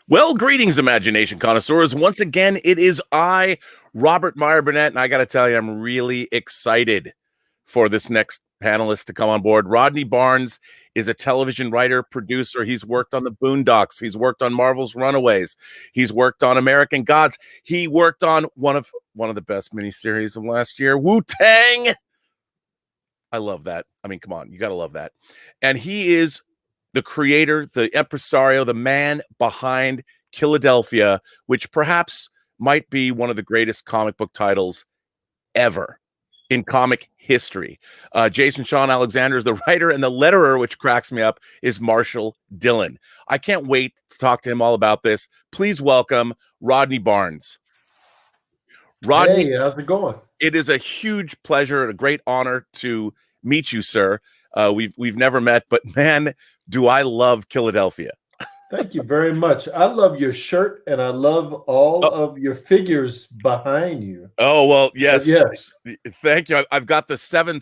Well, greetings, imagination connoisseurs. Once again, it is I, Robert Meyer Burnett, and I got to tell you, I'm really excited for this next panelist to come on board. Rodney Barnes is a television writer, producer. He's worked on the Boondocks. He's worked on Marvel's Runaways. He's worked on American Gods. He worked on one of the best miniseries of last year, Wu-Tang. I love that. I mean, come on, you got to love that. And he is the creator, the impresario, the man behind Philadelphia, which perhaps might be one of the greatest comic book titles ever in comic history. Jason Sean Alexander is the writer, and the letterer, which cracks me up, is Marshall Dillon. I can't wait to talk to him all about this. Please welcome Rodney Barnes. Rodney, hey, how's it going? It is a huge pleasure and a great honor to meet you, sir. We've never met, but man, do I love Philadelphia. Thank you very much. I love your shirt, and I love all of your figures behind you. Oh, well, yes. Yes. Thank you. I've got the seven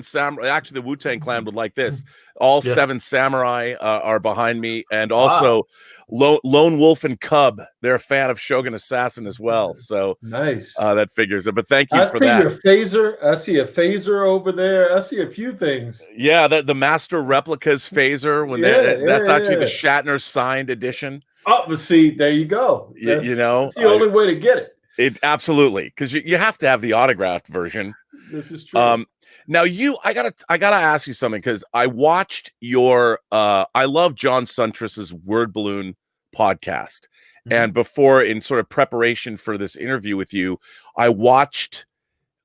samurai. Actually, the Wu-Tang Clan would like this. All seven samurai are behind me, and also Lone Wolf and Cub. They're a fan of Shogun Assassin as well. So nice. That figures it. But thank you for that. I see your phaser. I see a phaser over there. I see a few things. Yeah, the Master Replicas phaser. When that's actually the Shatner signed edition. Oh, but see, there you go. You know, that's the only way to get it. Absolutely, because you have to have the autographed version. This is true. Now I gotta ask you something, because I watched your I love John Suntress's Word Balloon podcast. And before, in sort of preparation for this interview with you, I watched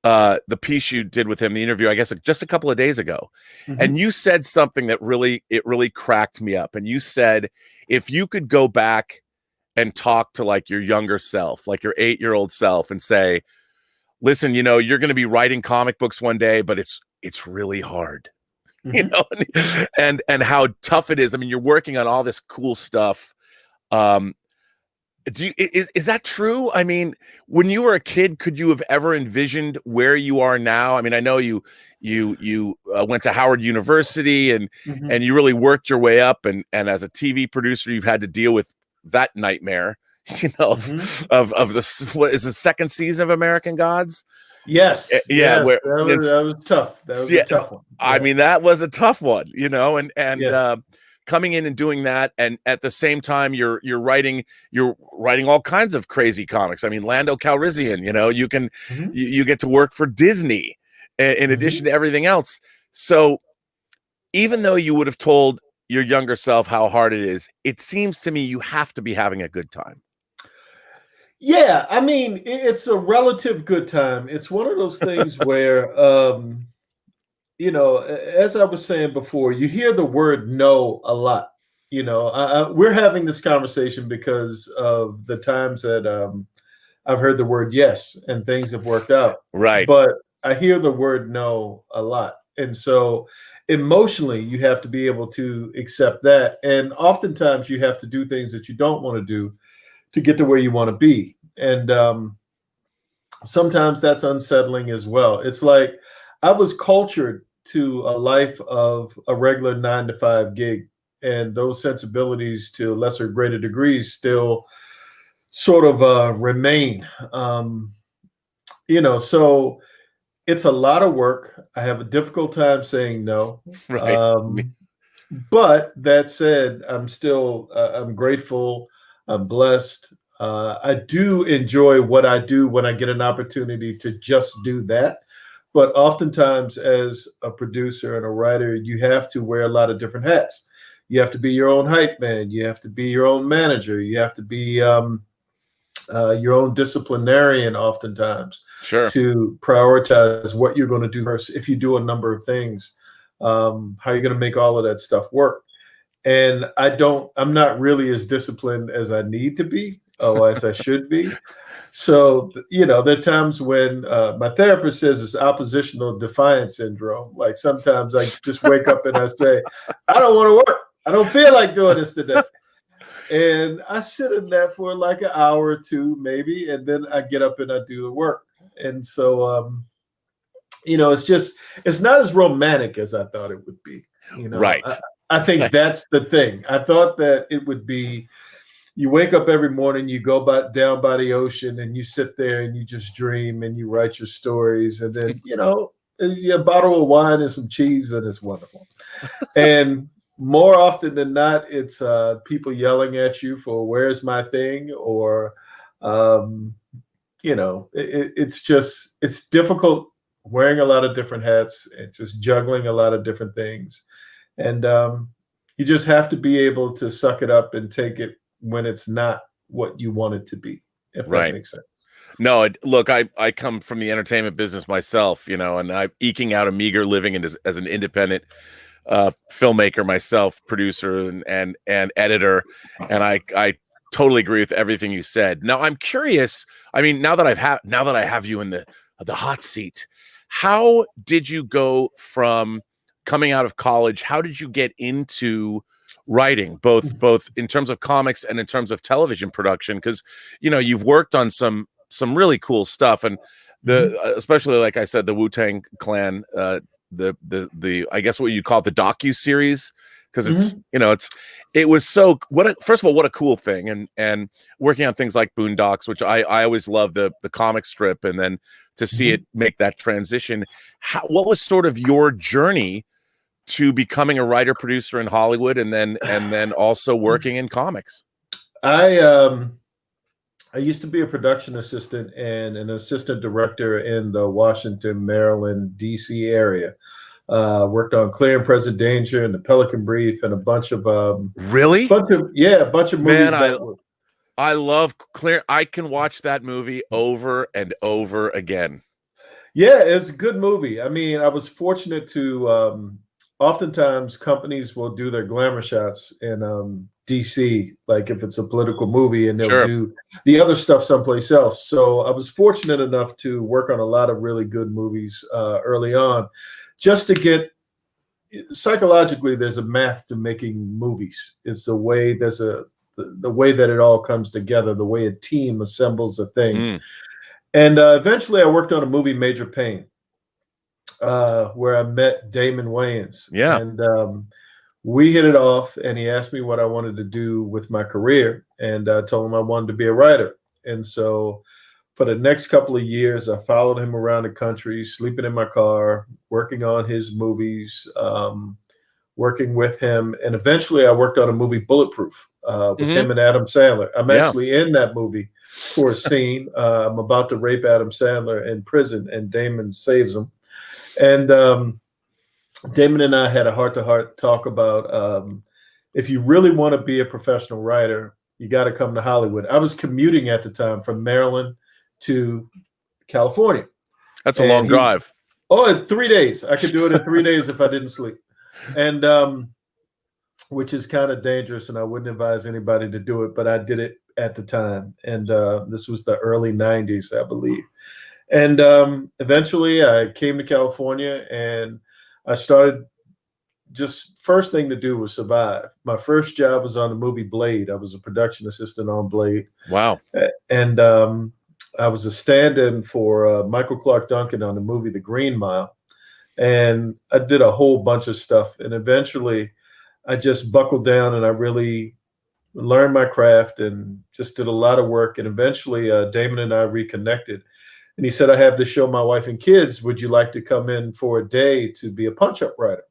the piece you did with him, the interview, I guess just a couple of days ago. And you said something that really cracked me up. And you said, if you could go back and talk to like your younger self, like your 8-year-old self, and say, listen, you know, you're going to be writing comic books one day, but it's really hard, you know, and how tough it is. I mean, you're working on all this cool stuff. Is that true? I mean, when you were a kid, could you have ever envisioned where you are now? I mean, I know you went to Howard University and you really worked your way up, and as a TV producer, you've had to deal with that nightmare, you know, of this. What is the second season of American Gods? Yes. Yeah. Yes, that was tough. That was a tough one. Yeah. I mean, that was a tough one, you know, and coming in and doing that, and at the same time, you're writing all kinds of crazy comics. I mean, Lando Calrissian, you know, you can you get to work for Disney in addition to everything else. So even though you would have told your younger self how hard it is, it seems to me you have to be having a good time. Yeah, I mean, it's a relative good time. It's one of those things where, you know, as I was saying before, you hear the word no a lot. You know, we're having this conversation because of the times that I've heard the word yes and things have worked out. Right. But I hear the word no a lot. And so emotionally, you have to be able to accept that. And oftentimes you have to do things that you don't want to do to get to where you want to be. And sometimes that's unsettling as well. It's like I was cultured to a life of a regular 9-to-5 gig, and those sensibilities to lesser greater degrees still sort of remain. You know, so it's a lot of work. I have a difficult time saying no. Right. But that said, I'm still I'm grateful. I'm blessed. I do enjoy what I do when I get an opportunity to just do that. But oftentimes, as a producer and a writer, you have to wear a lot of different hats. You have to be your own hype man. You have to be your own manager. You have to be your own disciplinarian oftentimes, to prioritize what you're going to do first. If you do a number of things, how you're going to make all of that stuff work. And I'm not really as disciplined as I need to be, or as I should be. So, you know, there are times when my therapist says it's oppositional defiance syndrome. Like sometimes I just wake up and I say, I don't want to work. I don't feel like doing this today. And I sit in that for like an hour or two, maybe, and then I get up and I do the work. And so, you know, it's not as romantic as I thought it would be. You know, right. I think that's the thing. I thought that it would be, you wake up every morning, you go down by the ocean, and you sit there and you just dream and you write your stories, and then a bottle of wine and some cheese, and it's wonderful. And more often than not, it's people yelling at you for "Where's my thing?" or um, it's difficult wearing a lot of different hats and just juggling a lot of different things, and you just have to be able to suck it up and take it when it's not what you want it to be, if that Right. makes sense. No, look, I come from the entertainment business myself, and I'm eking out a meager living as an independent filmmaker myself, producer and editor, and I totally agree with everything you said. Now I'm curious. I mean, now that I have you in the hot seat, how did you go from coming out of college? How did you get into writing, both in terms of comics and in terms of television production? Because you've worked on some really cool stuff, and especially, like I said, the Wu-Tang Clan, the I guess what you call it, the docu-series, because it was so first of all, what a cool thing, and working on things like Boondocks, which I always love the comic strip, and then to see it make that transition. What was sort of your journey to becoming a writer producer in Hollywood, and then also working in comics? I used to be a production assistant and an assistant director in the Washington, Maryland, D.C. area. Worked on Clear and Present Danger and The Pelican Brief and a bunch of really bunch of movies. Man, I love Clear. I can watch that movie over and over again. Yeah, it's a good movie. I mean, I was fortunate to oftentimes companies will do their glamour shots in DC, like if it's a political movie, and they'll do the other stuff someplace else. So I was fortunate enough to work on a lot of really good movies early on, just to get psychologically. There's a math to making movies. It's the way the way that it all comes together, the way a team assembles a thing. And eventually, I worked on a movie, Major Payne, where I met Damon Wayans. Yeah. And we hit it off, and he asked me what I wanted to do with my career, and I told him I wanted to be a writer. And so for the next couple of years, I followed him around the country, sleeping in my car, working on his movies, working with him. And eventually I worked on a movie, Bulletproof, with him and Adam Sandler. I'm actually in that movie for a scene. I'm about to rape Adam Sandler in prison, and Damon saves him. And Damon and I had a heart-to-heart talk about if you really want to be a professional writer, you got to come to Hollywood. I was commuting at the time from Maryland to California. That's a long drive. Oh, 3 days. I could do it in 3 days if I didn't sleep. And which is kind of dangerous, and I wouldn't advise anybody to do it, but I did it at the time. And this was the early 90s, I believe. And eventually I came to California, and I started, just first thing to do was survive. My first job was on the movie Blade. I was a production assistant on Blade. Wow. And I was a stand-in for Michael Clark Duncan on the movie The Green Mile. And I did a whole bunch of stuff. And eventually I just buckled down, and I really learned my craft and just did a lot of work. And eventually Damon and I reconnected. And he said, I have this show, My Wife and Kids. Would you like to come in for a day to be a punch-up writer?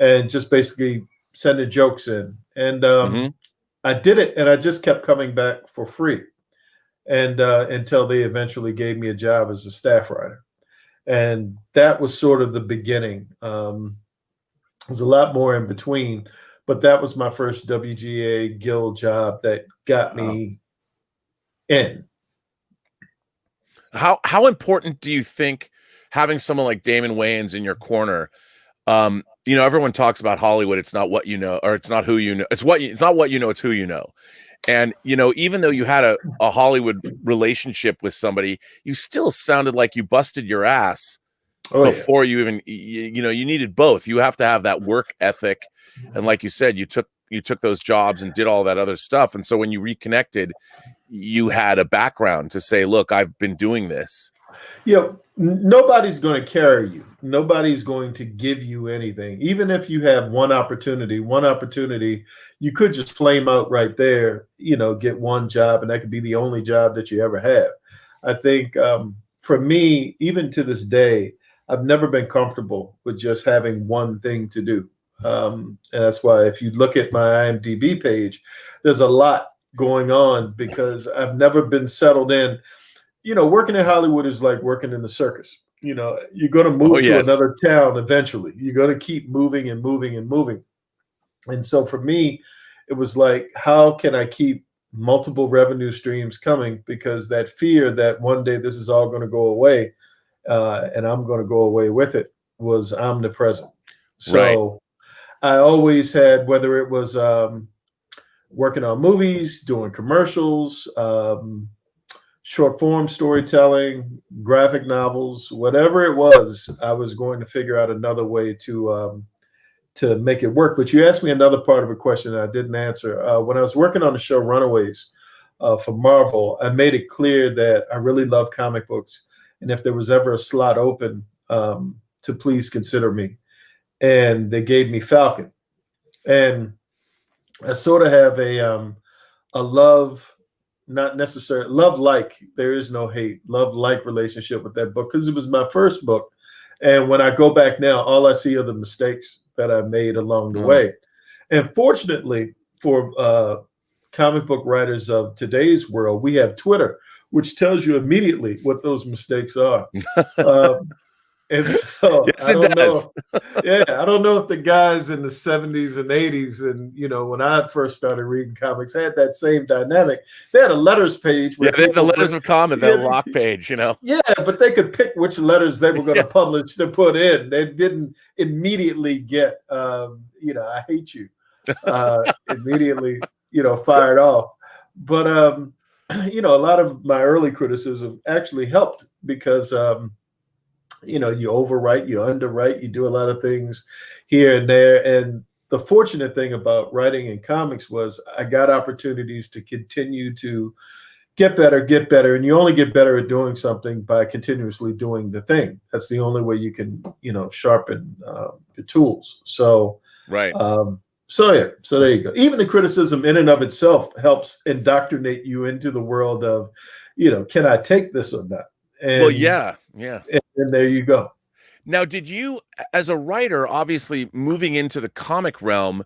And just basically sending jokes in. And I did it, and I just kept coming back for free. And until they eventually gave me a job as a staff writer. And that was sort of the beginning. There's a lot more in between, but that was my first WGA Guild job that got me in. How important do you think having someone like Damon Wayans in your corner? Everyone talks about Hollywood. It's not what you know, or it's not who you know. It's not what you know. It's who you know. And even though you had a Hollywood relationship with somebody, you still sounded like you busted your ass before you even. You needed both. You have to have that work ethic, and like you said, you took those jobs and did all that other stuff. And so when you reconnected, you had a background to say, look, I've been doing this. Nobody's going to carry you. Nobody's going to give you anything. Even if you have one opportunity, you could just flame out right there, get one job, and that could be the only job that you ever have. I think for me, even to this day, I've never been comfortable with just having one thing to do. And that's why if you look at my IMDb page, there's a lot going on because I've never been settled in. Working in Hollywood is like working in the circus. You're going to move to another town eventually. You're going to keep moving and moving and moving. And so for me, it was like, how can I keep multiple revenue streams coming? Because that fear that one day this is all going to go away and I'm going to go away with it was omnipresent. So I always had, whether it was working on movies, doing commercials, short form storytelling, graphic novels, whatever it was, I was going to figure out another way to make it work. But you asked me another part of a question that I didn't answer. When I was working on the show Runaways for Marvel, I made it clear that I really love comic books. And if there was ever a slot open, to please consider me. And they gave me Falcon. And I sort of have a love, not necessarily love, like there is no hate, love like relationship with that book because it was my first book. And when I go back now, all I see are the mistakes that I made along the way. And fortunately for comic book writers of today's world, we have Twitter, which tells you immediately what those mistakes are. And so yes, I don't does. know. Yeah, I don't know if the guys in the 70s and 80s and, when I first started reading comics had that same dynamic. They had a letters page. Where they had the letters of comment, that lock page, Yeah, but they could pick which letters they were going to publish to put in. They didn't immediately get, I hate you, immediately, fired off. But, a lot of my early criticism actually helped because, you overwrite, you underwrite, you do a lot of things here and there. And the fortunate thing about writing in comics was I got opportunities to continue to get better. And you only get better at doing something by continuously doing the thing. That's the only way you can, sharpen your tools. So, so there you go. Even the criticism in and of itself helps indoctrinate you into the world of, can I take this or not? And, and there you go. Now, did you, as a writer, obviously moving into the comic realm,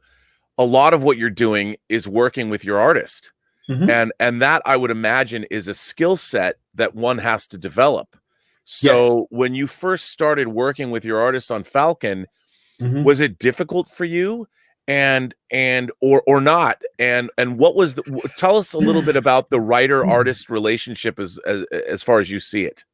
a lot of what you're doing is working with your artist. Mm-hmm. And that, I would imagine, is a skill set that one has to develop. So when you first started working with your artist on Falcon, was it difficult for you? And or not? And what was tell us a little bit about the writer-artist relationship as far as you see it.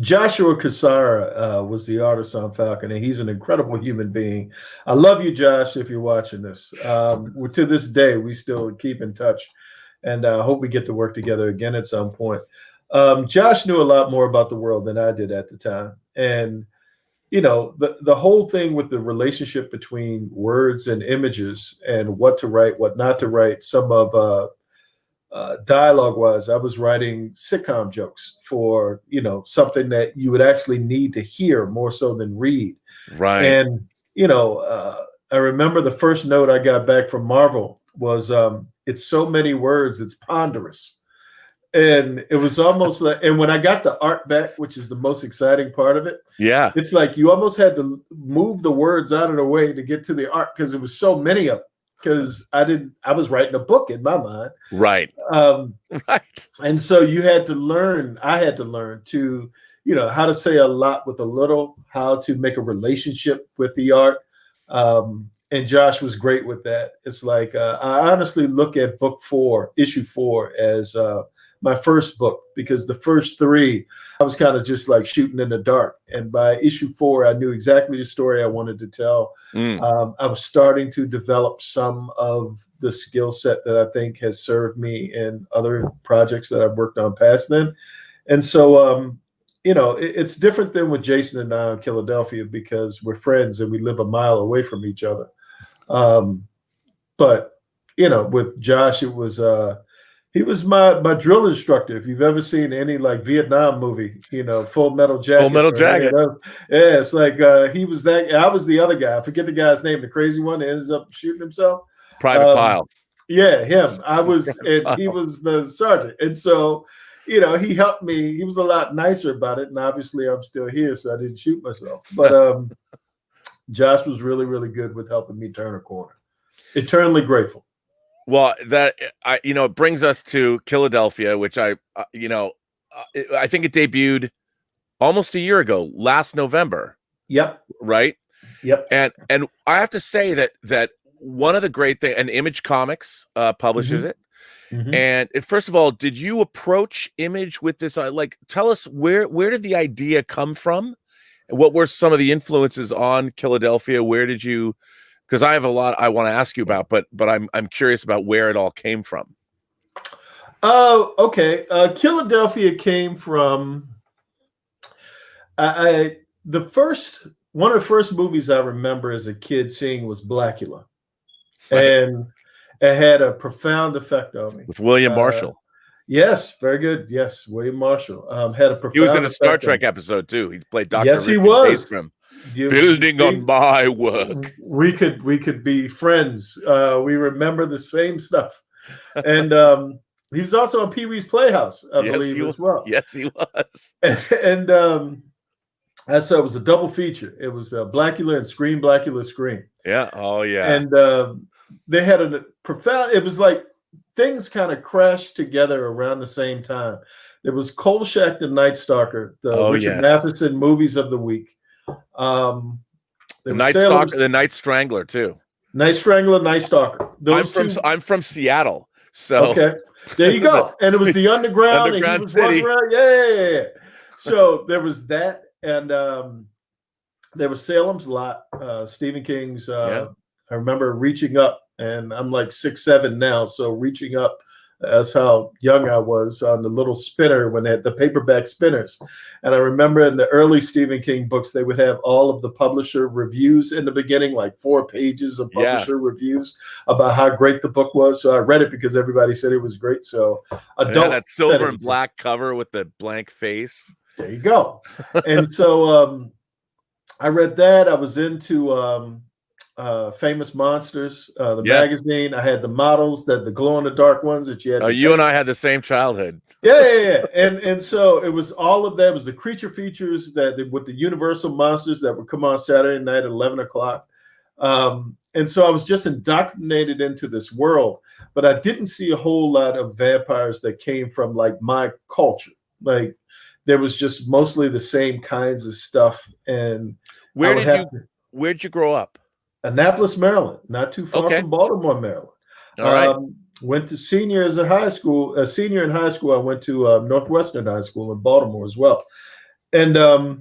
Joshua Cassara was the artist on Falcon, and he's an incredible human being. I love you, Josh, if you're watching this. To this day, we still keep in touch, and I hope we get to work together again at some point. Josh knew a lot more about the world than I did at the time. And, the whole thing with the relationship between words and images and what to write, what not to write, some of dialogue was, I was writing sitcom jokes for, something that you would actually need to hear more so than read. Right. And, I remember the first note I got back from Marvel was, it's so many words, it's ponderous. And it was almost like, and when I got the art back, which is the most exciting part of it, it's like you almost had to move the words out of the way to get to the art because there was so many of them. Because I was writing a book in my mind. Right. And so I had to learn to, how to say a lot with a little, how to make a relationship with the art. And Josh was great with that. It's like, I honestly look at issue 4 as my first book, because the first 3, I was kind of just like shooting in the dark. And by issue 4, I knew exactly the story I wanted to tell. I was starting to develop some of the skill set that I think has served me in other projects that I've worked on past then. And so, it's different than with Jason and I in Philadelphia because we're friends and we live a mile away from each other. But, with Josh, it was, he was my drill instructor. If you've ever seen any like Vietnam movie, Full Metal Jacket. Full Metal Jacket. It's like he was that. I was the other guy. I forget the guy's name, the crazy one that ends up shooting himself. Private Pile. Yeah, him. I was, and he Pile. was the sergeant. And so, you know, he helped me. He was a lot nicer about it. And obviously I'm still here, so I didn't shoot myself. But Josh was really, really good with helping me turn a corner. Eternally grateful. Well, it brings us to Philadelphia, which I think it debuted almost a year ago, last November. Yep. Right. Yep. And I have to say that one of the great things, and Image Comics publishes it. And first of all, did you approach Image with this? Tell us where did the idea come from? What were some of the influences on Philadelphia? Where did you? Because I have a lot I want to ask you about, but I'm curious about where it all came from. Oh, okay. Philadelphia came from one of the first movies I remember as a kid seeing was Blackula, and it had a profound effect on me. With William Marshall. Yes, very good. Yes, William Marshall had a profound. He was in a Star Trek episode too. He played Dr. Yes, he was. Building on my work. We could be friends. We remember the same stuff, and he was also on Pee Wee's Playhouse, I believe, as well. Yes, he was. And so it was a double feature. It was Blackula and Scream, Blackula, Scream. Yeah. Oh, yeah. And they had a profound. It was like things kind of crashed together around the same time. There was Kolchak the Night Stalker, the Richard Matheson movies of the week. The Night Stalker, the Night Strangler too. Night Strangler, Night Stalker. I'm from Seattle, so okay, there you go. And it was the Underground, and he was walking around. Yeah. So there was that, and there was Salem's Lot, Stephen King's. I remember reaching up, and I'm like 6'7" now, so reaching up. That's how young I was on the little spinner when they had the paperback spinners. And I remember in the early Stephen King books, they would have all of the publisher reviews in the beginning, like 4 pages of publisher reviews about how great the book was. So I read it because everybody said it was great. So adults, that silver and black cover with the blank face. There you go. And so I read that. I was into Famous Monsters, the magazine. I had the models, the glow in the dark ones that you had. You and I had the same childhood. Yeah. And so it was all of that. It was the creature features with the Universal monsters that would come on Saturday night at 11 o'clock. And so I was just indoctrinated into this world, but I didn't see a whole lot of vampires that came from like my culture. Like there was just mostly the same kinds of stuff. And where'd you grow up? Annapolis, Maryland, not too far from Baltimore, Maryland. All right. Went to senior in high school. I went to Northwestern High School in Baltimore as well. And I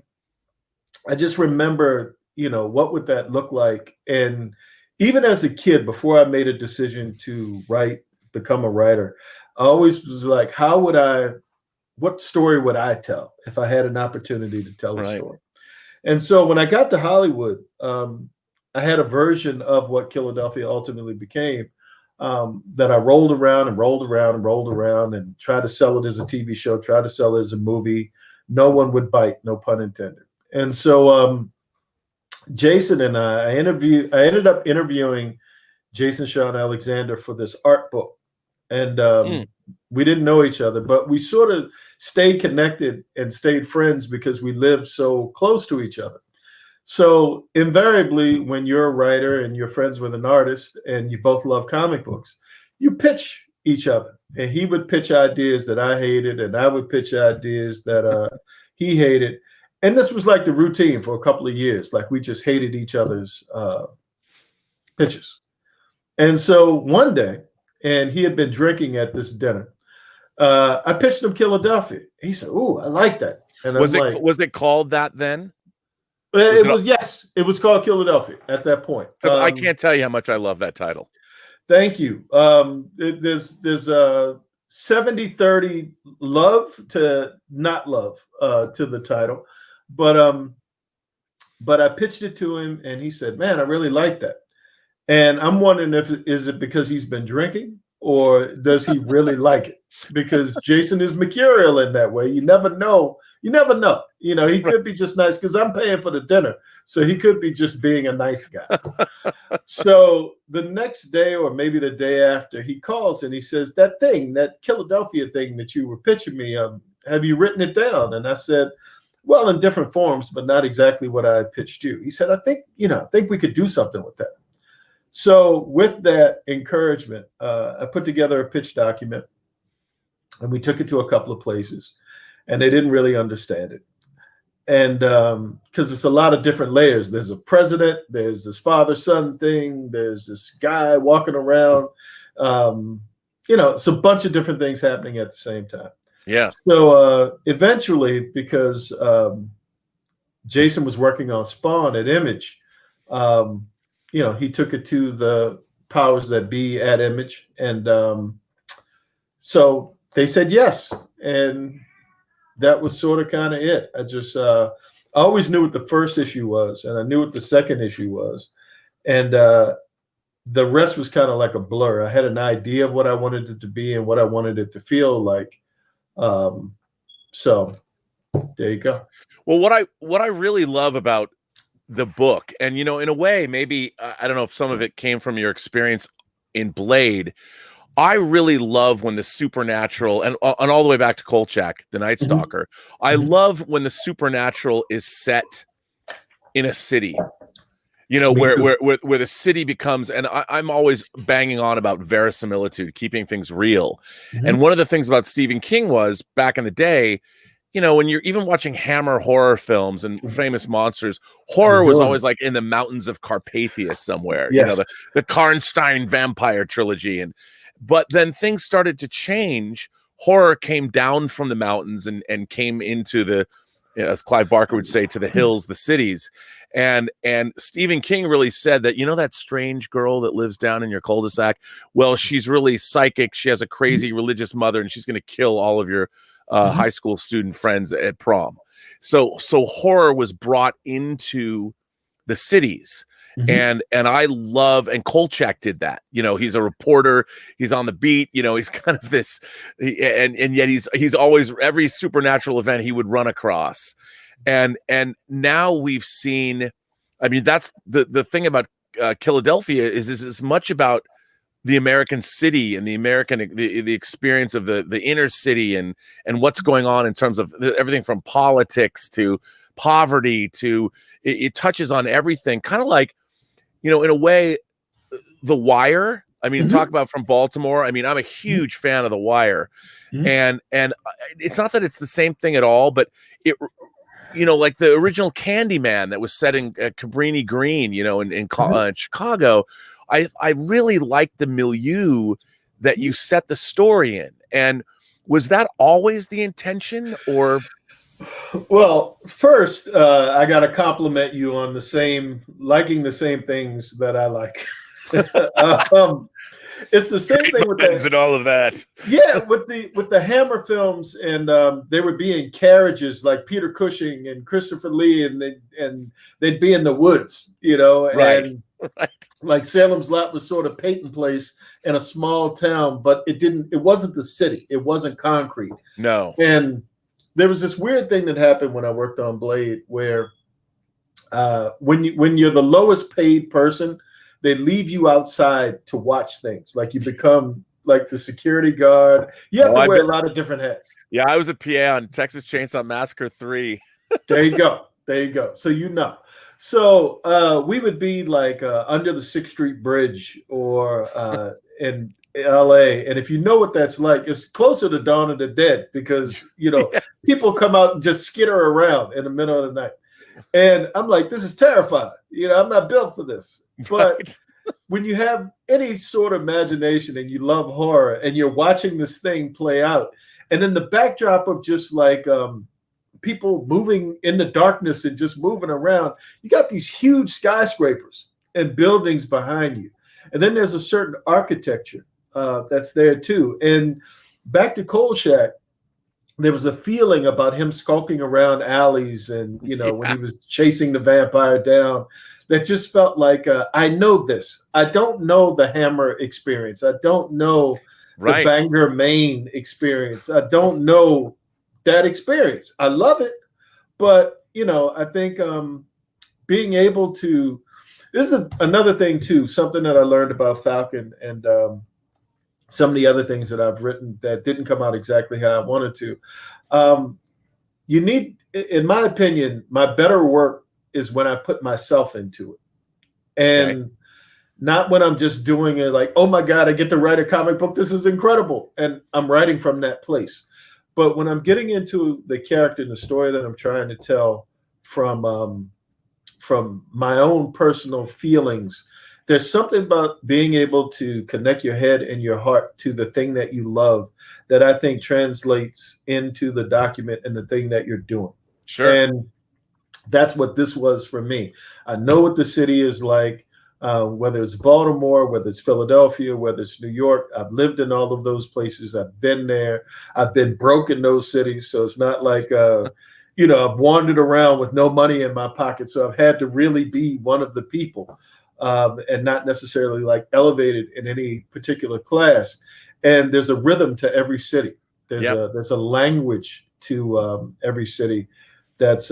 just remember, what would that look like? And even as a kid, before I made a decision to become a writer, I always was like, what story would I tell if I had an opportunity to tell a story? And so when I got to Hollywood, I had a version of what Philadelphia ultimately became that I rolled around and tried to sell it as a TV show, tried to sell it as a movie. No one would bite, no pun intended. And so Jason and I ended up interviewing Jason Sean Alexander for this art book. And we didn't know each other, but we sort of stayed connected and stayed friends because we lived so close to each other. So invariably, when you're a writer and you're friends with an artist and you both love comic books, you pitch each other. And he would pitch ideas that I hated, and I would pitch ideas that he hated. And this was like the routine for a couple of years. Like we just hated each other's pitches. And so one day, and he had been drinking at this dinner, I pitched him Philadelphia. He said, "Ooh, I like that." And was it called that then? It was called Philadelphia at that point. Because I can't tell you how much I love that title. Thank you. There's 70-30 love to not love to the title, but I pitched it to him and he said, "Man, I really like that." And I'm wondering is it because he's been drinking or does he really like it? Because Jason is mercurial in that way. You never know You never know. You know, he Right. could be just nice because I'm paying for the dinner. So he could be just being a nice guy. So the next day or maybe the day after, he calls and he says, that thing, that Philadelphia thing that you were pitching me, have you written it down? And I said, well, in different forms, but not exactly what I pitched you. He said, I think we could do something with that. So with that encouragement, I put together a pitch document and we took it to a couple of places and they didn't really understand it. And because it's a lot of different layers. There's a president, there's this father-son thing, there's this guy walking around. It's a bunch of different things happening at the same time. Yeah. So eventually, because Jason was working on Spawn at Image, he took it to the powers that be at Image. And so they said yes. And that was sort of kind of it. I always knew what the first issue was, and I knew what the second issue was. And the rest was kind of like a blur. I had an idea of what I wanted it to be and what I wanted it to feel like. So there you go. Well, what I really love about the book, and in a way, maybe I don't know if some of it came from your experience in Blade. I really love when the supernatural and all the way back to Kolchak, the Night Stalker. I love when the supernatural is set in a city. Where the city becomes, and I'm always banging on about verisimilitude, keeping things real. And one of the things about Stephen King was back in the day, when you're even watching Hammer horror films and famous monsters, horror was always like in the mountains of Carpathia somewhere. Yes. The Karnstein vampire trilogy, but then things started to change. Horror came down from the mountains and came into the, as Clive Barker would say, to the hills, the cities. And Stephen King really said that, that strange girl that lives down in your cul-de-sac, well, she's really psychic. She has a crazy religious mother and she's going to kill all of your high school student friends at prom. So horror was brought into the cities. And I love, and Kolchak did that. He's a reporter, he's on the beat, he's kind of this, and yet he's always, every supernatural event he would run across. And now we've seen, I mean, that's the thing about Philadelphia is as much about the American city and the experience of the inner city and what's going on in terms of everything from politics to poverty to it touches on everything, kind of like, in a way, The Wire. I mean, talk about from Baltimore. I mean, I'm a huge fan of The Wire, and it's not that it's the same thing at all, but it, like the original Candyman that was set in Cabrini Green, in Chicago. I really liked the milieu that you set the story in, and was that always the intention, or? Well, first, I got to compliment you on liking the same things that I like. It's the same thing with and all of that. Yeah, with the Hammer films, and they would be in carriages like Peter Cushing and Christopher Lee, and they'd be in the woods, right. And like Salem's Lot was sort of Peyton Place in a small town, but it wasn't the city, it wasn't concrete. No. And there was this weird thing that happened when I worked on Blade, where when you're the lowest paid person, they leave you outside to watch things. Like you become like the security guard. You have to wear a lot of different hats. Yeah, I was a PA on Texas Chainsaw Massacre 3. There you go. So So we would be like under the 6th Street Bridge or in LA, and if you know what that's like, it's closer to Dawn of the Dead because yes. People come out and just skitter around in the middle of the night, and I'm like, this is terrifying. I'm not built for this. But when you have any sort of imagination and you love horror and you're watching this thing play out, and then the backdrop of just like people moving in the darkness and just moving around, you got these huge skyscrapers and buildings behind you, and then there's a certain architecture that's there too. And back to Kolchak, there was a feeling about him skulking around alleys and, when he was chasing the vampire down, that just felt like, I know this. I don't know the Hammer experience. I don't know the Bangor, Maine experience. I don't know that experience. I love it, but I think being able to, this is another thing too, something that I learned about Falcon and some of the other things that I've written that didn't come out exactly how I wanted to. You need, in my opinion, my better work is when I put myself into it. And not when I'm just doing it like, oh my God, I get to write a comic book. This is incredible. And I'm writing from that place. But when I'm getting into the character and the story that I'm trying to tell from my own personal feelings, there's something about being able to connect your head and your heart to the thing that you love that I think translates into the document and the thing that you're doing. Sure. And that's what this was for me. I know what the city is like. Whether it's Baltimore, whether it's Philadelphia, whether it's New York, I've lived in all of those places. I've been there. I've been broke in those cities. So it's not like, I've wandered around with no money in my pocket. So I've had to really be one of the people and not necessarily like elevated in any particular class. And there's a rhythm to every city. There's a language to every city that's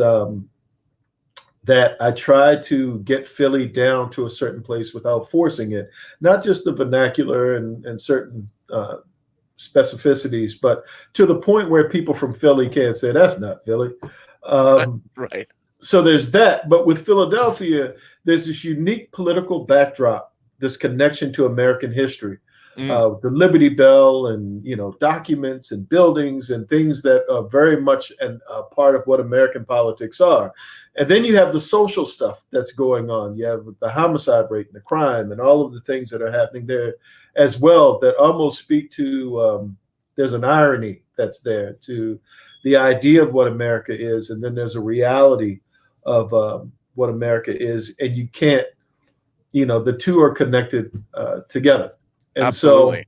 that I try to get Philly down to a certain place without forcing it, not just the vernacular and certain specificities, but to the point where people from Philly can't say, that's not Philly. Right. So there's that. But with Philadelphia, there's this unique political backdrop, this connection to American history. The Liberty Bell and, documents and buildings and things that are very much a part of what American politics are. And then you have the social stuff that's going on. You have the homicide rate and the crime and all of the things that are happening there as well that almost speak to, there's an irony that's there to the idea of what America is. And then there's a reality of what America is. And you can't, the two are connected together. And Absolutely.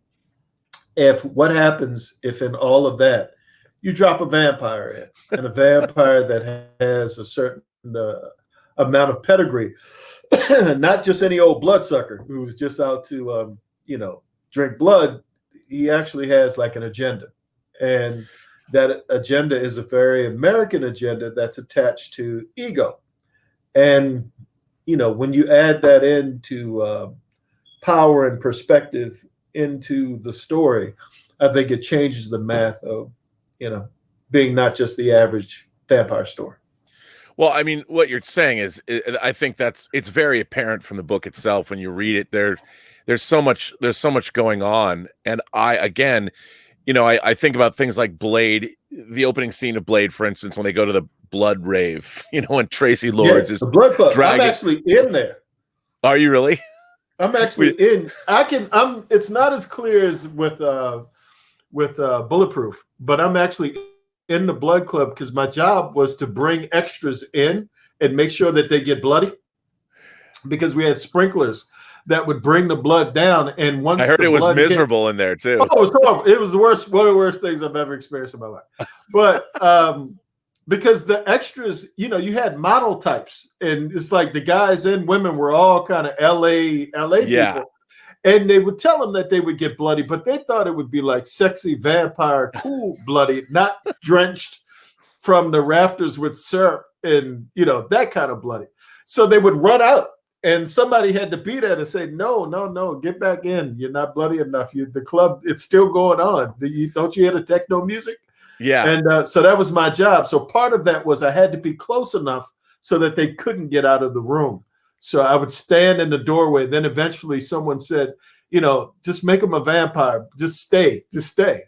so what happens if in all of that, you drop a vampire in, and a vampire that has a certain amount of pedigree, not just any old bloodsucker who's just out to, drink blood. He actually has like an agenda. And that agenda is a very American agenda that's attached to ego. And, when you add that into power and perspective into the story, I think it changes the math of, being not just the average vampire story. Well, I mean, what you're saying is, I think it's very apparent from the book itself when you read it. There's so much going on, and I think about things like Blade, the opening scene of Blade, for instance, when they go to the blood rave, and Tracy Lords is the blood club. dragging. I'm actually in there. Are you really? I'm actually in. It's not as clear as with Bulletproof, but I'm actually in the blood club because my job was to bring extras in and make sure that they get bloody, because we had sprinklers that would bring the blood down. And once I heard it was miserable in there too. Oh, it was horrible. It was the worst, one of the worst things I've ever experienced in my life. But because the extras, you had model types, and it's like the guys and women were all kind of LA people. And they would tell them that they would get bloody, but they thought it would be like sexy vampire, cool bloody, not drenched from the rafters with syrup and, that kind of bloody. So they would run out, and somebody had to be there to say, no, get back in. You're not bloody enough. The club, it's still going on. Don't you hear the techno music? Yeah. And so that was my job. So part of that was I had to be close enough so that they couldn't get out of the room. So I would stand in the doorway. Then eventually someone said, just make him a vampire. Just stay.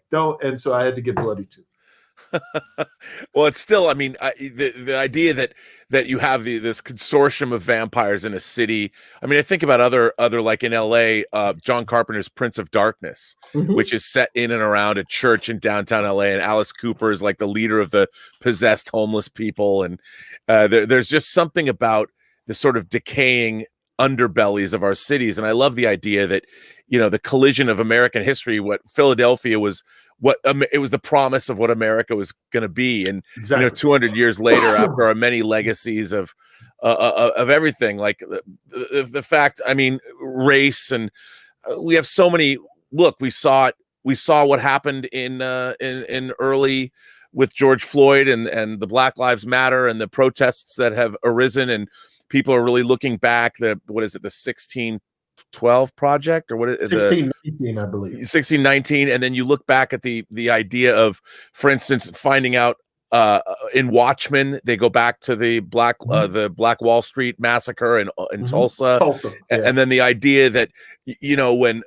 Don't. And so I had to get bloody too. Well, it's still, I mean, the idea that you have this consortium of vampires in a city. I mean, I think about other like in LA, John Carpenter's Prince of Darkness, which is set in and around a church in downtown LA, and Alice Cooper is like the leader of the possessed homeless people, and there's just something about the sort of decaying underbellies of our cities. And I love the idea that, the collision of American history, what Philadelphia was, it was the promise of what America was going to be. And, 200 years later, after our many legacies of everything, like the fact, I mean, race, and we have so many, look, we saw what happened in early with George Floyd and the Black Lives Matter and the protests that have arisen, and people are really looking back. The the 1612 project, or what is the 1619, I believe. 1619, and then you look back at the idea of, for instance, finding out in Watchmen, they go back to the Black Wall Street massacre in Tulsa, yeah. and then the idea that when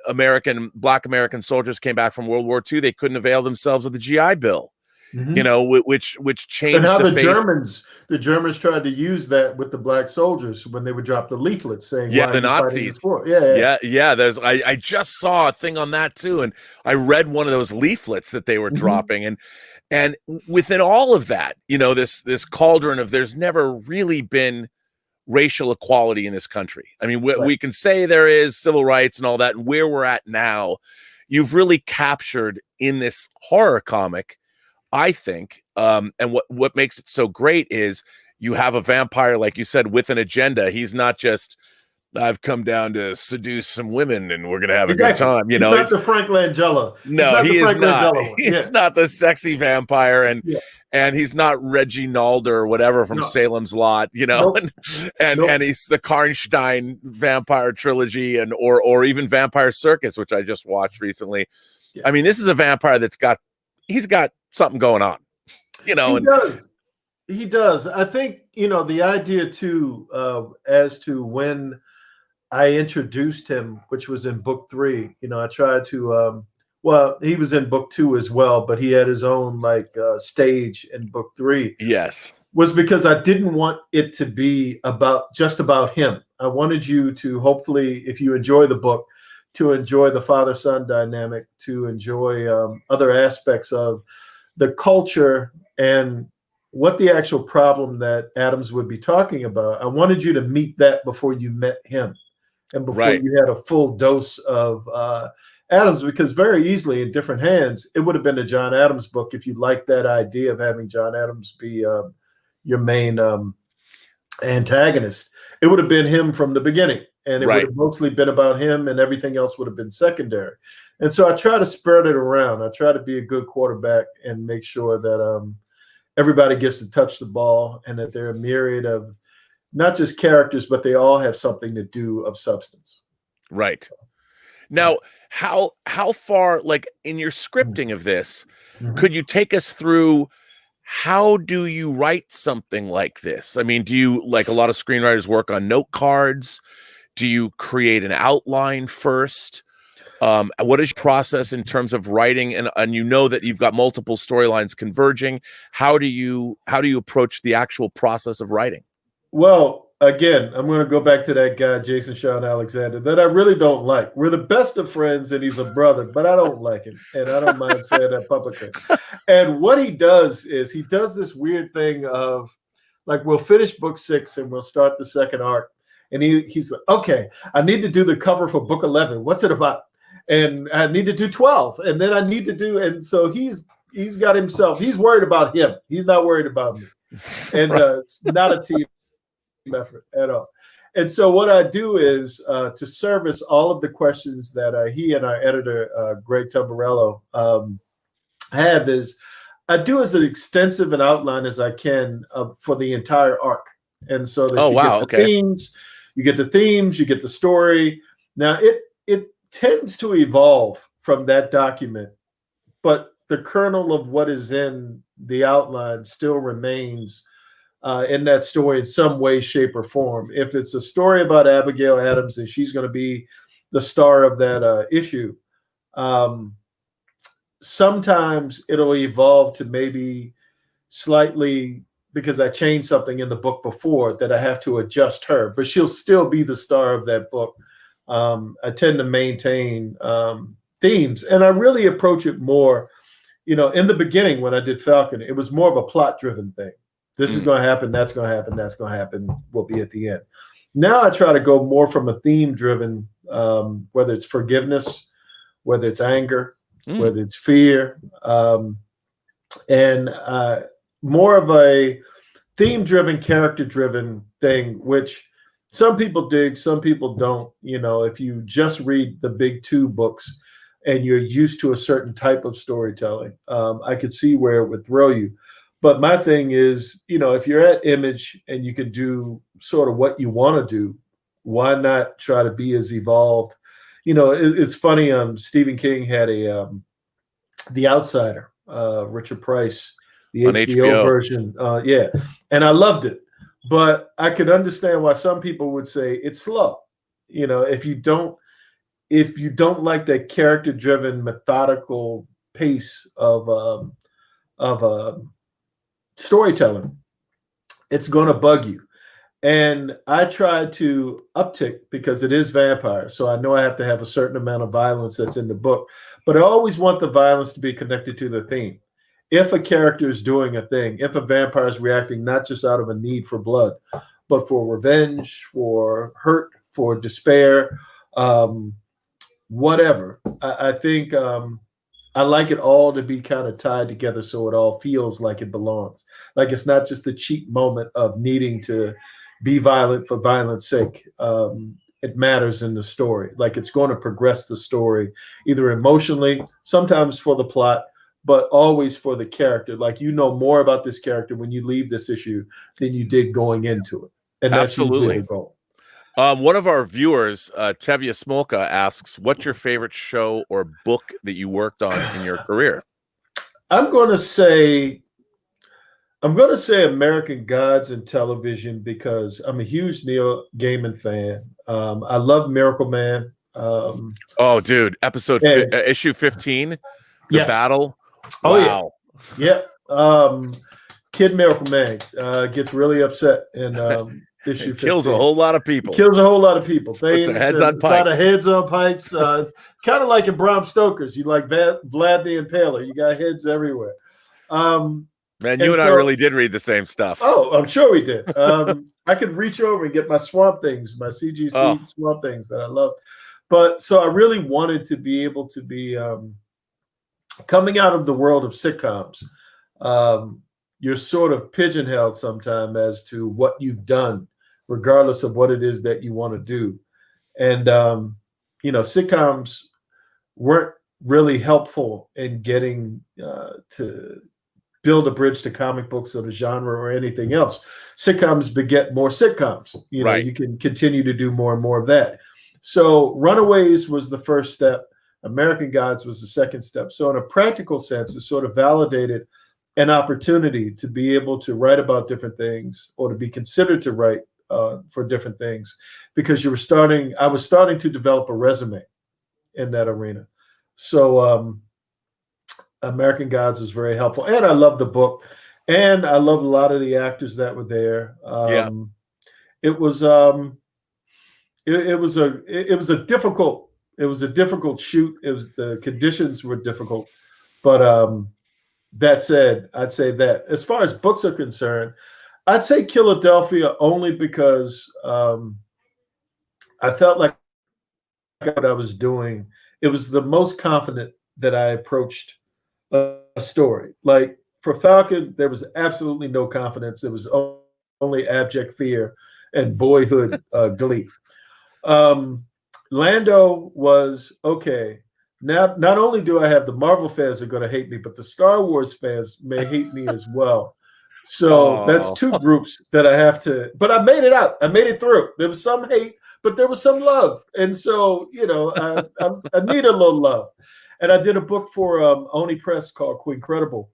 Black American soldiers came back from World War II, they couldn't avail themselves of the GI Bill. Which changed and how the face. The Germans tried to use that with the black soldiers when they would drop the leaflets saying, "Yeah, the Nazis." Yeah. There's I just saw a thing on that too, and I read one of those leaflets that they were dropping, and within all of that, this cauldron of, there's never really been racial equality in this country. I mean, we can say there is civil rights and all that, and where we're at now, you've really captured in this horror comic, I think, and what makes it so great is you have a vampire, like you said, with an agenda. He's not just, I've come down to seduce some women and we're gonna have a good time. He's not the Frank Langella. No, he is not. He's not the sexy vampire, and he's not Reggie Nalder or whatever from Salem's Lot, and he's the Karnstein vampire trilogy, or even Vampire Circus, which I just watched recently. I mean, this is a vampire he's got something going on, He does. I think, the idea too, as to when I introduced him, which was in book 3, I tried to, he was in book 2 as well, but he had his own stage in book 3. Yes. Was because I didn't want it to be just about him. I wanted you to, hopefully, if you enjoy the book, to enjoy the father-son dynamic, to enjoy other aspects of the culture and what the actual problem that Adams would be talking about. I wanted you to meet that before you met him, and before you had a full dose of Adams, because very easily in different hands, it would have been a John Adams book if you liked that idea of having John Adams be your main antagonist. It would have been him from the beginning, and it would have mostly been about him, and everything else would have been secondary. And so I try to spread it around. I try to be a good quarterback and make sure that everybody gets to touch the ball, and that there are a myriad of not just characters, but they all have something to do of substance. Right. Now, how far, like in your scripting of this, could you take us through, how do you write something like this? I mean, do you, like a lot of screenwriters, work on note cards? Do you create an outline first? What is your process in terms of writing? And that you've got multiple storylines converging. How do you approach the actual process of writing? Well, again, I'm going to go back to that guy, Jason Sean Alexander, that I really don't like. We're the best of friends, and he's a brother, but I don't like him, and I don't mind saying that publicly. And what he does is he does this weird thing of, like, we'll finish book 6 and we'll start the second arc, and he's like, okay, I need to do the cover for book 11. What's it about? And I need to do 12, and then I need to do, and so he's got himself. He's worried about him. He's not worried about me, and it's not a team effort at all. And so what I do is to service all of the questions that he and our editor, Greg Tamburello, have, is I do as an extensive an outline as I can for the entire arc. And so that themes, you get the themes, you get the story. Now it tends to evolve from that document, but the kernel of what is in the outline still remains in that story in some way, shape, or form. If it's a story about Abigail Adams and she's going to be the star of that issue, sometimes it'll evolve to maybe slightly, because I changed something in the book before, that I have to adjust her, but she'll still be the star of that book. I tend to maintain themes, and I really approach it more, in the beginning when I did Falcon, it was more of a plot-driven thing. This is going to happen, that's going to happen, that's going to happen, will be at the end. Now I try to go more from a theme-driven, whether it's forgiveness, whether it's anger, whether it's fear, and more of a theme-driven, character-driven thing, which some people dig, some people don't. If you just read the big 2 books, and you're used to a certain type of storytelling, I could see where it would throw you. But my thing is, if you're at Image and you can do sort of what you want to do, why not try to be as evolved? It's funny. Stephen King had The Outsider, Richard Price, the On HBO HBO. version. Yeah, and I loved it, but I could understand why some people would say it's slow. If you don't like that character-driven, methodical pace of storytelling, it's going to bug you. And I try to uptick because it is vampire. So I know I have to have a certain amount of violence that's in the book, but I always want the violence to be connected to the theme. If a character is doing a thing, if a vampire is reacting not just out of a need for blood, but for revenge, for hurt, for despair, whatever, I think I like it all to be kind of tied together so it all feels like it belongs. Like it's not just the cheap moment of needing to be violent for violence sake. It matters in the story. Like it's going to progress the story, either emotionally, sometimes for the plot, but always for the character. Like more about this character when you leave this issue than you did going into it. And that's usually Absolutely. the goal. One of our viewers, Tevya Smolka, asks, what's your favorite show or book that you worked on in your career? I'm going to say American Gods and Television because I'm a huge Neil Gaiman fan. I love Miracle Man. Oh, dude, issue 15, the yes. battle. Oh, wow. Yeah. Kid Miracle Man gets really upset in issue 15. Kills a whole lot of people. Kills a whole lot of people. Puts their heads on It's a lot of pikes. heads on pikes. Kind of like in Bram Stoker's. You like Vlad the Impaler. You got heads everywhere. Man, you and I really did read the same stuff. Oh, I'm sure we did. I could reach over and get my Swamp Things, my CGC Swamp Things that I love. But so I really wanted to be able to be coming out of the world of sitcoms. You're sort of pigeonholed sometimes as to what you've done, regardless of what it is that you want to do. And, sitcoms weren't really helpful in getting to build a bridge to comic books or the genre or anything else. Sitcoms beget more sitcoms. Right. You can continue to do more and more of that. So Runaways was the first step. American Gods was the second step. So in a practical sense, it sort of validated an opportunity to be able to write about different things or to be considered to write for different things because I was starting to develop a resume in that arena. So American Gods was very helpful. And I love the book. And I love a lot of the actors that were there. It was a difficult shoot. The conditions were difficult. But that said, I'd say that as far as books are concerned, I'd say Philadelphia only because I felt like what I was doing. It was the most confident that I approached a story. Like for Falcon, there was absolutely no confidence. There was only abject fear and boyhood glee. Lando was okay. Now, not only do I have the Marvel fans are going to hate me, but the Star Wars fans may hate me as well. So that's two groups that I have to. But I made it out. I made it through. There was some hate, but there was some love, and so I need a little love. And I did a book for Oni Press called Quincredible,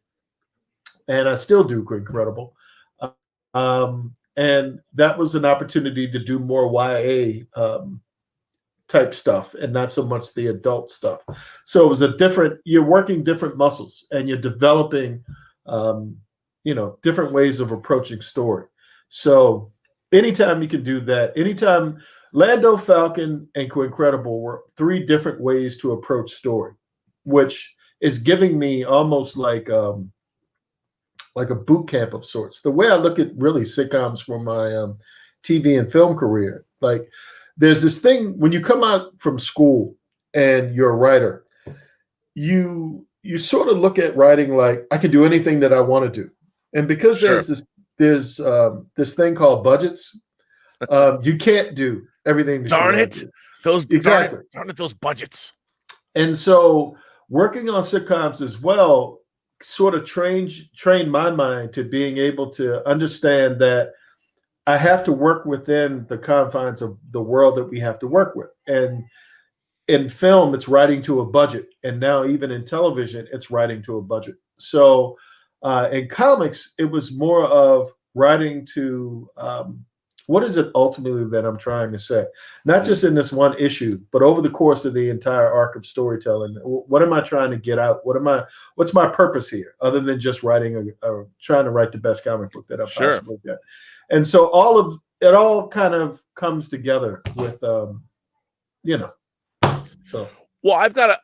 and I still do Quincredible. And that was an opportunity to do more YA type stuff and not so much the adult stuff. So it was you're working different muscles and you're developing, different ways of approaching story. So anytime you can do that, anytime Lando, Falcon, and Quincredible were three different ways to approach story, which is giving me almost like a boot camp of sorts. The way I look at really sitcoms from my TV and film career, like there's this thing when you come out from school and you're a writer, you sort of look at writing like I can do anything that I want to do, and because there's this thing called budgets, you can't do everything. Darn it! Exactly. Darn it! Those budgets. And so working on sitcoms as well sort of trained my mind to being able to understand that I have to work within the confines of the world that we have to work with. And in film, it's writing to a budget. And now even in television, it's writing to a budget. So in comics, it was more of writing to what is it ultimately that I'm trying to say? Not just in this one issue, but over the course of the entire arc of storytelling. What am I trying to get out? What's my purpose here, other than just writing trying to write the best comic book that I possibly get? And so it all kind of comes together with, So. Well, I've got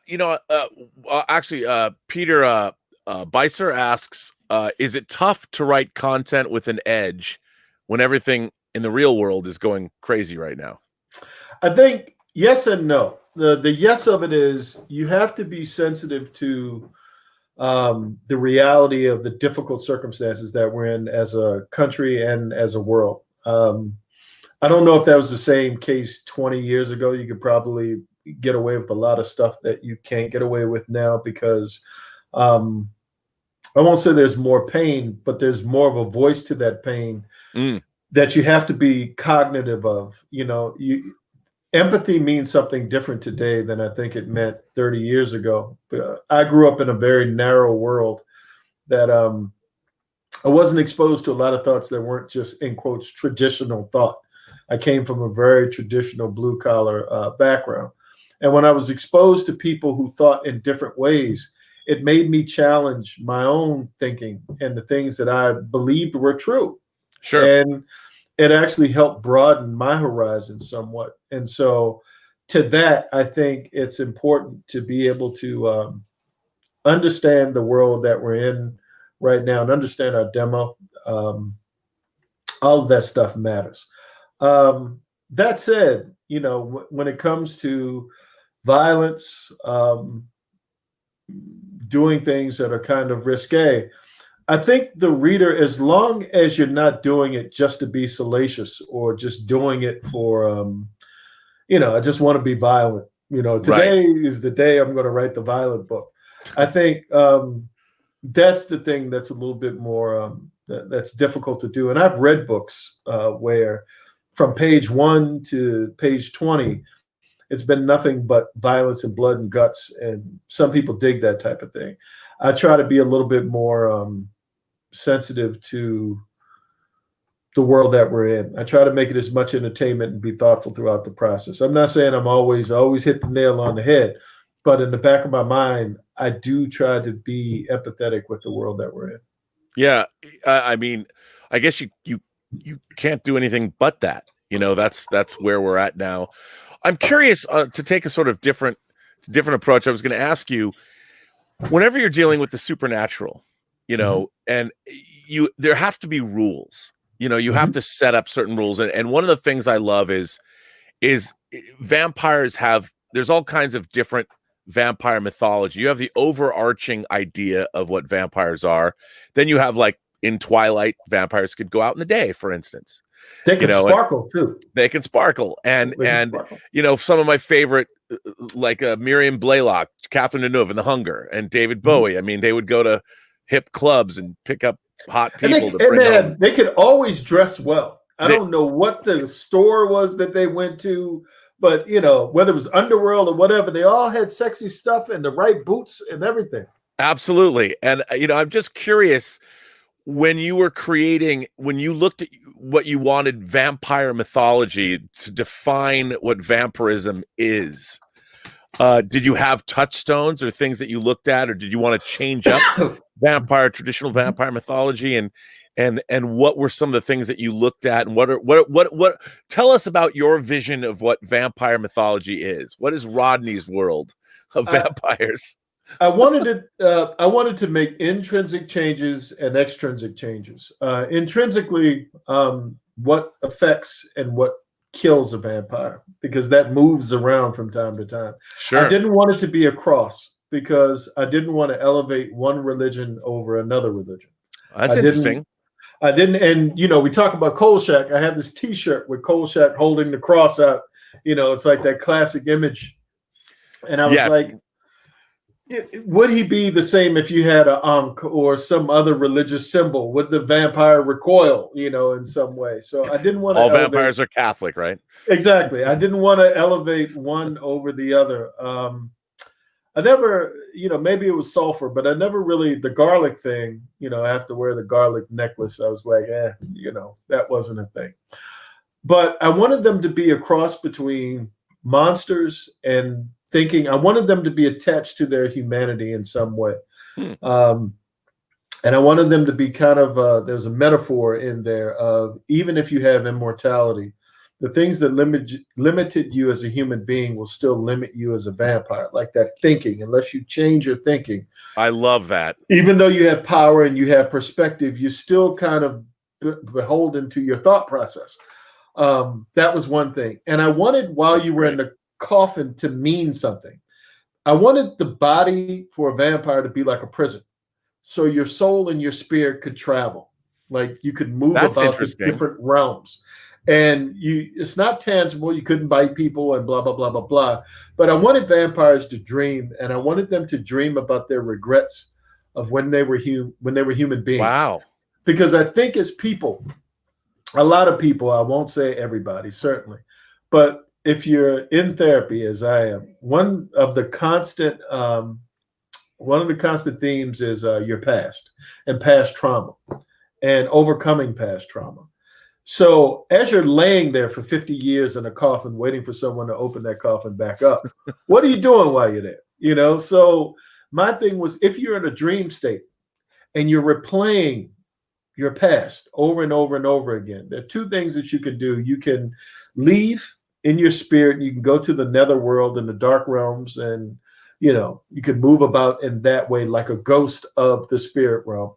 Peter Beiser asks, is it tough to write content with an edge when everything in the real world is going crazy right now? I think yes and no. The yes of it is you have to be sensitive to the reality of the difficult circumstances that we're in as a country and as a world. I don't know if that was the same case 20 years ago. You could probably get away with a lot of stuff that you can't get away with now because I won't say there's more pain, but there's more of a voice to that pain that you have to be cognitive of. Empathy means something different today than I think it meant 30 years ago. I grew up in a very narrow world that I wasn't exposed to a lot of thoughts that weren't just, in quotes, traditional thought. I came from a very traditional blue collar background. And when I was exposed to people who thought in different ways, it made me challenge my own thinking and the things that I believed were true. Sure. And it actually helped broaden my horizon somewhat. And so to that, I think it's important to be able to understand the world that we're in right now and understand our demo. All of that stuff matters. That said, when it comes to violence, doing things that are kind of risque, I think the reader, as long as you're not doing it just to be salacious or just doing it for, I just want to be violent. Today is the day I'm going to write the violent book. I think that's the thing that's a little bit more, that's difficult to do. And I've read books where from page 1 to page 20, it's been nothing but violence and blood and guts. And some people dig that type of thing. I try to be a little bit more sensitive to the world that we're in. I try to make it as much entertainment and be thoughtful throughout the process. I'm not saying I'm always hit the nail on the head, but in the back of my mind, I do try to be empathetic with the world that we're in. Yeah. I mean, I guess you can't do anything but that. That's where we're at now. I'm curious to take a sort of different approach. I was going to ask you, whenever you're dealing with the supernatural, and there have to be rules. You have to set up certain rules. And one of the things I love is vampires there's all kinds of different vampire mythology. You have the overarching idea of what vampires are. Then you have, like, in Twilight, vampires could go out in the day, for instance. They can sparkle too. They can sparkle. And some of my favorite, like Miriam Blaylock, Catherine Deneuve in The Hunger, and David Bowie. I mean, they would go to hip clubs and pick up hot people to bring home. They could always dress well. I don't know what the store was that they went to, but whether it was Underworld or whatever, they all had sexy stuff and the right boots and everything. Absolutely. And I'm just curious, when you were creating, when you looked at what you wanted vampire mythology to define what vampirism is, did you have touchstones or things that you looked at, or did you want to change up traditional vampire mythology, and what were some of the things that you looked at, and what tell us about your vision of what vampire mythology is? What is Rodney's world of vampires? I wanted to make intrinsic changes and extrinsic changes. Intrinsically, what affects and what kills a vampire, because that moves around from time to time. Sure. I didn't want it to be a cross because I didn't want to elevate one religion over another religion. That's interesting. I didn't, and we talk about Kolchak. I have this T-shirt with Kolchak holding the cross out. It's like that classic image. And I was like, Would he be the same if you had a Ankh or some other religious symbol? Would the vampire recoil, in some way? So I didn't want to All elevate. vampires are Catholic, right? Exactly. I didn't want to elevate one over the other. I never, maybe it was sulfur, but I never really, the garlic thing, I have to wear the garlic necklace. I was like, that wasn't a thing. But I wanted them to be a cross between monsters and thinking. I wanted them to be attached to their humanity in some way. And I wanted them to be kind of, there's a metaphor in there of even if you have immortality, the things that limited you as a human being will still limit you as a vampire, like that thinking, unless you change your thinking. I love that. Even though you have power and you have perspective, you're still kind of beholden to your thought process. That was one thing. And I wanted, while you were in the coffin, to mean something. I wanted the body for a vampire to be like a prison. So your soul and your spirit could travel. Like you could move about the different realms. And it's not tangible. You couldn't bite people and blah, blah, blah, blah, blah. But I wanted vampires to dream, and I wanted them to dream about their regrets of when they were human beings. Wow. Because I think as people, a lot of people, I won't say everybody, certainly, but if you're in therapy, as I am, one of the constant themes is your past and past trauma and overcoming past trauma. So as you're laying there for 50 years in a coffin, waiting for someone to open that coffin back up, what are you doing while you're there? So my thing was, if you're in a dream state and you're replaying your past over and over and over again, there are two things that you can do. You can leave in your spirit, and you can go to the netherworld and the dark realms, and you can move about in that way like a ghost of the spirit realm.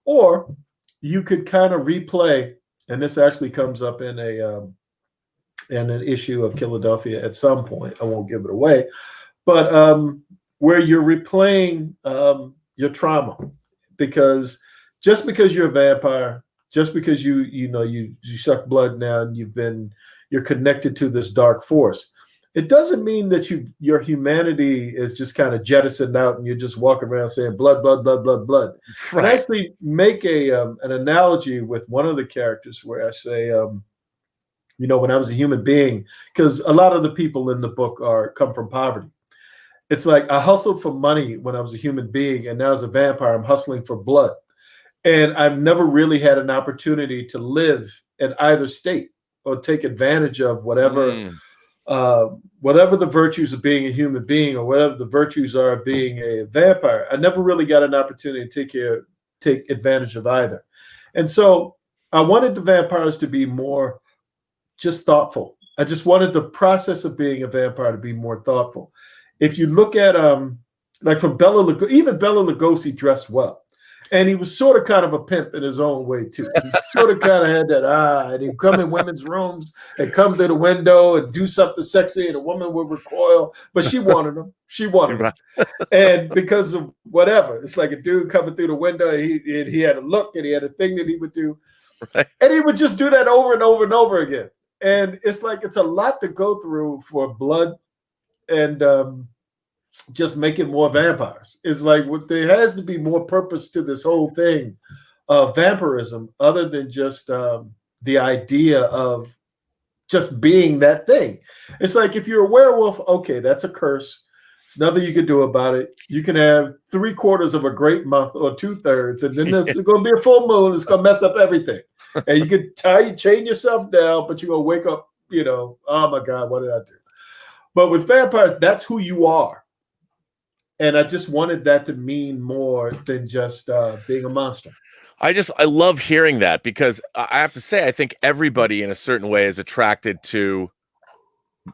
Or you could kind of replay, and this actually comes up in an issue of Philadelphia at some point. I won't give it away, but where you're replaying your trauma, because just because you're a vampire, just because you suck blood now and you're connected to this dark force, it doesn't mean that your humanity is just kind of jettisoned out and you're just walking around saying blood, blood, blood, blood, blood. Right. And I actually make an analogy with one of the characters where I say, when I was a human being, because a lot of the people in the book come from poverty. It's like I hustled for money when I was a human being, and now as a vampire, I'm hustling for blood. And I've never really had an opportunity to live in either state or take advantage of whatever the virtues of being a human being or whatever the virtues are of being a vampire. I never really got an opportunity to take advantage of either. And so I wanted the vampires to be more just thoughtful. I just wanted the process of being a vampire to be more thoughtful. If you look at like from Bela Lugosi dressed well. And he was sort of kind of a pimp in his own way, too. He sort of kind of had that, and he'd come in women's rooms and come to the window and do something sexy, and a woman would recoil, but she wanted him. She wanted him. And because of whatever, it's like a dude coming through the window, and he had a look, and he had a thing that he would do. Right. And he would just do that over and over and over again. And it's like it's a lot to go through for blood and just making more vampires. It's like there has to be more purpose to this whole thing of vampirism other than just the idea of just being that thing. It's like if you're a werewolf, okay, that's a curse. There's nothing you can do about it. You can have 3/4 of a great month or 2/3, and then there's going to be a full moon. It's going to mess up everything. And you can chain yourself down, but you're going to wake up, oh my God, what did I do? But with vampires, that's who you are. And I just wanted that to mean more than just being a monster. I love hearing that, because I have to say, I think everybody in a certain way is attracted to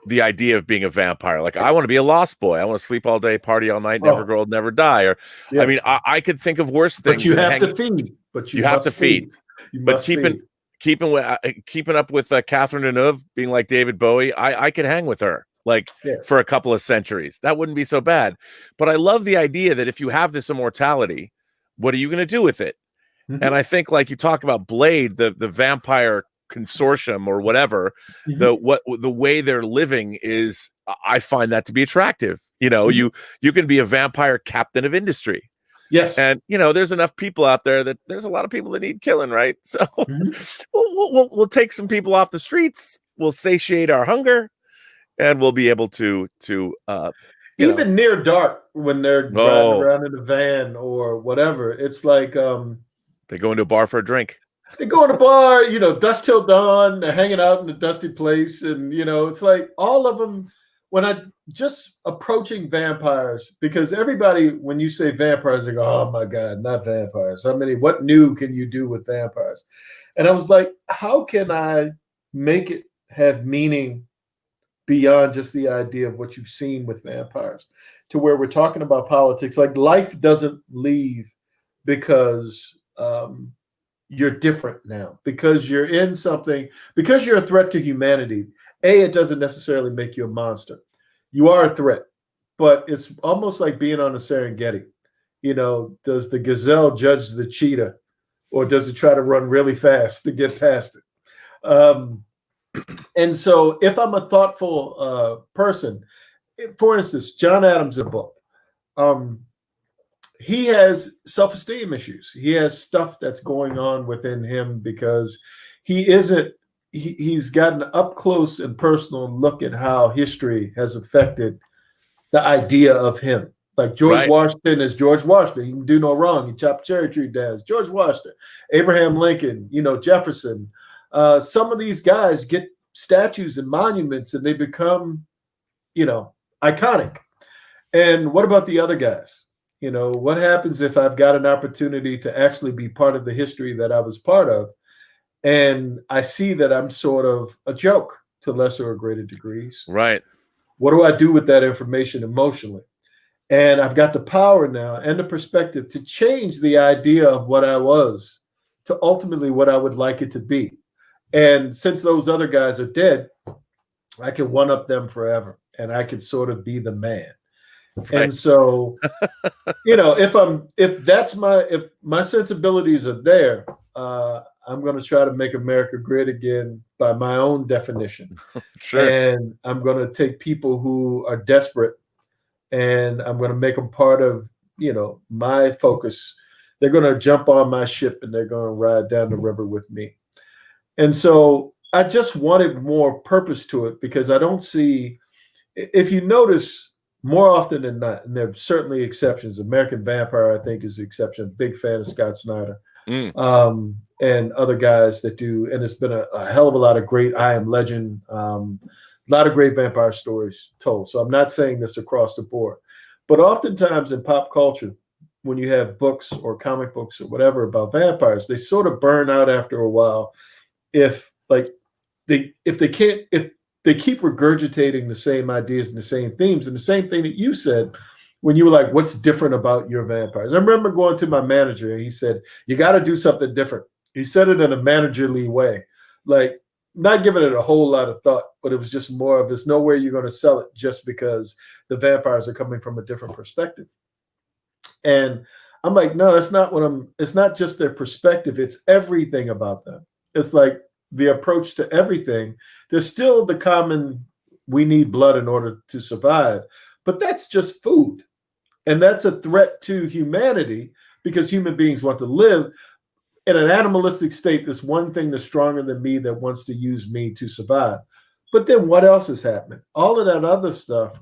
the idea of being a vampire. Like, I want to be a lost boy. I want to sleep all day, party all night, never grow old, never die. Or, yes. I mean, I could think of worse things. But you have to feed. But you have to feed. But keeping up with Catherine Deneuve, being like David Bowie, I could hang with her. Like for a couple of centuries. That wouldn't be so bad. But I love the idea that if you have this immortality, what are you going to do with it? Mm-hmm. And I think, like you talk about Blade, the vampire consortium or whatever, the way they're living is, I find that to be attractive. You can be a vampire captain of industry. Yes. And there's enough people out there that there's a lot of people that need killing, right? So we'll take some people off the streets, we'll satiate our hunger, and we'll be able to even near dark, when they're riding around in the van or whatever, it's like they go into a bar for a drink. They go in a bar, dusk till dawn. They're hanging out in a dusty place, and it's like all of them. When I just approaching vampires, because everybody, when you say vampires, they go, "Oh my God, not vampires! What new can you do with vampires?" And I was like, "How can I make it have meaning beyond just the idea of what you've seen with vampires, to where we're talking about politics? Like, life doesn't leave because you're different now, because you're in something, because you're a threat to humanity. It doesn't necessarily make you a monster. You are a threat, but it's almost like being on a Serengeti. Does the gazelle judge the cheetah, or does it try to run really fast to get past it? And so if I'm a thoughtful person, for instance, John Adams' book, he has self-esteem issues. He has stuff that's going on within him because he's gotten an up close and personal look at how history has affected the idea of him. Like George Washington is George Washington. He can do no wrong. He chopped cherry tree down. George Washington, Abraham Lincoln, Jefferson. Some of these guys get statues and monuments, and they become, iconic. And what about the other guys? What happens if I've got an opportunity to actually be part of the history that I was part of, and I see that I'm sort of a joke to lesser or greater degrees? Right. What do I do with that information emotionally? And I've got the power now and the perspective to change the idea of what I was to ultimately what I would like it to be. And since those other guys are dead, I can one up them forever, and I can sort of be the man. Right. And so, if my sensibilities are there, I'm going to try to make America great again by my own definition. Sure. And I'm going to take people who are desperate, and I'm going to make them part of, my focus. They're going to jump on my ship, and they're going to ride down the river with me. And so I just wanted more purpose to it, because I don't see, if you notice, more often than not, and there are certainly exceptions. American Vampire, I think, is the exception. Big fan of Scott Snyder. And other guys that do. And it's been a hell of a lot of great I Am Legend, a lot of great vampire stories told. So I'm not saying this across the board. But oftentimes in pop culture, when you have books or comic books or whatever about vampires, they sort of burn out after a while if they keep regurgitating the same ideas and the same themes. And the same thing that you said when you were like, what's different about your vampires? I remember going to my manager, and he said, you got to do something different. He said it in a managerly way, like not giving it a whole lot of thought, but it was just more of, there's no way you're going to sell it just because the vampires are coming from a different perspective. And I'm like, no, that's not it's not just their perspective. It's everything about them. It's like the approach to everything. There's still the common, we need blood in order to survive, but that's just food. And that's a threat to humanity, because human beings want to live. In an animalistic state, there's one thing that's stronger than me that wants to use me to survive. But then what else is happening? All of that other stuff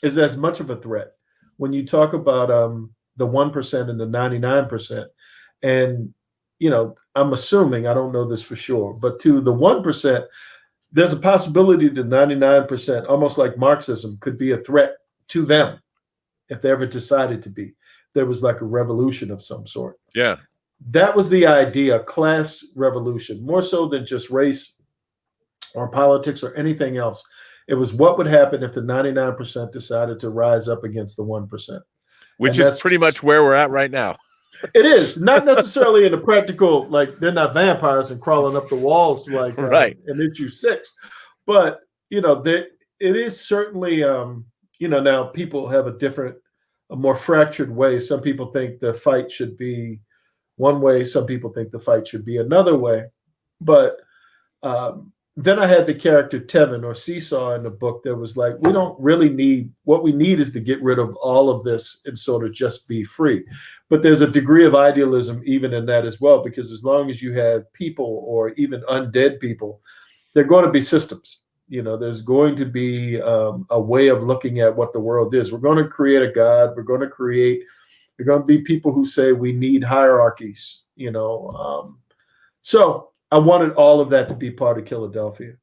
is as much of a threat. When you talk about the 1% and the 99%, and I'm assuming, I don't know this for sure, but to the 1%, there's a possibility that 99%, almost like Marxism, could be a threat to them if they ever decided to be. There was like a revolution of some sort. Yeah. That was the idea, class revolution, more so than just race or politics or anything else. It was what would happen if the 99% decided to rise up against the 1%. Which is pretty much where we're at right now. It is not necessarily in a practical, like they're not vampires and crawling up the walls like right. An issue 6, but it is certainly now people have a more fractured way. Some people think the fight should be one way. Some people think the fight should be another way. But Then I had the character Tevin or Seesaw in the book that was like, we don't really need, what we need is to get rid of all of this and sort of just be free. But there's a degree of idealism even in that as well, because as long as you have people or even undead people, they're going to be systems. There's going to be a way of looking at what the world is. We're going to create a God. We're going to be people who say we need hierarchies, so I wanted all of that to be part of Philadelphia.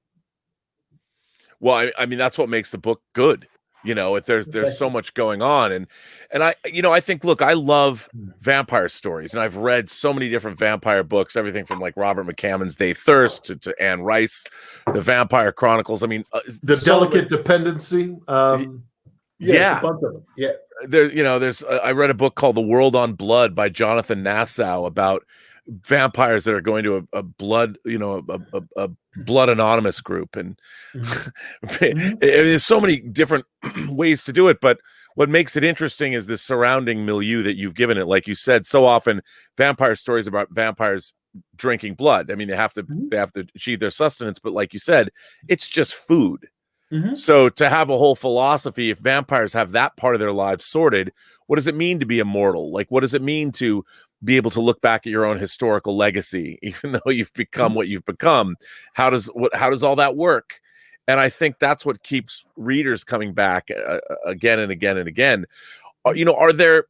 Well, I mean, that's what makes the book good. There's so much going on, and I think, look, I love vampire stories, and I've read so many different vampire books, everything from like Robert McCammon's Day Thirst to Anne Rice, the Vampire Chronicles. I mean, the Delicate Dependency. Yeah, a bunch of them. Yeah. There's I read a book called The World on Blood by Jonathan Nassau about vampires that are going to a blood, a blood anonymous group, and there's so many different ways to do it. But what makes it interesting is the surrounding milieu that you've given it. Like you said, so often vampire stories about vampires drinking blood. I mean, they have to achieve their sustenance, but like you said, it's just food. So to have a whole philosophy, if vampires have that part of their lives sorted, what does it mean to be immortal? Like, what does it mean to be able to look back at your own historical legacy, even though you've become what you've become? How does all that work? And I think that's what keeps readers coming back again and again and again. Are there,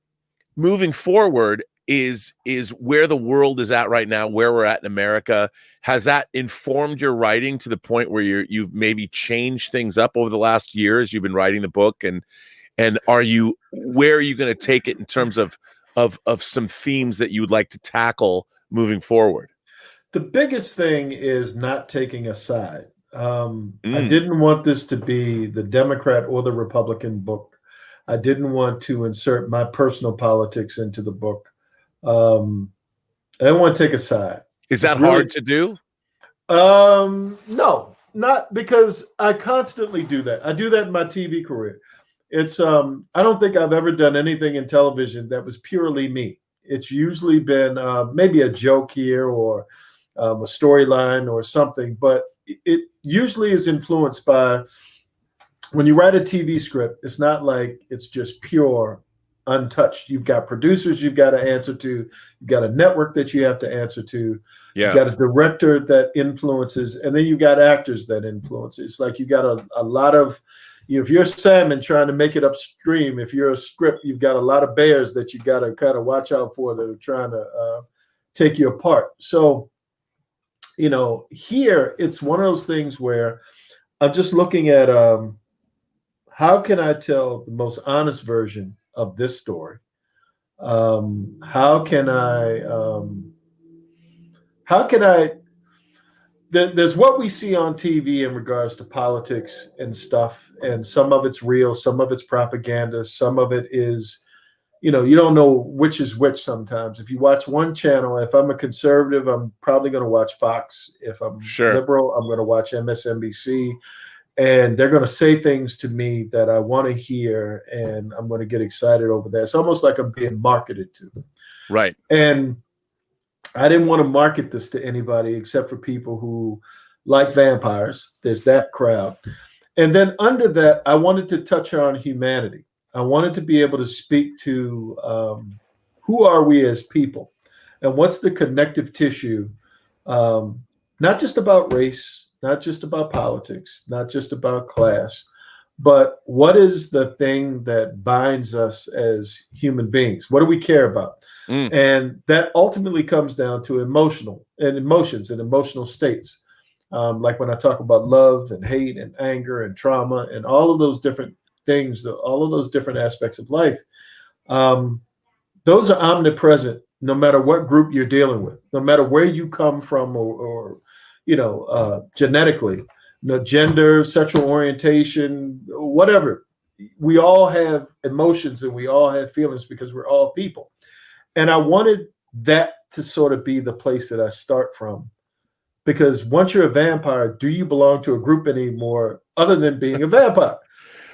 moving forward, is where the world is at right now, where we're at in America, has that informed your writing to the point where you've maybe changed things up over the last year as you've been writing the book? And where are you going to take it in terms of some themes that you would like to tackle moving forward? The biggest thing is not taking a side. I didn't want this to be the Democrat or the Republican book. I didn't want to insert my personal politics into the book. I don't want to take a side. Is that hard to do? No, not because I constantly do that. I do that in my TV career. It's I don't think I've ever done anything in television that was purely me. It's usually been maybe a joke here or a storyline or something, but it usually is influenced by, when you write a TV script, it's not like it's just pure, untouched. You've got producers you've got to answer to. You've got a network that you have to answer to. Yeah. You've got a director that influences, and then you've got actors that influence. It's like you got a lot of, if you're salmon trying to make it upstream, if you're a script, you've got a lot of bears that you got to kind of watch out for that are trying to take you apart. So, here it's one of those things where I'm just looking at how can I tell the most honest version of this story? How can I there's what we see on TV in regards to politics and stuff, and some of it's real, some of it's propaganda, some of it is, you don't know which is which sometimes. If you watch one channel, if I'm a conservative, I'm probably going to watch Fox. If I'm liberal, I'm going to watch MSNBC. And they're going to say things to me that I want to hear, and I'm going to get excited over that. It's almost like I'm being marketed to. Right. And I didn't want to market this to anybody except for people who like vampires. There's that crowd. And then under that, I wanted to touch on humanity. I wanted to be able to speak to who are we as people, and what's the connective tissue, not just about race, not just about politics, not just about class, but what is the thing that binds us as human beings? What do we care about? And that ultimately comes down to emotions and emotional states. Like when I talk about love and hate and anger and trauma and all of those different things, all of those different aspects of life, those are omnipresent no matter what group you're dealing with, no matter where you come from or genetically, gender, sexual orientation, whatever. We all have emotions and we all have feelings because we're all people. And I wanted that to sort of be the place that I start from. Because once you're a vampire, do you belong to a group anymore other than being a vampire?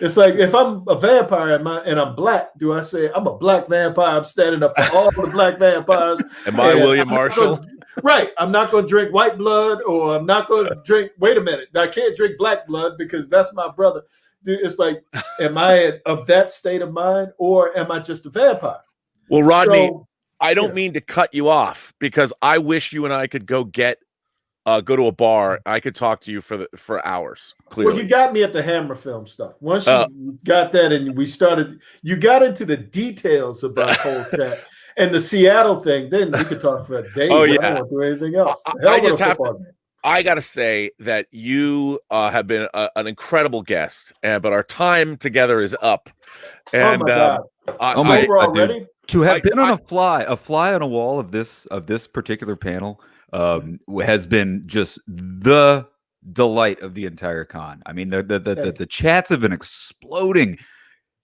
It's like, if I'm a vampire and I'm black, do I say I'm a black vampire? I'm standing up for all the black vampires. Am I William Marshall? Right. I'm not going to drink white blood, or I'm not going to drink. Wait a minute. I can't drink black blood because that's my brother. Dude, it's like, am I of that state of mind, or am I just a vampire? Well, Rodney, So, I don't mean to cut you off, because I wish you and I could go to a bar. I could talk to you for hours. Clearly, well, you got me at the Hammer film stuff. Once you got that, and you got into the details about Cold Cat and the Seattle thing. Then we could talk for days. Oh, yeah. I don't want to do anything else. I got to say that you have been an incredible guest, but our time together is up. And oh my God! Over already. To have been on a fly on a wall of this particular panel has been just the delight of the entire con. I mean, the chats have been exploding.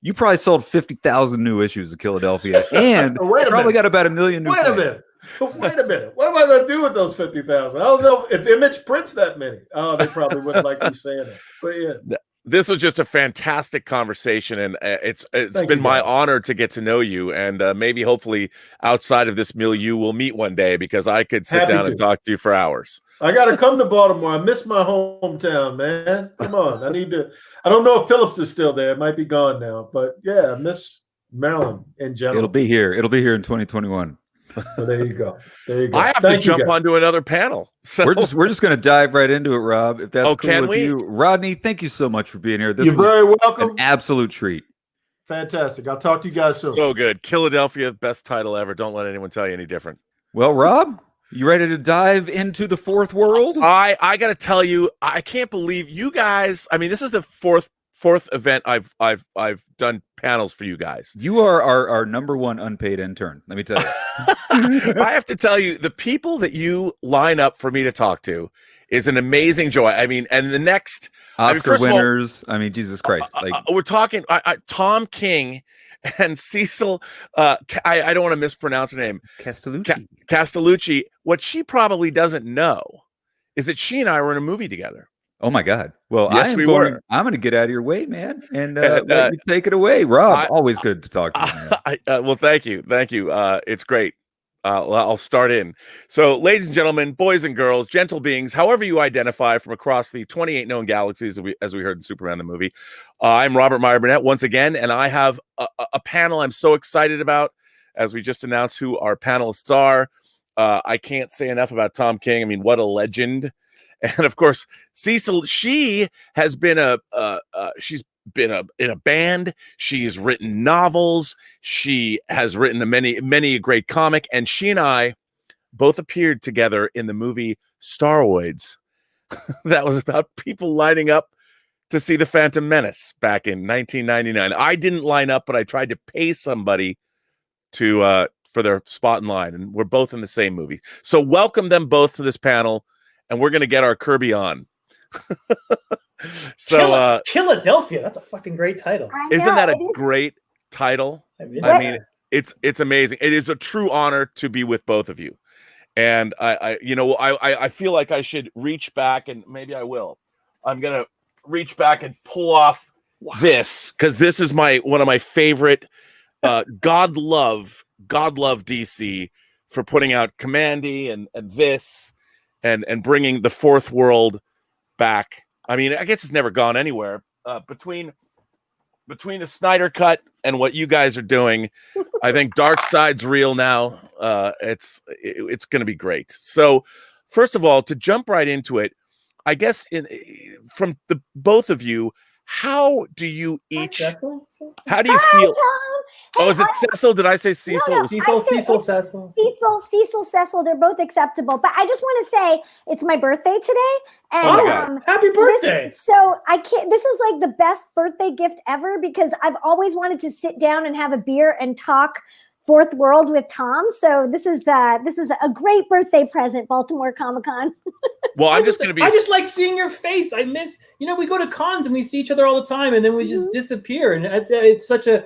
You probably sold 50,000 new issues of Philadelphia, and probably got about 1 million new. Wait a minute. What am I going to do with those 50,000? I don't know if Image prints that many. Oh, they probably wouldn't like me saying it. But yeah. This was just a fantastic conversation, and it's been my honor to get to know you, and maybe hopefully outside of this milieu we'll meet one day, because I could sit down and talk to you for hours. I got to come to Baltimore. I miss my hometown, man. Come on. I don't know if Phillips is still there. It might be gone now, but yeah, I miss Maryland in general. It'll be here in 2021. Well, there you go. I have to jump onto another panel. So we're just going to dive right into it, Rob. If that's cool with you, Rodney. Thank you so much for being here. You're very welcome. An absolute treat. Fantastic. I'll talk to you guys soon. So good. Philadelphia, best title ever. Don't let anyone tell you any different. Well, Rob, you ready to dive into the fourth world? I got to tell you, I can't believe you guys. I mean, this is the fourth event I've done panels for you guys. You are our number one unpaid intern, let me tell you. I have to tell you, the people that you line up for me to talk to is an amazing joy. I mean, and the next Oscar winners, Jesus Christ. We're talking Tom King and Cecil, I don't want to mispronounce her name. Castellucci. What she probably doesn't know is that she and I were in a movie together. Oh my God! Well, yes, we were. I'm going to get out of your way, man, and let you take it away, Rob. Always good to talk to you, man. Well, thank you. It's great. I'll start in. So, ladies and gentlemen, boys and girls, gentle beings, however you identify from across the 28 known galaxies, as we heard in Superman the movie, I'm Robert Meyer Burnett once again, and I have a panel I'm so excited about, as we just announced who our panelists are. I can't say enough about Tom King. I mean, what a legend. And of course, Cecil, she has been she's been in a band. She's written novels. She has written many a great comic. And she and I both appeared together in the movie Staroids. That was about people lining up to see The Phantom Menace back in 1999. I didn't line up, but I tried to pay somebody for their spot in line. And we're both in the same movie. So welcome them both to this panel. And we're going to get our Kirby on. So Philadelphia, that's a fucking great title. Isn't that a great title? I mean, it's amazing. It is a true honor to be with both of you. And I feel like I should reach back, and maybe I will. I'm going to reach back and pull off this, because this is one of my favorite. God love DC for putting out Commandy and this. And bringing the fourth world back. I mean, I guess it's never gone anywhere. Between the Snyder Cut and what you guys are doing, I think Darkseid's real now. It's going to be great. So, first of all, to jump right into it, I guess from the both of you, how do you each? How do you feel? Hey, is it Cecil? Did I say Cecil? No, Cecil, Cecil. Cecil, Cecil. They're both acceptable. But I just want to say it's my birthday today. And happy birthday. This is like the best birthday gift ever, because I've always wanted to sit down and have a beer and talk Fourth World with Tom. So this is a great birthday present, Baltimore Comic-Con. Well, I just like seeing your face. I miss, we go to cons and we see each other all the time, and then we just disappear. And it's such a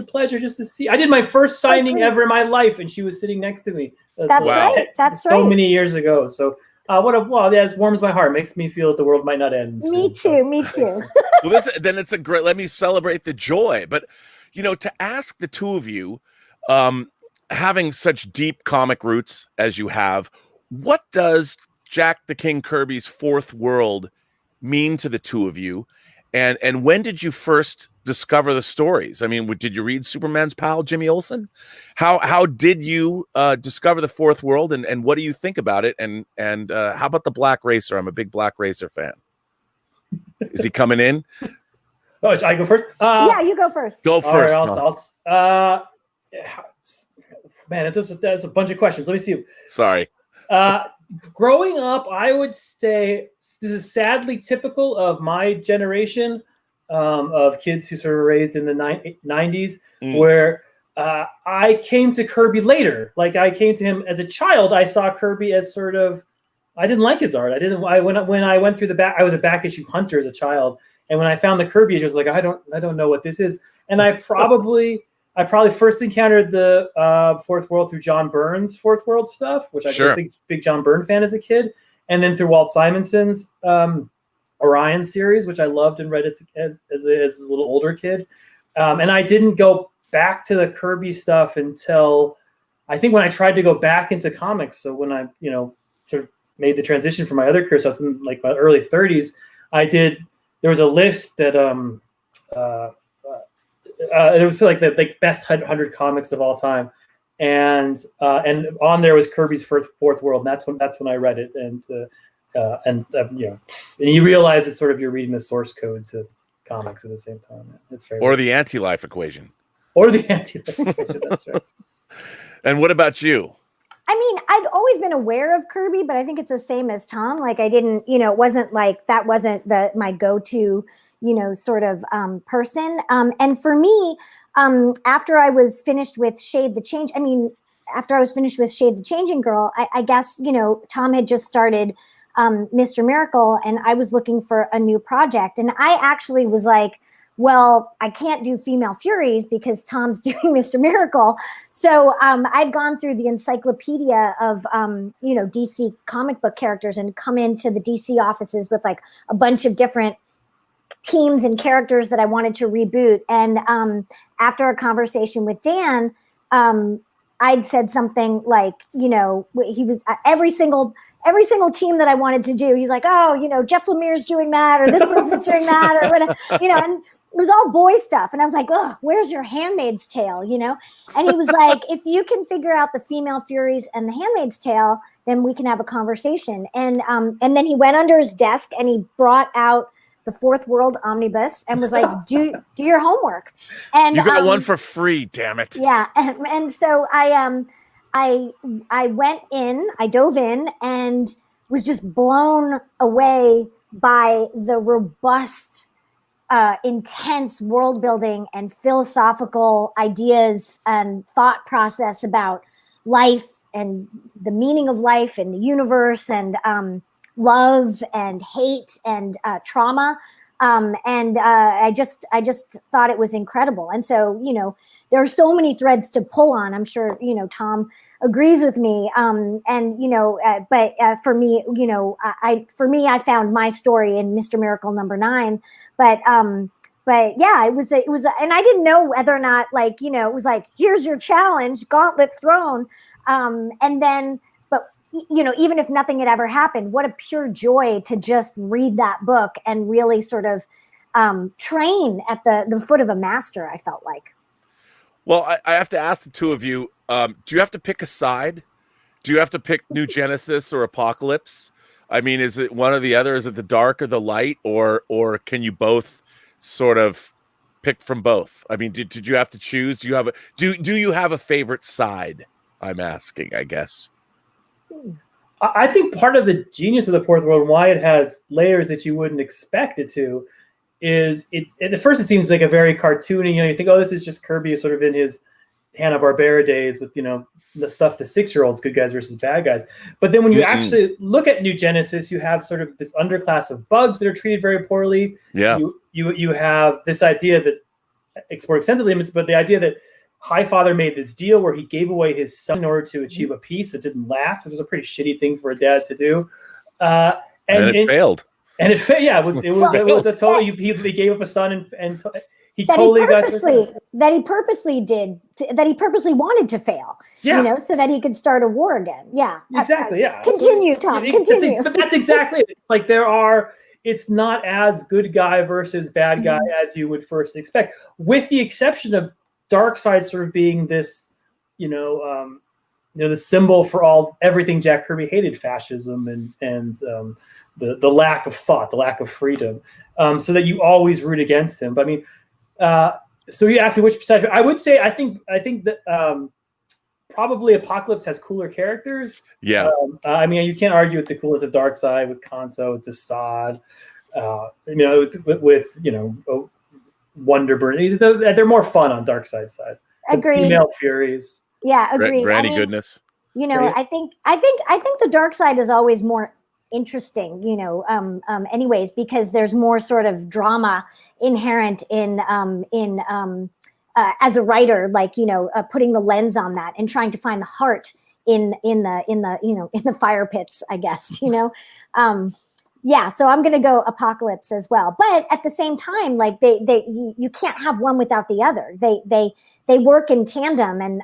pleasure just to see. I did my first signing ever in my life, and she was sitting next to me. That's right. So many years ago. So it warms my heart. Makes me feel that the world might not end. Me too. Well, then it's a great. Let me celebrate the joy. But to ask the two of you, having such deep comic roots as you have, what does Jack the King Kirby's Fourth World mean to the two of you? And when did you first discover the stories? I mean, did you read Superman's pal, Jimmy Olsen? How did you discover the Fourth World, and what do you think about it? And how about the Black Racer? I'm a big Black Racer fan. Is he coming in? Oh, I go first? Yeah, you go first. Go first. Man, that's a bunch of questions. Let me see. Sorry. Growing up, I would say this is sadly typical of my generation of kids who sort of raised in the 90s, where I came to Kirby later. Like I came to him as a child. I saw Kirby as sort of, I didn't like his art. When I went through the back, I was a back issue hunter as a child. And when I found the Kirby, I was like, I don't know what this is. And I probably first encountered the Fourth World through John Byrne's Fourth World stuff, which I was a big John Byrne fan as a kid. And then through Walt Simonson's Orion series, which I loved and read it as a little older kid. And I didn't go back to the Kirby stuff until I think when I tried to go back into comics. So when I, sort of made the transition from my other career, so I was in like my early 30s, there was a list that it was like the best 100 comics of all time, and on there was Kirby's Fourth World, and that's when I read it, and you realize it's sort of you're reading the source code to comics at the same time. It's very or the anti-life equation. Or the anti-life equation. That's right. And what about you? I mean, I'd always been aware of Kirby, but I think it's the same as Tom. Like I didn't, it wasn't like that wasn't my go-to, sort of person. And for me, after I was finished with Shade the Changing Girl, I guess, Tom had just started Mr. Miracle, and I was looking for a new project. And I actually was like, well, I can't do Female Furies because Tom's doing Mr. Miracle. So I'd gone through the encyclopedia of, DC comic book characters and come into the DC offices with like a bunch of different teams and characters that I wanted to reboot. And after a conversation with Dan, I'd said something like, he was every single team that I wanted to do, he's like, oh, Jeff Lemire's doing that, or this person's doing that, or whatever, and it was all boy stuff. And I was like, oh, where's your Handmaid's Tale, And he was like, if you can figure out the Female Furies and the Handmaid's Tale, then we can have a conversation. And then he went under his desk and he brought out the Fourth World Omnibus and was like, do your homework. And you got one for free, damn it. Yeah. And so I dove in and was just blown away by the robust, intense world building and philosophical ideas and thought process about life and the meaning of life and the universe and love and hate and trauma. I just thought it was incredible. And so, there are so many threads to pull on. I'm sure, Tom agrees with me. But for me, I found my story in Mr. Miracle #9. But yeah, it was, and I didn't know whether or not, it was like, here's your challenge, gauntlet thrown. And then, but even if nothing had ever happened, what a pure joy to just read that book and really sort of train at the foot of a master, I felt like. Well, I have to ask the two of you, do you have to pick a side? Do you have to pick New Genesis or Apocalypse? I mean, is it one or the other? Is it the dark or the light? Or can you both sort of pick from both? I mean, did you have to choose? Do you have a favorite side? I'm asking, I guess. I think part of the genius of the Fourth World and why it has layers that you wouldn't expect it to is at first it seems like a very cartoony, you think, oh, this is just Kirby sort of in his Hanna-Barbera days with, the stuff to 6-year-olds, good guys versus bad guys. But then when you actually look at New Genesis, you have sort of this underclass of bugs that are treated very poorly. Yeah. You have this idea that explored extensively, but the idea that Highfather made this deal where he gave away his son in order to achieve a peace that didn't last, which was a pretty shitty thing for a dad to do. And it failed. And it failed. Yeah, it was a total. He gave up a son, and he totally got that he purposely wanted to fail. Yeah. You know, so that he could start a war again. Yeah. Exactly. Yeah. Continue, Tom. Continue. But that's exactly it. It's like it's not as good guy versus bad guy as you would first expect, with the exception of Darkseid sort of being this, the symbol for everything Jack Kirby hated: fascism and the lack of thought, the lack of freedom, so that you always root against him. But I mean, so you asked me which percentage. I would say I think that probably Apocalypse has cooler characters. Yeah. I mean, you can't argue with the coolness of Darkseid, with Kanto, with Desaad, with Wonder Bird. They're more fun on Darkseid's side. Agreed. Female Furies. Yeah, agreed. Granny goodness. I think the Darkseid is always more interesting, anyways, because there's more sort of drama inherent in as a writer, like, putting the lens on that and trying to find the heart in the fire pits, I guess, yeah. So I'm going to go Apocalypse as well. But at the same time, like you can't have one without the other. They work in tandem, and,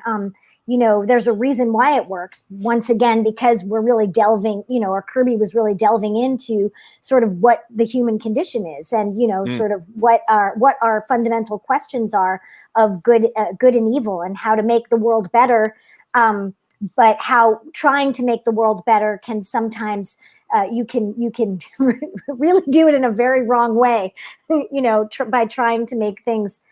there's a reason why it works. Once again, because we're really delving, or Kirby was really delving into sort of what the human condition is, and, sort of what our fundamental questions are of good and evil, and how to make the world better. But how trying to make the world better can sometimes, you can really do it in a very wrong way, by trying to make things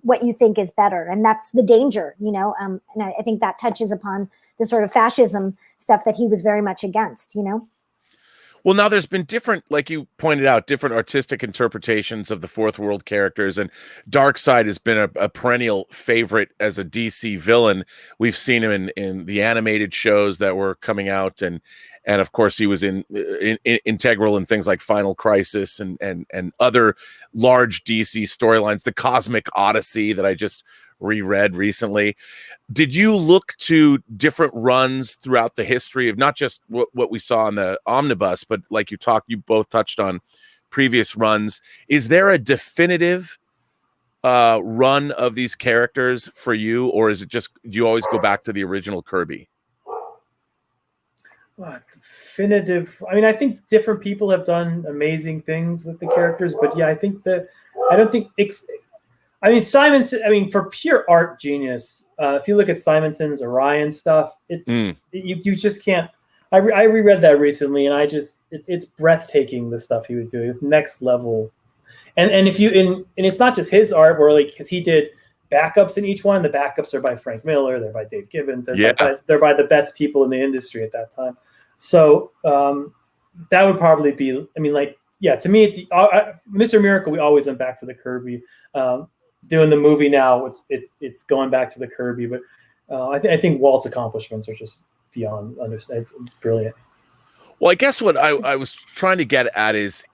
what you think is better. And that's the danger, and I think that touches upon the sort of fascism stuff that he was very much against, Well, now there's been different, like you pointed out, different artistic interpretations of the Fourth World characters, and Darkseid has been a perennial favorite as a DC villain. We've seen him in the animated shows that were coming out, and of course he was integral in things like Final Crisis and other large DC storylines, the Cosmic Odyssey that I just reread recently. Did you look to different runs throughout the history of not just what we saw in the omnibus, but like you both touched on previous runs? Is there a definitive run of these characters for you, or is it just, do you always go back to the original Kirby? Definitive. I mean, I think different people have done amazing things with the characters, but yeah, for pure art genius, if you look at Simonson's Orion stuff, you just can't. I reread that recently, and it's breathtaking, the stuff he was doing. It's next level. And it's not just his art, where because he did backups in each one. The backups are by Frank Miller, they're by Dave Gibbons, they're by the best people in the industry at that time. So that would probably be. I mean, to me, Mr. Miracle, we always went back to the Kirby. Doing the movie now, it's going back to the Kirby, but I think Walt's accomplishments are just beyond understand, brilliant. Well, I guess what I was trying to get at is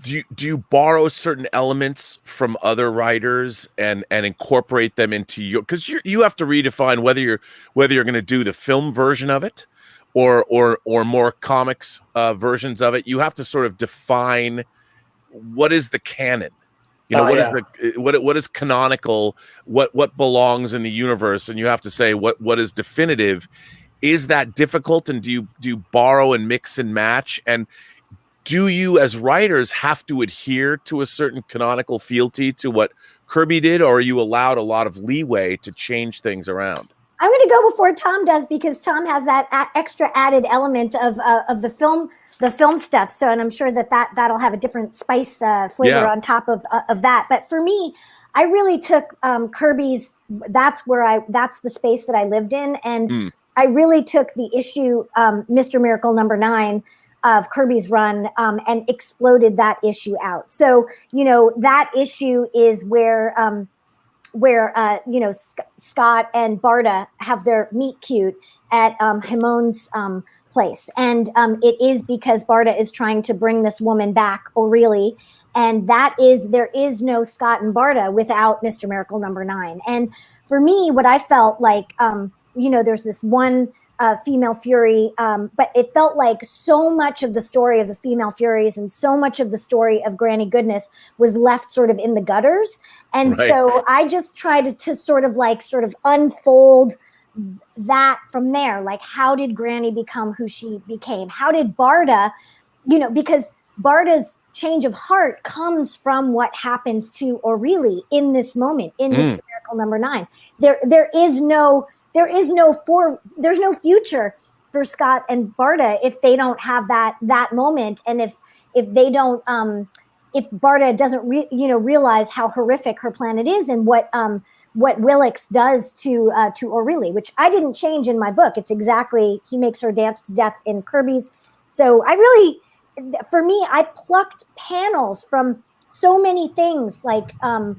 do you borrow certain elements from other writers and incorporate them into your, because you have to redefine whether you're going to do the film version of it or more comics versions of it. You have to sort of define what is the canon. What is canonical, what belongs in the universe, and you have to say what is definitive. Is that difficult, and do you borrow and mix and match? And do you, as writers, have to adhere to a certain canonical fealty to what Kirby did, or are you allowed a lot of leeway to change things around? I'm going to go before Tom does, because Tom has that extra added element of the film stuff. So, and I'm sure that'll have a different spice flavor on top of that. But for me, I really took Kirby's. That's the space that I lived in, and I really took the issue Mr. Miracle #9 of Kirby's run and exploded that issue out. So that issue is where Scott and Barda have their meet cute at Himon's place, and it is because Barda is trying to bring this woman back, O'Reilly, and there is no Scott and Barda without Mr. Miracle #9. And for me, what I felt like, there's this one Female Fury, but it felt like so much of the story of the Female Furies and so much of the story of Granny Goodness was left sort of in the gutters. And Right. so I just tried to sort of unfold that from there. Like, how did Granny become who she became? How did Barda, because Barda's change of heart comes from what happens to Aurelie in this moment, in this miracle number 9. There's no future for Scott and Barda if they don't have that moment, and if they don't, if Barda doesn't realize how horrific her planet is, and what Willix does to Aurelie, which I didn't change in my book. It's exactly, he makes her dance to death in Kirby's. So for me, I plucked panels from so many things, like the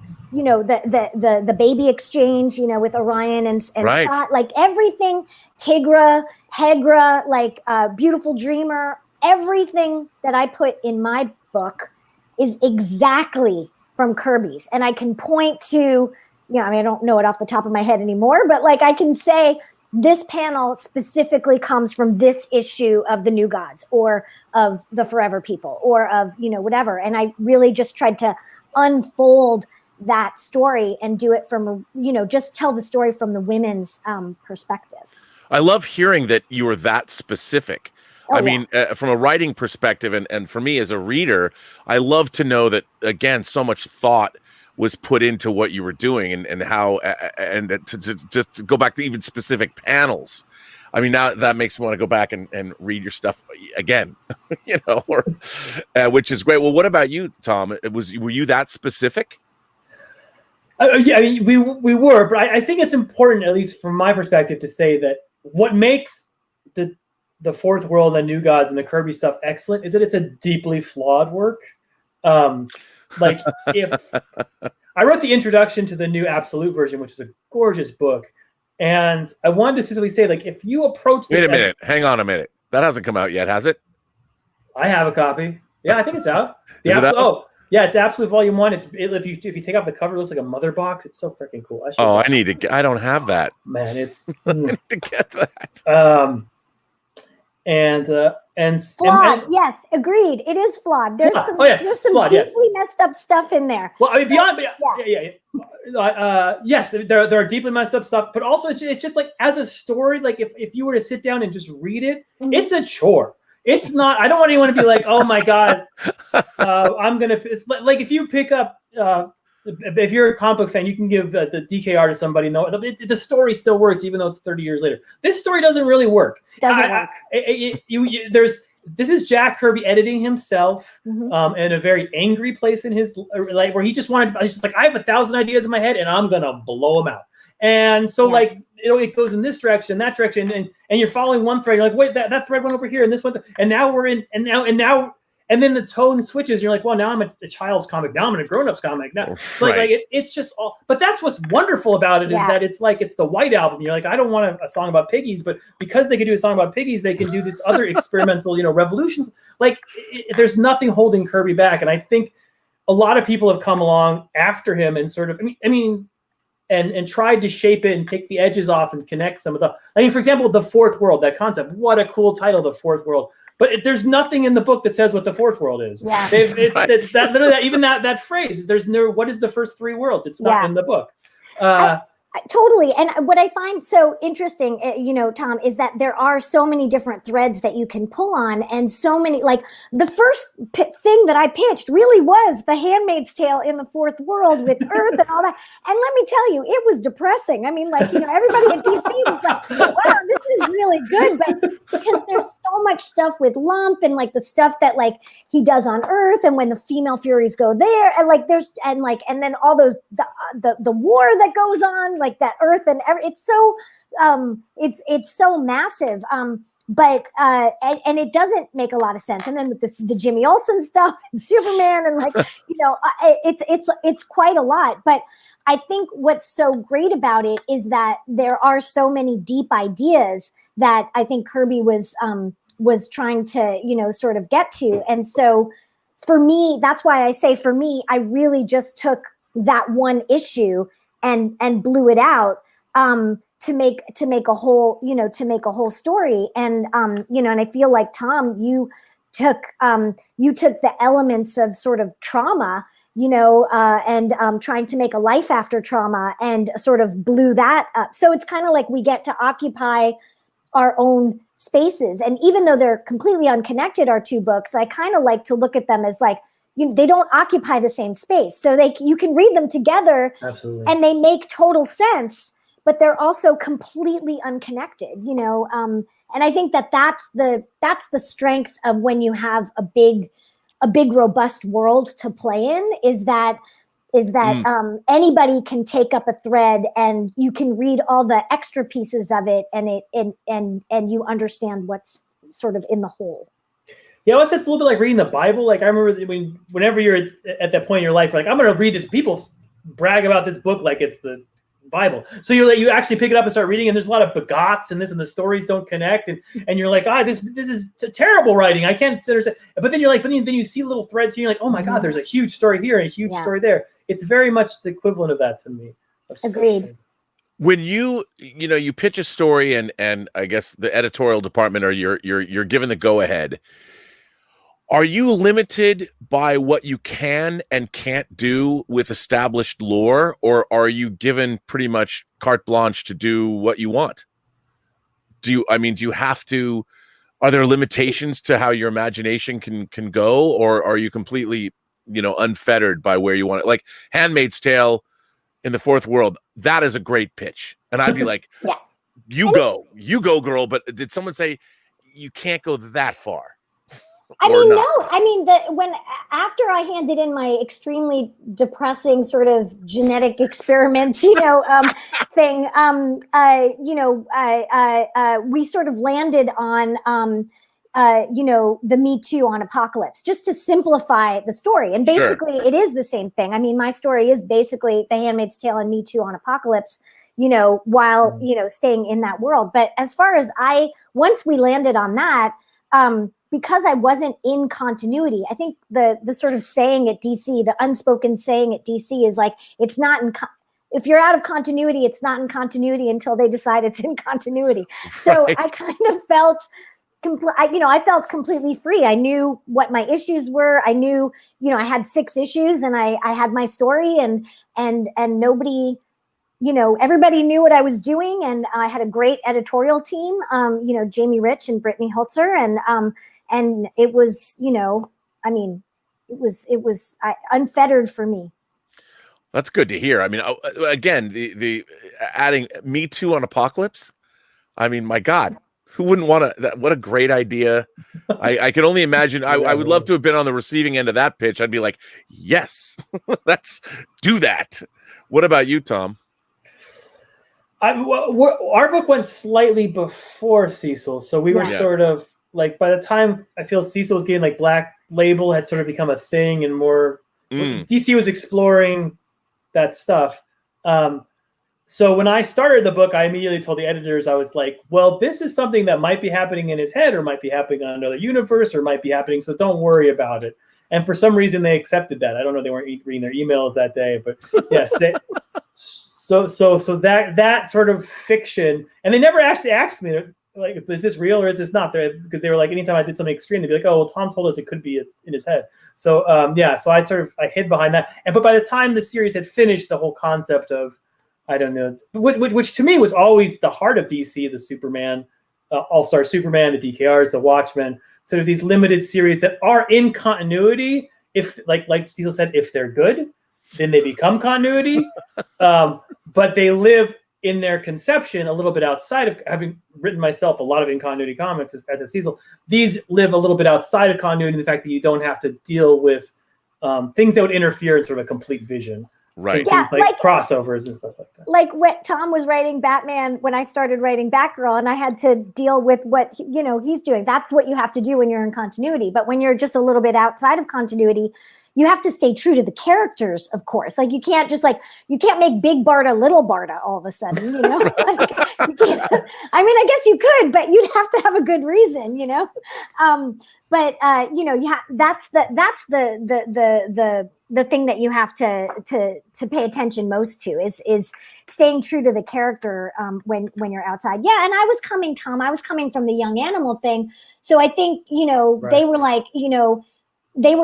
baby exchange, with Orion and Right. Scott, like everything, Tigra, Hegra, like Beautiful Dreamer, everything that I put in my book is exactly from Kirby's. And I can point to, I don't know it off the top of my head anymore, but like I can say this panel specifically comes from this issue of the New Gods, or of the Forever People, or of, whatever. And I really just tried to unfold that story and do it from, just tell the story from the women's perspective. I love hearing that you were that specific. Oh, I mean, from a writing perspective, and for me as a reader, I love to know that, again, so much thought was put into what you were doing, and how, and to just go back to even specific panels. I mean, now that makes me want to go back and read your stuff again, which is great. Well, what about you, Tom? Were you that specific? Yeah, I mean, we were, but I think it's important, at least from my perspective, to say that what makes the Fourth World and New Gods and the Kirby stuff excellent is that it's a deeply flawed work. Like, if I wrote the introduction to the new Absolute version, which is a gorgeous book, and I wanted to specifically say, like, if you approach this, Wait a minute, hang on a minute, that hasn't come out yet, has it? I have a copy. Yeah, I think it's out. Is it out? Oh, yeah, it's Absolute Volume 1. If you take off the cover, it looks like a mother box. It's so freaking cool. I don't have that. Man, it's I need to get that. And flawed. Yes, agreed. It is flawed. There's some flawed, deeply messed up stuff in there. Well, I mean, yes, there are deeply messed up stuff, but also it's just like, as a story, like if you were to sit down and just read it, it's a chore. It's not. I don't want anyone to be like, oh my god, It's like if you pick up. If you're a comic book fan, you can give the DKR to somebody. No, the story still works, even though it's 30 years later. This story doesn't really work. Work. This is Jack Kirby editing himself in a very angry place in his life, where he's just like, I have 1,000 ideas in my head and I'm gonna blow them out. And so like, it goes in this direction, that direction, and you're following one thread. You're like, wait, that thread went over here, and this one, and now we're in, and now. And then the tone switches. You're like, well, now I'm a child's comic. Now I'm in a grown-up's comic. Now, so it's just all. But that's what's wonderful about it, is that it's like, it's the White Album. You're like, I don't want a song about piggies, but because they can do a song about piggies, they can do this other experimental, revolutions. Like, there's nothing holding Kirby back. And I think a lot of people have come along after him and sort of, and tried to shape it and take the edges off and connect some of the. I mean, for example, the Fourth World, that concept. What a cool title, the Fourth World. But there's nothing in the book that says what the fourth world is. Yeah. It's that literally, even that phrase. There's no, what is the first three worlds? It's not in the book. Totally. And what I find so interesting, Tom, is that there are so many different threads that you can pull on, and so many, like, the first thing that I pitched really was The Handmaid's Tale in the Fourth World with Earth and all that. And let me tell you, it was depressing. I mean, like, everybody at DC was like, wow, this is really good. But because there's so much stuff with Lump, and like the stuff that like he does on Earth, and when the female Furies go there, and like and then all those, the war that goes on, like that Earth and it's so it's so massive, but it doesn't make a lot of sense. And then with the Jimmy Olsen stuff and Superman, and like it's quite a lot. But I think what's so great about it is that there are so many deep ideas that I think Kirby was trying to sort of get to. And so for me, that's why I say, for me, I really just took that one issue and blew it out. make a whole, to make a whole story. And and I feel like, Tom, you took the elements of sort of trauma, and trying to make a life after trauma, and sort of blew that up. So it's kind of like we get to occupy our own spaces. And even though they're completely unconnected, our two books, I kind of like to look at them as like, they don't occupy the same space. So you can read them together. Absolutely. And they make total sense, but they're also completely unconnected, and I think that's the strength of when you have a big, robust world to play in, is that anybody can take up a thread, and you can read all the extra pieces of it, and you understand what's sort of in the whole. Yeah, it's a little bit like reading the Bible. Like I remember whenever you're at that point in your life, you're like, I'm going to read this. People brag about this book like it's the Bible. So you actually pick it up and start reading, and there's a lot of begots in this, and the stories don't connect, and you're like, this is terrible writing. I can't understand. But then you're like, then you see little threads here. You're like, oh my God, there's a huge story here and a huge story there. It's very much the equivalent of that to me. Agreed. When you pitch a story, and I guess the editorial department, or you're given the go ahead, are you limited by what you can and can't do with established lore, or are you given pretty much carte blanche to do what you want? Do you have to, are there limitations to how your imagination can go, or are you completely, unfettered by where you want it? Like Handmaid's Tale in the Fourth World, that is a great pitch. And I'd be like, yeah. you go, girl. But did someone say you can't go that far? No. After I handed in my extremely depressing sort of genetic experiments, thing, we sort of landed on, the Me Too on Apocalypse, just to simplify the story. And basically, It is the same thing. I mean, my story is basically The Handmaid's Tale and Me Too on Apocalypse, while, staying in that world. But as far as once we landed on that, because I wasn't in continuity, I think the sort of saying at DC, the unspoken saying at DC is like, it's not if you're out of continuity, it's not in continuity until they decide it's in continuity. So I kind of felt, I felt completely free. I knew what my issues were. I knew, I had 6 issues, and I had my story, and nobody, everybody knew what I was doing, and I had a great editorial team, Jamie Rich and Brittany Holzer, and it was, it was unfettered for me. That's good to hear. I mean, again, the adding Me Too on Apocalypse. I mean, my God, who wouldn't want to? What a great idea! I can only imagine. I would love to have been on the receiving end of that pitch. I'd be like, yes, let's do that. What about you, Tom? Our book went slightly before Cecil, so we were sort of like, by the time I feel Cecil was getting like Black Label had sort of become a thing, and more DC was exploring that stuff. So when I started the book, I immediately told the editors, I was like, well, this is something that might be happening in his head, or might be happening on another universe, or might be happening, so don't worry about it. And for some reason they accepted that. I don't know, they weren't reading their emails that day, but yes. So that sort of fiction, and they never actually asked me, like, is this real or is this not? Because they were like, anytime I did something extreme, they'd be like, oh, well, Tom told us it could be in his head. So so I hid behind that. But by the time the series had finished, the whole concept of, I don't know, which to me was always the heart of DC, the Superman, All-Star Superman, the DKRs, the Watchmen, sort of these limited series that are in continuity. If like Cecil said, if they're good, then they become continuity. But they live in their conception a little bit outside of, having written myself a lot of in-continuity comics as a Cecil. These live a little bit outside of continuity, in the fact that you don't have to deal with things that would interfere in sort of a complete vision. Right. Yeah, like crossovers and stuff like that. Like when Tom was writing Batman, when I started writing Batgirl, and I had to deal with what he's doing. That's what you have to do when you're in continuity. But when you're just a little bit outside of continuity, you have to stay true to the characters, of course. Like you can't make Big Barda Little Barda all of a sudden, you know. Like, you can't, I mean, I guess you could, but you'd have to have a good reason, you know. But you know, that's the thing that you have to pay attention most to is staying true to the character when you're outside. Yeah, and I was coming from the young animal thing, so I think, you know, Right. they were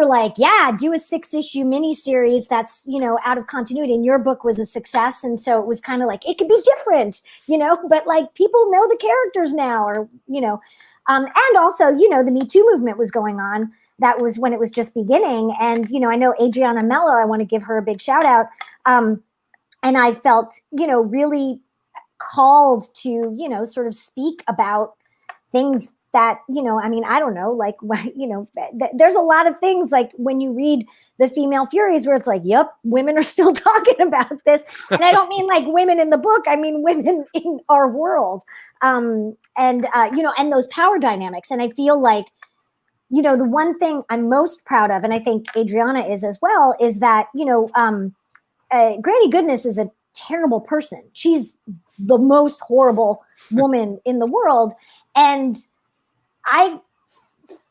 like, yeah, do a 6-issue miniseries that's, you know, out of continuity. And your book was a success, and so it was kind of like it could be different, you know, but like people know the characters now, or you know, and also, you know, the Me Too movement was going on. That was when it was just beginning, and you know, I know Adriana Mello. I want to give her a big shout out. And I felt, you know, really called to, you know, sort of speak about things that, you know, I mean, I don't know, like, you know, there's a lot of things like when you read the Female Furies where it's like, yep, women are still talking about this. And I don't mean like women in the book, I mean women in our world. You know, and those power dynamics. And I feel like, you know, the one thing I'm most proud of, and I think Adriana is as well, is that, you know, Granny Goodness is a terrible person. She's the most horrible woman in the world. And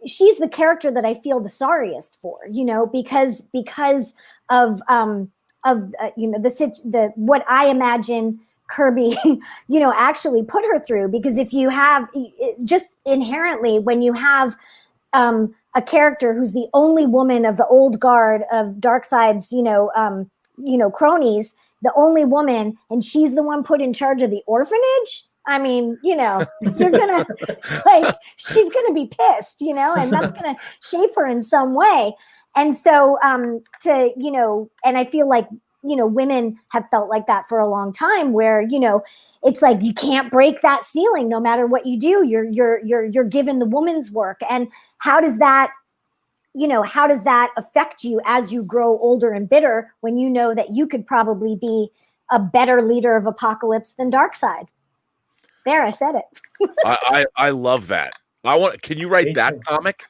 she's the character that I feel the sorriest for, you know, because of you know, the what I imagine Kirby, you know, actually put her through. Because if you have just inherently, when you have a character who's the only woman of the old guard of Darkseid's, you know, cronies, the only woman, and she's the one put in charge of the orphanage. I mean, you know, you're gonna like, she's gonna be pissed, you know, and that's gonna shape her in some way. And so, to, you know, and I feel like, you know, women have felt like that for a long time, where, you know, it's like you can't break that ceiling no matter what you do. You're given the woman's work. And how does that, you know, how does that affect you as you grow older and bitter, when you know that you could probably be a better leader of Apocalypse than Darkseid? There, I said it. I love that. Can you write that comic?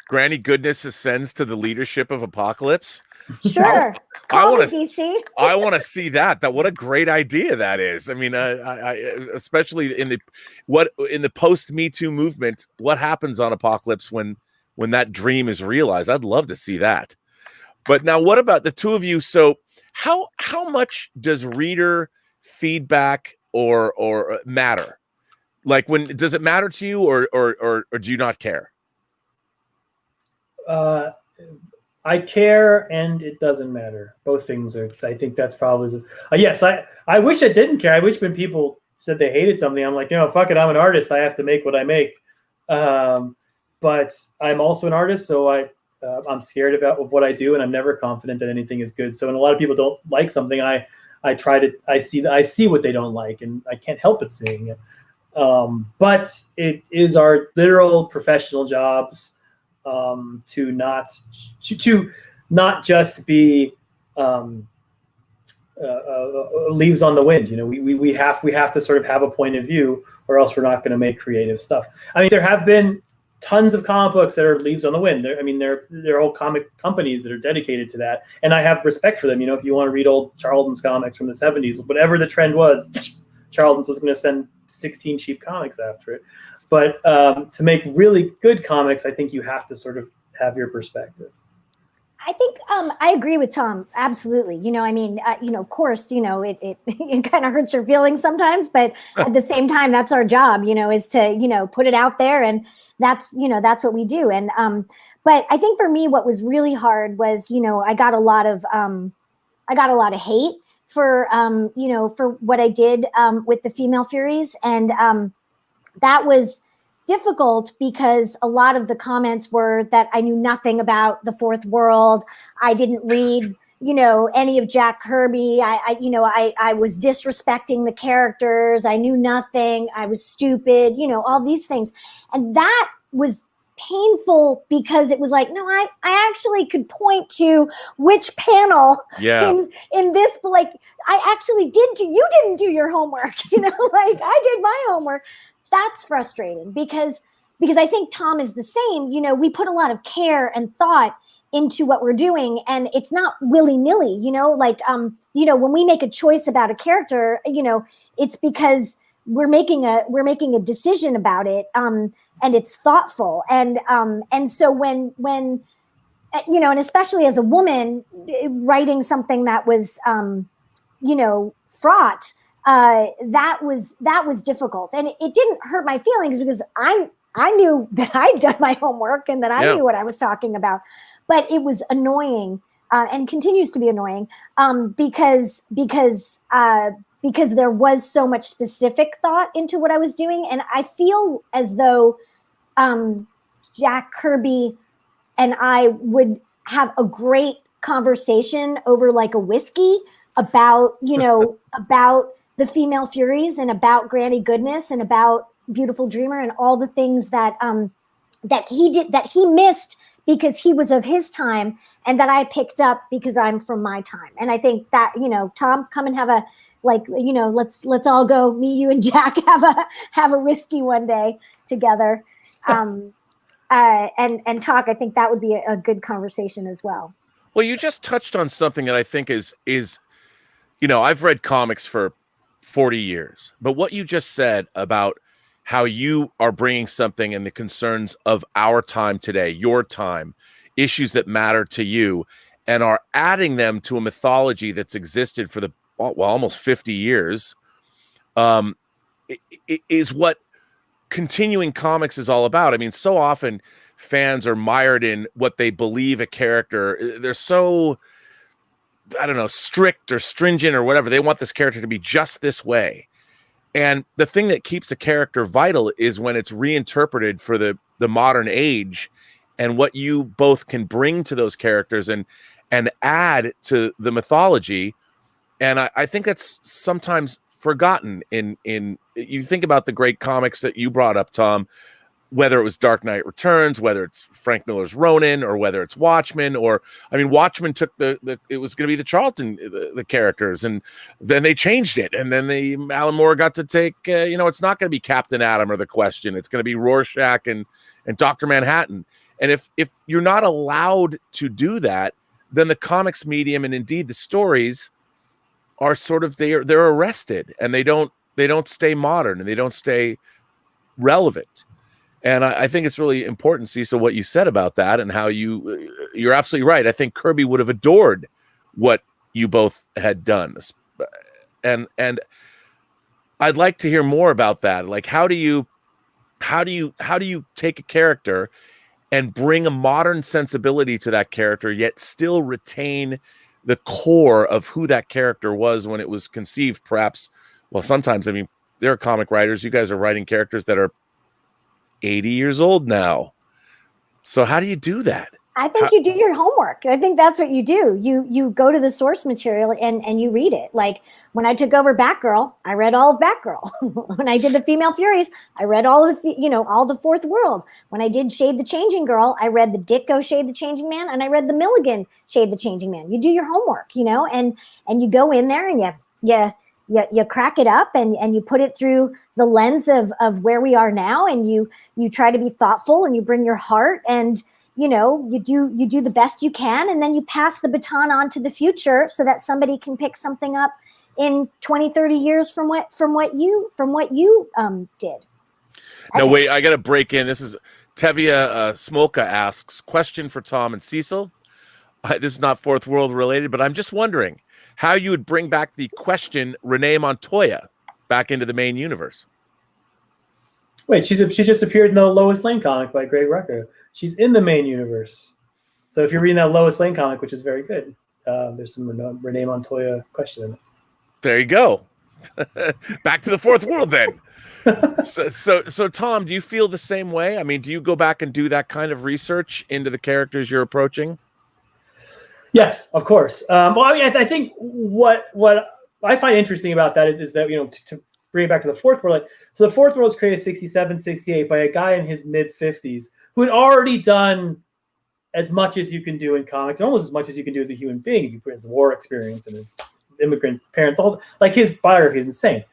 Granny Goodness ascends to the leadership of Apocalypse. Sure. Call me, DC. I want to see that. What a great idea that is. I mean, especially in the post Me Too movement, what happens on Apocalypse when that dream is realized? I'd love to see that. But now, what about the two of you? So, how much does reader feedback or matter? Like, does it matter to you, or do you not care? I care, and it doesn't matter. Both things are. I think that's probably. Yes, I wish I didn't care. I wish when people said they hated something, I'm like, you know, fuck it. I'm an artist. I have to make what I make. But I'm also an artist, so I'm scared of what I do, and I'm never confident that anything is good. So when a lot of people don't like something, I see what they don't like, and I can't help but seeing it. But it is our literal professional jobs to not just be leaves on the wind. You know, we have to sort of have a point of view, or else we're not going to make creative stuff. I mean, there have been tons of comic books that are leaves on the wind. There are whole comic companies that are dedicated to that, and I have respect for them. You know, if you want to read old Charlton's comics from the 70s, whatever the trend was, Charlton's was going to send 16 cheap comics after it. But to make really good comics, I think you have to sort of have your perspective. I think I agree with Tom. Absolutely. You know, I mean, you know, of course, you know, it kind of hurts your feelings sometimes, but at the same time, that's our job, you know, is to, you know, put it out there, and that's, you know, that's what we do. And, but I think for me, what was really hard was, you know, I got a lot of hate for, you know, for what I did with the Female Furies. And that was difficult because a lot of the comments were that I knew nothing about the Fourth World. I didn't read, you know, any of Jack Kirby. I was disrespecting the characters. I knew nothing. I was stupid, you know, all these things. And that was painful because it was like, no, I actually could point to which panel in this, like, I actually you didn't do your homework, you know, like I did my homework. That's frustrating because I think Tom is the same. You know, we put a lot of care and thought into what we're doing, and it's not willy-nilly, like when we make a choice about a character, it's because we're making a decision about it, and it's thoughtful, and so when and especially as a woman writing something that was fraught, that was difficult, and it didn't hurt my feelings because I knew that I'd done my homework and that I knew what I was talking about. But it was annoying, and continues to be annoying, because there was so much specific thought into what I was doing. And I feel as though Jack Kirby and I would have a great conversation over like a whiskey about, about the female Furies and about Granny Goodness and about Beautiful Dreamer and all the things that he missed because he was of his time, and that I picked up because I'm from my time. And I think that, Tom, come and have a, let's all go, me, you, and Jack have a whiskey one day together, and talk. I think that would be a good conversation as well. Well, you just touched on something that I think is I've read comics for 40 years, but what you just said about how you are bringing something in the concerns of our time today, your time, issues that matter to you, and are adding them to a mythology that's existed for almost 50 years, is what continuing comics is all about. I mean, so often fans are mired in what they believe a character. They're so, I don't know, strict or stringent or whatever. They want this character to be just this way. And the thing that keeps a character vital is when it's reinterpreted for the modern age, and what you both can bring to those characters and add to the mythology. And I think that's sometimes forgotten in you think about the great comics that you brought up, Tom, whether it was Dark Knight Returns, whether it's Frank Miller's Ronin, or whether it's Watchmen, Watchmen took it was going to be the Charlton, the characters, and then they changed it. And then Alan Moore got to take, it's not going to be Captain Atom or the Question. It's going to be Rorschach and Dr. Manhattan. And if you're not allowed to do that, then the comics medium and indeed the stories are sort of, they're arrested, and they don't stay modern, and they don't stay relevant. And I think it's really important, Cecil, what you said about that, and how you're absolutely right. I think Kirby would have adored what you both had done. And I'd like to hear more about that. Like, how do you take a character and bring a modern sensibility to that character, yet still retain the core of who that character was when it was conceived? Perhaps, well, sometimes, there are comic writers, you guys are writing characters that are 80 years old now. So how do you do that? I think you do your homework. I think that's what you do. You go to the source material and you read it. Like when I took over Batgirl, I read all of Batgirl. When I did the Female Furies, I read all of all the Fourth World. When I did Shade the Changing Girl, I read the Ditko Shade the Changing Man, and I read the Milligan Shade the Changing Man. You do your homework, and you go in there and you crack it up and you put it through the lens of where we are now, and you try to be thoughtful, and you bring your heart, and you do the best you can, and then you pass the baton on to the future so that somebody can pick something up in 20-30 years from what you did. Now wait, I gotta break in. This is Tevia Smolka asks, question for Tom and Cecil. This is not Fourth World related, but I'm just wondering how you would bring back the Question Renee Montoya back into the main universe. Wait, she just appeared in the Lois Lane comic by Greg Rucka. She's in the main universe. So if you're reading that Lois Lane comic, which is very good, there's some Renee Montoya question in it. There you go. Back to the Fourth World then. So Tom, do you feel the same way? Do you go back and do that kind of research into the characters you're approaching? Yes, of course. I think what I find interesting about that is that, to bring it back to the Fourth World. So the Fourth World was created 67, 68 by a guy in his mid-50s who had already done as much as you can do in comics, almost as much as you can do as a human being if you put his war experience and his immigrant parent. His biography is insane.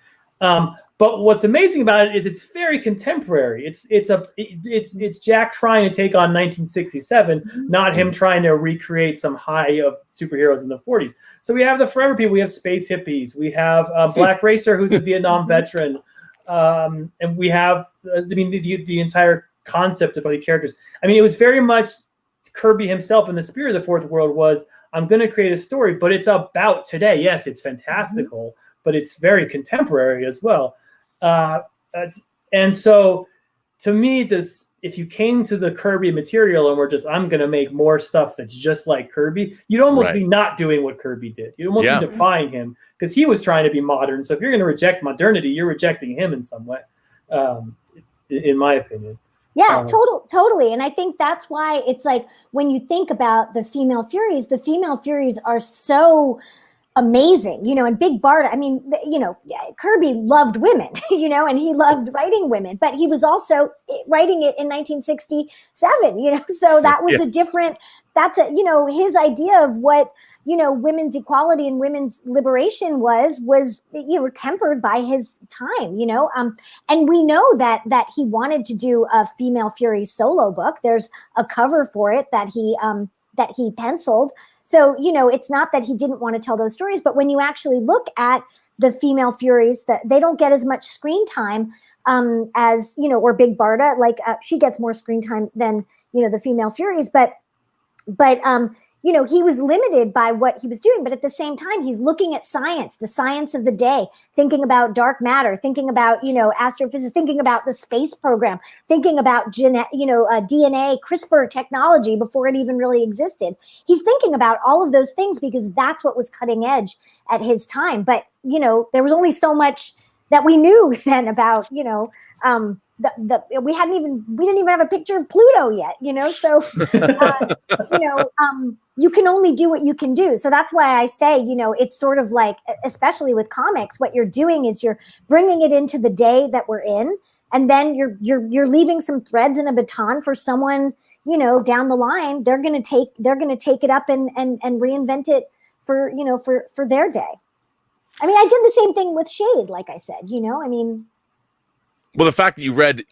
But what's amazing about it is it's very contemporary. It's Jack trying to take on 1967, not him trying to recreate some high of superheroes in the 40s. So we have the forever people. We have space hippies. We have Black Racer, who's a Vietnam veteran, and we have the entire concept of the characters. I mean, it was very much Kirby himself, and the spirit of the Fourth World was, I'm going to create a story, but it's about today. Yes, it's fantastical, but it's very contemporary as well. And so to me, if you came to the Kirby material and were just, I'm going to make more stuff that's just like Kirby, you'd almost be not doing what Kirby did. You'd almost be defying him, because he was trying to be modern. So if you're going to reject modernity, you're rejecting him in some way, in my opinion. Yeah, totally. And I think that's why it's like, when you think about the female Furies are so amazing, and Big Barda, I mean, Kirby loved women, and he loved writing women, but he was also writing it in 1967, so that was his idea of what, women's equality and women's liberation was tempered by his time, and we know that he wanted to do a female Fury solo book. There's a cover for it that he penciled. So, it's not that he didn't want to tell those stories, but when you actually look at the female Furies, that they don't get as much screen time as, or Big Barda, like she gets more screen time than, the female Furies, but he was limited by what he was doing. But at the same time, he's looking at science, the science of the day, thinking about dark matter, thinking about, astrophysics, thinking about the space program, thinking about, DNA, CRISPR technology before it even really existed. He's thinking about all of those things because that's what was cutting edge at his time. But, there was only so much that we knew then about, we didn't even have a picture of Pluto yet, so, you can only do what you can do. So that's why I say, it's sort of like, especially with comics, what you're doing is you're bringing it into the day that we're in. And then you're leaving some threads in a baton for someone, down the line. They're going to take it up and reinvent it for their day. I mean, I did the same thing with Shade, like I said, Well, the fact that you read,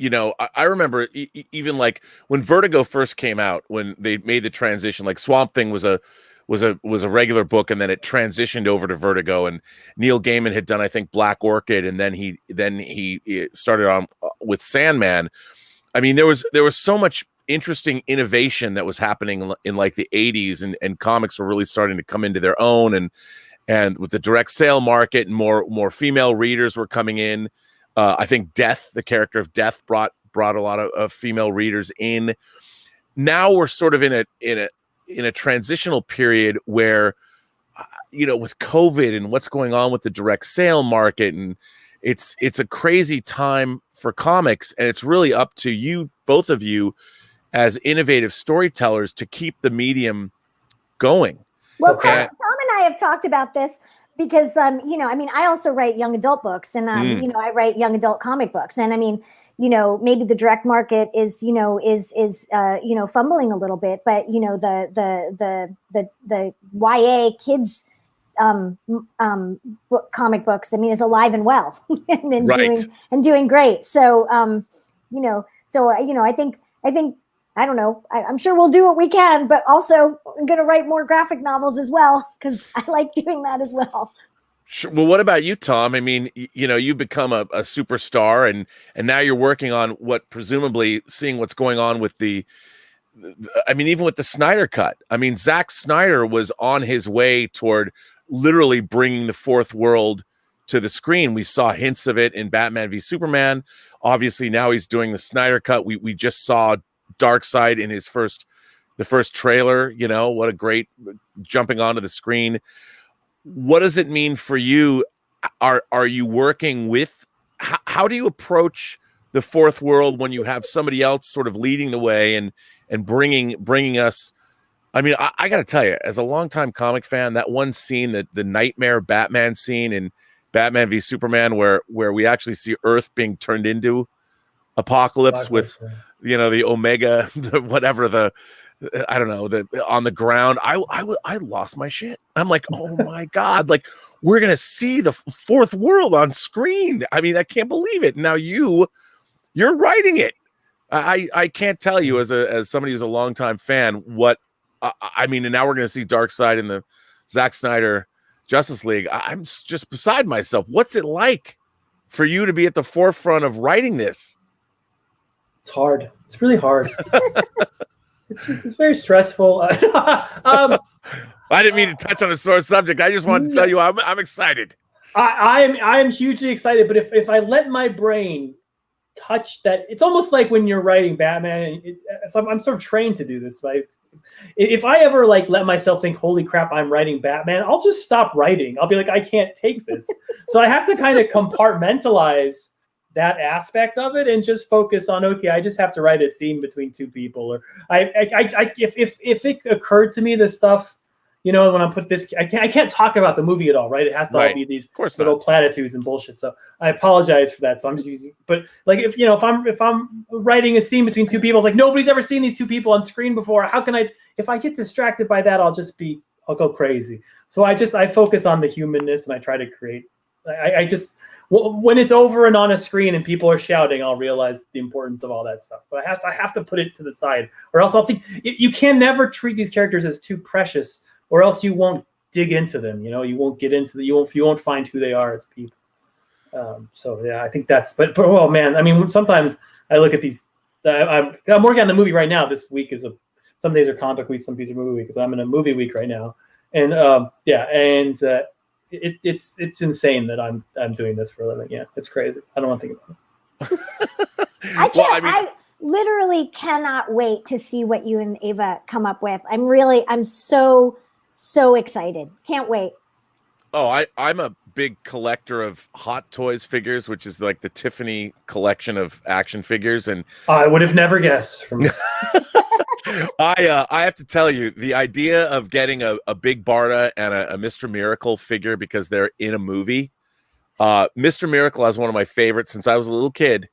I remember even like when Vertigo first came out, when they made the transition, like Swamp Thing was a regular book, and then it transitioned over to Vertigo, and Neil Gaiman had done, I think, Black Orchid, and then he started on with Sandman. I mean, there was so much interesting innovation that was happening in like the 80s, and comics were really starting to come into their own, and with the direct sale market, and more female readers were coming in. I think Death, the character of Death, brought a lot of female readers in. Now we're sort of in a transitional period where, with COVID and what's going on with the direct sale market, and it's a crazy time for comics, and it's really up to you, both of you, as innovative storytellers, to keep the medium going. Well, Tom and I have talked about this. Because, I also write young adult books, and, I write young adult comic books. And I mean, maybe the direct market is fumbling a little bit, but, the YA kids comic books, is alive and well and doing great. So, I think, I don't know. I'm sure we'll do what we can, but also I'm going to write more graphic novels as well, because I like doing that as well. Sure. Well, what about you, Tom? I mean, you've become a superstar, and now you're working on what, presumably, seeing what's going on with even with the Snyder Cut. I mean, Zack Snyder was on his way toward literally bringing the Fourth World to the screen. We saw hints of it in Batman v Superman. Obviously, now he's doing the Snyder Cut. We just saw Darkseid in the first trailer. What a great jumping onto the screen. What does it mean for you? Are you working with, how do you approach the Fourth World when you have somebody else sort of leading the way and bringing us? I mean, I got to tell you, as a longtime comic fan, that one scene, the nightmare Batman scene in Batman v Superman, where we actually see Earth being turned into Apocalypse with, the Omega, I don't know, on the ground. I lost my shit. I'm like, oh my God, like, we're going to see the fourth world on screen. I mean, I can't believe it. Now you're writing it. I can't tell you as somebody who's a longtime fan what I mean. And now we're going to see Darkseid in the Zack Snyder Justice League. I'm just beside myself. What's it like for you to be at the forefront of writing this? It's hard. It's really hard. It's very stressful. I didn't mean to touch on a sore subject. I just wanted to tell you I'm excited. I am hugely excited. But if I let my brain touch that, it's almost like when you're writing Batman. So I'm sort of trained to do this. If I ever like let myself think, holy crap, I'm writing Batman, I'll just stop writing. I'll be like, I can't take this. So I have to kind of compartmentalize that aspect of it and just focus on, okay, I just have to write a scene between two people. Or if it occurred to me, this stuff, you know, when I put this, I can't talk about the movie at all, right? It has to all be these little platitudes and bullshit. So I apologize for that. So I'm just using, but like if I'm writing a scene between two people, it's like nobody's ever seen these two people on screen before. How can if I get distracted by that, I'll go crazy. So I focus on the humanness and I try to create. When it's over and on a screen and people are shouting, I'll realize the importance of all that stuff. But I have to put it to the side, or else I'll think you can never treat these characters as too precious, or else you won't dig into them. You know, you won't get into you won't find who they are as people. So yeah, I think that's. But oh man, I mean, sometimes I look at these. I'm working on the movie right now. This week some days are comic week, some days are movie week, because I'm in a movie week right now. And it's insane that I'm doing this for a living. Yeah, it's crazy. I don't want to think about it. I literally cannot wait to see what you and Ava come up with. I'm so excited. Can't wait. Oh, I'm a big collector of Hot Toys figures, which is like the Tiffany collection of action figures. And I would have never guessed from I have to tell you, the idea of getting a Big Barda and a Mr. Miracle figure because they're in a movie. Mr. Miracle has one of my favorites since I was a little kid.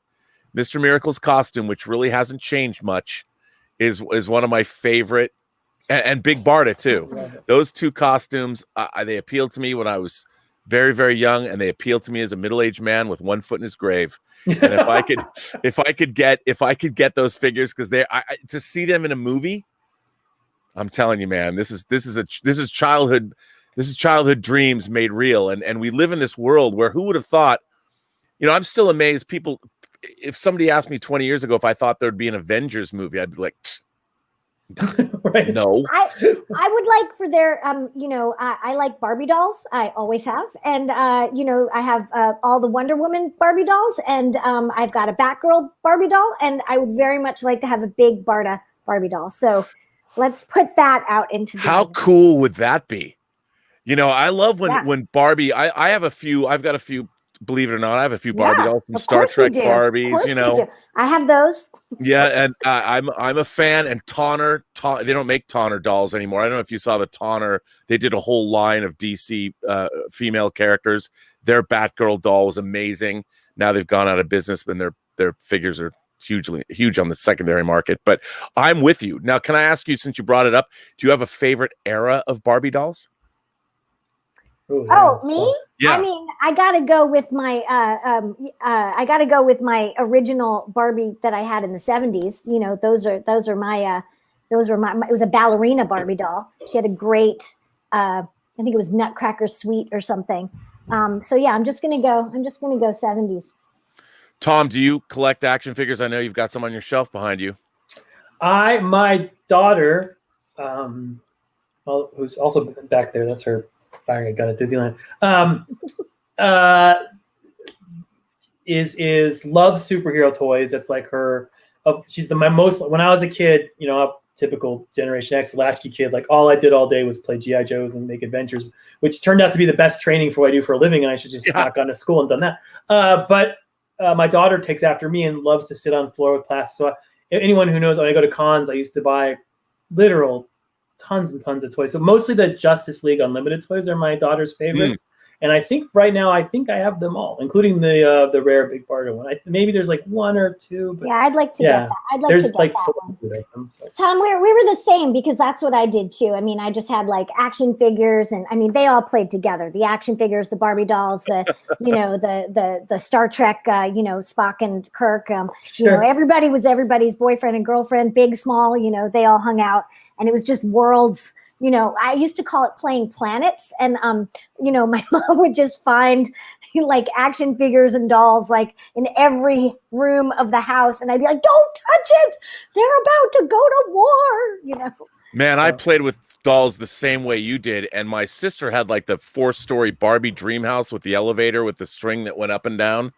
Mr. Miracle's costume, which really hasn't changed much, is one of my favorite, and Big Barda too. Those two costumes, they appealed to me when I was very, very young, and they appealed to me as a middle-aged man with one foot in his grave. And if I could get those figures, because to see them in a movie, I'm telling you, man, this is childhood dreams made real. And we live in this world where who would have thought, you know, I'm still amazed. People, if somebody asked me 20 years ago if I thought there'd be an Avengers movie, I'd be like, right. No. I would like for their I like Barbie dolls. I always have. And I have all the Wonder Woman Barbie dolls, and I've got a Batgirl Barbie doll, and I would very much like to have a Big Barda Barbie doll. So let's put that out into the How cool would that be? You know, I love when Barbie, I've got a few, believe it or not, I have a few Barbie dolls from Star Trek Barbies, you know. I have those. Yeah, and I'm a fan. And Tonner, they don't make Tonner dolls anymore. I don't know if you saw the Tonner. They did a whole line of DC female characters. Their Batgirl doll was amazing. Now they've gone out of business, and their figures are huge on the secondary market. But I'm with you. Now, can I ask you, since you brought it up, do you have a favorite era of Barbie dolls? Oh, me? Yeah. I mean, I gotta go with my original Barbie that I had in the 70s. You know, those are my it was a ballerina Barbie doll. She had a great I think it was Nutcracker Suite or something. So yeah, I'm just gonna go 70s. Tom, do you collect action figures? I know you've got some on your shelf behind you. My daughter, who's also back there, that's her firing a gun at Disneyland, is loves superhero toys. That's like her. She's my most. When I was a kid, you know, a typical Generation X latchkey kid, like all I did all day was play G.I. Joes and make adventures, which turned out to be the best training for what I do for a living. And I should just not gone to school and done that. But my daughter takes after me and loves to sit on the floor with plastic. So anyone who knows, when I go to cons, I used to buy literal tons and tons of toys. So mostly the Justice League Unlimited toys are my daughter's favorites. And I think right now, I have them all, including the rare big bargain one. Maybe there's like one or two, but Yeah, I'd like to get that. I'd like there's to get like that 400 one. of them. So. Tom, we were the same because that's what I did too. I mean, I just had like action figures, and I mean, they all played together. The action figures, the Barbie dolls, the the Star Trek, Spock and Kirk. Sure. Everybody was everybody's boyfriend and girlfriend, big, small. They all hung out, and it was just worlds. I used to call it playing planets, and my mom would just find like action figures and dolls like in every room of the house, and I'd be like, "Don't touch it! They're about to go to war." Man, I played with dolls the same way you did, and my sister had like the 4-story Barbie dream house with the elevator with the string that went up and down,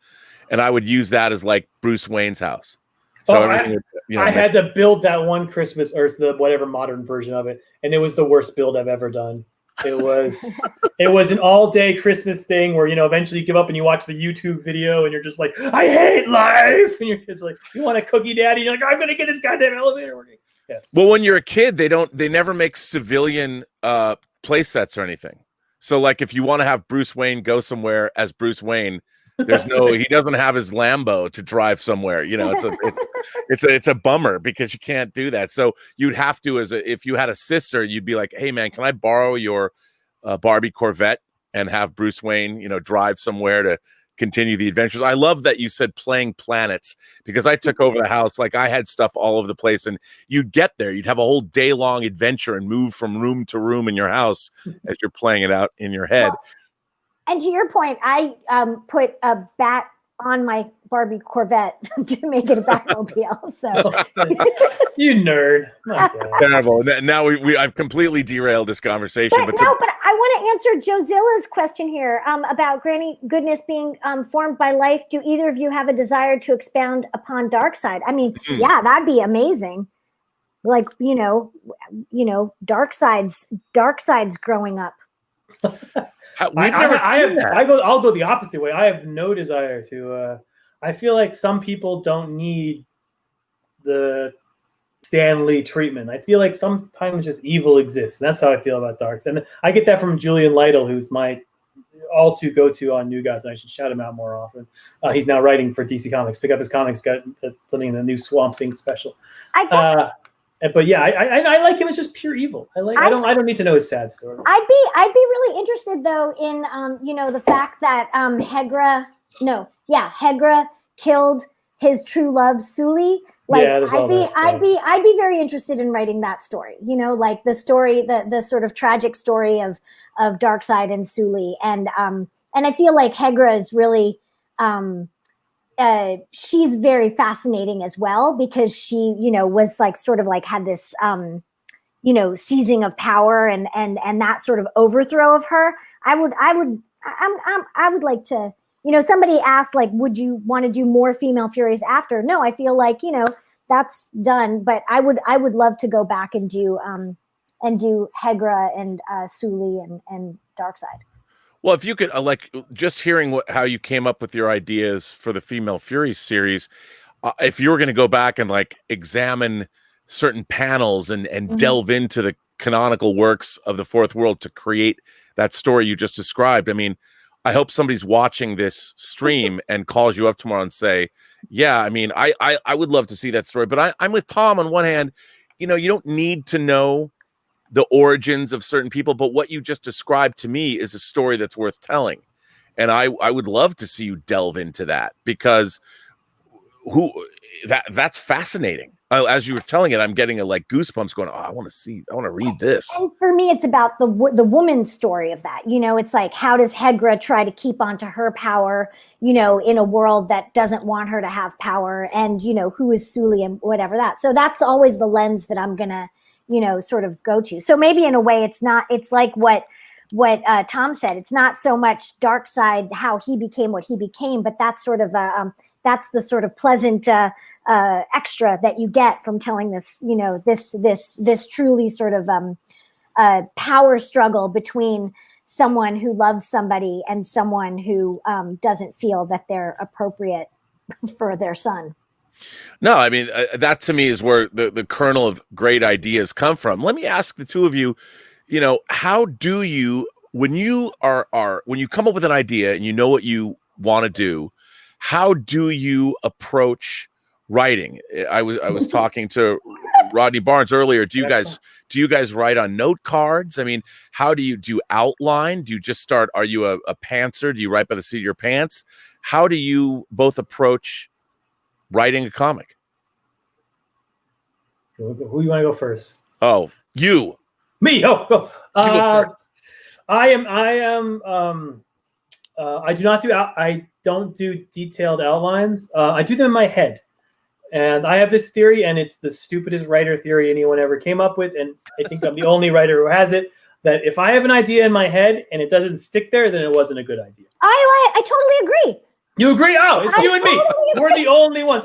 and I would use that as like Bruce Wayne's house. So I had to build that one Christmas, or the whatever modern version of it, and it was the worst build I've ever done. It was an all-day Christmas thing where eventually you give up and you watch the YouTube video and you're just like, I hate life, and your kid's like, you want a cookie, Daddy? And you're like, I'm gonna get this goddamn elevator working. Yes. Well, when you're a kid, they never make civilian play sets or anything. So like if you want to have Bruce Wayne go somewhere as Bruce Wayne, he doesn't have his Lambo to drive somewhere. It's a bummer because you can't do that. So you'd have to, if you had a sister, you'd be like, hey man, can I borrow your Barbie Corvette and have Bruce Wayne, drive somewhere to continue the adventures. I love that you said playing planets because I took over the house. Like I had stuff all over the place, and you'd get there. You'd have a whole day long adventure and move from room to room in your house as you're playing it out in your head. Well, and to your point, I put a bat on my Barbie Corvette to make it a Batmobile. So you nerd. Terrible. Now I've completely derailed this conversation. But I want to answer Jozilla's question here about Granny Goodness being formed by life. Do either of you have a desire to expound upon Darkseid? I mean, yeah, that'd be amazing. Like Darkseid's growing up. I'll go the opposite way. I have no desire to. I feel like some people don't need the Stan Lee treatment. I feel like sometimes just evil exists. And that's how I feel about Darks. And I get that from Julian Lytle, who's my all-to go-to on New Gods, and I should shout him out more often. He's now writing for DC Comics. Pick up his comics, got something in the new Swamp Thing special. I guess. But yeah, I like him as just pure evil. I don't need to know his sad story. I'd be really interested though in the fact that Hegra killed his true love Sully. Like I'd be very interested in writing that story. Like the story, the sort of tragic story of Darkseid and Sully, and I feel like Hegra is really she's very fascinating as well because she was like sort of like had this seizing of power and that sort of overthrow of her. I would like to. Somebody asked, like, would you want to do more female Furies after? No, I feel like, that's done. But I would love to go back and do Hegra and Sully and Darkseid. Well, if you could, just hearing how you came up with your ideas for the Female Furies series, if you were going to go back and like examine certain panels and delve into the canonical works of the Fourth World to create that story you just described, I mean, I hope somebody's watching this stream and calls you up tomorrow and say, yeah, I mean, I would love to see that story. But I'm with Tom on one hand, you don't need to know the origins of certain people, but what you just described to me is a story that's worth telling. And I would love to see you delve into that because that's fascinating. As you were telling it, I'm getting goosebumps going, oh, I want to read this. And for me, it's about the woman's story of that. It's like, how does Hegra try to keep onto her power, in a world that doesn't want her to have power? And, who is Sully and whatever that. So that's always the lens that I'm going to, sort of go to. So maybe in a way it's like what Tom said. It's not so much Darkseid, how he became what he became, but that's sort of that's the sort of pleasant extra that you get from telling this, this truly sort of power struggle between someone who loves somebody and someone who doesn't feel that they're appropriate for their son. No, I mean, that to me is where the kernel of great ideas come from. Let me ask the two of you, how do you when you when you come up with an idea and you know what you want to do, how do you approach writing? I was talking to Rodney Barnes earlier. Do you guys write on note cards? I mean, how do you outline? Do you just start? Are you a pantser? Do you write by the seat of your pants? How do you both approach writing a comic? Who you want to go first? Oh, you. Me. Oh, go. You go first. I don't do detailed outlines. I do them in my head. And I have this theory, and it's the stupidest writer theory anyone ever came up with. And I think I'm the only writer who has it, that if I have an idea in my head and it doesn't stick there, then it wasn't a good idea. I totally agree. You agree? Oh, it's you and me. totally We're the only ones.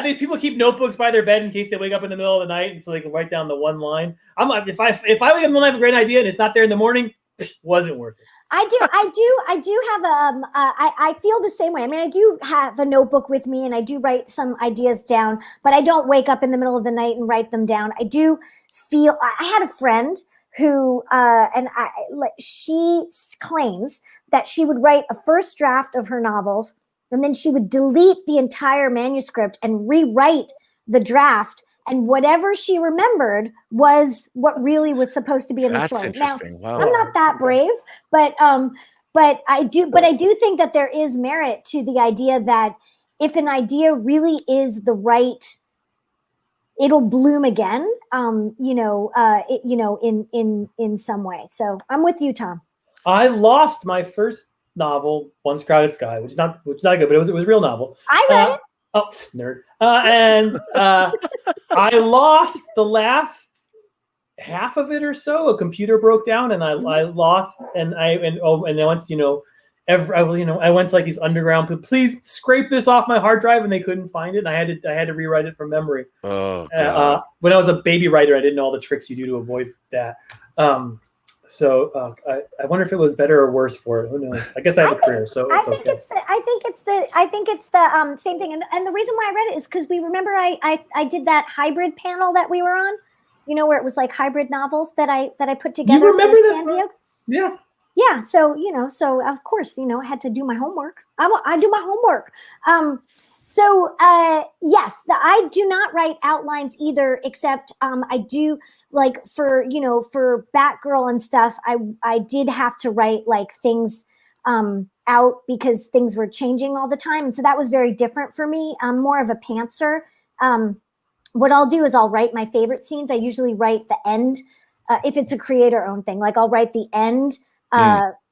These people keep notebooks by their bed in case they wake up in the middle of the night, and so they can write down the one line. I'm like, if I wake up in the middle and have a great idea and it's not there in the morning, wasn't worth it. I do have I feel the same way. I mean, I do have a notebook with me and I do write some ideas down, but I don't wake up in the middle of the night and write them down. I do feel, I had a friend who, she claims that she would write a first draft of her novels and then she would delete the entire manuscript and rewrite the draft. And whatever she remembered was what really was supposed to be in the story. That's interesting. Now, wow. I'm not that brave, but I do think that there is merit to the idea that if an idea really is the right, it'll bloom again. In some way. So I'm with you, Tom. I lost my first novel, Once Crowded Sky, which is not good, but it was a real novel. I read it. Oh, nerd. And I lost the last half of it or so. A computer broke down, and I lost. And I once I went to like these underground. Please scrape this off my hard drive, and they couldn't find it. And I had to rewrite it from memory. Oh, God. When I was a baby writer, I didn't know all the tricks you do to avoid that. So I wonder if it was better or worse for it. Who knows? I guess I have a career, so it's okay. I think it's the same thing. And the reason why I read it is because we remember I did that hybrid panel that we were on, where it was like hybrid novels that I put together. You remember that? San Diego? Yeah. Yeah. So so of course I had to do my homework. I do my homework. Yes, I do not write outlines either, except I do like for Batgirl and stuff. I did have to write like things out because things were changing all the time, and so that was very different for me. I'm more of a pantser. What I'll do is I'll write my favorite scenes. I usually write the end if it's a creator-owned thing. Like I'll write the end.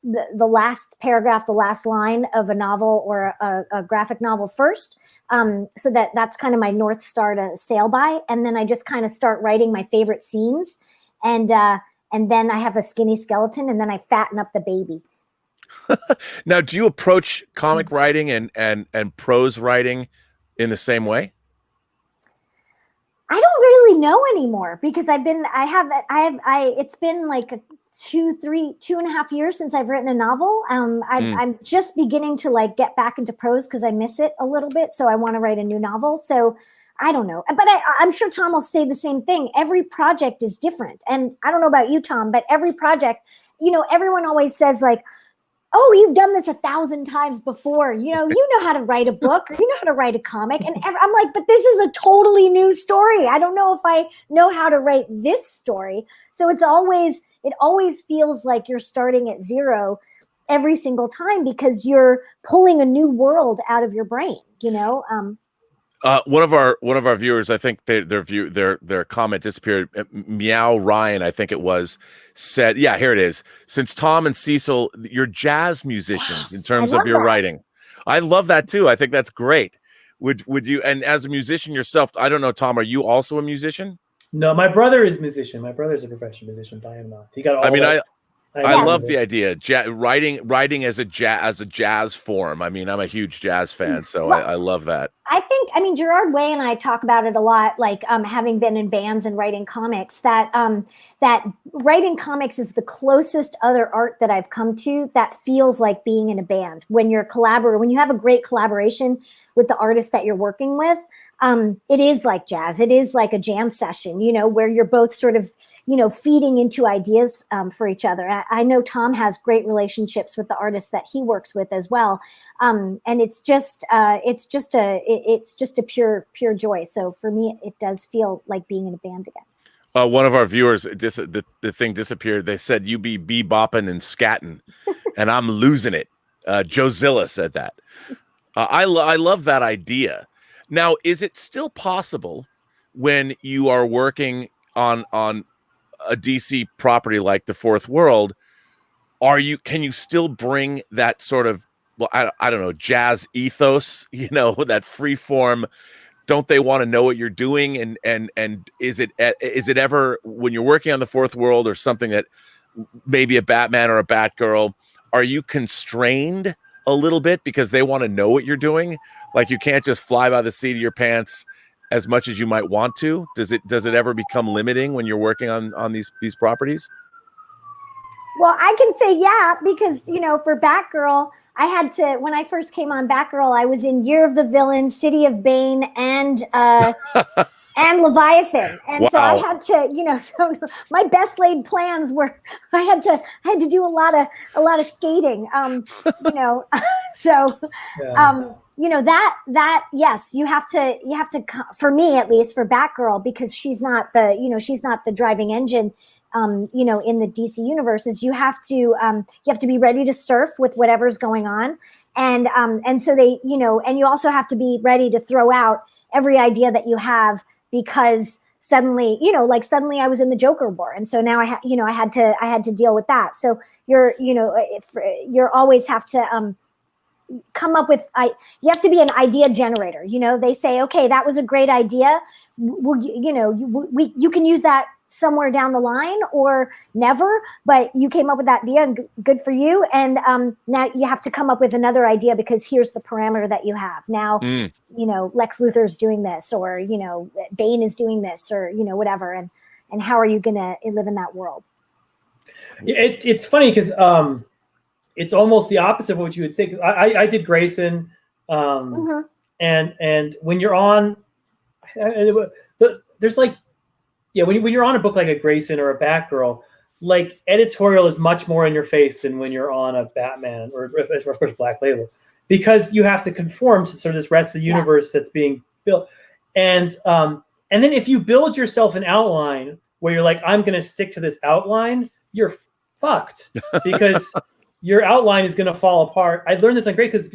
The last paragraph, the last line of a novel or a graphic novel first, so that's kind of my North Star to sail by. And then I just kind of start writing my favorite scenes, and then I have a skinny skeleton, and then I fatten up the baby. Now, do you approach comic writing and prose writing in the same way? I don't really know anymore because it's been like 2.5 years since I've written a novel. I'm just beginning to like get back into prose because I miss it a little bit. So I want to write a new novel. So I don't know, but I'm sure Tom will say the same thing. Every project is different. And I don't know about you, Tom, but every project, everyone always says like, oh, you've done this 1,000 times before. You know how to write a book or you know how to write a comic. And I'm like, but this is a totally new story. I don't know if I know how to write this story. So it always feels like you're starting at zero every single time because you're pulling a new world out of your brain, One of our viewers, I think their comment disappeared. Meow Ryan, I think it was, said, yeah, here it is. Since Tom and Cecil, you're jazz musicians in terms of your writing. I love that too. I think that's great. Would you? And as a musician yourself, I don't know, Tom, are you also a musician? No, my brother is a musician. My brother's a professional musician, but I am not. He got all. I love the idea. Writing as a jazz form. I mean, I'm a huge jazz fan, so I love that. I mean, Gerard Way and I talk about it a lot, like having been in bands and writing comics, that writing comics is the closest other art that I've come to that feels like being in a band. When you have a great collaboration with the artist that you're working with, it is like jazz. It is like a jam session, where you're both sort of, feeding into ideas for each other. I know Tom has great relationships with the artists that he works with as well, and it's just a pure joy. So for me, it does feel like being in a band again. One of our viewers, the thing disappeared. They said you be bebopping and scatting, and I'm losing it. Jozilla said that. I love that idea. Now, is it still possible when you are working on a DC property like the Fourth World? Can you still bring that sort of, well, I don't know, jazz ethos? That free form. Don't they want to know what you're doing? And is it ever, when you're working on the Fourth World or something that maybe a Batman or a Batgirl, are you constrained a little bit because they want to know what you're doing? Like, you can't just fly by the seat of your pants as much as you might want to. Does it ever become limiting when you're working on these properties? Well, I can say yeah, because for Batgirl, I had to, when I first came on Batgirl, I was in Year of the Villain, City of Bane, and Leviathan, and so I had to, so my best laid plans were I had to do a lot of skating, so that yes, you have to, for me at least, for Batgirl, because she's not the driving engine. In the DC universes, you have to be ready to surf with whatever's going on, and so they, and you also have to be ready to throw out every idea that you have, because suddenly I was in the Joker War, and so now I had to deal with that. So you're always have to come up with, you have to be an idea generator. They say, okay, that was a great idea. You can use that somewhere down the line or never, but you came up with that idea, and good for you. And now you have to come up with another idea, because here's the parameter that you have. Now, Lex Luthor's doing this, or, Bane is doing this, or, whatever. And how are you going to live in that world? It's funny because it's almost the opposite of what you would say. Because I did Grayson, and when you're on, there's like, when you're on a book like a Grayson or a Batgirl, like, editorial is much more in your face than when you're on a Batman or of course Black Label, because you have to conform to sort of this rest of the universe that's being built. And then if you build yourself an outline where you're like, I'm going to stick to this outline, you're fucked, because your outline is going to fall apart. I learned this on Great, because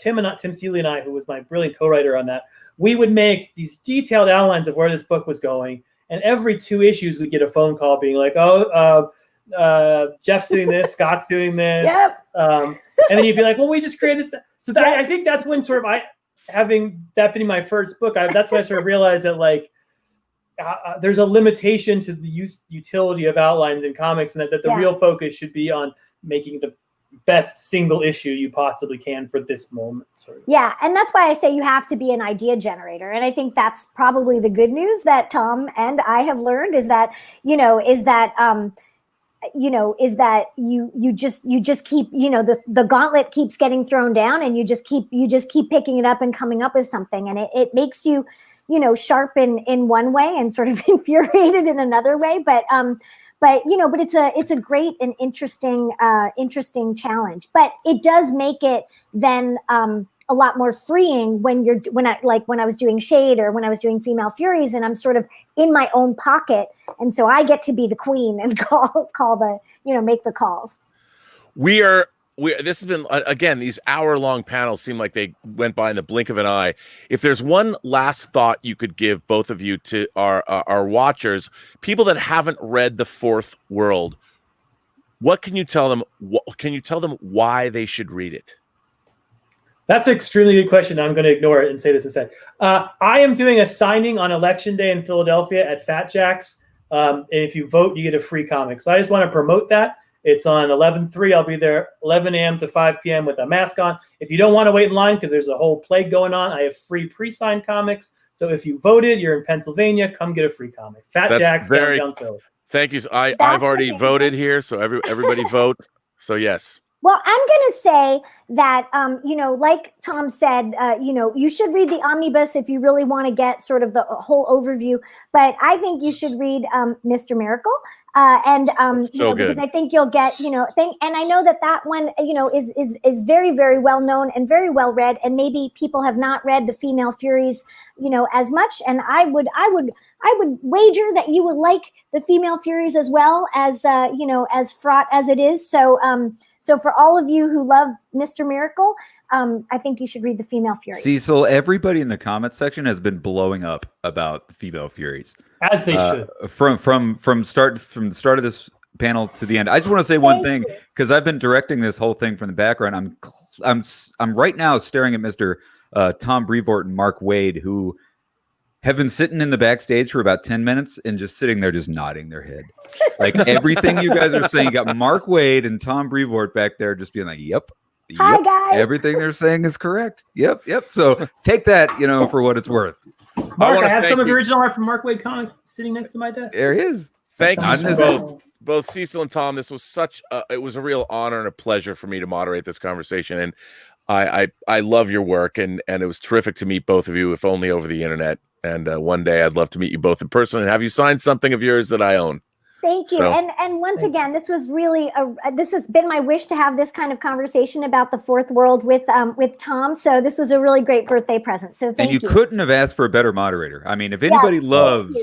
Tim Seeley and I, who was my brilliant co-writer on that, we would make these detailed outlines of where this book was going. And every 2 issues, we'd get a phone call being like, Jeff's doing this, Scott's doing this. Yep. And then you'd be like, well, we just created this. So I think that's when sort of having that being my first book, that's when I sort of realized that, like, there's a limitation to the utility of outlines in comics, and that the real focus should be on making the best single issue you possibly can for this moment. Sort of. Yeah, and that's why I say you have to be an idea generator. And I think that's probably the good news that Tom and I have learned, is that you just keep, the gauntlet keeps getting thrown down, and you just keep picking it up and coming up with something, and it makes you sharp in one way and sort of infuriated in another way, but it's a great and interesting challenge. But it does make it then a lot more freeing when I was doing Shade, or when I was doing Female Furies, and I'm sort of in my own pocket, and so I get to be the queen and call the make the calls. This has been, again, these hour-long panels seem like they went by in the blink of an eye. If there's one last thought you could give, both of you, to our watchers, people that haven't read The Fourth World, what can you tell them? Can you tell them why they should read it? That's an extremely good question. I'm going to ignore it and say this instead. I am doing a signing on Election Day in Philadelphia at Fat Jack's. And if you vote, you get a free comic. So I just want to promote that. It's on 11/3. I'll be there 11 a.m. to 5 p.m. with a mask on. If you don't want to wait in line because there's a whole plague going on, I have free pre-signed comics. So if you voted, you're in Pennsylvania, come get a free comic. Fat Jack's, downtown Philly. Thank you. I've already voted here, so everybody vote. So yes. Well, I'm going to say that, like Tom said, you should read the omnibus if you really want to get sort of the whole overview. But I think you should read Mr. Miracle. Because I think you'll get, and I know that one, is very, very well known and very well read. And maybe people have not read the Female Furies, as much. And I would wager that you would like the Female Furies as well as, as fraught as it is. So for all of you who love Mr. Miracle, I think you should read the Female Furies. Cecil, everybody in the comment section has been blowing up about the Female Furies, as they should. From the start of this panel to the end. I just want to say one thing, because I've been directing this whole thing from the background. I'm right now staring at Mr. Tom Brevoort and Mark Wade, who have been sitting in the backstage for about 10 minutes and just sitting there, just nodding their head. Like everything you guys are saying, you got Mark Wade and Tom Brevoort back there just being like, yep. Hi, guys. Everything they're saying is correct. Yep. So take that, for what it's worth. Mark, I have some of the original art from Mark Wade comic sitting next to my desk. There he is. Thank you both Cecil and Tom. This was it was a real honor and a pleasure for me to moderate this conversation. And I love your work, and it was terrific to meet both of you, if only over the internet. And one day I'd love to meet you both in person and have you sign something of yours that I own. Thank you. And once again, this was really this has been my wish to have this kind of conversation about the fourth world with Tom. So this was a really great birthday present. So thank you. And you couldn't have asked for a better moderator. I mean, if anybody loves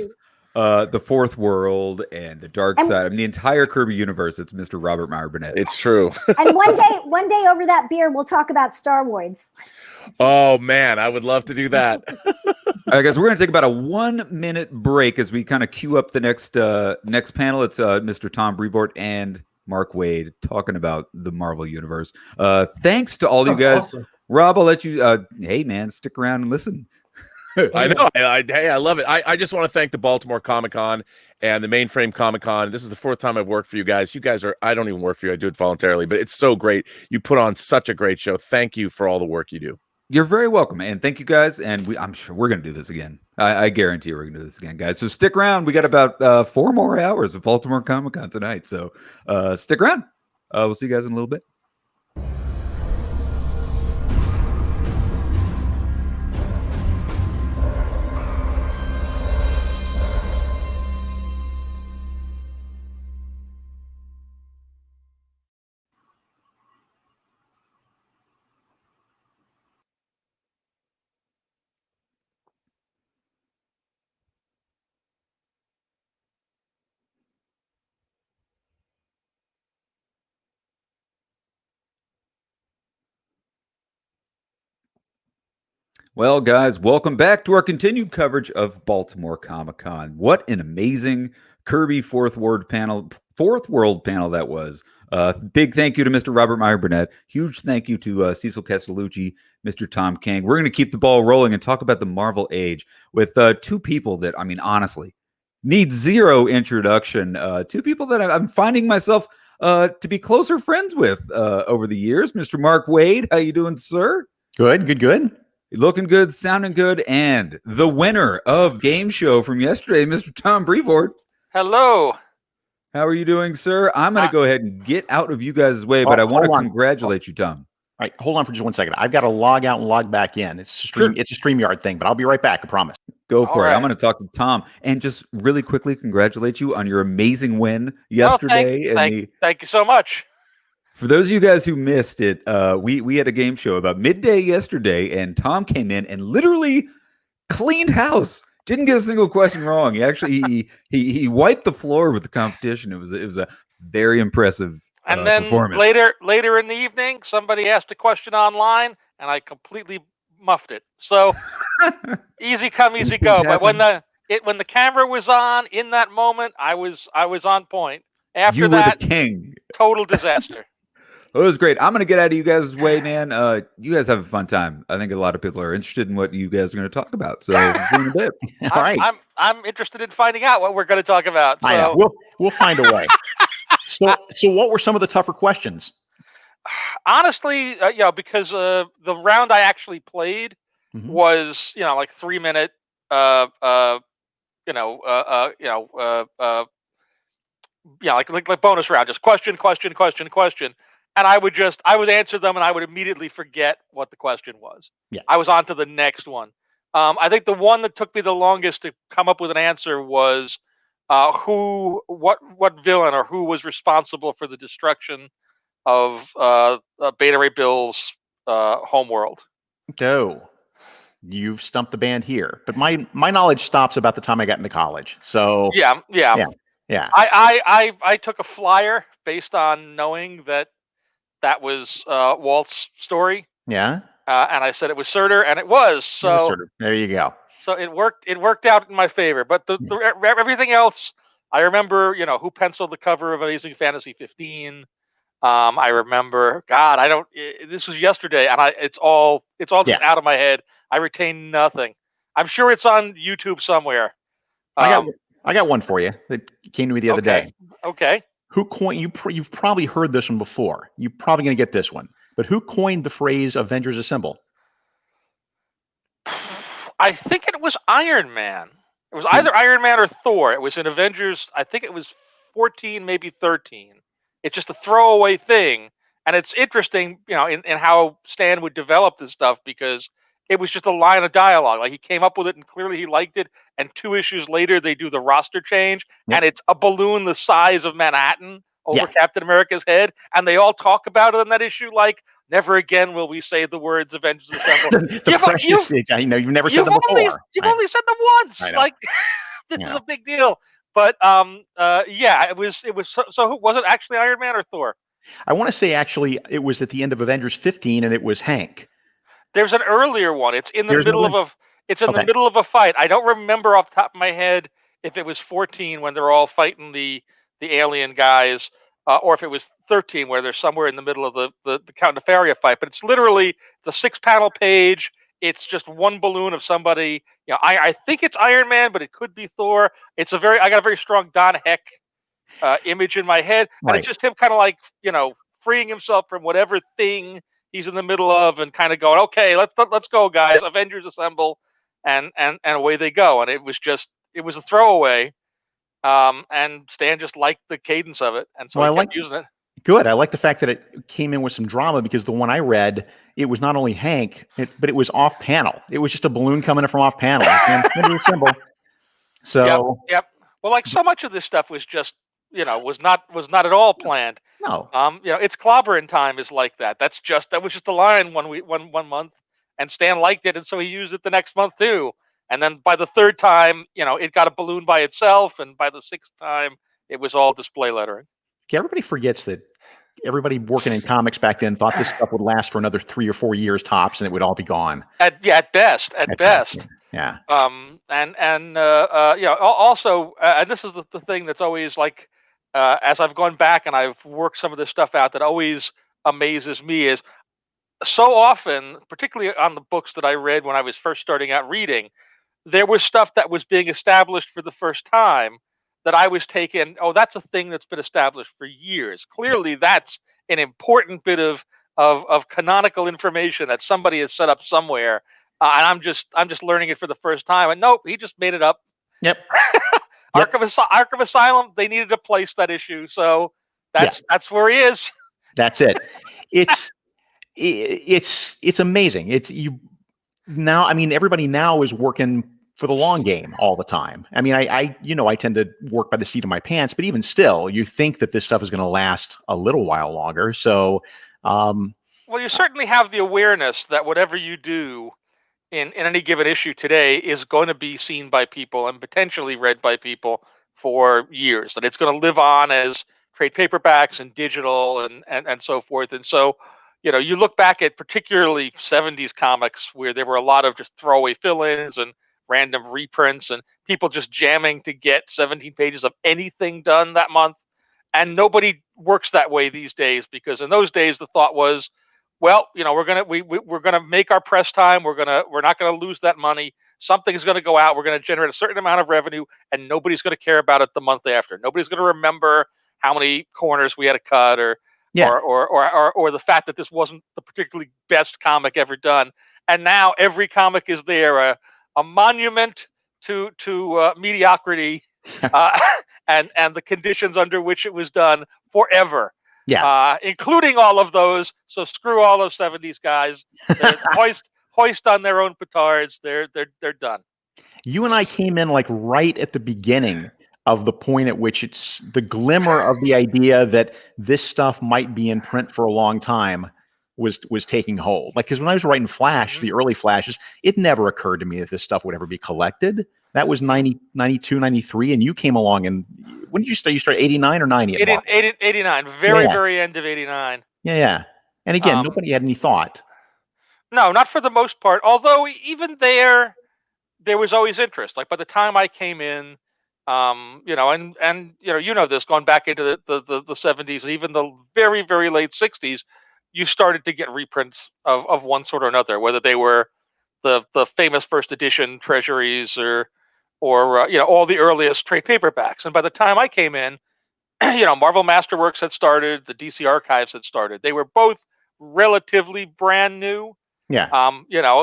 the fourth world and the dark side, I mean, the entire Kirby universe, it's Mr. Robert Meyer Burnett. It's true. And one day over that beer, we'll talk about Star Wars. Oh man, I would love to do that. All right, guys, we're going to take about a 1-minute break as we kind of queue up the next panel. It's Mr. Tom Brevoort and Mark Wade talking about the Marvel Universe. Thanks to all you guys. Awesome. Rob, I'll let you. Hey, man, stick around and listen. I know. I love it. I just want to thank the Baltimore Comic-Con and the Mainframe Comic-Con. This is the fourth time I've worked for you guys. You guys I don't even work for you. I do it voluntarily, but it's so great. You put on such a great show. Thank you for all the work you do. You're very welcome, and thank you guys. And I'm sure we're going to do this again. I guarantee we're going to do this again, guys. So stick around. We got about 4 more hours of Baltimore Comic-Con tonight. So stick around. We'll see you guys in a little bit. Well, guys, welcome back to our continued coverage of Baltimore Comic-Con. What an amazing Kirby Fourth World panel that was. Big thank you to Mr. Robert Meyer Burnett. Huge thank you to Cecil Castellucci, Mr. Tom King. We're going to keep the ball rolling and talk about the Marvel Age with two people that, I mean, honestly, need zero introduction. Two people that I'm finding myself to be closer friends with over the years. Mr. Mark Wade, how you doing, sir? Good. Looking good, sounding good, and the winner of Game Show from yesterday, Mr. Tom Brevoort. Hello. How are you doing, sir? I'm going to go ahead and get out of you guys' way, but I want to congratulate you, Tom. All right, hold on for just 1 second. I've got to log out and log back in. It's a StreamYard thing, but I'll be right back, I promise. Go for it. I'm going to talk to Tom and just really quickly congratulate you on your amazing win yesterday. Thank you so much. For those of you guys who missed it, we had a game show about midday yesterday, and Tom came in and literally cleaned house. Didn't get a single question wrong. He actually he wiped the floor with the competition. It was a very impressive and then performance. Later in the evening, somebody asked a question online, and I completely muffed it. So easy come, easy go. But when the camera was on in that moment, I was on point. After you were the king. Total disaster. It was great. I'm going to get out of you guys' way, man. You guys have a fun time. I think a lot of people are interested in what you guys are going to talk about. So see you in a bit. All right. I'm interested in finding out what we're going to talk about. So. I know. We'll find a way. So what were some of the tougher questions? Honestly, because the round I actually played was, like 3 minute, like bonus round, just question. and I would answer them, and I would immediately forget what the question was. Yeah. I was on to the next one. I think the one that took me the longest to come up with an answer was what villain or who was responsible for the destruction of Beta Ray Bill's homeworld. Go. You've stumped the band here, but my knowledge stops about the time I got into college. So Yeah. yeah. I took a flyer based on knowing that was Walt's story. Yeah. And I said it was Surtur, and it was. So there you go. So it worked. It worked out in my favor. But everything else, I remember. Who penciled the cover of Amazing Fantasy 15. I remember. God, I don't. This was yesterday, and it's all just out of my head. I retain nothing. I'm sure it's on YouTube somewhere. I got one for you that came to me the other day. Okay. Who coined you've probably heard this one before. You're probably going to get this one. But who coined the phrase Avengers Assemble? I think it was Iron Man. It was either Iron Man or Thor. It was in Avengers. I think it was 14, maybe 13. It's just a throwaway thing. And it's interesting, in how Stan would develop this stuff, because it was just a line of dialogue. Like, he came up with it and clearly he liked it. And 2 issues later, they do the roster change. Yep. And it's a balloon the size of Manhattan over Captain America's head. And they all talk about it in that issue like, never again will we say the words Avengers Assemble. You've never said them before. You've only said them once. Like, this is a big deal. But it was. So who was it? Actually, Iron Man or Thor? I want to say actually it was at the end of Avengers 15, and it was Hank. There's an earlier one. It's in the middle of a. It's in the middle of a fight. I don't remember off the top of my head if it was 14 when they're all fighting the alien guys. Or if it was 13, where they're somewhere in the middle of the Count Nefaria fight. But it's literally, it's a 6-panel page. It's just one balloon of somebody. I think it's Iron Man, but it could be Thor. I got a very strong Don Heck image in my head. And it's just him kind of like, freeing himself from whatever thing he's in the middle of and kind of going, okay, let's go, guys. Avengers Assemble. And away they go. And it was a throwaway. And Stan just liked the cadence of it, and so he kept using it. Good. I like the fact that it came in with some drama, because the one I read, it was not only Hank, but it was off panel. It was just a balloon coming in from off panel. Symbol. So yep. Well, like so much of this stuff was just was not at all planned. No. It's clobbering time is like that. That was just a line one month, and Stan liked it, and so he used it the next month too. And then by the 3rd time, it got a balloon by itself. And by the 6th time, it was all display lettering. Everybody forgets that everybody working in comics back then thought this stuff would last for another 3 or 4 years tops, and it would all be gone. At best. Yeah. Also, and this is the thing that's always like, as I've gone back and I've worked some of this stuff out, that always amazes me is so often, particularly on the books that I read when I was first starting out reading, there was stuff that was being established for the first time that I was taking, that's a thing that's been established for years. Clearly, that's an important bit of canonical information that somebody has set up somewhere, and I'm just learning it for the first time. And nope, he just made it up. Yep. Arkham Asylum, they needed to place that issue, so that's where he is. That's it. It's amazing. Everybody now is working for the long game all the time. I mean, I tend to work by the seat of my pants, but even still, you think that this stuff is going to last a little while longer. So, well, you certainly have the awareness that whatever you do in any given issue today is going to be seen by people and potentially read by people for years. That it's going to live on as trade paperbacks and digital and so forth. And so, you look back at particularly 70s comics where there were a lot of just throwaway fill-ins and random reprints and people just jamming to get 17 pages of anything done that month. And nobody works that way these days, because in those days the thought was, well, we're gonna make our press time. We're not gonna lose that money. Something's gonna go out. We're gonna generate a certain amount of revenue, and nobody's gonna care about it the month after. Nobody's gonna remember how many corners we had to cut, or the fact that this wasn't the particularly best comic ever done. And now every comic is there, a monument to mediocrity, and the conditions under which it was done forever. including all of those. So screw all those 70s guys. They're hoist on their own petards. They're done. You and I came in like right at the beginning of the point at which it's the glimmer of the idea that this stuff might be in print for a long time was taking hold. Like, because when I was writing Flash, the early Flashes, it never occurred to me that this stuff would ever be collected. That was 92, 93, and you came along, and when did you start? You started 89 or 90? 89, very end of 89. Yeah. And again, nobody had any thought. No, not for the most part. Although even there was always interest. Like by the time I came in, and this going back into the 70s and even the very, very late 60s, you started to get reprints of one sort or another, whether they were the famous first edition treasuries or all the earliest trade paperbacks. And by the time I came in, Marvel Masterworks had started, the DC Archives had started. They were both relatively brand new. Yeah.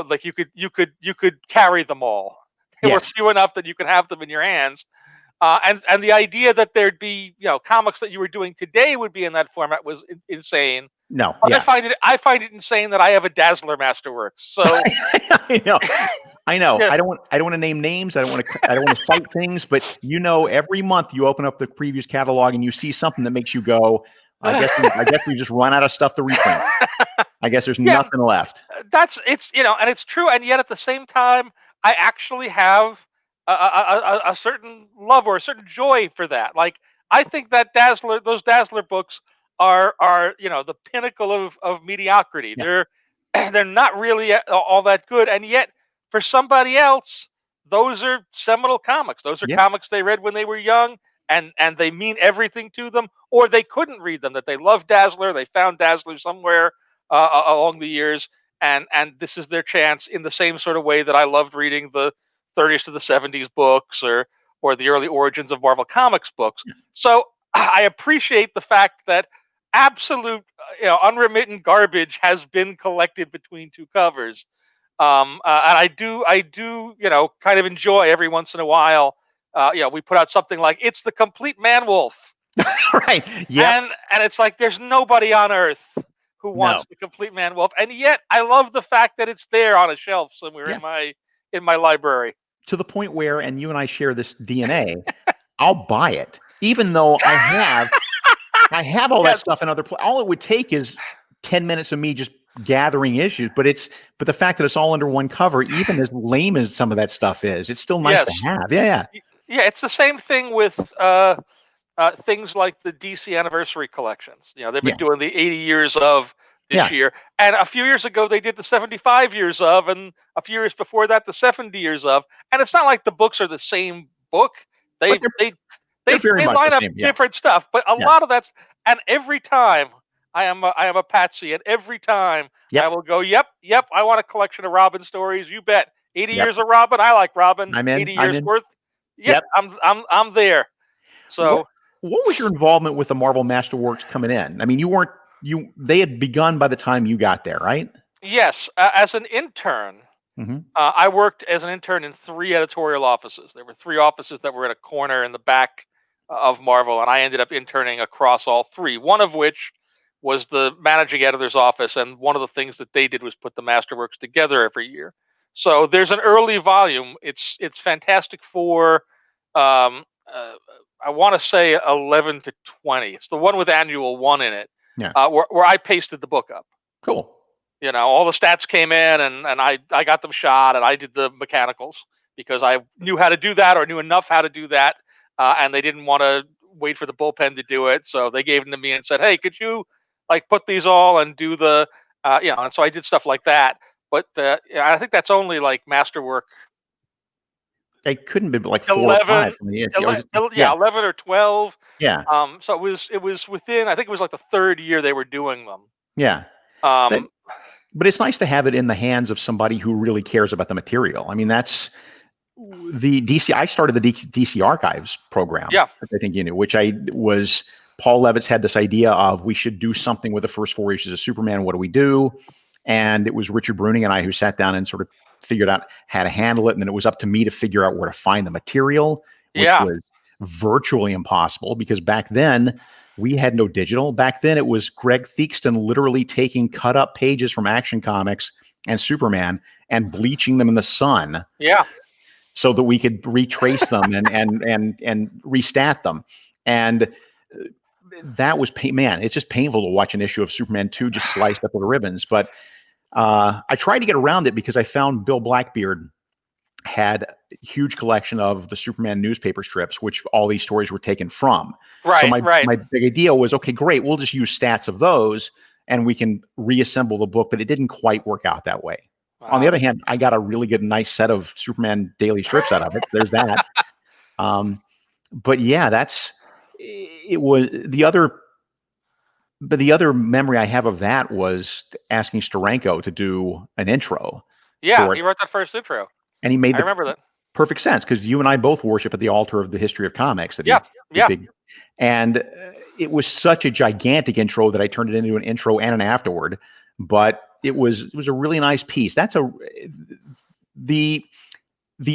Like you could carry them all. They were few enough that you could have them in your hands. And the idea that there'd be, comics that you were doing today would be in that format was insane. No. But I find it insane that I have a Dazzler Masterworks. So I know. Yeah. I don't want to name names. I don't want to cite things, but every month you open up the previews catalog and you see something that makes you go, I guess we just run out of stuff to reprint. I guess there's nothing left. And it's true. And yet at the same time, I actually have a certain love or a certain joy for that. Like, I think that those Dazzler books are the pinnacle of mediocrity. Yeah. They're not really all that good. And yet for somebody else, those are seminal comics. Those are comics they read when they were young. And they mean everything to them, or they couldn't read them, that they loved Dazzler. They found Dazzler somewhere along the years. And this is their chance, in the same sort of way that I loved reading the 30s to the 70s books or the early origins of Marvel Comics books. So I appreciate the fact that absolute unremittent garbage has been collected between two covers. And I do kind of enjoy every once in a while. We put out something like It's the Complete Man Wolf. Right. Yeah. And it's like there's nobody on earth who wants the Complete Man Wolf. And yet I love the fact that it's there on a shelf somewhere in my library. To the point where, and you and I share this DNA, I'll buy it. Even though I have all that stuff in other places. All it would take is 10 minutes of me just gathering issues, but the fact that it's all under one cover, even as lame as some of that stuff is, it's still nice to have. Yeah. It's the same thing with things like the DC Anniversary collections. They've been doing the 80 years of this year, and a few years ago they did the 75 years of, and a few years before that the 70 years of. And it's not like the books are the same book. They line up different stuff, but a lot of that's. And every time I am a patsy, and every time I will go, yep, I want a collection of Robin stories. You bet. 80 years of Robin. I like Robin. I'm in. 80 years worth. Yep. I'm there. So what was your involvement with the Marvel Masterworks coming in? I mean, they had begun by the time you got there, right? Yes. As an intern, I worked as an intern in 3 editorial offices. There were 3 offices that were in a corner in the back of Marvel, and I ended up interning across all 3, one of which was the managing editor's office. And one of the things that they did was put the Masterworks together every year. So there's an early volume. It's Fantastic Four, I want to say 11 to 20. It's the one with Annual 1 in it, where I pasted the book up. Cool. All the stats came in, and I got them shot, and I did the mechanicals because I knew how to do that, or knew enough how to do that, and they didn't want to wait for the bullpen to do it. So they gave them to me and said, hey, could you put these all and do the, and so I did stuff like that. But I think that's only Masterwork. It couldn't be 4 11, or 5 for me. 11 or 12. Yeah. So it was within, I think it was the 3rd year they were doing them. Yeah. But it's nice to have it in the hands of somebody who really cares about the material. I mean, that's the DC. I started the DC Archives program. Yeah. I think which Paul Levitz had this idea of we should do something with the first 4 issues of Superman. What do we do? And it was Richard Bruning and I who sat down and sort of figured out how to handle it. And then it was up to me to figure out where to find the material, which was virtually impossible because back then We had no digital. Back then, it was Greg Theakston literally taking cut up pages from Action Comics and Superman and bleaching them in the sun. Yeah. So that we could retrace them and restat them. And that was man, it's just painful to watch an issue of Superman 2 just sliced up with ribbons. But I tried to get around it because I found Bill Blackbeard had a huge collection of the Superman newspaper strips, which all these stories were taken from. Right, so my right. big idea was, okay, great, we'll just use stats of those and we can reassemble the book, but it didn't quite work out that way. Wow. On the other hand, I got a really good, nice set of Superman daily strips out of it. There's that. But yeah, it was the other. But the other memory I have of that was asking Steranko to do an intro. Yeah, he wrote that first intro. And he made I remember that. Perfect sense, because you and I both worship at the altar of the history of comics. Yeah. And it was such a gigantic intro that I turned it into an intro and an afterward. But it was a really nice piece. That's the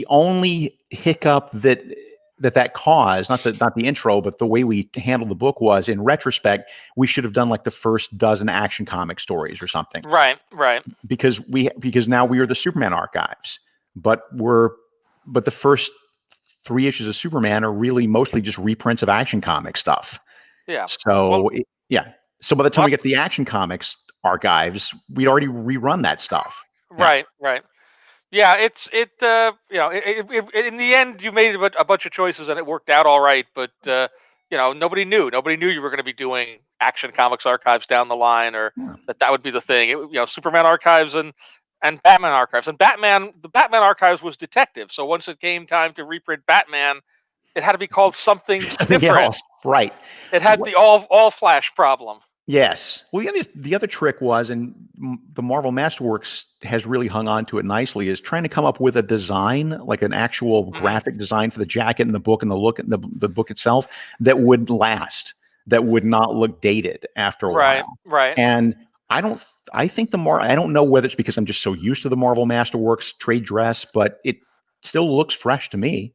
only hiccup that caused, not the intro, but the way we handled the book was, in retrospect, we should have done like the first dozen Action Comic stories or something. Right. Because now we are the Superman archives, but the first 3 issues of Superman are really mostly just reprints of Action Comic stuff. Yeah. So So by the time we get to the Action Comics archives, we'd already rerun that stuff. Right. Yeah, in the end, you made a bunch of choices and it worked out all right. But nobody knew you were going to be doing Action Comics archives down the line, or that would be the thing. Superman archives and Batman archives, and the Batman archives was detective. So once it came time to reprint Batman, it had to be called something different. Else. Right. It had the all Flash problem. Yes. Well, the other trick was, and the Marvel Masterworks has really hung on to it nicely, is trying to come up with a design, like an actual graphic design for the jacket and the book and the look at the book itself, that would last, that would not look dated after a while. Right. And I don't know whether it's because I'm just so used to the Marvel Masterworks trade dress, but it still looks fresh to me.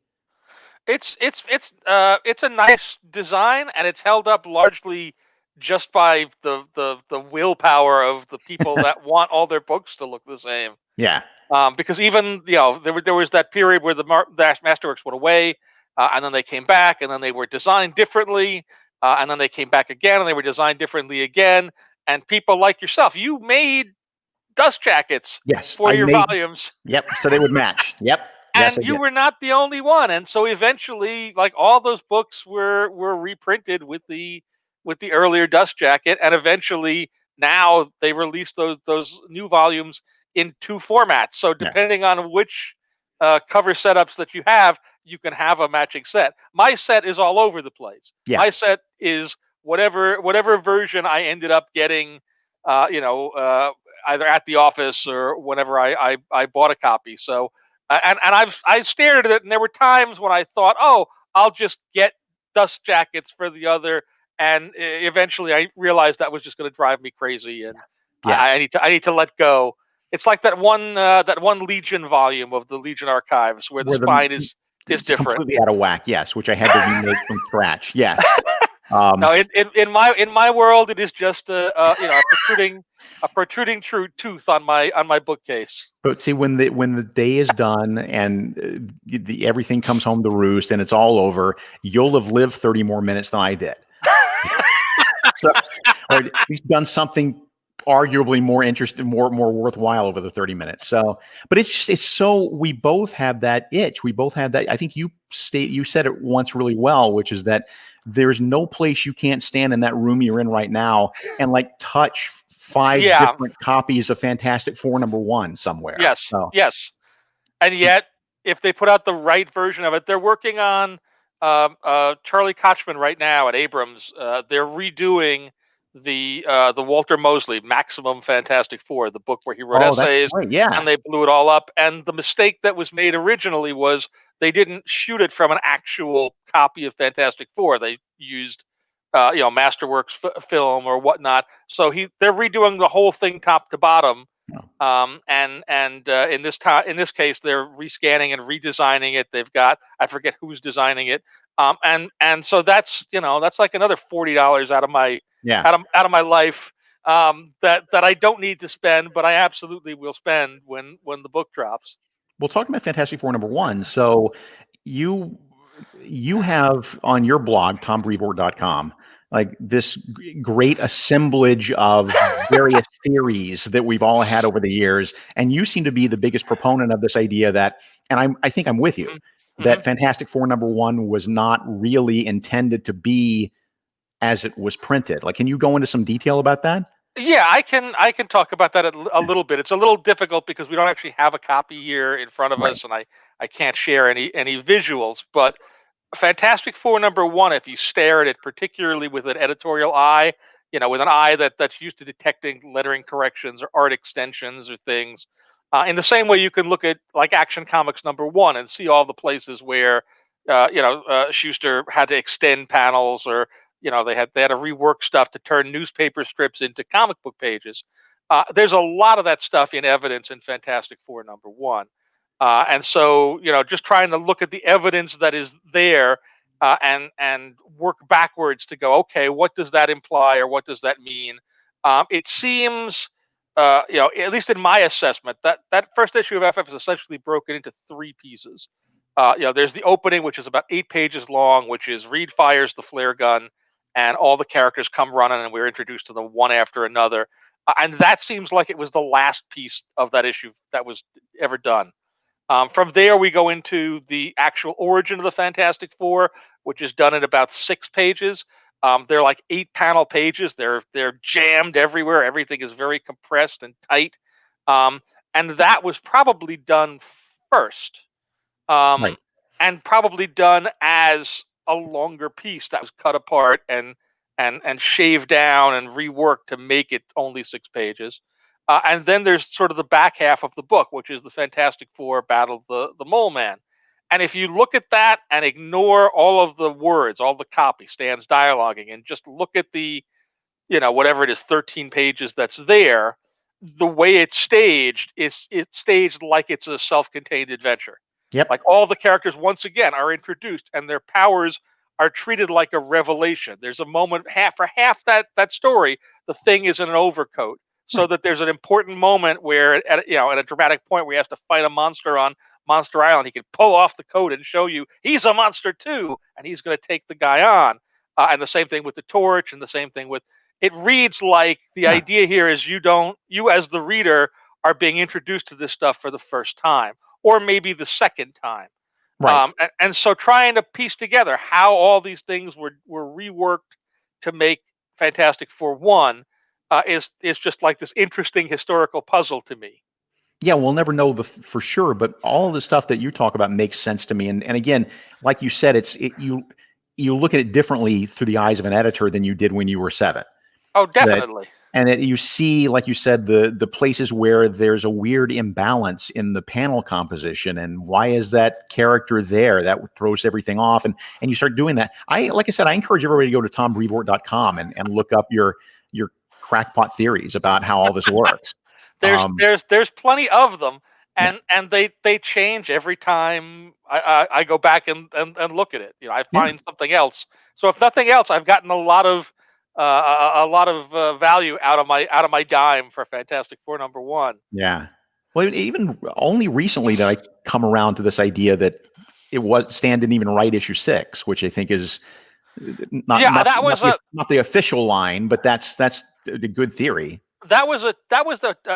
It's a nice design, and it's held up largely just by the willpower of the people that want all their books to look the same. Yeah. Because even there was that period where the Masterworks went away, and then they came back, and then they were designed differently, and then they came back again, and they were designed differently again. And people like yourself, you made dust jackets for your volumes. Yep. So they would match. Yep. And you were not the only one. And so eventually, like, all those books were reprinted with the earlier dust jacket, and eventually now they release those new volumes in 2 formats. So depending on which cover setups that you have, you can have a matching set. My set is all over the place. Yeah. My set is whatever version I ended up getting, either at the office or whenever I bought a copy. So and I stared at it, and there were times when I thought, oh, I'll just get dust jackets for the other. And eventually, I realized that was just going to drive me crazy, and I need to let go. It's like that one Legion volume of the Legion archives where the spine is different, completely out of whack. Yes, which I had to remake from scratch. Yes. No, in my world, it is just a protruding tooth on my bookcase. But see, when the day is done and everything comes home to roost and it's all over, you'll have lived 30 more minutes than I did. Or at least done something arguably more interesting, more worthwhile over the 30 minutes. So, but it's so, we both have that itch. We both have that. I think you said it once really well, which is that there's no place you can't stand in that room you're in right now and like touch 5 different copies of Fantastic Four #1 somewhere. Yes. So. Yes. And yet, if they put out the right version of it, they're working on Charlie Kochman right now at Abrams. They're redoing the Walter Mosley Maximum Fantastic Four, the book where he wrote essays, and they blew it all up. And the mistake that was made originally was they didn't shoot it from an actual copy of Fantastic Four. They used Masterworks film or whatnot. So they're redoing the whole thing top to bottom. And in this case, they're rescanning and redesigning it. They've got, I forget who's designing it, And so that's that's like another $40 out of my Yeah. out of my life, that I don't need to spend, but I absolutely will spend when the book drops. Well, talking about Fantastic Four #1, so you have on your blog, tombrevoort.com, like this great assemblage of various theories that we've all had over the years, and you seem to be the biggest proponent of this idea that, and I think I'm with you, that Fantastic Four #1 was not really intended to be as it was printed. Like, can you go into some detail about that? Yeah, I can talk about that a little bit. It's a little difficult because we don't actually have a copy here in front of Right. us, and I can't share any visuals. But Fantastic Four #1, if you stare at it, particularly with an editorial eye, with an eye that's used to detecting lettering corrections or art extensions or things, in the same way you can look at like Action Comics #1 and see all the places where Schuster had to extend panels, or they had to rework stuff to turn newspaper strips into comic book pages. There's a lot of that stuff in evidence in Fantastic Four #1. And so, just trying to look at the evidence that is there, and work backwards to go, okay, what does that imply or what does that mean? It seems, at least in my assessment, that first issue of FF is essentially broken into three pieces. There's the opening, which is about 8 pages long, which is Reed fires the flare gun, and all the characters come running, and we're introduced to them one after another. And that seems like it was the last piece of that issue that was ever done. From there, we go into the actual origin of the Fantastic Four, which is done in about 6 pages. They're like 8 panel pages. They're jammed everywhere. Everything is very compressed and tight. And that was probably done first, Right. and probably done as a longer piece that was cut apart and shaved down and reworked to make it only 6 pages. And then there's sort of the back half of the book, which is the Fantastic Four Battle of the Mole Man. And if you look at that and ignore all of the words, all the copy, Stan's dialoguing, and just look at the, whatever it is, 13 pages that's there, the way it's staged is it's staged like it's a self-contained adventure. Yep. Like all the characters once again are introduced, and their powers are treated like a revelation. There's a moment for half that story, the Thing is in an overcoat, so that there's an important moment where at a dramatic point where he has to fight a monster on Monster Island, he can pull off the coat and show you he's a monster too, and he's going to take the guy on. And the same thing with the torch, and the same thing with it. Reads like the idea here is you as the reader are being introduced to this stuff for the first time, or maybe the second time. Right. And so trying to piece together how all these things were reworked to make Fantastic Four 1 is just like this interesting historical puzzle to me. Yeah, we'll never know for sure, but all of the stuff that you talk about makes sense to me. And again, like you said, you look at it differently through the eyes of an editor than you did when you were 7. Oh, definitely. And that you see, like you said, the places where there's a weird imbalance in the panel composition, and why is that character there? That throws everything off, and you start doing that. Like I said, I encourage everybody to go to tombrevoort.com and look up your crackpot theories about how all this works. There's plenty of them, and they change every time I go back and look at it. I find something else. So if nothing else, I've gotten a lot of value out of my dime for Fantastic Four #1. Yeah. Well, even only recently did I come around to this idea that Stan didn't even write issue 6, which I think is not the official line, but that's a good theory. That was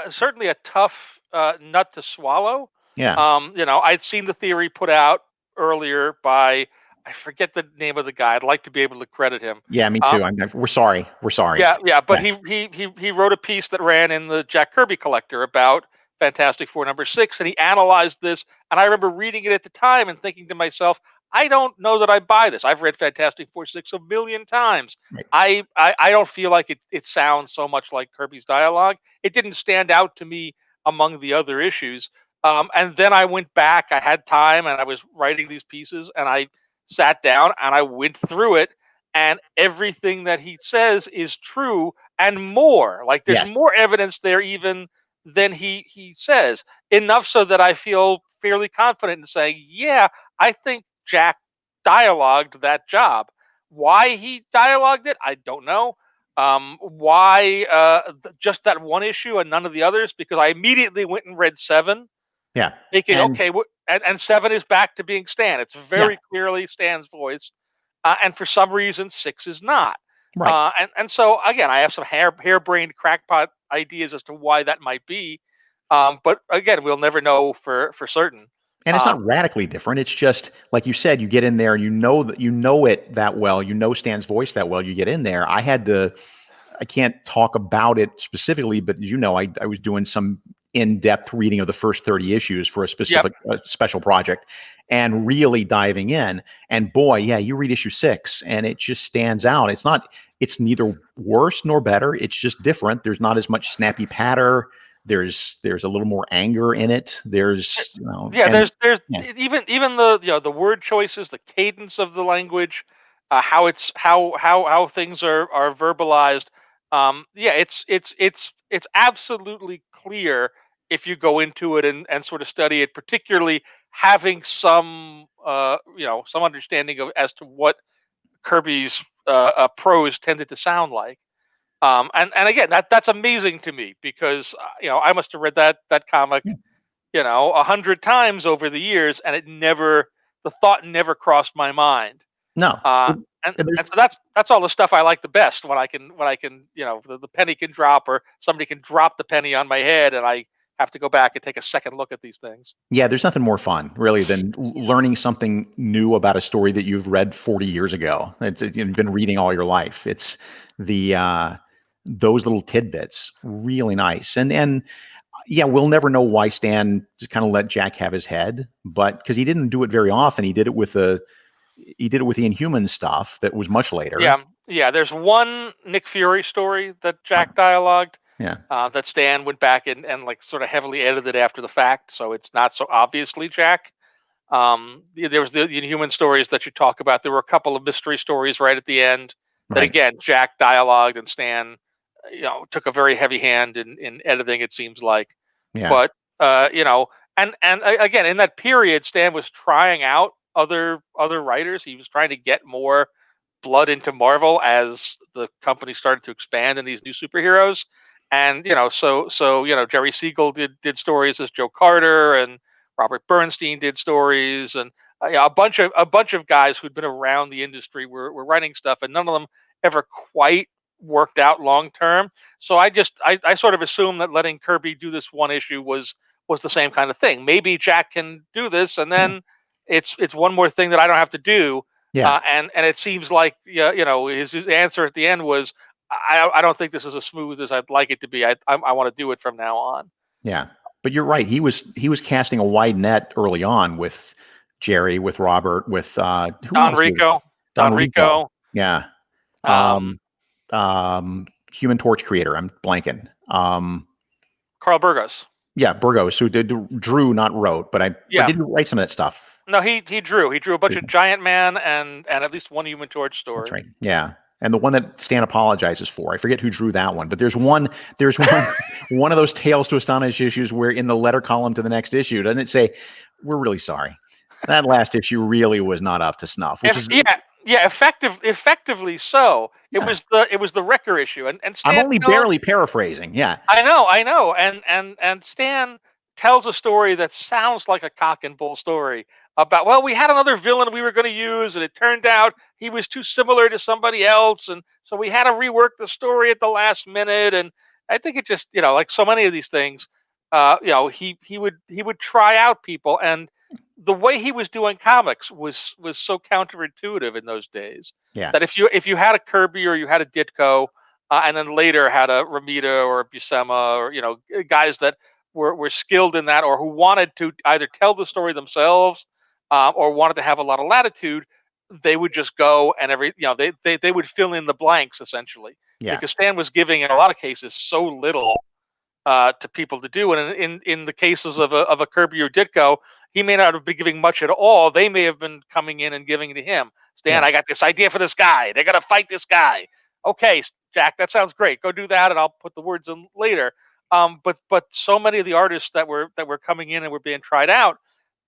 certainly a tough nut to swallow. Yeah. I'd seen the theory put out earlier by, I forget the name of the guy. I'd like to be able to credit him. Yeah, me too. We're sorry. Yeah. But he wrote a piece that ran in the Jack Kirby Collector about Fantastic Four #6, and he analyzed this. And I remember reading it at the time and thinking to myself, I don't know that I buy this. I've read Fantastic Four 6 a million times. Right. I don't feel like it sounds so much like Kirby's dialogue. It didn't stand out to me among the other issues. And then I went back. I had time, and I was writing these pieces, and I sat down and I went through it, and everything that he says is true and more. Like there's more evidence there even than he says. Enough so that I feel fairly confident in saying, yeah, I think Jack dialogued that job. Why he dialogued it, I don't know. Why just that one issue and none of the others? Because I immediately went and read 7, Yeah. thinking, And- okay, and 7 is back to being Stan. It's very clearly Stan's voice, and for some reason 6 is not. Right. And so again, I have some harebrained crackpot ideas as to why that might be, but again, we'll never know for certain. And it's not radically different. It's just like you said, you get in there and you know that you know it that well. You know Stan's voice that well. You get in there. I can't talk about it specifically, but you know, I was doing some in-depth reading of the first 30 issues for a specific special project, and really diving in. And boy, yeah, you read issue 6, and it just stands out. It's neither worse nor better. It's just different. There's not as much snappy patter. There's a little more anger in it. There's there's even the word choices, the cadence of the language, how things are verbalized. It's absolutely clear if you go into it and sort of study it, particularly having some some understanding of as to what Kirby's prose tended to sound like. And again, that's amazing to me because I must have read that comic 100 times over the years, and the thought never crossed my mind. No. And so that's all the stuff I like the best when I can the penny can drop, or somebody can drop the penny on my head and I have to go back and take a second look at these things. Yeah, there's nothing more fun, really, than learning something new about a story that you've read 40 years ago. You've been reading all your life. It's those little tidbits, really nice. And yeah, we'll never know why Stan just kind of let Jack have his head, but because he didn't do it very often, he did it with the Inhuman stuff that was much later. Yeah. There's one Nick Fury story that Jack dialogued. Yeah. That Stan went back and like sort of heavily edited after the fact, so it's not so obviously Jack. There was the Inhuman stories that you talk about. There were a couple of mystery stories right at the end that again Jack dialogued, and Stan, took a very heavy hand in editing. It seems like, but and again in that period, Stan was trying out other writers. He was trying to get more blood into Marvel as the company started to expand in these new superheroes. And so Jerry Siegel did stories as Joe Carter, and Robert Bernstein did stories, and a bunch of guys who'd been around the industry were writing stuff, and none of them ever quite worked out long term. So I sort of assumed that letting Kirby do this one issue was the same kind of thing. Maybe Jack can do this, and then it's one more thing that I don't have to do. Yeah. And it seems like his answer at the end was, I don't think this is as smooth as I'd like it to be. I want to do it from now on. Yeah, but you're right. He was casting a wide net early on with Jerry, with Robert, with Don Rico. Yeah. Human Torch creator. I'm blanking. Carl Burgos. Yeah, Burgos, who drew, not wrote, but did he write some of that stuff? No, he drew. He drew a bunch of Giant Man and at least one Human Torch story. That's right. Yeah. And the one that Stan apologizes for, I forget who drew that one, but there's one one of those Tales to Astonish issues where in the letter column to the next issue, doesn't it say, "We're really sorry. That last issue really was not up to snuff." Effectively so. Yeah. It was the Wrecker issue, and Stan, I'm only barely paraphrasing. Yeah, I know, and Stan tells a story that sounds like a cock and bull story about, well, we had another villain we were going to use, and it turned out he was too similar to somebody else, and so we had to rework the story at the last minute. And I think it just, like so many of these things, he would try out people, and the way he was doing comics was so counterintuitive in those days. Yeah. That if you had a Kirby or you had a Ditko, and then later had a Ramita or a Buscema, or guys that were skilled in that, or who wanted to either tell the story themselves, or wanted to have a lot of latitude, they would just go and they would fill in the blanks essentially. Yeah. Because Stan was giving in a lot of cases so little to people to do, and in the cases of a Kirby or Ditko, he may not have been giving much at all. They may have been coming in and giving to him. Stan, I got this idea for this guy. They're gonna fight this guy. Okay, Jack, that sounds great. Go do that, and I'll put the words in later. But so many of the artists that were coming in and were being tried out,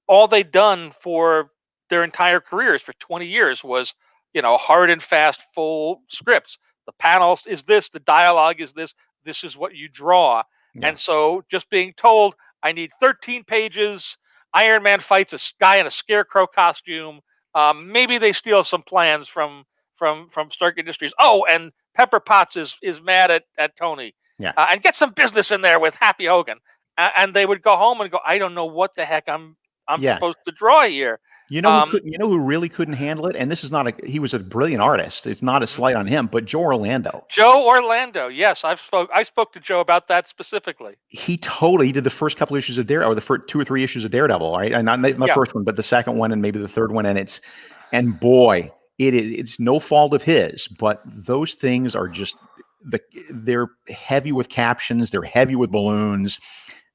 all they'd done for their entire careers for 20 years was, hard and fast, full scripts. The panels is this, the dialogue is this, this is what you draw. Yeah. And so just being told, I need 13 pages, Iron Man fights a guy in a scarecrow costume. Maybe they steal some plans from Stark Industries. Oh, and Pepper Potts is mad at Tony. Yeah. And get some business in there with Happy Hogan. And they would go home and go, I don't know what the heck I'm Yeah. supposed to draw here. You know who really couldn't handle it? And this is not he was a brilliant artist. It's not a slight on him, but Joe Orlando. Joe Orlando. Yes, I spoke to Joe about that specifically. He did the first couple issues of Daredevil, or the first 2 or 3 issues of Daredevil, right? And not the first one, but the second one and maybe the third one. And boy, it's no fault of his, but those things are just they're heavy with captions, they're heavy with balloons.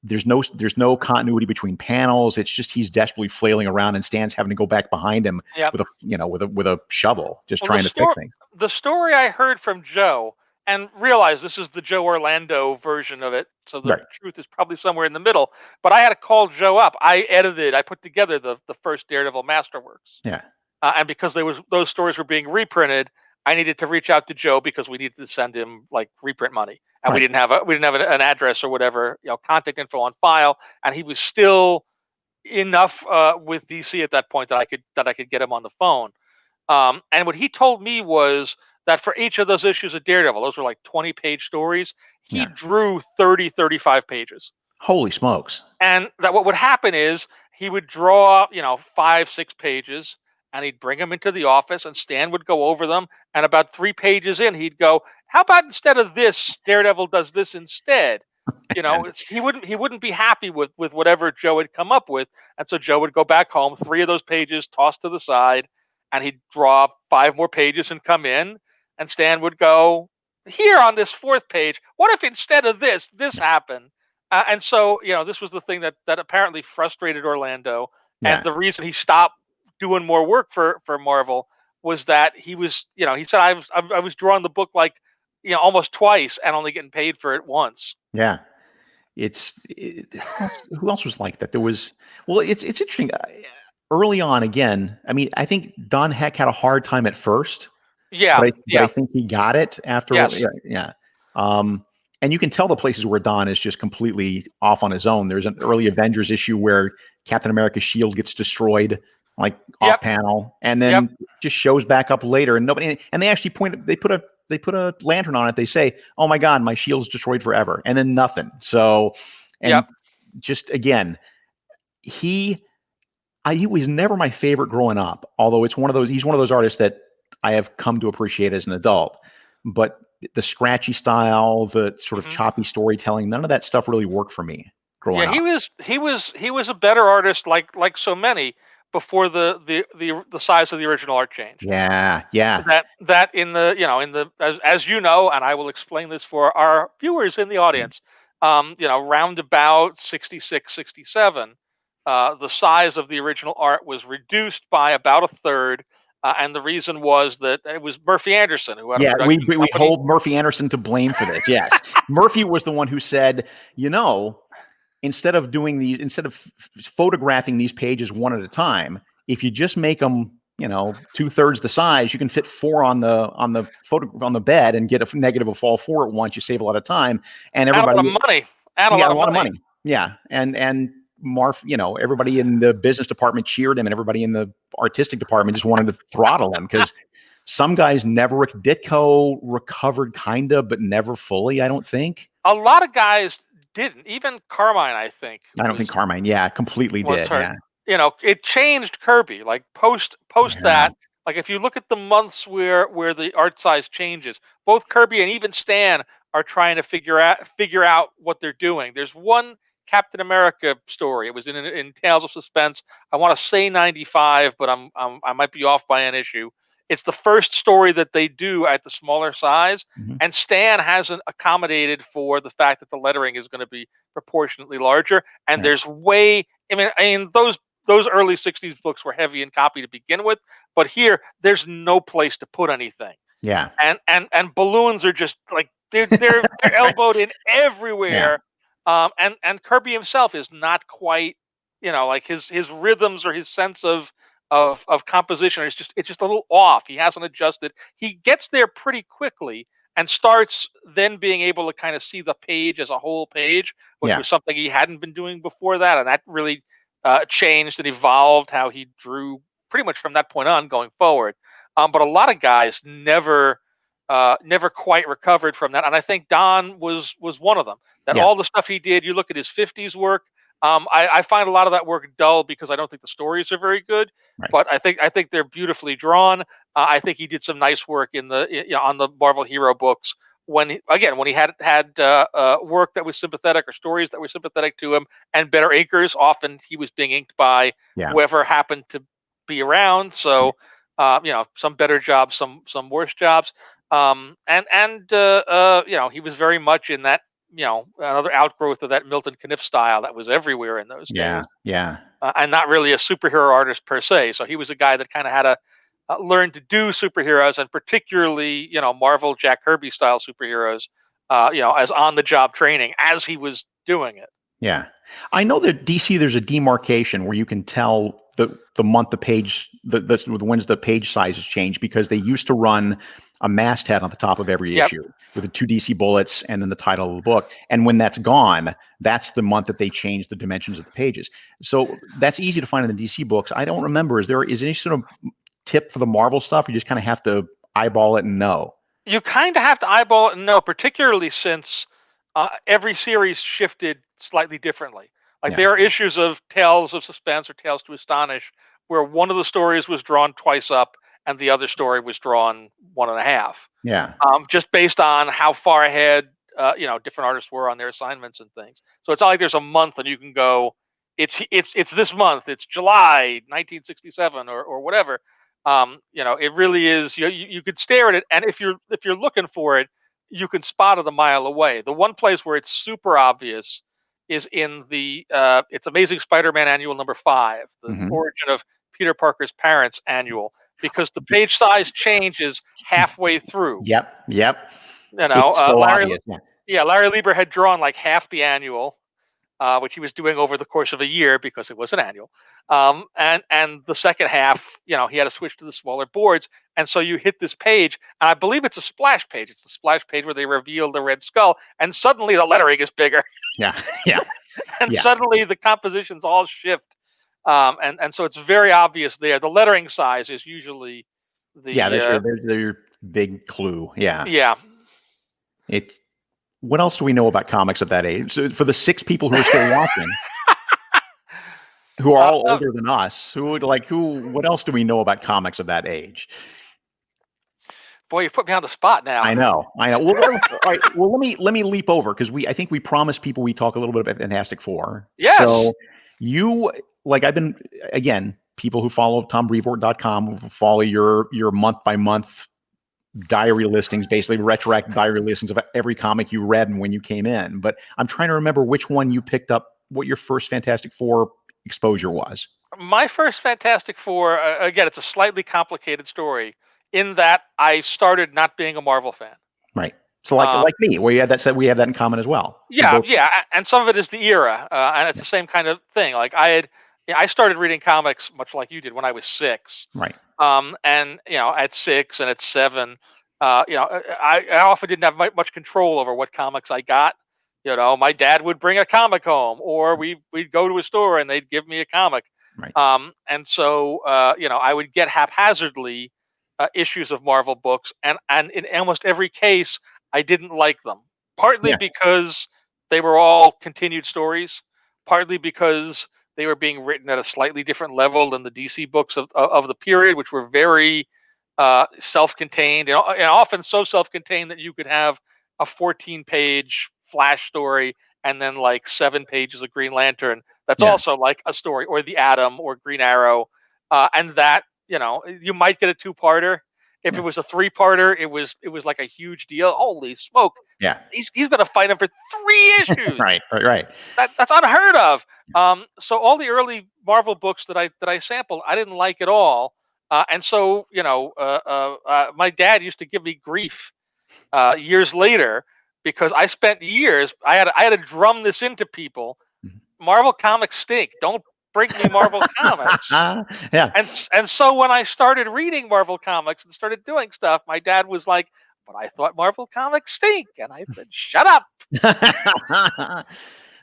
There's no continuity between panels. It's just he's desperately flailing around, and Stan's having to go back behind him with a shovel, just trying to fix things. The story I heard from Joe, and realize this is the Joe Orlando version of it, so the truth is probably somewhere in the middle. But I had to call Joe up. I put together the first Daredevil Masterworks. Yeah. And because those stories were being reprinted, I needed to reach out to Joe because we needed to send him like reprint money. And we didn't have an address or whatever, contact info on file, and he was still enough with DC at that point that I could get him on the phone. And what he told me was that for each of those issues of Daredevil, those were like 20-page stories, he drew 35 pages. Holy smokes. And that what would happen is he would draw, 5-6 pages, and he'd bring them into the office, and Stan would go over them. And about 3 pages in, he'd go, "How about instead of this, Daredevil does this instead?" He wouldn't be happy with whatever Joe had come up with, and so Joe would go back home, 3 of those pages tossed to the side, and he'd draw 5 more pages and come in, and Stan would go, "Here on this 4th page, what if instead of this happened?" And so this was the thing that apparently frustrated Orlando, and the reason he stopped doing more work for Marvel was that he was, he said, I was drawing the book like, almost twice and only getting paid for it once. Yeah. Who else was like that? It's interesting. Early on, again, I mean, I think Don Heck had a hard time at first. Yeah. But I think he got it after. Yes. Yeah. And you can tell the places where Don is just completely off on his own. There's an early Avengers issue where Captain America's shield gets destroyed, like off panel, and then just shows back up later, and nobody. And they actually they put a lantern on it. They say, "Oh my God, my shield's destroyed forever," and then nothing. So, just again, he was never my favorite growing up. Although he's one of those artists that I have come to appreciate as an adult. But the scratchy style, the sort of choppy storytelling, none of that stuff really worked for me growing up. He was a better artist, like so many, before the size of the original art changed. Yeah. That in the as you know, and I will explain this for our viewers in the audience, round about 66, 67, the size of the original art was reduced by about a third. And the reason was that it was Murphy Anderson who had we hold Murphy Anderson to blame for this. Yes. Murphy was the one who said, instead of photographing these pages one at a time, if you just make them, 2/3 the size, you can fit 4 on the bed and get a negative of all 4 at once. You save a lot of time, and everybody a lot of money. Yeah, and Marv, everybody in the business department cheered him, and everybody in the artistic department just wanted to throttle him because some guys never. Ditko recovered, kinda, but never fully. I don't think a lot of guys didn't. Even Carmine, I think. I don't think Carmine, completely did. Hurt. Yeah. It changed Kirby. Like post that. Like if you look at the months where the art size changes, both Kirby and even Stan are trying to figure out what they're doing. There's one Captain America story. It was in Tales of Suspense. I want to say 95, but I might be off by an issue. It's the first story that they do at the smaller size, and Stan hasn't accommodated for the fact that the lettering is going to be proportionately larger. And there's way. I mean, those early 60s books were heavy in copy to begin with, but here there's no place to put anything. Yeah. And balloons are just like they're elbowed in everywhere. Yeah. And Kirby himself is not quite, like his rhythms or his sense of of composition. It's just a little off. He hasn't adjusted. He gets there pretty quickly and starts then being able to kind of see the page as a whole page, which was something he hadn't been doing before that, and that really changed and evolved how he drew pretty much from that point on going forward. But a lot of guys never quite recovered from that, and I think Don was one of them. That all the stuff he did, you look at his 50s work. I find a lot of that work dull because I don't think the stories are very good. Right. But I think they're beautifully drawn. I think he did some nice work on the Marvel Hero books when he had work that was sympathetic or stories that were sympathetic to him and better inkers. Often he was being inked by whoever happened to be around. So some better jobs, some worse jobs. He was very much in that. Another outgrowth of that Milton Caniff style that was everywhere in those days. Yeah. And not really a superhero artist per se. So he was a guy that kind of had to learn to do superheroes, and particularly, Marvel Jack Kirby style superheroes, as on the job training as he was doing it. Yeah. I know that DC, there's a demarcation where you can tell the month the page, when's the page sizes change, because they used to run a masthead on the top of every issue with the 2 DC bullets and then the title of the book. And when that's gone, that's the month that they change the dimensions of the pages. So that's easy to find in the DC books. I don't remember. Is any sort of tip for the Marvel stuff? You just kind of have to eyeball it and know. You kind of have to eyeball it and know, particularly since every series shifted slightly differently. Like there are issues of Tales of Suspense or Tales to Astonish where one of the stories was drawn twice up and the other story was drawn 1.5. Yeah. Just based on how far ahead, different artists were on their assignments and things. So it's not like there's a month and you can go, it's this month, it's July 1967 or whatever. It really is. You could stare at it, and if you're looking for it, you can spot it a mile away. The one place where it's super obvious is in the It's Amazing Spider-Man Annual number 5, the origin of Peter Parker's parents annual, because the page size changes halfway through. Yep. Larry Lieber had drawn like half the annual, which he was doing over the course of a year because it was an annual. And the second half, he had to switch to the smaller boards. And so you hit this page, and I believe it's a splash page. It's a splash page where they reveal the Red Skull, and suddenly the lettering is bigger. Yeah. And suddenly the compositions all shift. And so it's very obvious there. The lettering size is usually there's your big clue. Yeah. What else do we know about comics at that age? So for the 6 people who are still watching, who are all older than us, what else do we know about comics at that age? Boy, you put me on the spot now. I know. Well, all right. Well, let me leap over, because I think we promised people we talk a little bit about Fantastic Four. Yes. So people who follow TomBrevoort.com who follow your month by month diary listings, basically retroactive diary listings of every comic you read and when you came in. But I'm trying to remember which one you picked up, what your first Fantastic Four exposure was. My first Fantastic Four, again, it's a slightly complicated story in that I started not being a Marvel fan. Right. So like me, where we have that in common as well. Yeah. And some of it is the era, and it's the same kind of thing. Like I started reading comics much like you did when I was 6. Right. And at 6 and at 7, I often didn't have much control over what comics I got. My dad would bring a comic home, or we'd go to a store and they'd give me a comic. Right. And so I would get haphazardly issues of Marvel books, and in almost every case I didn't like them. Partly because they were all continued stories, partly because they were being written at a slightly different level than the DC books of the period, which were very self-contained, and often so self-contained that you could have a 14-page Flash story and then like 7 pages of Green Lantern. That's also like a story, or the Atom, or Green Arrow, and that you might get a 2-parter. If it was a 3-parter, it was like a huge deal. Holy smoke! Yeah, he's gonna fight him for 3 issues. Right. That's unheard of. So all the early Marvel books that I sampled, I didn't like at all. And so my dad used to give me grief years later, because I spent years. I had to drum this into people. Marvel comics stink. Don't bring me Marvel comics. Yeah. And so when I started reading Marvel comics and started doing stuff, my dad was like, "But I thought Marvel comics stink," and I said, "Shut up."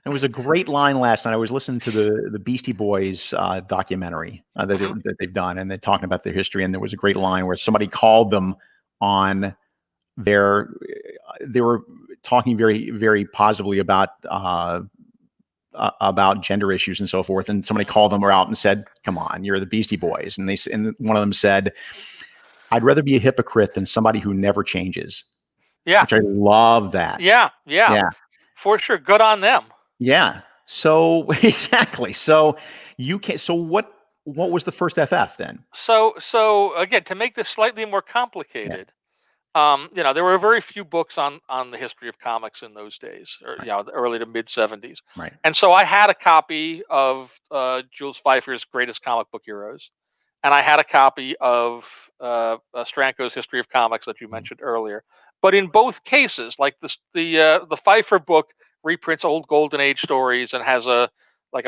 There was a great line last night. I was listening to the Beastie Boys documentary that they've done, and they're talking about their history. And there was a great line where somebody called them on their. They were talking very, very positively about gender issues and so forth. And somebody called them out and said, "Come on, you're the Beastie Boys." And one of them said, "I'd rather be a hypocrite than somebody who never changes." Yeah. Which I love that. Yeah. For sure. Good on them. Yeah. So exactly. So you can. So what was the first FF then? So again, to make this slightly more complicated, there were very few books on the history of comics in those days, or the early to mid 70s. Right. And so I had a copy of Jules Pfeiffer's Greatest Comic Book Heroes, and I had a copy of Stranko's History of Comics that you mentioned earlier. But in both cases, like the Pfeiffer book reprints old Golden Age stories and has a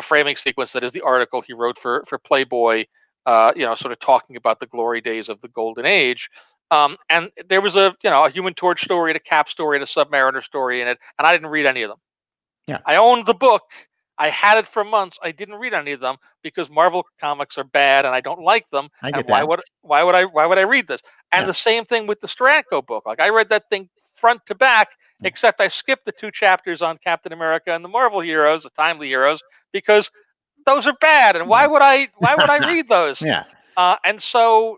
framing sequence that is the article he wrote for Playboy, sort of talking about the glory days of the Golden Age. And there was a Human Torch story, and a Cap story, and a Submariner story in it, and I didn't read any of them. Yeah. I owned the book. I had it for months. I didn't read any of them because Marvel comics are bad and I don't like them. And why would I read this? And the same thing with the Stranko book. Like, I read that thing front to back, except I skipped the 2 chapters on Captain America and the Marvel heroes, the timely heroes, because those are bad. And why would I read those? Yeah. And so,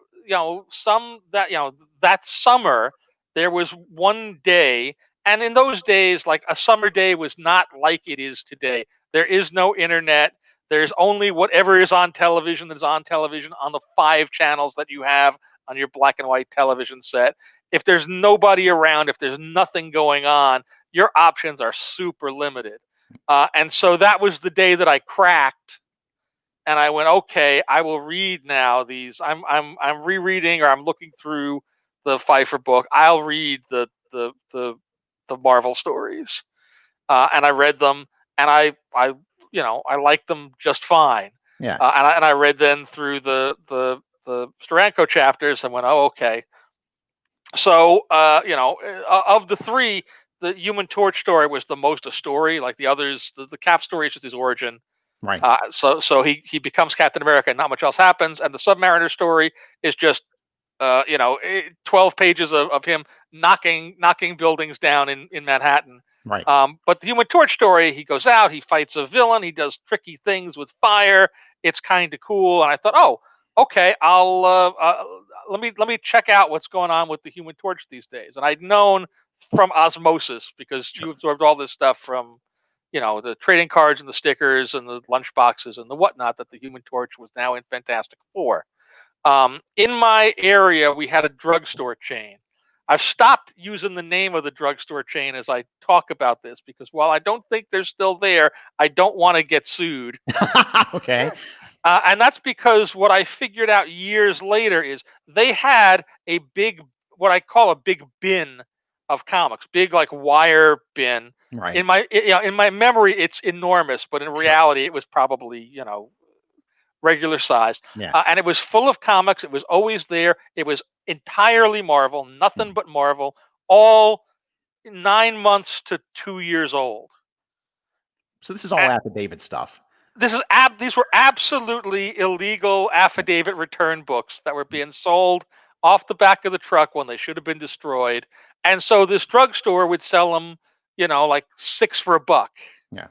that summer there was one day, and in those days, like, a summer day was not like it is today. There is no internet. There's only whatever is on television that's on television on the 5 channels that you have on your black and white television set. If there's nobody around, if there's nothing going on, your options are super limited. And so that was the day that I cracked, and I went, okay, I will read now these. I'm rereading, or I'm looking through the Pfeiffer book. I'll read the Marvel stories, and I read them, and I liked them just fine. Yeah. And I read then through the Steranko chapters and went, oh, okay. So of the 3, the Human Torch story was the most a story. Like the others, the Cap story is just his origin. Right. So he becomes Captain America and not much else happens. And the Submariner story is just 12 pages of him knocking buildings down in Manhattan. Right. But the Human Torch story, he goes out, he fights a villain, he does tricky things with fire. It's kind of cool. And I thought, oh, okay, I'll let me check out what's going on with the Human Torch these days. And I'd known from osmosis, because you absorbed all this stuff from the trading cards and the stickers and the lunch boxes and the whatnot, that the Human Torch was now in Fantastic Four. In my area, we had a drugstore chain. I've stopped using the name of the drugstore chain as I talk about this, because while I don't think they're still there, I don't want to get sued. Okay. And that's because what I figured out years later is they had a big, what I call a big bin of comics, big like wire bin. Right. In my memory, it's enormous, but in reality, it was probably regular sized. Yeah. And it was full of comics. It was always there. It was entirely Marvel, nothing but Marvel, all 9 months to 2 years old. So this is all affidavit stuff. These were absolutely illegal affidavit return books that were being sold off the back of the truck when they should have been destroyed. And so this drugstore would sell them, like 6 for $1. Yeah.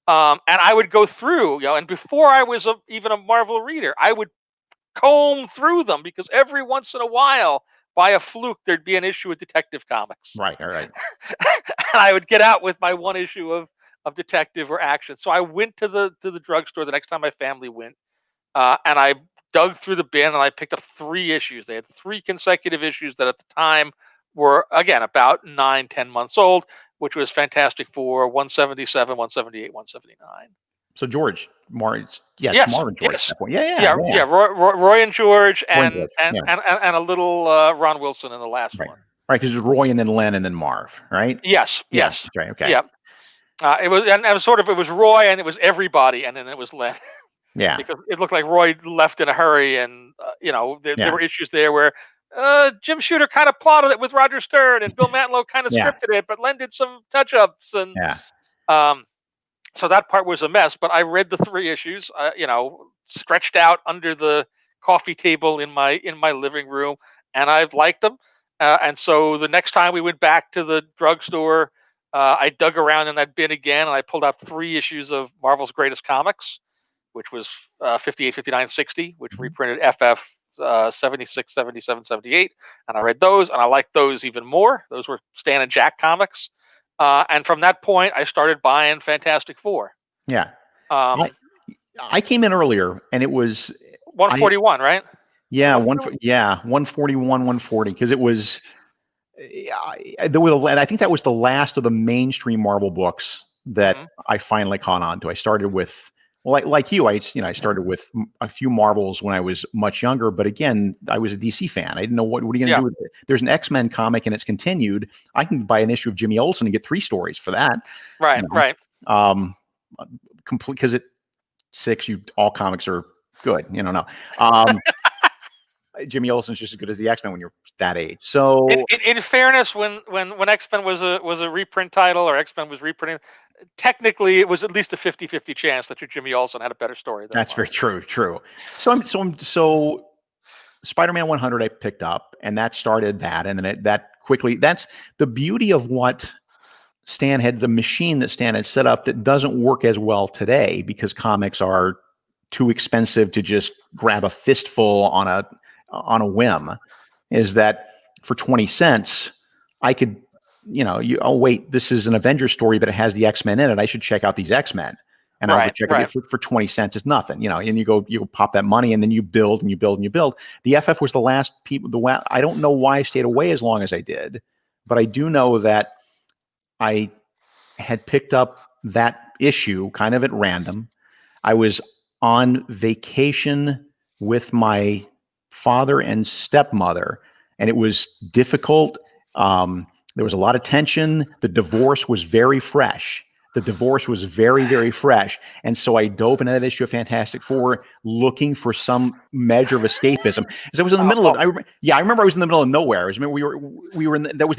And I would go through, and before I was even a Marvel reader, I would comb through them, because every once in a while, by a fluke, there'd be an issue of Detective Comics. Right. All right. And I would get out with my one issue of Detective or Action. So I went to the drugstore the next time my family went, and I dug through the bin and I picked up 3 issues. They had 3 consecutive issues that at the time were, again, about 9-10 months old, which was Fantastic Four, 177, 178, 179. So George, Marvin George. Yes. At that point. Yeah. Roy and George, and George, and a little Ron Wilson in the last one. Right, because it's Roy and then Len and then Marv, right? Yes. That's right. Okay. Yeah. It was Roy, and it was everybody, and then it was Len. Yeah. because it looked like Roy left in a hurry, and there were issues there where Jim Shooter kind of plotted it with Roger Stern, and Bill Mantlo kind of Yeah. scripted it, but Len did some touch-ups, and so that part was a mess. But I read the 3 issues, stretched out under the coffee table in my living room, and I've liked them. And so the next time we went back to the drugstore, I dug around in that bin again, and I pulled out 3 issues of Marvel's Greatest Comics, which was 58, 59, 60, which reprinted FF 76, 77, 78. And I read those, and I liked those even more. Those were Stan and Jack comics. And from that point, I started buying Fantastic Four. Yeah. I came in earlier, and it was 141, right? Yeah, 141, 140, because it was. And I think that was the last of the mainstream Marvel books that I finally caught on to. I started with, like you, I started with a few Marvels when I was much younger. But again, I was a DC fan. I didn't know what are you going to do with it. There's an X-Men comic and it's continued. I can buy an issue of Jimmy Olsen and get 3 stories for that. Right, right. Complete, because at 6, all comics are good. No. Jimmy Olsen's just as good as the X-Men when you're that age. So, in fairness, when X-Men was a reprint title, or X-Men was reprinting, technically it was at least a 50-50 chance that your Jimmy Olsen had a better story. That's very true. So Spider-Man 100 I picked up, and that started that, and then that quickly. That's the beauty of what Stan had, the machine that Stan had set up, that doesn't work as well today because comics are too expensive to just grab a fistful on a whim. Is that for 20 cents, I could, wait, this is an Avengers story, but it has the X-Men in it. I should check out these X-Men. And I would check it for 20 cents. It's nothing, and you pop that money, and then you build and you build and you build. The FF was the last I don't know why I stayed away as long as I did, but I do know that I had picked up that issue kind of at random. I was on vacation with my father and stepmother, and it was difficult. There was a lot of tension. The divorce was very fresh. Very, very fresh. And so I dove into that issue of Fantastic Four looking for some measure of escapism. As I was in the middle of, I remember I was in the middle of nowhere. We were in that was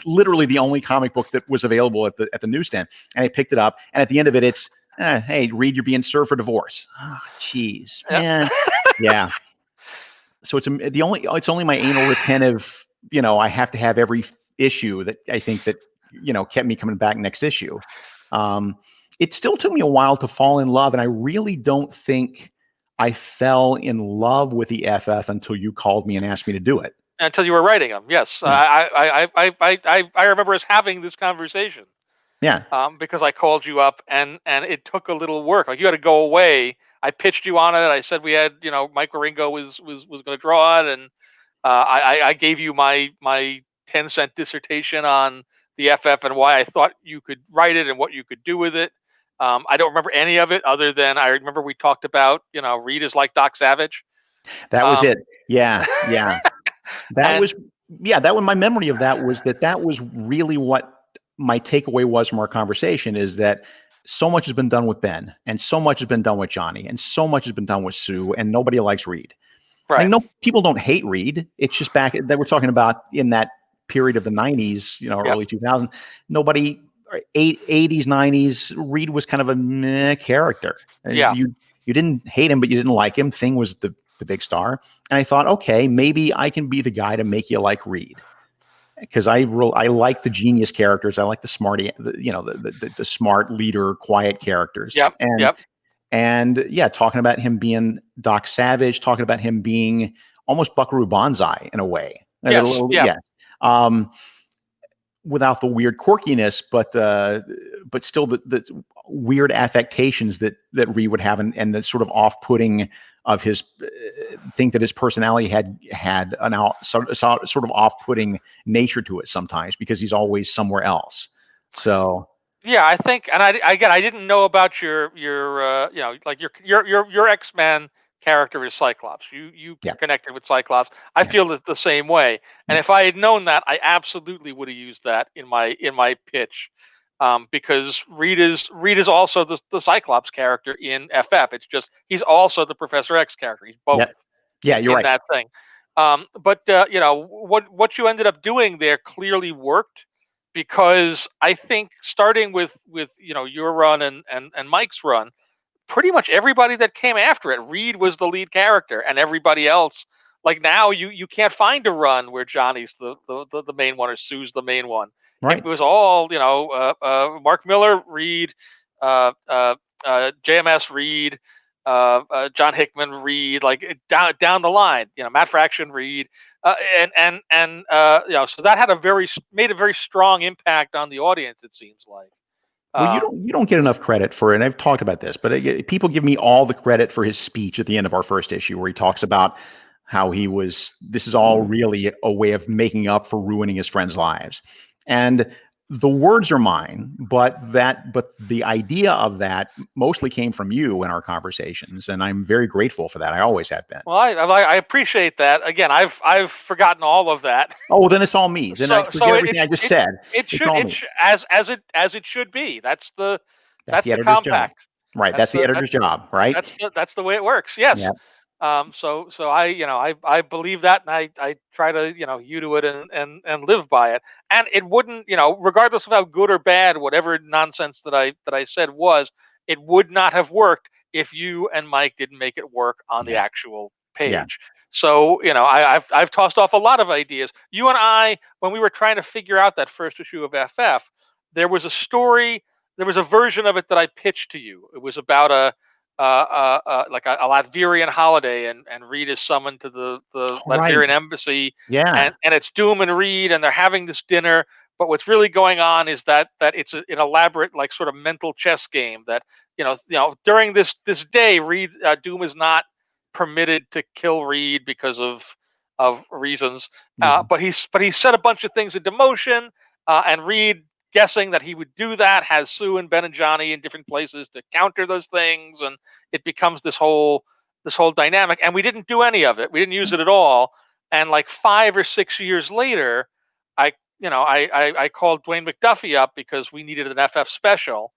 literally the only comic book that was available at the newsstand. And I picked it up. And at the end of it, it's, hey, Reed, you're being served for divorce. Oh, jeez, man. Yeah. So it's only my anal retentive, I have to have every issue that I think that, kept me coming back next issue. It still took me a while to fall in love, and I really don't think I fell in love with the FF until you called me and asked me to do it. Until you were writing them, yes. I remember us having this conversation. Yeah. Because I called you up, and it took a little work. Like, you had to go away. I pitched you on it. I said we had, Mike Waringo was going to draw it, and I gave you my 10-cent dissertation on the FF and why I thought you could write it and what you could do with it. I don't remember any of it other than I remember we talked about, Reed is like Doc Savage. That was it. Yeah. That was my memory of that was really what my takeaway was from our conversation, is that so much has been done with Ben, and so much has been done with Johnny, and so much has been done with Sue, and nobody likes Reed. Right. No, people don't hate Reed. It's just back that we're talking about in that period of the 90s, early 2000s. Nobody, 80s, 90s, Reed was kind of a meh character. Yeah. You didn't hate him, but you didn't like him. Thing was the big star. And I thought, okay, maybe I can be the guy to make you like Reed. Because I like the genius characters. I like the smarty, the smart leader, quiet characters. Yep. And talking about him being Doc Savage, talking about him being almost Buckaroo Banzai in a way. Yes. Without the weird quirkiness, but still the weird affectations that Reed would have, and the sort of off-putting of his think that his personality had an sort of off-putting nature to it sometimes, because he's always somewhere else. So yeah, I think, and I didn't know about your X-Men character is Cyclops. You connected with Cyclops. I feel the same way. And if I had known that, I absolutely would have used that in my pitch. because Reed is also the Cyclops character in FF. It's just he's also the Professor X character. He's both. Yeah, you're in right. that thing. But what you ended up doing there clearly worked, because I think starting with your run and Mike's run, pretty much everybody that came after it, Reed was the lead character, and everybody else, like now you can't find a run where Johnny's the main one or Sue's the main one. Right. It was all Mark Miller, Reed, JMS, Reed, John Hickman, Reed, like down the line. Matt Fraction, Reed, so that had made a very strong impact on the audience. It seems like. Well, you don't get enough credit for it, and I've talked about this, but people give me all the credit for his speech at the end of our first issue, where he talks about how this is all really a way of making up for ruining his friends' lives. And the words are mine, but the idea of that mostly came from you in our conversations, and I'm very grateful for that. I always have been. Well, I appreciate that. Again, I've forgotten all of that. Oh, well, then it's all me. Then I forget everything I just said. It should as it should be. That's the editor's compact. Job. Right. That's the editor's job. Right. That's the way it works. Yes. Yep. So I believe that, and I try to hew to it and live by it. And it wouldn't, regardless of how good or bad whatever nonsense that I said was, it would not have worked if you and Mike didn't make it work on the actual page. Yeah. So I've tossed off a lot of ideas. You and I, when we were trying to figure out that first issue of FF, there was a story. There was a version of it that I pitched to you. It was about a Latvian holiday, and Reed is summoned to the Latvian embassy. Yeah. And it's Doom and Reed, and they're having this dinner. But what's really going on is that it's an elaborate, like, sort of mental chess game that during this day, Reed Doom is not permitted to kill Reed because of reasons. But he's set a bunch of things into motion, and Reed, guessing that he would do that, has Sue and Ben and Johnny in different places to counter those things, and it becomes this whole dynamic. And we didn't do any of it. We didn't use it at all. And like 5 or 6 years later, I called Dwayne McDuffie up because we needed an FF special,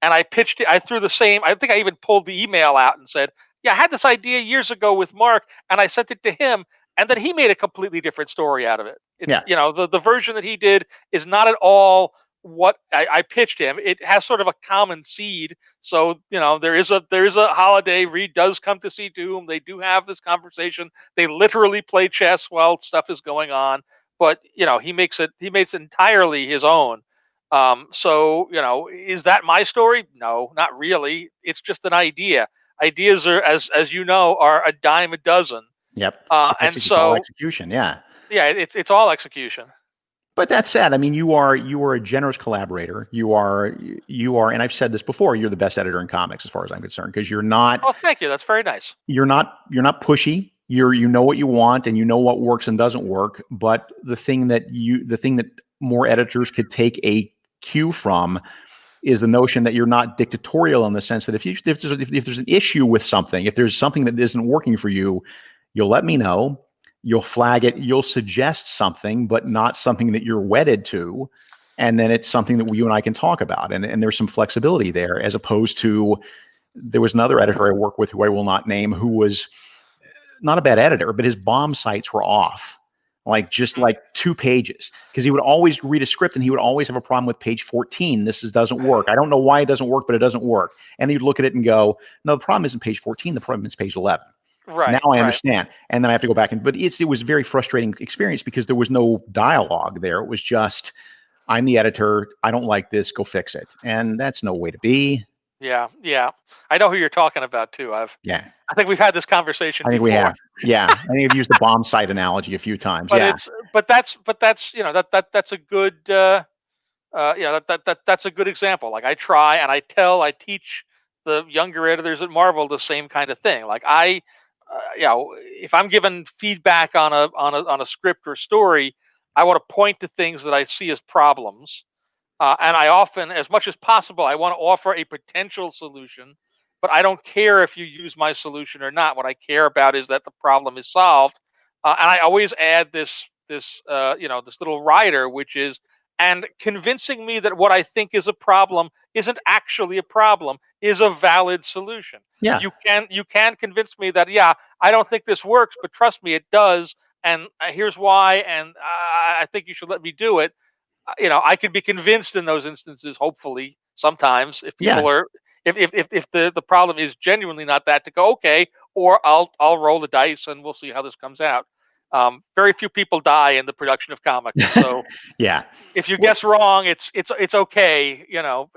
and I pitched it. I threw the same. I think I even pulled the email out and said, "Yeah, I had this idea years ago with Mark, and I sent it to him." And then he made a completely different story out of it. It's, the version that he did is not at all what I pitched him. It has sort of a common seed. So, there is a holiday. Reed does come to see Doom. They do have this conversation. They literally play chess while stuff is going on. But, he makes it entirely his own. So, is that my story? No, not really. It's just an idea. Ideas are, as you know, are a dime a dozen. Yep. And so execution. Yeah. Yeah, it's all execution. But that said, I mean, you are a generous collaborator. You are, and I've said this before, you're the best editor in comics as far as I'm concerned, because you're not. Oh, thank you. That's very nice. You're not pushy. You know what you want, and you know what works and doesn't work. But the thing that more editors could take a cue from is the notion that you're not dictatorial, in the sense that if there's an issue with something, if there's something that isn't working for you, you'll let me know. You'll flag it. You'll suggest something, but not something that you're wedded to. And then it's something that you and I can talk about. And there's some flexibility there, as opposed to, there was another editor I work with, who I will not name, who was not a bad editor, but his bomb sites were off. Like 2 pages, because he would always read a script and he would always have a problem with page 14. This doesn't work. I don't know why it doesn't work, but it doesn't work. And he'd look at it and go, no, the problem isn't page 14. The problem is page 11. Right. Now I understand. And then I have to go back but it was a very frustrating experience, because there was no dialogue there. It was just, I'm the editor. I don't like this. Go fix it. And that's no way to be. Yeah. I know who you're talking about too. I think we've had this conversation. I think before. we have. Yeah. I think I've used the bomb site analogy a few times. But yeah. that's that's a good that's a good example. Like, I teach the younger editors at Marvel the same kind of thing. Like, if I'm given feedback on a script or story, I want to point to things that I see as problems. And I often, as much as possible, I want to offer a potential solution, but I don't care if you use my solution or not. What I care about is that the problem is solved. And I always add this little rider, which is, And convincing me that what I think is a problem isn't actually a problem is a valid solution. Yeah. You can convince me that, yeah, I don't think this works, but trust me, it does, and here's why, and I think you should let me do it. I could be convinced in those instances, hopefully, sometimes, if people are, if the problem is genuinely not that, to go, okay, or I'll roll the dice and we'll see how this comes out. Very few people die in the production of comics, so Yeah. if you guess wrong, it's okay. No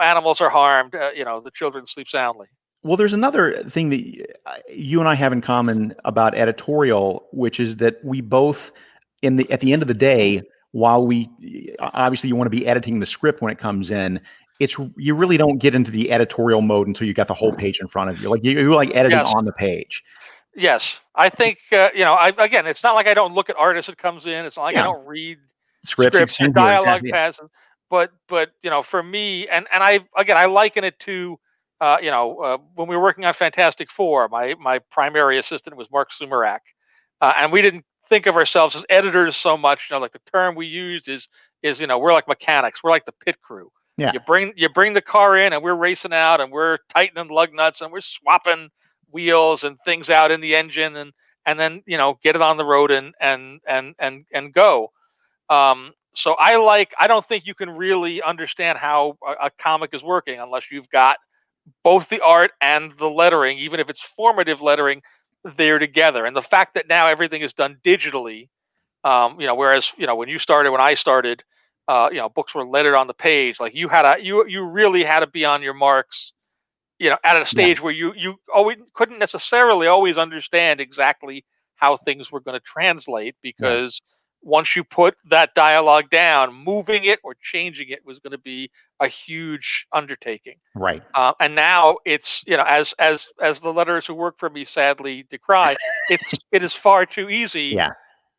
animals are harmed. The children sleep soundly. Well, there's another thing that you and I have in common about editorial, which is that we both, at the end of the day, while obviously you want to be editing the script when it comes in, you really don't get into the editorial mode until you got the whole page in front of you. Like you like editing on the page. Yes, I think again, it's not like I don't look at art as it comes in. It's not like I don't read scripts or dialogue pads. But for me, and I liken it to when we were working on Fantastic Four, my primary assistant was Mark Sumerak, and we didn't think of ourselves as editors so much. Like the term we used is we're like mechanics. We're like the pit crew. Yeah. You bring the car in, and we're racing out, and we're tightening lug nuts, and we're swapping wheels and things out in the engine, and then get it on the road and go. So I don't think you can really understand how a comic is working unless you've got both the art and the lettering, even if it's formative lettering, there together. And the fact that now everything is done digitally, whereas when I started, books were lettered on the page. Like you really had to be on your marks, at a stage where you always couldn't necessarily always understand exactly how things were going to translate, because once you put that dialogue down, moving it or changing it was going to be a huge undertaking. Right. And now it's, as the letters who work for me sadly decry, it is far too easy. Yeah.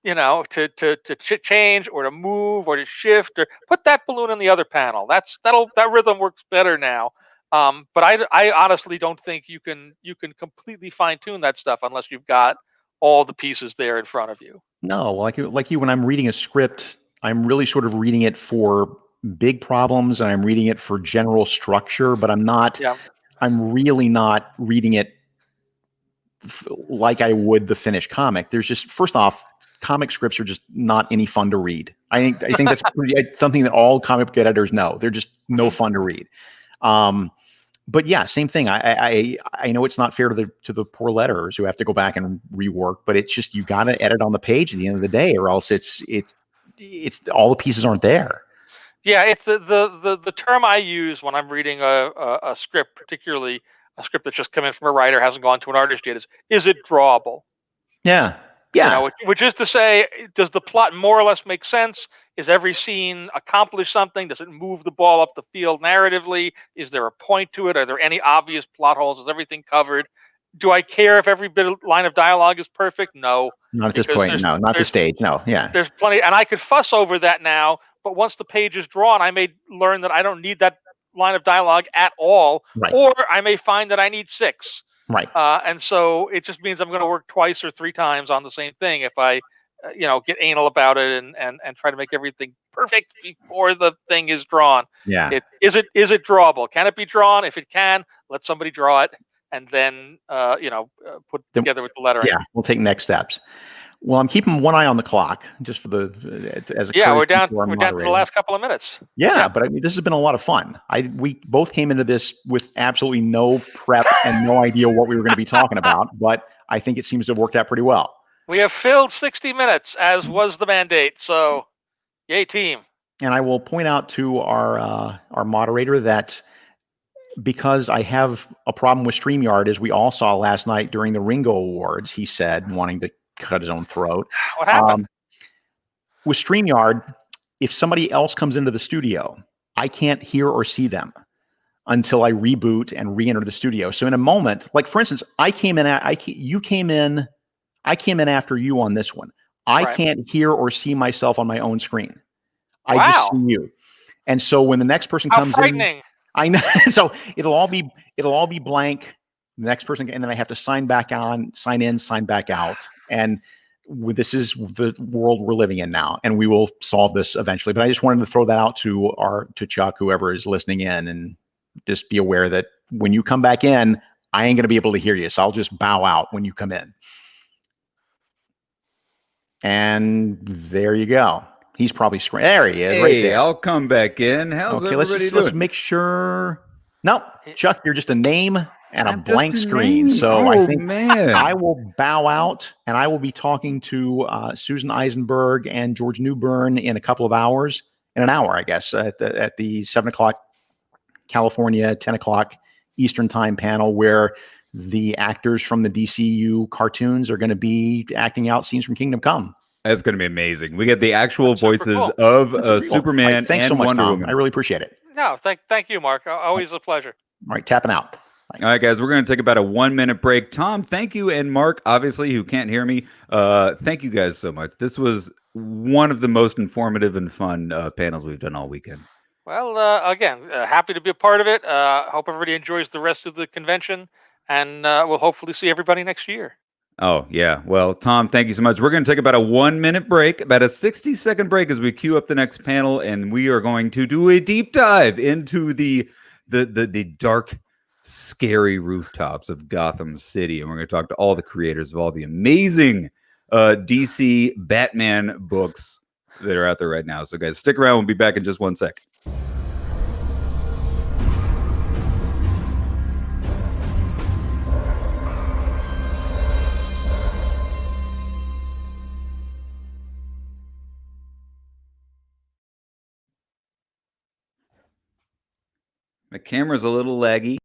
To change or to move or to shift or put that balloon in the other panel. That rhythm works better now. But I honestly don't think you can completely fine tune that stuff unless you've got all the pieces there in front of you. No, like you, when I'm reading a script, I'm really sort of reading it for big problems and I'm reading it for general structure, but I'm really not reading it like I would the finished comic. There's just, first off, comic scripts are just not any fun to read. I think that's something that all comic book editors know. They're just no fun to read. But yeah, same thing. I know it's not fair to the poor letterers who have to go back and rework, but it's just, you got to edit on the page at the end of the day, or else it's all the pieces aren't there. Yeah, it's the term I use when I'm reading a script, particularly a script that's just come in from a writer, hasn't gone to an artist yet, is it drawable? Yeah. Yeah. Which is to say, does the plot more or less make sense? Is every scene accomplish something? Does it move the ball up the field narratively? Is there a point to it? Are there any obvious plot holes? Is everything covered? Do I care if every line of dialogue is perfect? No. Not at this point. No, not the stage. No. Yeah. There's plenty, and I could fuss over that now, but once the page is drawn, I may learn that I don't need that line of dialogue at all, or I may find that I need 6. Right. And so it just means I'm going to work twice or 3 times on the same thing if I, get anal about it and try to make everything perfect before the thing is drawn. Yeah. Is it drawable? Can it be drawn? If it can, let somebody draw it, and then put it together with the lettering. Yeah, we'll take next steps. Well, I'm keeping one eye on the clock just for we're down to the last couple of minutes. Yeah, but I mean, this has been a lot of fun. We both came into this with absolutely no prep and no idea what we were going to be talking about, but I think it seems to have worked out pretty well. We have filled 60 minutes, as was the mandate. So, yay, team. And I will point out to our moderator that because I have a problem with StreamYard, as we all saw last night during the Ringo Awards, he said, wanting to cut his own throat. What happened? With StreamYard, if somebody else comes into the studio, I can't hear or see them until I reboot and re-enter the studio. So in a moment, like for instance, you came in after you on this one. I can't hear or see myself on my own screen. I just see you. And so when the next person comes in, I know. So it'll all be blank. The next person, and then I have to sign back on, sign in, sign back out. And this is the world we're living in now, and we will solve this eventually. But I just wanted to throw that out to Chuck, whoever is listening in, and just be aware that when you come back in, I ain't going to be able to hear you. So I'll just bow out when you come in. And there you go. He's probably there. He is right there. I'll come back in. How's everybody doing? Let's make sure. No, Chuck, you're just a name and a blank screen. Name. So I think I will bow out, and I will be talking to Susan Eisenberg and George Newbern in a couple of hours, in an hour, I guess, at the 7 o'clock California, 10 o'clock Eastern time panel, where the actors from the DCU cartoons are going to be acting out scenes from Kingdom Come. That's going to be amazing. We get the actual voices of Superman Thanks and so much, Wonder Tom. Woman. I really appreciate it. No, thank you, Mark. Always a pleasure. All right, tapping out. All right, guys, we're going to take about a 1 minute break. Tom, thank you. And Mark, obviously, who can't hear me, thank you guys so much. This was one of the most informative and fun panels we've done all weekend. Well, again, happy to be a part of it. Hope everybody enjoys the rest of the convention, and we'll hopefully see everybody next year. Oh, yeah. Well, Tom, thank you so much. We're going to take about a 1 minute break, about a 60-second break as we queue up the next panel, and we are going to do a deep dive into the dark, scary rooftops of Gotham City. And we're going to talk to all the creators of all the amazing DC Batman books that are out there right now. So, guys, stick around. We'll be back in just 1 sec. My camera's a little laggy.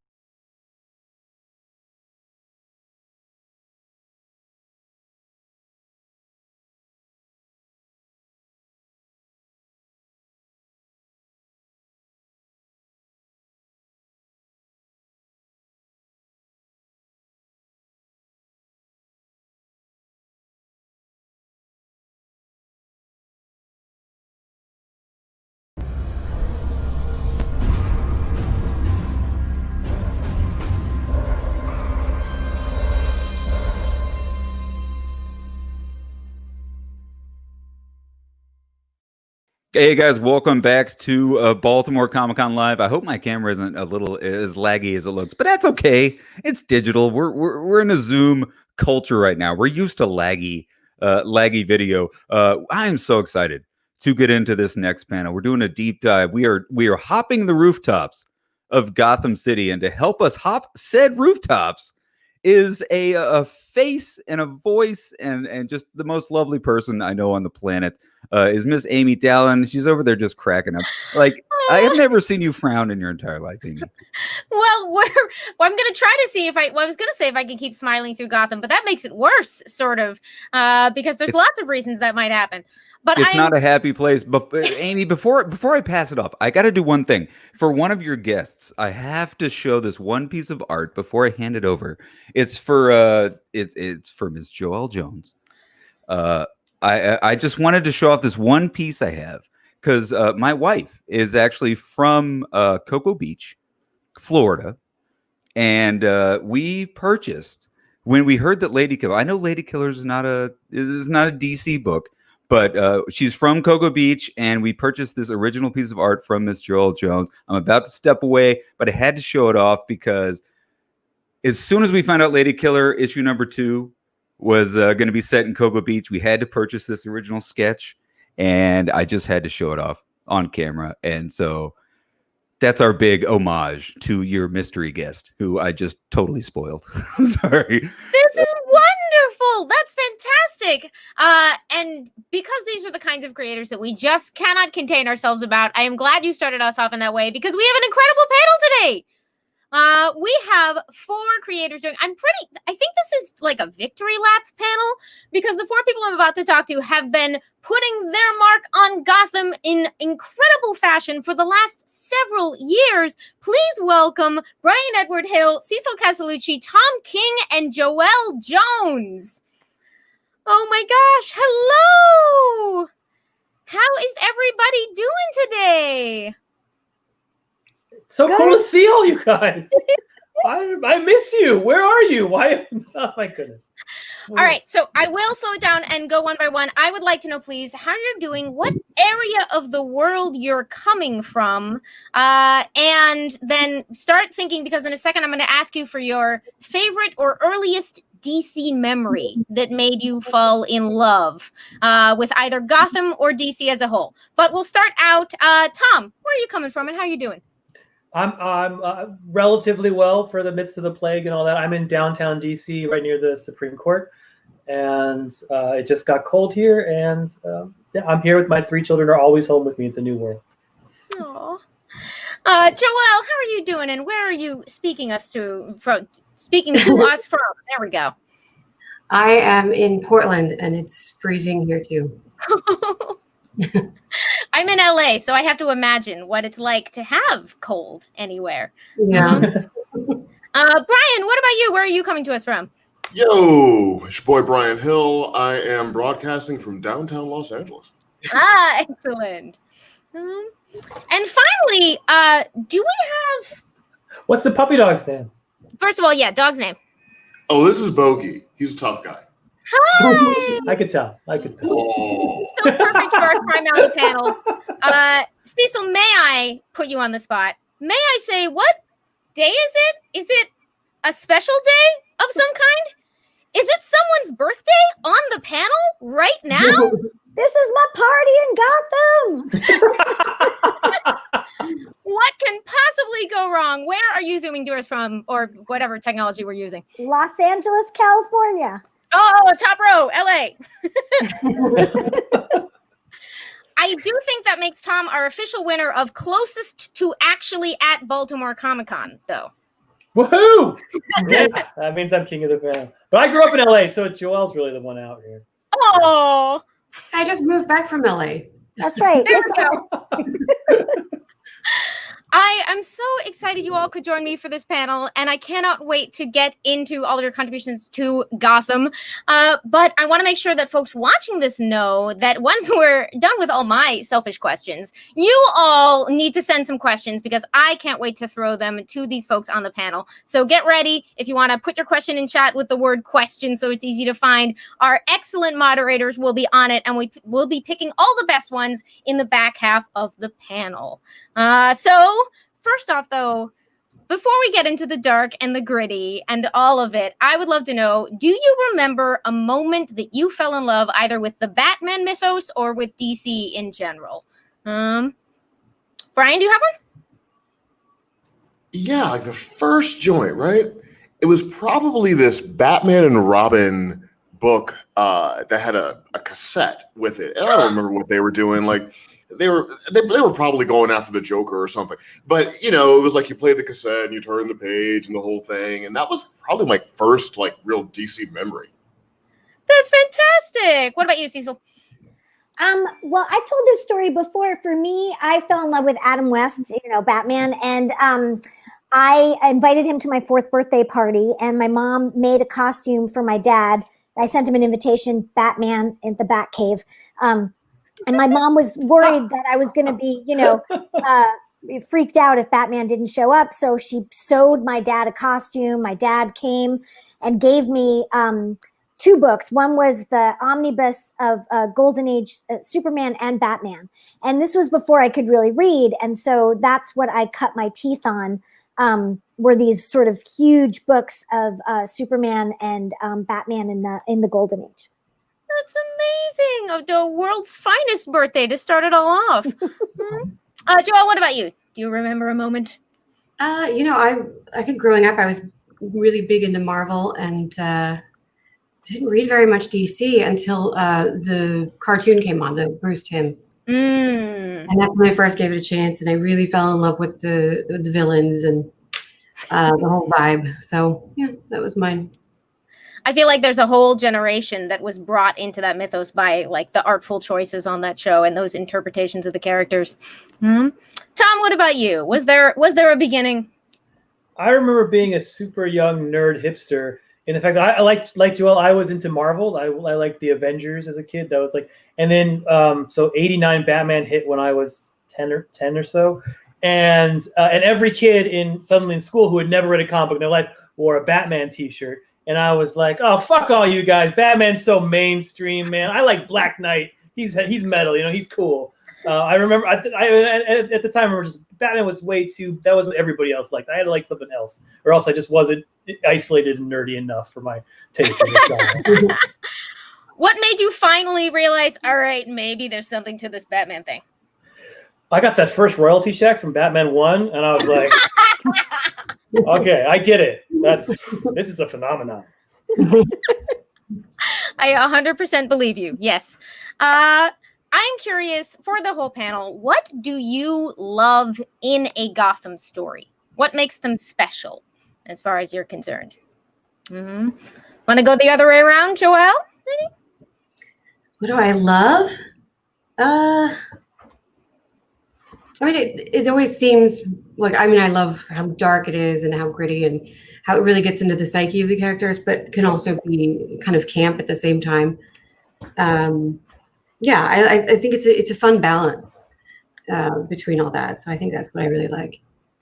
Hey guys, welcome back to Baltimore Comic-Con Live. I hope my camera isn't a little as laggy as it looks, but that's okay. It's digital. We're in a Zoom culture right now. We're used to laggy video. I am so excited to get into this next panel. We're doing a deep dive. We are hopping the rooftops of Gotham City, and to help us hop said rooftops is a face and a voice and just the most lovely person I know on the planet. Is Miss Amy Dallin. She's over there just cracking up. Like, I have never seen you frown in your entire life, Amy. Well, I'm going to try to see if I was going to say if I can keep smiling through Gotham, but that makes it worse, sort of, because there's lots of reasons that might happen. But it's not a happy place. But Amy, before I pass it off, I got to do one thing. For one of your guests, I have to show this one piece of art before I hand it over. It's for it's for Miss Joelle Jones. I just wanted to show off this one piece I have because my wife is actually from Cocoa Beach, Florida, and we purchased when we heard that Lady Killer. I know Lady Killer is not a DC book, but she's from Cocoa Beach, and we purchased this original piece of art from Miss Joelle Jones. I'm about to step away, but I had to show it off because as soon as we found out Lady Killer issue number 2 was going to be set in Cocoa Beach, we had to purchase this original sketch, and I just had to show it off on camera. And so that's our big homage to your mystery guest, who I just totally spoiled. I'm sorry. This is wonderful. That's fantastic. And because these are the kinds of creators that we just cannot contain ourselves about, I am glad you started us off in that way because we have an incredible panel today. We have 4 creators doing. I think this is like a victory lap panel because the 4 people I'm about to talk to have been putting their mark on Gotham in incredible fashion for the last several years. Please welcome Brian Edward Hill, Cecil Castellucci, Tom King, and Joelle Jones. Oh my gosh, hello! How is everybody doing today? So cool to see all you guys. I miss you. Where are you? Why? Oh my goodness. All right, so I will slow it down and go one by one. I would like to know, please, how you're doing, what area of the world you're coming from, and then start thinking, because in a second I'm going to ask you for your favorite or earliest DC memory that made you fall in love with either Gotham or DC as a whole. But we'll start out. Tom, where are you coming from and how are you doing? I'm relatively well for the midst of the plague and all that. I'm in downtown DC, right near the Supreme Court, and it just got cold here. And yeah, I'm here with my 3 children. Are always home with me. It's a new world. Aww. Joelle, how are you doing, and where are you speaking to us from? There we go. I am in Portland, and it's freezing here too. I'm in LA, so I have to imagine what it's like to have cold anywhere. Yeah. Brian, what about you? Where are you coming to us from? Yo, it's your boy Brian Hill. I am broadcasting from downtown Los Angeles. Excellent. And finally, do we have... What's the puppy dog's name? First of all, yeah, dog's name. Oh, this is Bogey. He's a tough guy. Hi! I could tell. Oh. So perfect for our Crime Alley panel. Cecil, may I put you on the spot? May I say, what day is it? Is it a special day of some kind? Is it someone's birthday on the panel right now? This is my party in Gotham. What can possibly go wrong? Where are you zooming to us from, or whatever technology we're using? Los Angeles, California. Oh, top row, LA. I do think that makes Tom our official winner of closest to actually at Baltimore Comic-Con, though. Woohoo! Yeah, that means I'm king of the panel. But I grew up in LA, so Joelle's really the one out here. Oh, I just moved back from LA. That's right. there we go. I am so excited you all could join me for this panel, and I cannot wait to get into all of your contributions to Gotham. But I want to make sure that folks watching this know that once we're done with all my selfish questions, you all need to send some questions, because I can't wait to throw them to these folks on the panel. So get ready. If you want to put your question in chat with the word question so it's easy to find, our excellent moderators will be on it, and we will be picking all the best ones in the back half of the panel. So first off, though, before we get into the dark and the gritty and all of it, I would love to know, do you remember a moment that you fell in love either with the Batman mythos or with DC in general? Brian, do you have one? Yeah, like the first joint, right? It was probably this Batman and Robin book that had a cassette with it. And I don't remember what they were doing. Like, they were probably going after the Joker or something. But, you know, it was like you played the cassette and you turn the page and the whole thing. And that was probably my first, like, real DC memory. That's fantastic. What about you, Cecil? Well, I've told this story before. For me, I fell in love with Adam West, Batman. And I invited him to my 4th birthday party. And my mom made a costume for my dad. I sent him an invitation, Batman in the Batcave. And my mom was worried that I was going to be, freaked out if Batman didn't show up. So she sewed my dad a costume. My dad came and gave me 2 books. One was the omnibus of Golden Age Superman and Batman. And this was before I could really read. And so that's what I cut my teeth on, were these sort of huge books of Superman and Batman in the Golden Age. That's amazing. Of the world's finest birthday to start it all off. Joelle, what about you? Do you remember a moment? I think growing up I was really big into Marvel and didn't read very much DC until the cartoon came on, the Bruce Timm. And that's when I first gave it a chance, and I really fell in love with the villains and the whole vibe. So yeah, that was mine. I feel like there's a whole generation that was brought into that mythos by like the artful choices on that show and those interpretations of the characters. Tom, what about you? Was there a beginning? I remember being a super young nerd hipster in the fact that I like Joel, I was into Marvel. I liked the Avengers as a kid. That was like, and then so 89 Batman hit when I was 10 or so. And every kid suddenly in school who had never read a comic book in their life wore a Batman t-shirt. and I was like, "Oh, fuck all you guys! Batman's so mainstream, man. I like Black Knight. He's metal, he's cool." I remember at the time, I remember just Batman was way too. That was what everybody else liked. I had to like something else, or else I just wasn't isolated and nerdy enough for my taste in the genre. What made you finally realize, all right, maybe there's something to this Batman thing? I got that first royalty check from Batman 1, and I was like, okay, I get it. This is a phenomenon. I 100% believe you. Yes. I'm curious, for the whole panel, what do you love in a Gotham story? What makes them special, as far as you're concerned? Want to go the other way around, Joelle? What do I love? I mean, it always seems like, I love how dark it is and how gritty and how it really gets into the psyche of the characters, but can also be kind of camp at the same time. I think it's a fun balance between all that. So I think that's what I really like.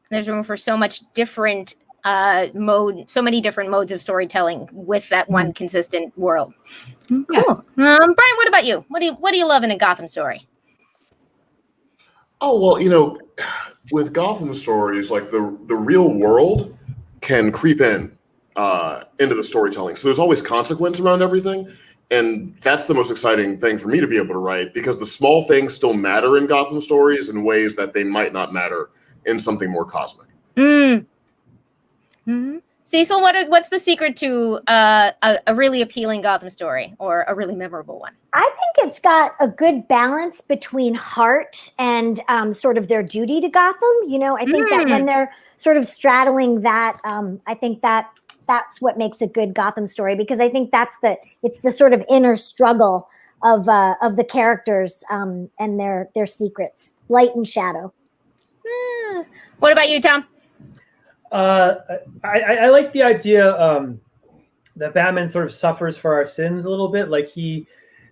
There's room for so much different so many different modes of storytelling with that one consistent world. Cool. Yeah. Brian, what about you? What do you love in a Gotham story? Oh, well, with Gotham stories, like the real world can creep into the storytelling. So there's always consequence around everything. And that's the most exciting thing for me to be able to write, because the small things still matter in Gotham stories in ways that they might not matter in something more cosmic. Cecil, what's the secret to a really appealing Gotham story, or a really memorable one? I think it's got a good balance between heart and sort of their duty to Gotham. I think that when they're sort of straddling that, I think that's what makes a good Gotham story, because I think it's the sort of inner struggle of the characters and their secrets, light and shadow. What about you, Tom? I like the idea that Batman sort of suffers for our sins a little bit. Like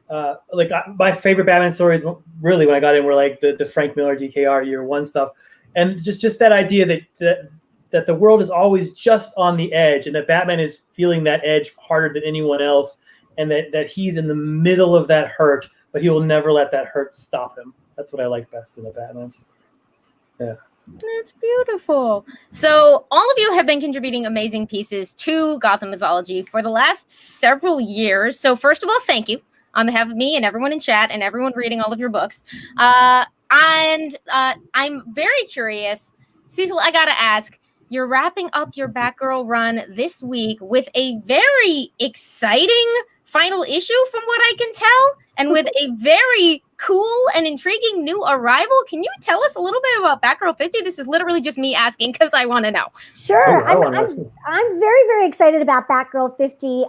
my favorite Batman stories, really, when I got in, were like the Frank Miller DKR Year One stuff, and just that idea that the world is always just on the edge, and that Batman is feeling that edge harder than anyone else, and that he's in the middle of that hurt, but he will never let that hurt stop him. That's what I like best in the Batman. Yeah. That's beautiful. So all of you have been contributing amazing pieces to Gotham mythology for the last several years. So first of all, thank you on behalf of me and everyone in chat and everyone reading all of your books. I'm very curious. Cecil, I got to ask, you're wrapping up your Batgirl run this week with a very exciting final issue from what I can tell, and with a very cool and intriguing new arrival. Can you tell us a little bit about Batgirl 50? This is literally just me asking because I want to know. Sure. I'm very, very excited about Batgirl 50.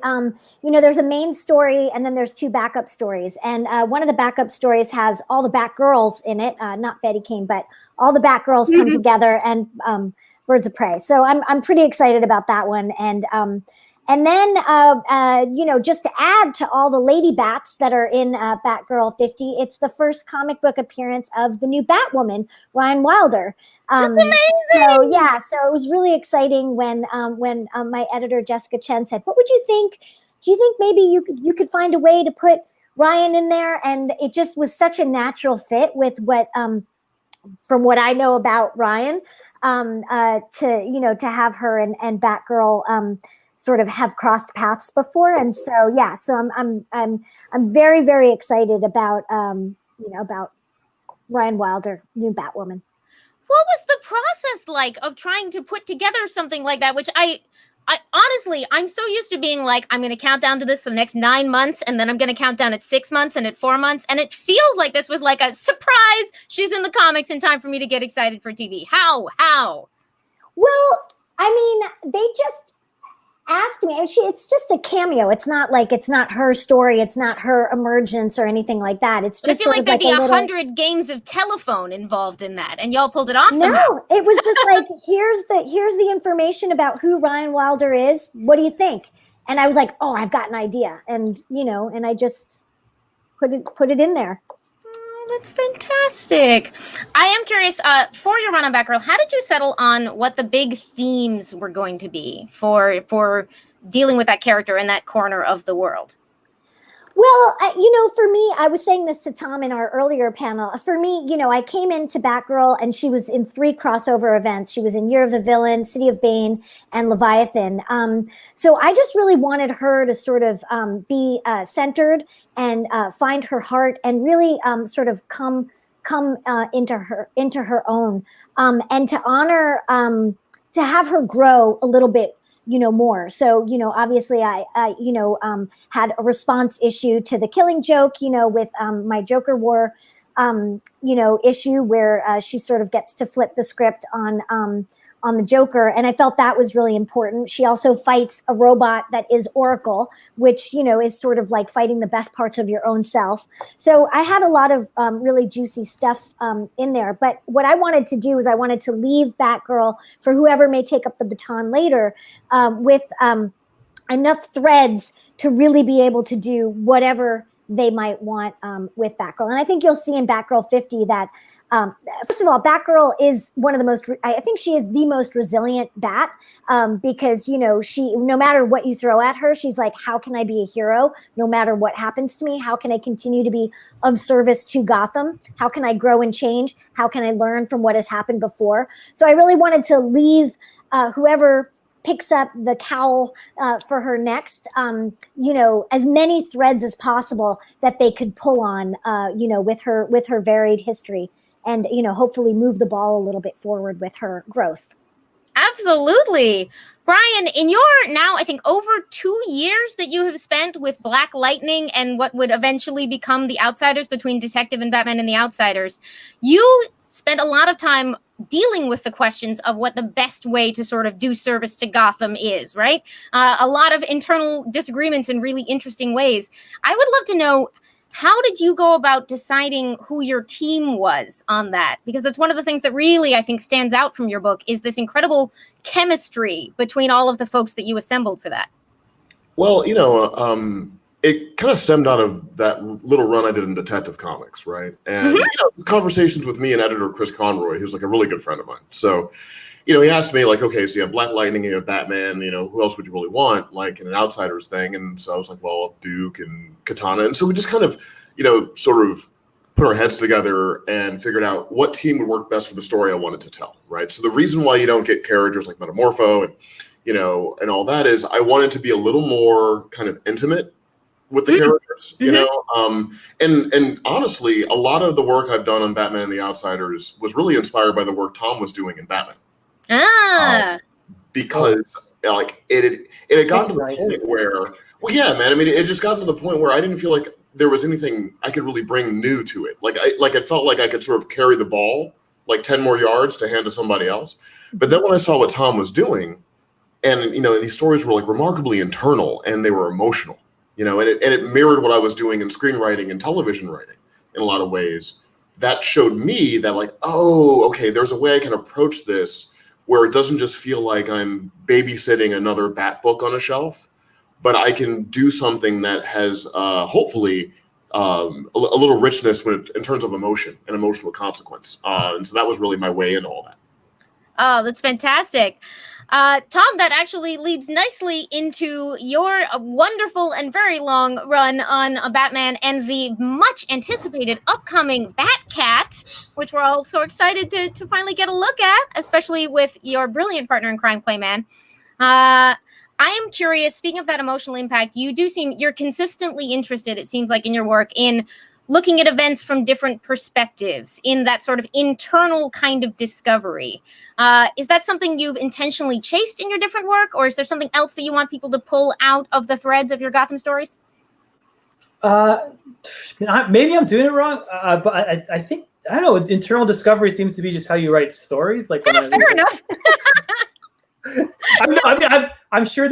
There's a main story and then there's two backup stories. And one of the backup stories has all the Batgirls in it, not Betty Kane, but all the Batgirls come together, and Birds of Prey. So I'm pretty excited about that one. And then, just to add to all the Lady Bats that are in Batgirl 50, it's the first comic book appearance of the new Batwoman, Ryan Wilder. That's amazing! So it was really exciting when my editor, Jessica Chen, said, "What would you think? Do you think maybe you could find a way to put Ryan in there?" And it just was such a natural fit with what, from what I know about Ryan, to have her and Batgirl sort of have crossed paths before. And so I'm very, very excited about about Ryan Wilder, new Batwoman. What was the process like of trying to put together something like that? Which I honestly, I'm so used to being like, I'm going to count down to this for the next 9 months, and then I'm going to count down at 6 months and at 4 months. And it feels like this was like a surprise. She's in the comics in time for me to get excited for TV. How? Well, I mean, they just asked me. It's just a cameo. It's not her story. It's not her emergence or anything like that. It's just. But I feel like there'd be 100 games of telephone involved in that, and y'all pulled it off somehow. No, it was just like, here's the information about who Ryan Wilder is. What do you think? And I was like, oh, I've got an idea, and and I just put it in there. That's fantastic. I am curious, for your run on Batgirl, how did you settle on what the big themes were going to be for dealing with that character in that corner of the world? Well, for me, I was saying this to Tom in our earlier panel. For me, I came into Batgirl and she was in 3 crossover events. She was in Year of the Villain, City of Bane, and Leviathan. So I just really wanted her to sort of be centered and find her heart and really sort of come into her own, and to honor, to have her grow a little bit more. So, obviously I had a response issue to the Killing Joke, with my Joker War, issue where she sort of gets to flip the script on the Joker. And I felt that was really important. She also fights a robot that is Oracle, which, is sort of like fighting the best parts of your own self. So I had a lot of really juicy stuff in there. But what I wanted to do is I wanted to leave Batgirl for whoever may take up the baton later with enough threads to really be able to do whatever they might want with Batgirl. And I think you'll see in Batgirl 50 that, first of all, Batgirl is one of the most, I think she is the most resilient Bat, because, she, no matter what you throw at her, she's like, how can I be a hero? No matter what happens to me, how can I continue to be of service to Gotham? How can I grow and change? How can I learn from what has happened before? So I really wanted to leave whoever picks up the cowl for her next, as many threads as possible that they could pull on, with her varied history, and hopefully move the ball a little bit forward with her growth. Absolutely. Brian, in your now, I think, over 2 years that you have spent with Black Lightning and what would eventually become the Outsiders, between Detective and Batman and the Outsiders, you spent a lot of time dealing with the questions of what the best way to sort of do service to Gotham is, right? A lot of internal disagreements in really interesting ways. I would love to know, how did you go about deciding who your team was on that? Because that's one of the things that really, I think, stands out from your book, is this incredible chemistry between all of the folks that you assembled for that. Well, it kind of stemmed out of that little run I did in Detective Comics, right? And conversations with me and editor Chris Conroy, who's like a really good friend of mine. So, he asked me like, okay, so you have Black Lightning, you have Batman, who else would you really want, like in an Outsiders thing? And so I was like, well, Duke and Katana. And so we just kind of, sort of put our heads together and figured out what team would work best for the story I wanted to tell, right? So the reason why you don't get characters like Metamorpho and, and all that is I wanted to be a little more kind of intimate with the characters, and honestly, a lot of the work I've done on Batman and the Outsiders was really inspired by the work Tom was doing in Batman. Because like it had gotten to the point where, well, yeah, man. I mean, it just got to the point where I didn't feel like there was anything I could really bring new to it. Like it felt like I could sort of carry the ball like 10 more yards to hand to somebody else. But then when I saw what Tom was doing, and these stories were like remarkably internal and they were emotional. And it mirrored what I was doing in screenwriting and television writing in a lot of ways. That showed me that like, oh, okay, there's a way I can approach this where it doesn't just feel like I'm babysitting another Bat book on a shelf, but I can do something that has hopefully a little richness in terms of emotion and emotional consequence. And so that was really my way into all that. Oh, that's fantastic. Tom, that actually leads nicely into your wonderful and very long run on Batman and the much anticipated upcoming Batcat, which we're all so excited to finally get a look at, especially with your brilliant partner in crime, Clayman. I am curious, speaking of that emotional impact, you're consistently interested, it seems like, in your work in looking at events from different perspectives, in that sort of internal kind of discovery. Is that something you've intentionally chased in your different work, or is there something else that you want people to pull out of the threads of your Gotham stories? Maybe I'm doing it wrong, but I think, I don't know, internal discovery seems to be just how you write stories. Like, fair enough. I'm sure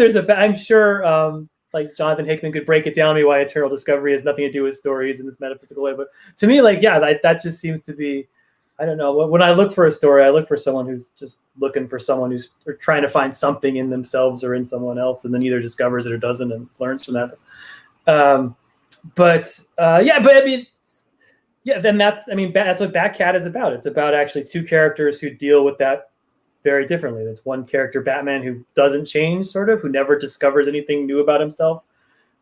like Jonathan Hickman could break it down to me why internal discovery has nothing to do with stories in this metaphysical way. But to me, like, yeah, that just seems to be, I don't know. When I look for a story, I look for someone who's just looking for someone who's trying to find something in themselves or in someone else, and then either discovers it or doesn't and learns from that. But I mean, yeah, then that's what Batcat is about. It's about actually two characters who deal with that very differently. There's one character, Batman, who doesn't change, sort of, who never discovers anything new about himself,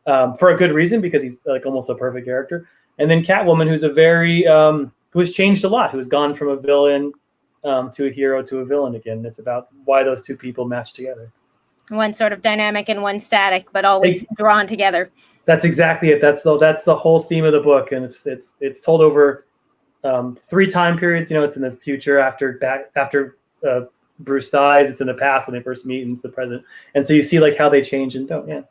for a good reason, because he's like almost a perfect character. And then Catwoman, who's a very who has changed a lot, who has gone from a villain to a hero to a villain again. It's about why those two people match together. One sort of dynamic and one static, but always drawn together. That's exactly it. That's the whole theme of the book, and it's told over 3 time periods. You know, it's in the future after Bruce dies. It's in the past when they first meet, and it's the present. And so you see like how they change and don't. Yeah,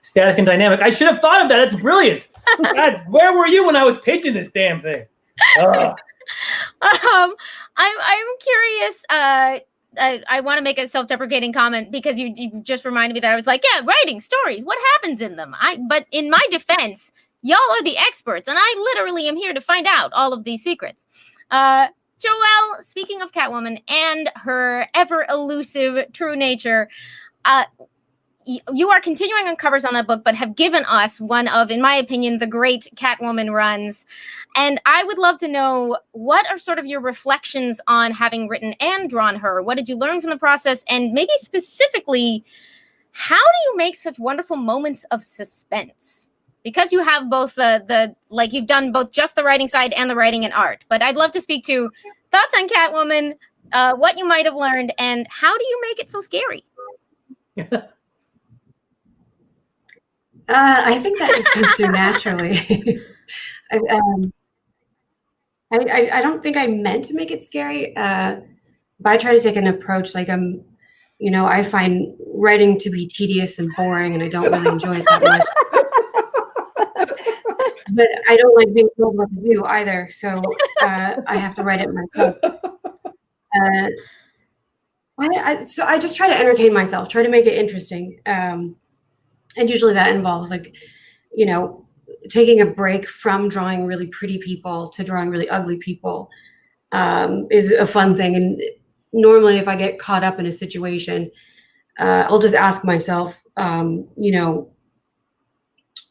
static and dynamic. I should have thought of that. That's brilliant. Where were you when I was pitching this damn thing? I'm curious. I want to make a self-deprecating comment because you just reminded me that I was like, yeah, writing stories. What happens in them? But in my defense, y'all are the experts, and I literally am here to find out all of these secrets. Joelle, speaking of Catwoman and her ever elusive true nature, you are continuing on covers on that book, but have given us one of, in my opinion, the great Catwoman runs. And I would love to know, what are sort of your reflections on having written and drawn her? What did you learn from the process? And maybe specifically, how do you make such wonderful moments of suspense? Because you have both like you've done both just the writing side and the writing and art. But I'd love to speak to thoughts on Catwoman, what you might have learned, and how do you make it so scary? I think that just comes through naturally. I don't think I meant to make it scary, but I try to take an approach like I find writing to be tedious and boring, and I don't really enjoy it that much. But I don't like being told what to do either, so I have to write it myself. So I just try to entertain myself, try to make it interesting. And usually that involves taking a break from drawing really pretty people to drawing really ugly people is a fun thing. And normally if I get caught up in a situation, I'll just ask myself,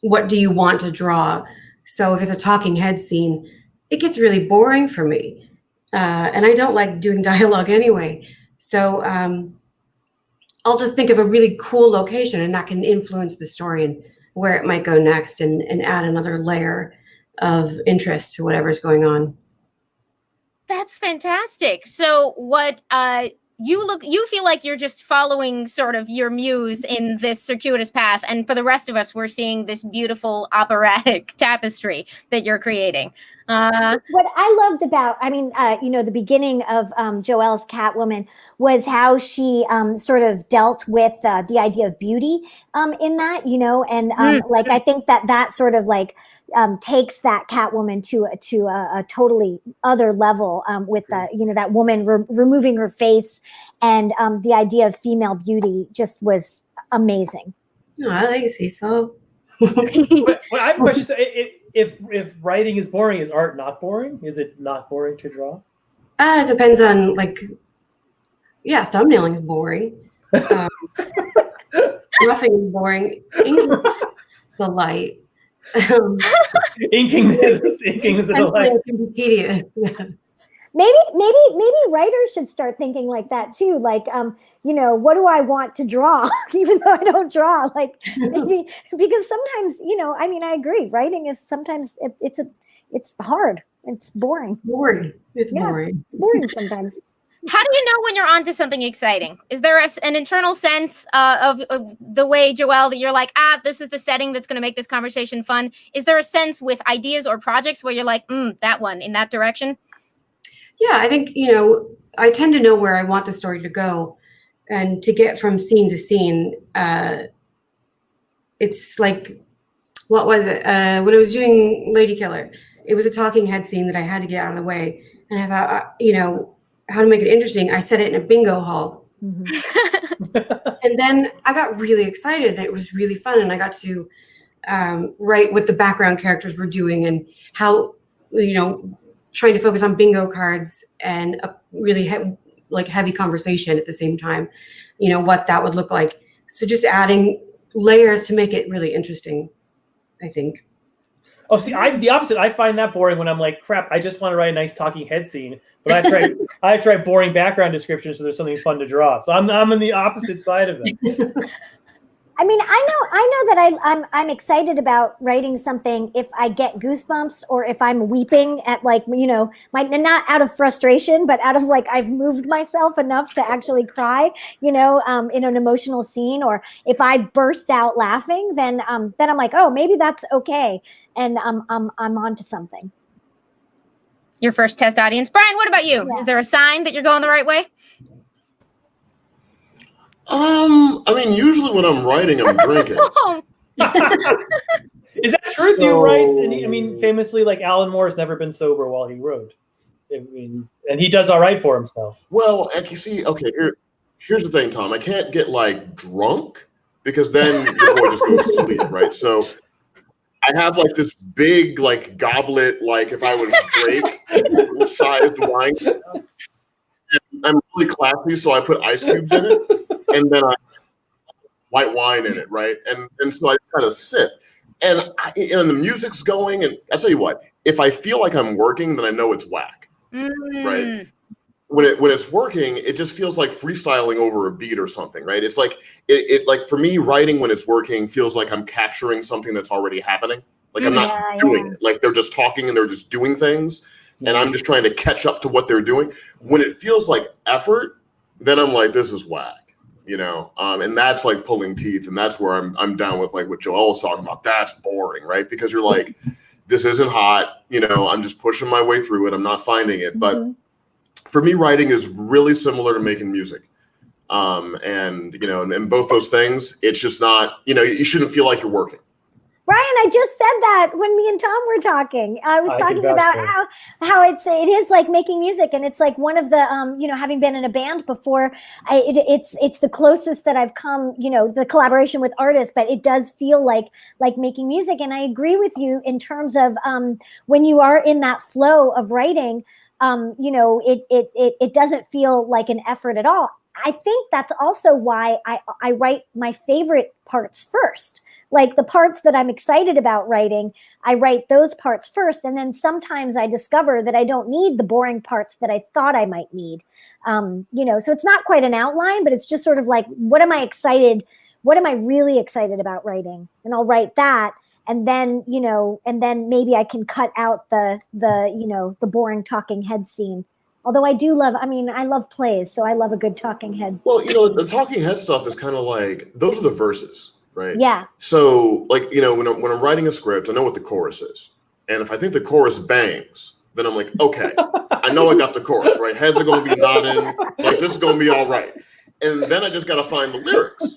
what do you want to draw? So if it's a talking head scene, it gets really boring for me. And I don't like doing dialogue anyway. So I'll just think of a really cool location, and that can influence the story and where it might go next, and add another layer of interest to whatever's going on. That's fantastic. So what you feel like you're just following sort of your muse in this circuitous path, and for the rest of us, we're seeing this beautiful operatic tapestry that you're creating. What I loved about, the beginning of Joelle's Catwoman was how she sort of dealt with the idea of beauty in that, and like I think that sort of like takes that Catwoman to a totally other level with that woman removing her face, and the idea of female beauty just was amazing. Oh, I like to see so. But I have a question. So if writing is boring, is art not boring? Is it not boring to draw? It depends on thumbnailing is boring. Nothing is boring. Inking the light. Inking is a delight. It can be tedious. Maybe writers should start thinking like that too. Like, what do I want to draw, even though I don't draw? Like, maybe because sometimes, I agree. Writing is sometimes it's hard. It's boring. It's boring. It's boring sometimes. How do you know when you're onto something exciting? Is there an internal sense of the way, Joelle, that you're like, this is the setting that's going to make this conversation fun? Is there a sense with ideas or projects where you're like, that one in that direction? Yeah, I think, I tend to know where I want the story to go, and to get from scene to scene. It's like, what was it? When I was doing Lady Killer, it was a talking head scene that I had to get out of the way. And I thought, how to make it interesting. I set it in a bingo hall. Mm-hmm. And then I got really excited, and it was really fun. And I got to write what the background characters were doing, and how, trying to focus on bingo cards and a really heavy conversation at the same time, what that would look like. So just adding layers to make it really interesting, I think. Oh, see, I'm the opposite. I find that boring when I'm like, crap, I just want to write a nice talking head scene, but I have to write boring background descriptions so there's something fun to draw. So I'm on the opposite side of it. I mean, I know that I'm excited about writing something if I get goosebumps or if I'm weeping at like, not out of frustration, but out of like I've moved myself enough to actually cry, in an emotional scene, or if I burst out laughing, then I'm like, oh, maybe that's okay, and I'm on to something. Your first test audience, Brian. What about you? Yeah. Is there a sign that you're going the right way? I mean, usually when I'm writing, I'm drinking. Is that true? Do you write? And famously, like Alan Moore's never been sober while he wrote. And he does all right for himself. Well, you see, okay, here's the thing, Tom. I can't get like drunk because then your boy just goes to sleep, right? So I have like this big like goblet, like if I was Drake sized wine. I'm really classy, so I put ice cubes in it, and then I white wine in it, right? And so I kind of sip, and the music's going, and I tell you what, if I feel like I'm working, then I know it's whack, right? When it's working, it just feels like freestyling over a beat or something, right? It's like it like for me, writing when it's working feels like I'm capturing something that's already happening. Like I'm not doing it. Like they're just talking and they're just doing things. And I'm just trying to catch up to what they're doing. When it feels like effort, then I'm like, this is whack, and that's like pulling teeth. And that's where I'm down with like what Joel was talking about. That's boring, right? Because you're like, this isn't hot, I'm just pushing my way through it. I'm not finding it. But for me, writing is really similar to making music. And both those things, it's just not, you shouldn't feel like you're working. Brian, I just said that when me and Tom were talking. I was talking about how it is like making music, and it's like one of the having been in a band before, it's the closest that I've come, the collaboration with artists, but it does feel like making music. And I agree with you in terms of when you are in that flow of writing, it doesn't feel like an effort at all. I think that's also why I write my favorite parts first. Like the parts that I'm excited about writing, I write those parts first. And then sometimes I discover that I don't need the boring parts that I thought I might need. So it's not quite an outline, but it's just sort of like, what am I really excited about writing? And I'll write that. And then, and maybe I can cut out the boring talking head scene. Although I love plays, so I love a good talking head. Well, the talking head stuff is kind of like, those are the verses. Right. Yeah. So like, when I'm writing a script, I know what the chorus is. And if I think the chorus bangs, then I'm like, okay, I know I got the chorus, right? Heads are going to be nodding. Like this is going to be all right. And then I just got to find the lyrics.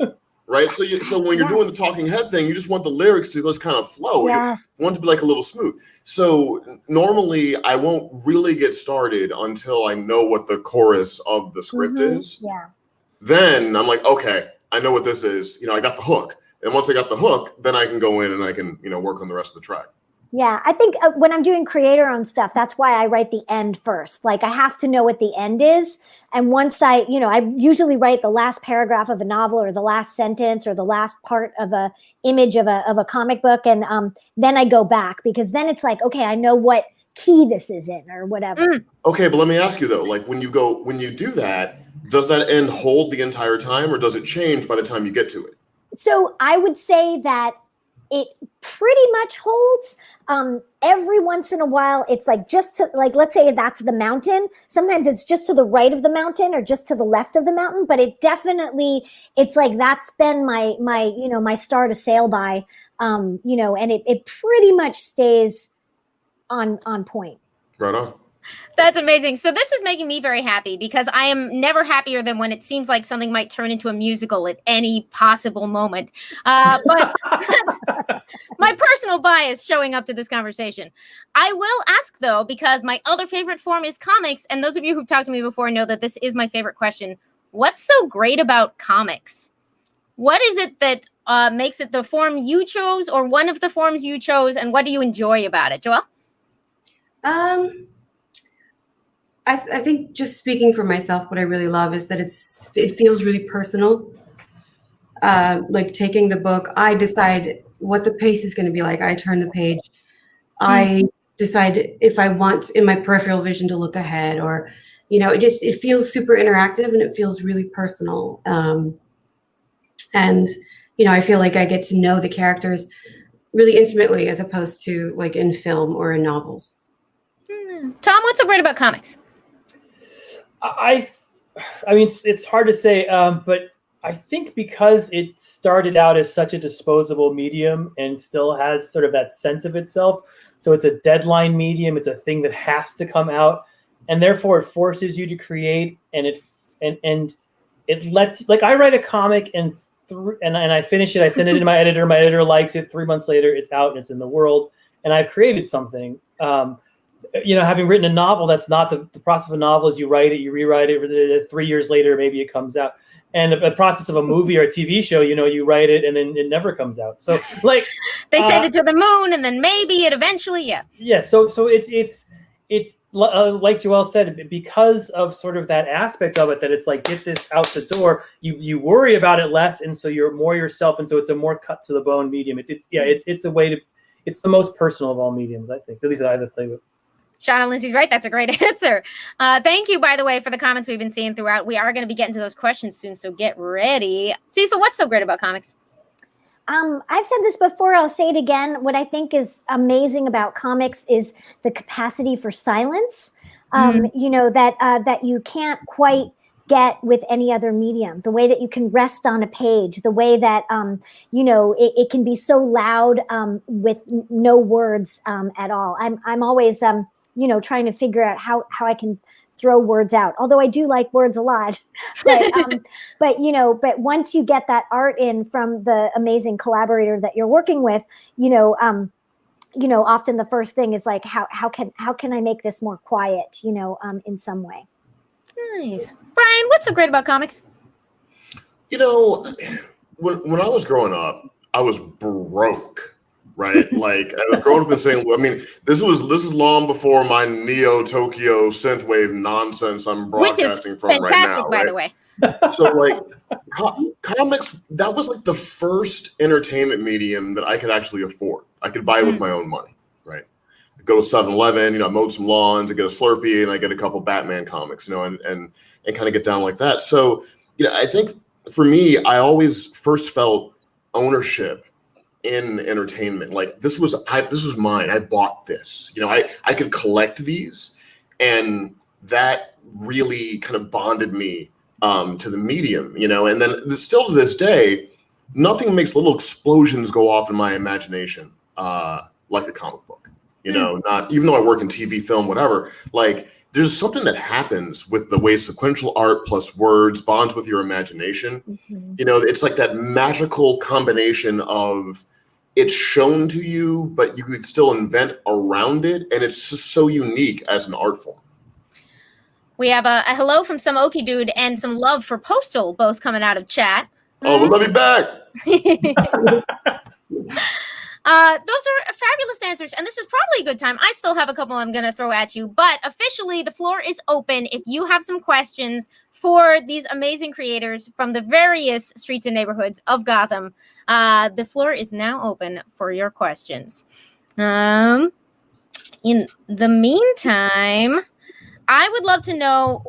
Right. So when you're doing the talking head thing, you just want the lyrics to just kind of flow. Yes. You want it to be like a little smooth. So normally I won't really get started until I know what the chorus of the script is. Yeah. Then I'm like, okay, I know what this is. I got the hook. And once I got the hook, then I can go in and I can, work on the rest of the track. Yeah, I think when I'm doing creator-owned stuff, that's why I write the end first. Like I have to know what the end is. And once I usually write the last paragraph of a novel or the last sentence or the last part of a image of a comic book. And then I go back because then it's like, okay, I know what key this is in or whatever. Okay, but let me ask you though, like when you do that, does that end hold the entire time or does it change by the time you get to it? So I would say that it pretty much holds. Every once in a while, it's like just to let's say that's the mountain. Sometimes it's just to the right of the mountain or just to the left of the mountain. But it definitely, it's like that's been my star to sail by. And it pretty much stays on point. Right on. That's amazing. So this is making me very happy because I am never happier than when it seems like something might turn into a musical at any possible moment. But that's my personal bias showing up to this conversation. I will ask, though, because my other favorite form is comics, and those of you who've talked to me before know that this is my favorite question. What's so great about comics? What is it that makes it the form you chose or one of the forms you chose, and what do you enjoy about it? Joelle? I think just speaking for myself, what I really love is that it feels really personal. Like taking the book, I decide what the pace is going to be like. I turn the page. I decide if I want in my peripheral vision to look ahead, or, it feels super interactive and it feels really personal. And, I feel like I get to know the characters really intimately as opposed to like in film or in novels. Tom, what's so great about comics? I mean, it's hard to say, but I think because it started out as such a disposable medium and still has sort of that sense of itself. So it's a deadline medium. It's a thing that has to come out, and therefore it forces you to create. And it lets, like, I write a comic and I finish it. I send it to my editor. My editor likes it. 3 months later, it's out and it's in the world, and I've created something. Having written a novel, that's not the process of a novel is you write it, you rewrite it, 3 years later, maybe it comes out. And the process of a movie or a TV show, you write it and then it never comes out. So like they send it to the moon and then maybe it eventually, yeah. Yeah. So it's like Joelle said, because of sort of that aspect of it, that it's like, get this out the door, you worry about it less. And so you're more yourself. And so it's a more cut to the bone medium. It's a way to, it's the most personal of all mediums, I think, at least that I have to play with. Shauna Lindsay's right. That's a great answer. Thank you, by the way, for the comments we've been seeing throughout. We are going to be getting to those questions soon, so get ready. Cecil, what's so great about comics? I've said this before. I'll say it again. What I think is amazing about comics is the capacity for silence. That you can't quite get with any other medium. The way that you can rest on a page, the way that it can be so loud with no words at all. I'm always trying to figure out how I can throw words out, although I do like words a lot. But once you get that art in from the amazing collaborator that you're working with, often the first thing is like, how can I make this more quiet, in some way. Nice. Brian, what's so great about comics? When I was growing up, I was broke. Right, like I was growing up in St. Louis. I mean, this is long before my Neo Tokyo synthwave nonsense I'm broadcasting from right now. Fantastic, by the way. So, like, comics, that was like the first entertainment medium that I could actually afford. I could buy it with my own money. Right, I go to 7-Eleven, I mowed some lawns, I get a Slurpee, and I get a couple Batman comics, and kind of get down like that. So, I think for me, I always first felt ownership in entertainment. Like this was mine. I bought this. I could collect these, and that really kind of bonded me to the medium. And then still to this day, nothing makes little explosions go off in my imagination like a comic book. Not even though I work in TV, film, whatever. Like there's something that happens with the way sequential art plus words bonds with your imagination. Mm-hmm. It's like that magical combination of it's shown to you, but you could still invent around it. And it's just so unique as an art form. We have a hello from some Okie dude and some love for Postal both coming out of chat. Oh, we love you back. Those are fabulous answers, and this is probably a good time. I still have a couple I'm going to throw at you, but officially the floor is open. If you have some questions for these amazing creators from the various streets and neighborhoods of Gotham, the floor is now open for your questions. In the meantime, I would love to know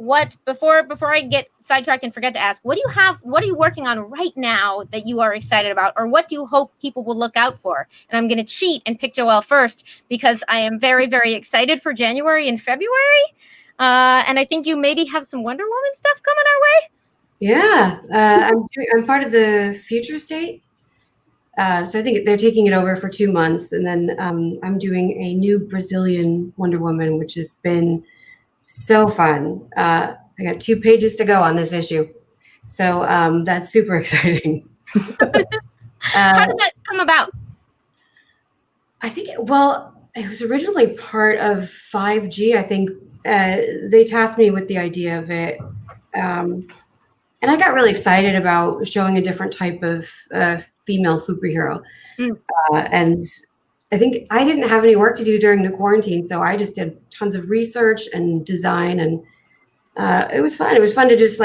before I get sidetracked and forget to ask, what are you working on right now that you are excited about, or what do you hope people will look out for? And I'm going to cheat and pick Joelle first because I am very, very excited for January and February. And I think you maybe have some Wonder Woman stuff coming our way. Yeah, I'm part of the Future State. So I think they're taking it over for 2 months. And then I'm doing a new Brazilian Wonder Woman, which has been so fun. I got 2 pages to go on this issue. So that's super exciting. How did that come about? I think, it was originally part of 5G. I think they tasked me with the idea of it. And I got really excited about showing a different type of female superhero. And I think I didn't have any work to do during the quarantine, so I just did tons of research and design, and it was fun. It was fun to just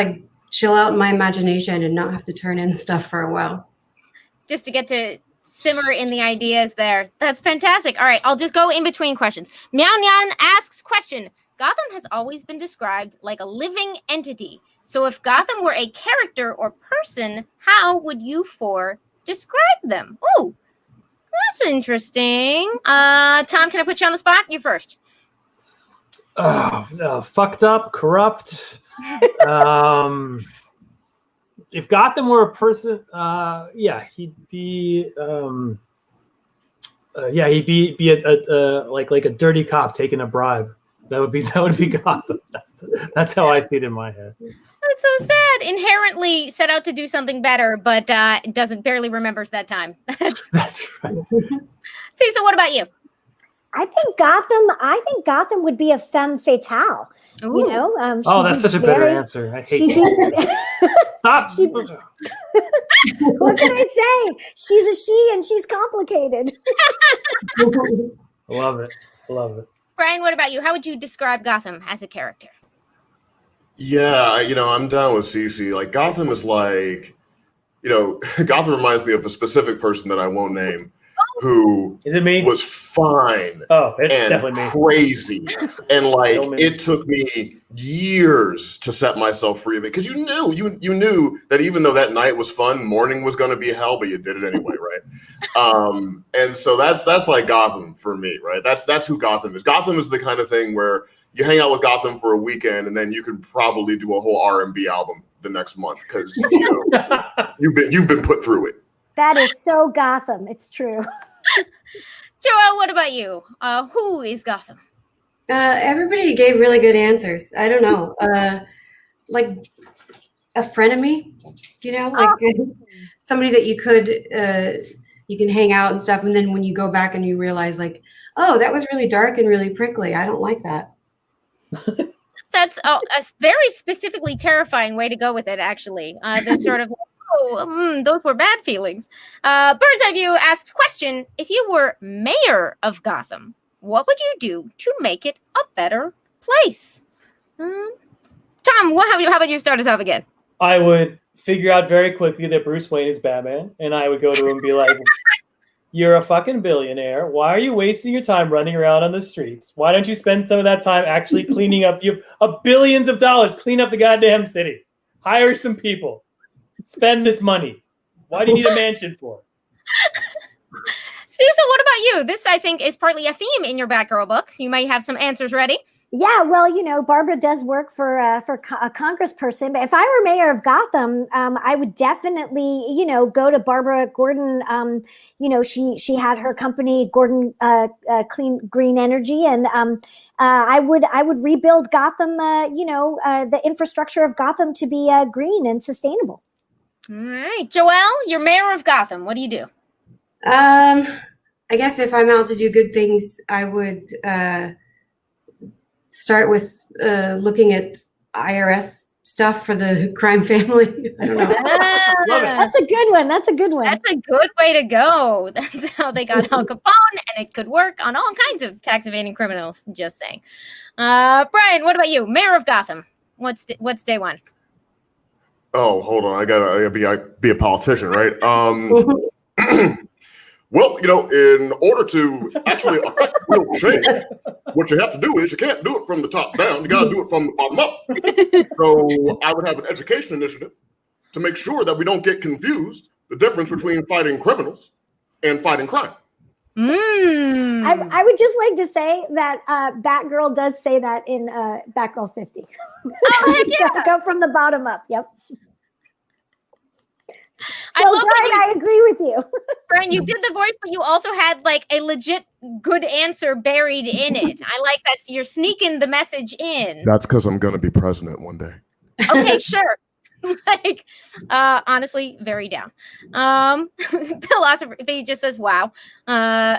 chill out in my imagination and not have to turn in stuff for a while. Just to get to simmer in the ideas there. That's fantastic. All right, I'll just go in between questions. Meow Nyan asks question. Gotham has always been described like a living entity. So if Gotham were a character or person, how would you four describe them? Ooh, that's interesting. Tom, can I put you on the spot? You first. Fucked up, corrupt. If Gotham were a person, he'd be like a dirty cop taking a bribe. That would be Gotham. That's how I see it in my head. That's so sad. Inherently set out to do something better, but barely remembers that time. That's right. Cecil, what about you? I think Gotham would be a femme fatale. Ooh. You know. That's such a better answer. I hate that. Stop. What can I say? She's a she, and she's complicated. Love it. Brian, what about you? How would you describe Gotham as a character? Yeah, I'm down with Cece. Like, Gotham is like, Gotham reminds me of a specific person that I won't name, who is it me? Was fine. Oh, it's and definitely me. Crazy, and like it took me years to set myself free of it because you knew that even though that night was fun, morning was going to be hell, but you did it anyway, right? And so that's like Gotham for me, right? That's who Gotham is. Gotham is the kind of thing where you hang out with Gotham for a weekend, and then you can probably do a whole R&B album the next month because you've been put through it. That is so Gotham. It's true. Joelle, what about you? Who is Gotham? Everybody gave really good answers. I don't know. Like a frenemy, like somebody that you can hang out and stuff. And then when you go back and you realize like, oh, that was really dark and really prickly. I don't like that. That's a very specifically terrifying way to go with it, actually. This sort of, those were bad feelings. Bird's Eye View asks question, if you were mayor of Gotham, what would you do to make it a better place? Tom, how about you start us off again? I would figure out very quickly that Bruce Wayne is Batman, and I would go to him and be like, you're a fucking billionaire. Why are you wasting your time running around on the streets? Why don't you spend some of that time actually cleaning up? You have billions of dollars. Clean up the goddamn city. Hire some people. Spend this money. Why do you need a mansion for? Cecil, what about you? This, I think, is partly a theme in your Batgirl book. You might have some answers ready. Yeah, well, Barbara does work for a congressperson. But if I were mayor of Gotham, I would definitely, go to Barbara Gordon. She had her company, Gordon Clean Green Energy, and I would rebuild Gotham. The infrastructure of Gotham to be green and sustainable. All right, Joelle, you're mayor of Gotham. What do you do? I guess if I'm out to do good things, I would start with looking at IRS stuff for the crime family. I don't know. That's a good one. That's a good way to go. That's how they got Al Capone, and it could work on all kinds of tax evading criminals. Just saying. Brian, what about you? Mayor of Gotham. What's day one? Oh, hold on. I gotta be a politician, right? Well, in order to actually affect real change, what you have to do is you can't do it from the top down. You got to do it from the bottom up. So I would have an education initiative to make sure that we don't get confused the difference between fighting criminals and fighting crime. I would just like to say that Batgirl does say that in Batgirl 50. Oh, heck yeah. Go from the bottom up. Yep. I So, love Brian, I agree with you. Brian, you did the voice, but you also had like a legit good answer buried in it. I like that. So you're sneaking the message in. That's because I'm going to be president one day. Okay, sure. Honestly, very down. Philosophy just says, wow,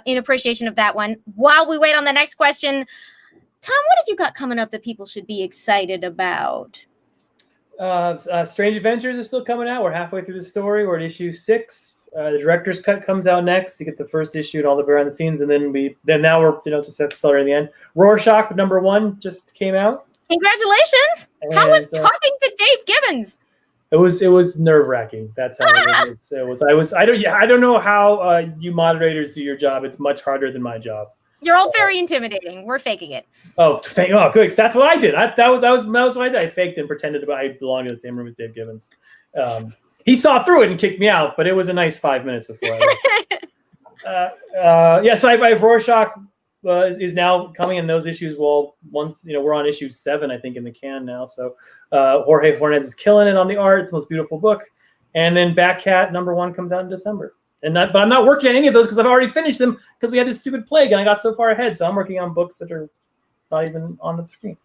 in appreciation of that one. While we wait on the next question, Tom, what have you got coming up that people should be excited about? Strange Adventures is still coming out. We're halfway through the story. We're at issue 6. The director's cut comes out next. You get the first issue and all the behind the scenes, and then now we're just accelerating the end. Rorschach #1 just came out. Congratulations! And, how was talking to Dave Gibbons? It was nerve wracking. That's how it was. I don't know how you moderators do your job. It's much harder than my job. You're all very intimidating. We're faking it. Oh, good. That's what I did. That was what I did. I faked and pretended I belonged in the same room as Dave Gibbons. He saw through it and kicked me out, but it was a nice 5 minutes before I left. So I have Rorschach is now coming in those issues. Well, once we're on issue 7, I think, in the can now. So Jorge Fornes is killing it on the art. It's the most beautiful book. And then Batcat #1 comes out in December. But I'm not working on any of those because I've already finished them because we had this stupid plague and I got so far ahead. So I'm working on books that are not even on the screen.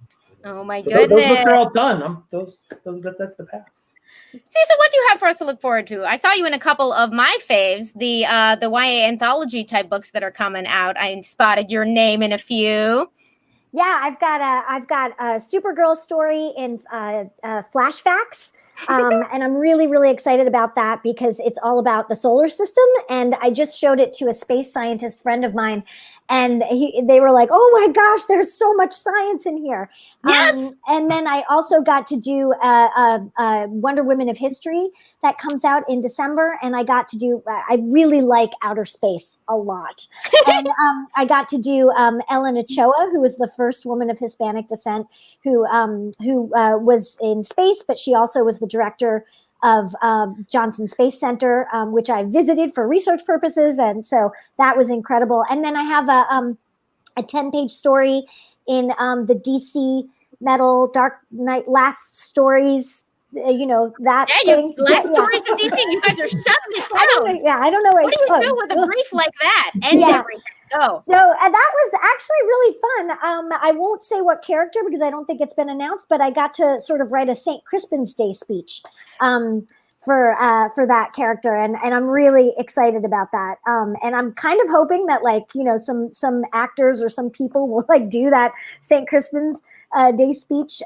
Oh my So goodness! Those books are all done. That's the past. See, so what do you have for us to look forward to? I saw you in a couple of my faves, the YA anthology type books that are coming out. I spotted your name in a few. Yeah, I've got a Supergirl story in Flashbacks. And I'm really, really excited about that because it's all about the solar system. And I just showed it to a space scientist friend of mine. And they were like, oh my gosh, there's so much science in here. Yes. And then I also got to do Wonder Women of History that comes out in December. And I got to do, I really like outer space a lot. And I got to do Ellen Ochoa, who was the first woman of Hispanic descent who was in space, but she also was the director of Johnson Space Center, which I visited for research purposes. And so that was incredible. And then I have a 10-page story in the DC Metal Dark Knight Last Stories, that thing. Last Stories of DC. You guys are shutting it down. I don't know. What do you do with a brief like that? End everything. Go. So that was actually really fun. I won't say what character because I don't think it's been announced, but I got to sort of write a St. Crispin's Day speech for that character, and I'm really excited about that. And I'm kind of hoping that some actors or some people will do that St. Crispin's Day speech.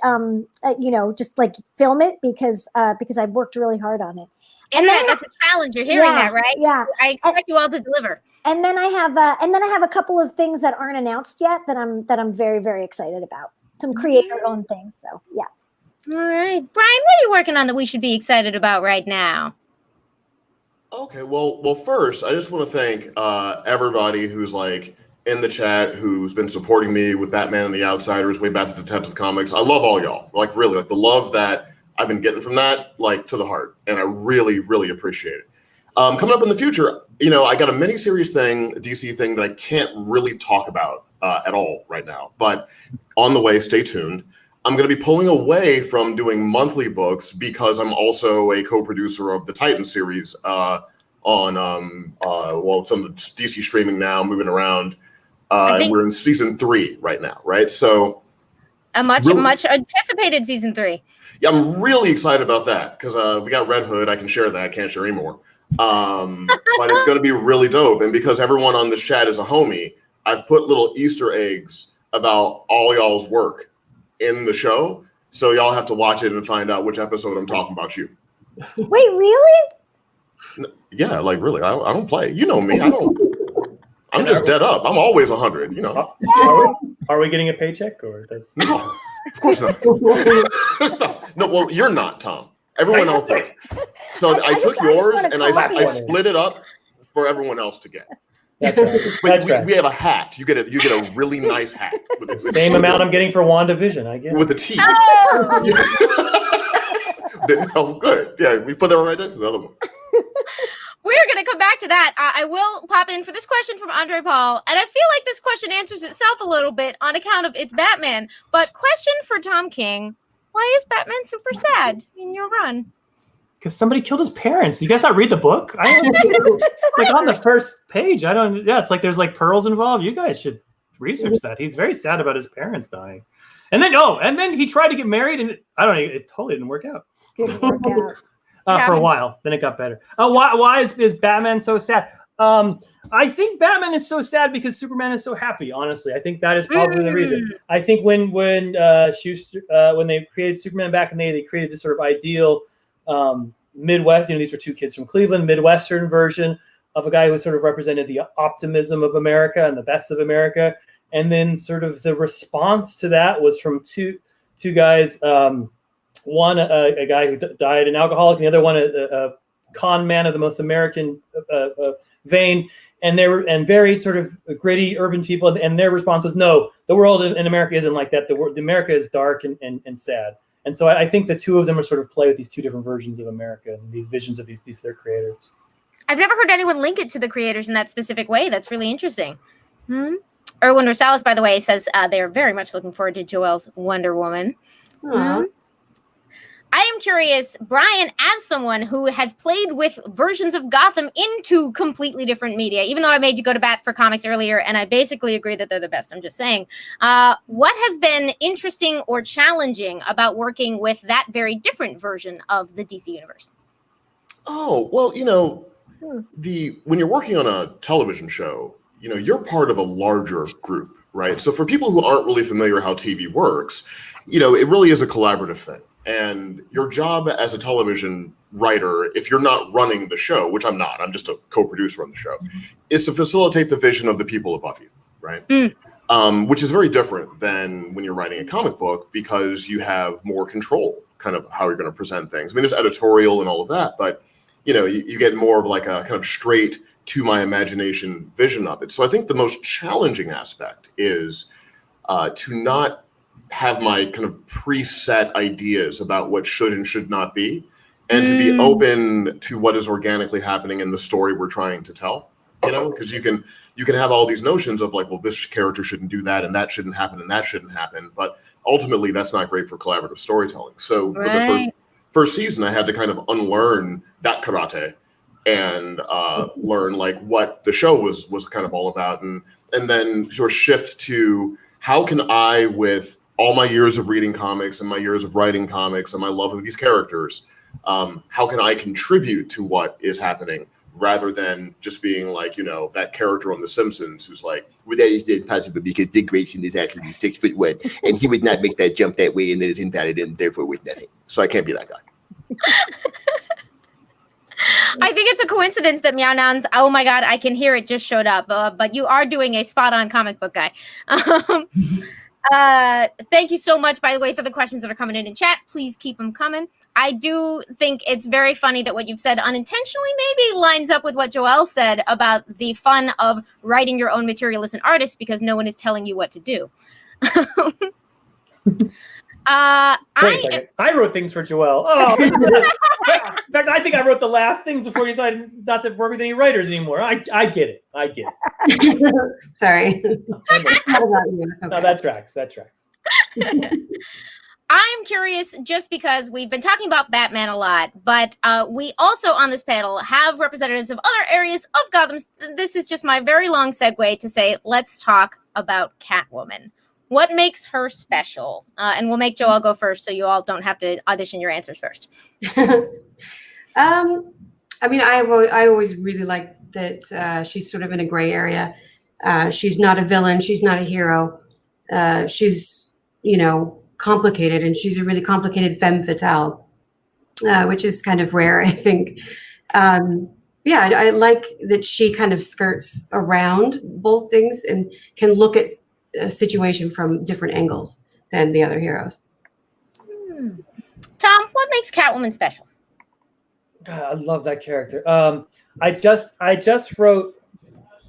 Just film it because I've worked really hard on it. Internet, that's a challenge. You're hearing that, right? Yeah. I expect you all to deliver. And then I have a couple of things that aren't announced yet that I'm very, very excited about. Some creator-owned things. So yeah. All right, Brian, what are you working on that we should be excited about right now? Okay, well, first I just want to thank everybody who's in the chat who's been supporting me with Batman and the Outsiders way back to Detective Comics. I love all y'all. Really, the love that I've been getting from that, to the heart, and I really, really appreciate it. Coming up in the future, I got a mini-series thing, a DC thing that I can't really talk about at all right now. But on the way, stay tuned. I'm going to be pulling away from doing monthly books because I'm also a co-producer of the Titan series on some of DC streaming now, moving around. We're in season 3 right now, right? So a much anticipated season 3. Yeah, I'm really excited about that because we got Red Hood. I can share that. I can't share anymore. But it's going to be really dope. And because everyone on this chat is a homie, I've put little Easter eggs about all y'all's work in the show. So y'all have to watch it and find out which episode I'm talking about you. Wait, really? Yeah, really. I don't play. You know me. I'm just dead up. I'm always 100, Are we getting a paycheck or? No, of course not. No, well, you're not, Tom. Everyone else is. So I took yours and I split it up for everyone else to get. That's right. But we have a hat. You get a really nice hat. With the same amount I'm getting for WandaVision, I guess. With a T. Oh, good. Yeah, we put that right next to the other one. We're going to come back to that. I will pop in for this question from Andre Paul. And I feel like this question answers itself a little bit on account of it's Batman. But question for Tom King. Why is Batman super sad in your run? Because somebody killed his parents. You guys not read the book? It's on the first page. It's there's pearls involved. You guys should research that. He's very sad about his parents dying. And then he tried to get married and it totally didn't work out. For a while. Then it got better. Why is Batman so sad? I think Batman is so sad because Superman is so happy, honestly. I think that is probably the reason. I think when Schuster, when they created Superman back in the day, they created this sort of ideal Midwest, these were 2 kids from Cleveland, Midwestern version of a guy who sort of represented the optimism of America and the best of America. And then sort of the response to that was from two guys, one a guy who died an alcoholic, and the other one a con man of the most American vein. And they were very sort of gritty urban people, and their response was, "No, the world in America isn't like that. The America is dark and sad." And so I think the two of them are sort of play with these two different versions of America and these visions of these their creators. I've never heard anyone link it to the creators in that specific way. That's really interesting. Erwin Rosales, by the way, says they're very much looking forward to Joelle's Wonder Woman. I am curious, Brian, as someone who has played with versions of Gotham into completely different media, even though I made you go to bat for comics earlier, and I basically agree that they're the best, I'm just saying, what has been interesting or challenging about working with that very different version of the DC universe? Oh, well, you know, when you're working on a television show, you know, you're part of a larger group, right? So for people who aren't really familiar how TV works, you know, it really is a collaborative thing. And your job as a television writer, if you're not running the show, which I'm not, I'm just a co-producer on the show, is to facilitate the vision of the people above you, right? Which is very different than when you're writing a comic book, because you have more control, kind of how you're going to present things. I mean, there's editorial and all of that, but you know, you get more of like a kind of straight to my imagination vision of it. So I think the most challenging aspect is to not have my kind of preset ideas about what should and should not be, and to be open to what is organically happening in the story we're trying to tell, you know, because you can have all these notions of like, well, this character shouldn't do that, and that shouldn't happen, and that shouldn't happen. But ultimately that's not great for collaborative storytelling. So for the first season, I had to kind of unlearn that karate and learn like what the show was kind of all about, and then sort of shift to how can I, with all my years of reading comics and my years of writing comics and my love of these characters, how can I contribute to what is happening, rather than just being like, you know, that character on The Simpsons who's like, well, that is impossible because Dick Grayson is actually 6'1" and he would not make that jump that way, and that is invalid and therefore worth nothing. So I can't be that guy. I think it's a coincidence that Meow Nouns, oh my God, I can hear it, just showed up. But you are doing a spot-on comic book guy. Thank you so much, by the way, for the questions that are coming in chat. Please keep them coming. I do think it's very funny that what you've said unintentionally maybe lines up with what Joelle said about the fun of writing your own material as an artist, because no one is telling you what to do. I wrote things for Joelle. Oh, in fact, I think I wrote the last things before you decided not to work with any writers anymore. I get it. Sorry. No, that tracks. I'm curious, just because we've been talking about Batman a lot, but we also on this panel have representatives of other areas of Gotham. This is just my very long segue to say, let's talk about Catwoman. What makes her special? And we'll make Joelle go first, so you all don't have to audition your answers first. I mean, I always really like that she's sort of in a gray area. She's not a villain. She's not a hero. She's, you know, complicated, and she's a really complicated femme fatale, which is kind of rare, I think. Yeah, I like that she kind of skirts around both things and can look at a situation from different angles than the other heroes. Tom, what makes Catwoman special? God, I love that character. I just wrote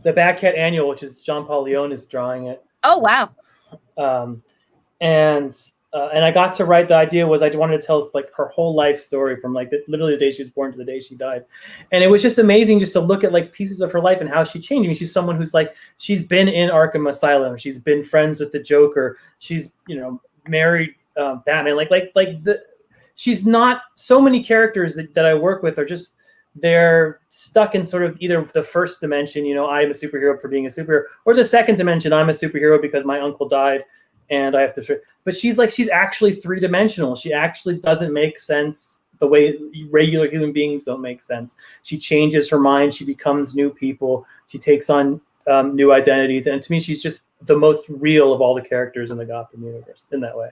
the Batcat Annual, which is John Paul Leon is drawing it. Oh wow! And I got to write, the idea was I wanted to tell like her whole life story from like literally the day she was born to the day she died. And it was just amazing just to look at like pieces of her life and how she changed. I mean, she's someone who's like, she's been in Arkham Asylum. She's been friends with the Joker. She's, you know, married Batman. She's not, so many characters that I work with are just, they're stuck in sort of either the first dimension, you know, I'm a superhero for being a superhero, or the second dimension, I'm a superhero because my uncle died. And I have to, but she's actually three-dimensional. She actually doesn't make sense the way regular human beings don't make sense. She changes her mind. She becomes new people. She takes on new identities. And to me, she's just the most real of all the characters in the Gotham universe in that way.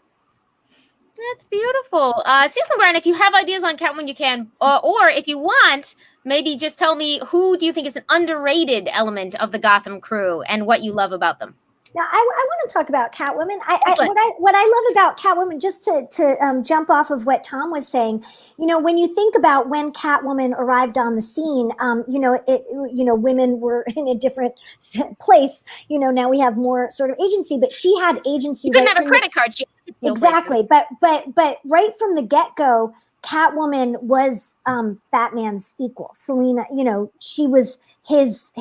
That's beautiful. Cecil Brown, if you have ideas on Catwoman, you can, or if you want, maybe just tell me, who do you think is an underrated element of the Gotham crew and what you love about them? Now, I want to talk about Catwoman. Excellent. What I love about Catwoman, just to jump off of what Tom was saying, when you think about when Catwoman arrived on the scene, women were in a different place. Now we have more sort of agency, but she had agency. You couldn't right have a from credit card. She had to steal exactly, places. but right from the get-go, Catwoman was Batman's equal. Selena, she was his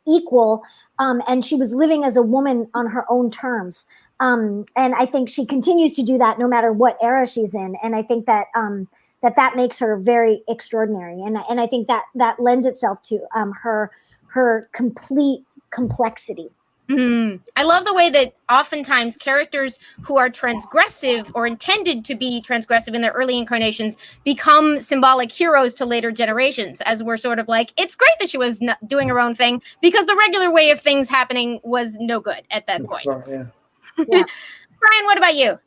equal, and she was living as a woman on her own terms. And I think she continues to do that no matter what era she's in. And I think that that makes her very extraordinary. And I think that lends itself to her complete complexity. I love the way that oftentimes characters who are transgressive or intended to be transgressive in their early incarnations become symbolic heroes to later generations, as we're sort of like, it's great that she was doing her own thing because the regular way of things happening was no good at that point. Smart, yeah. Brian, what about you?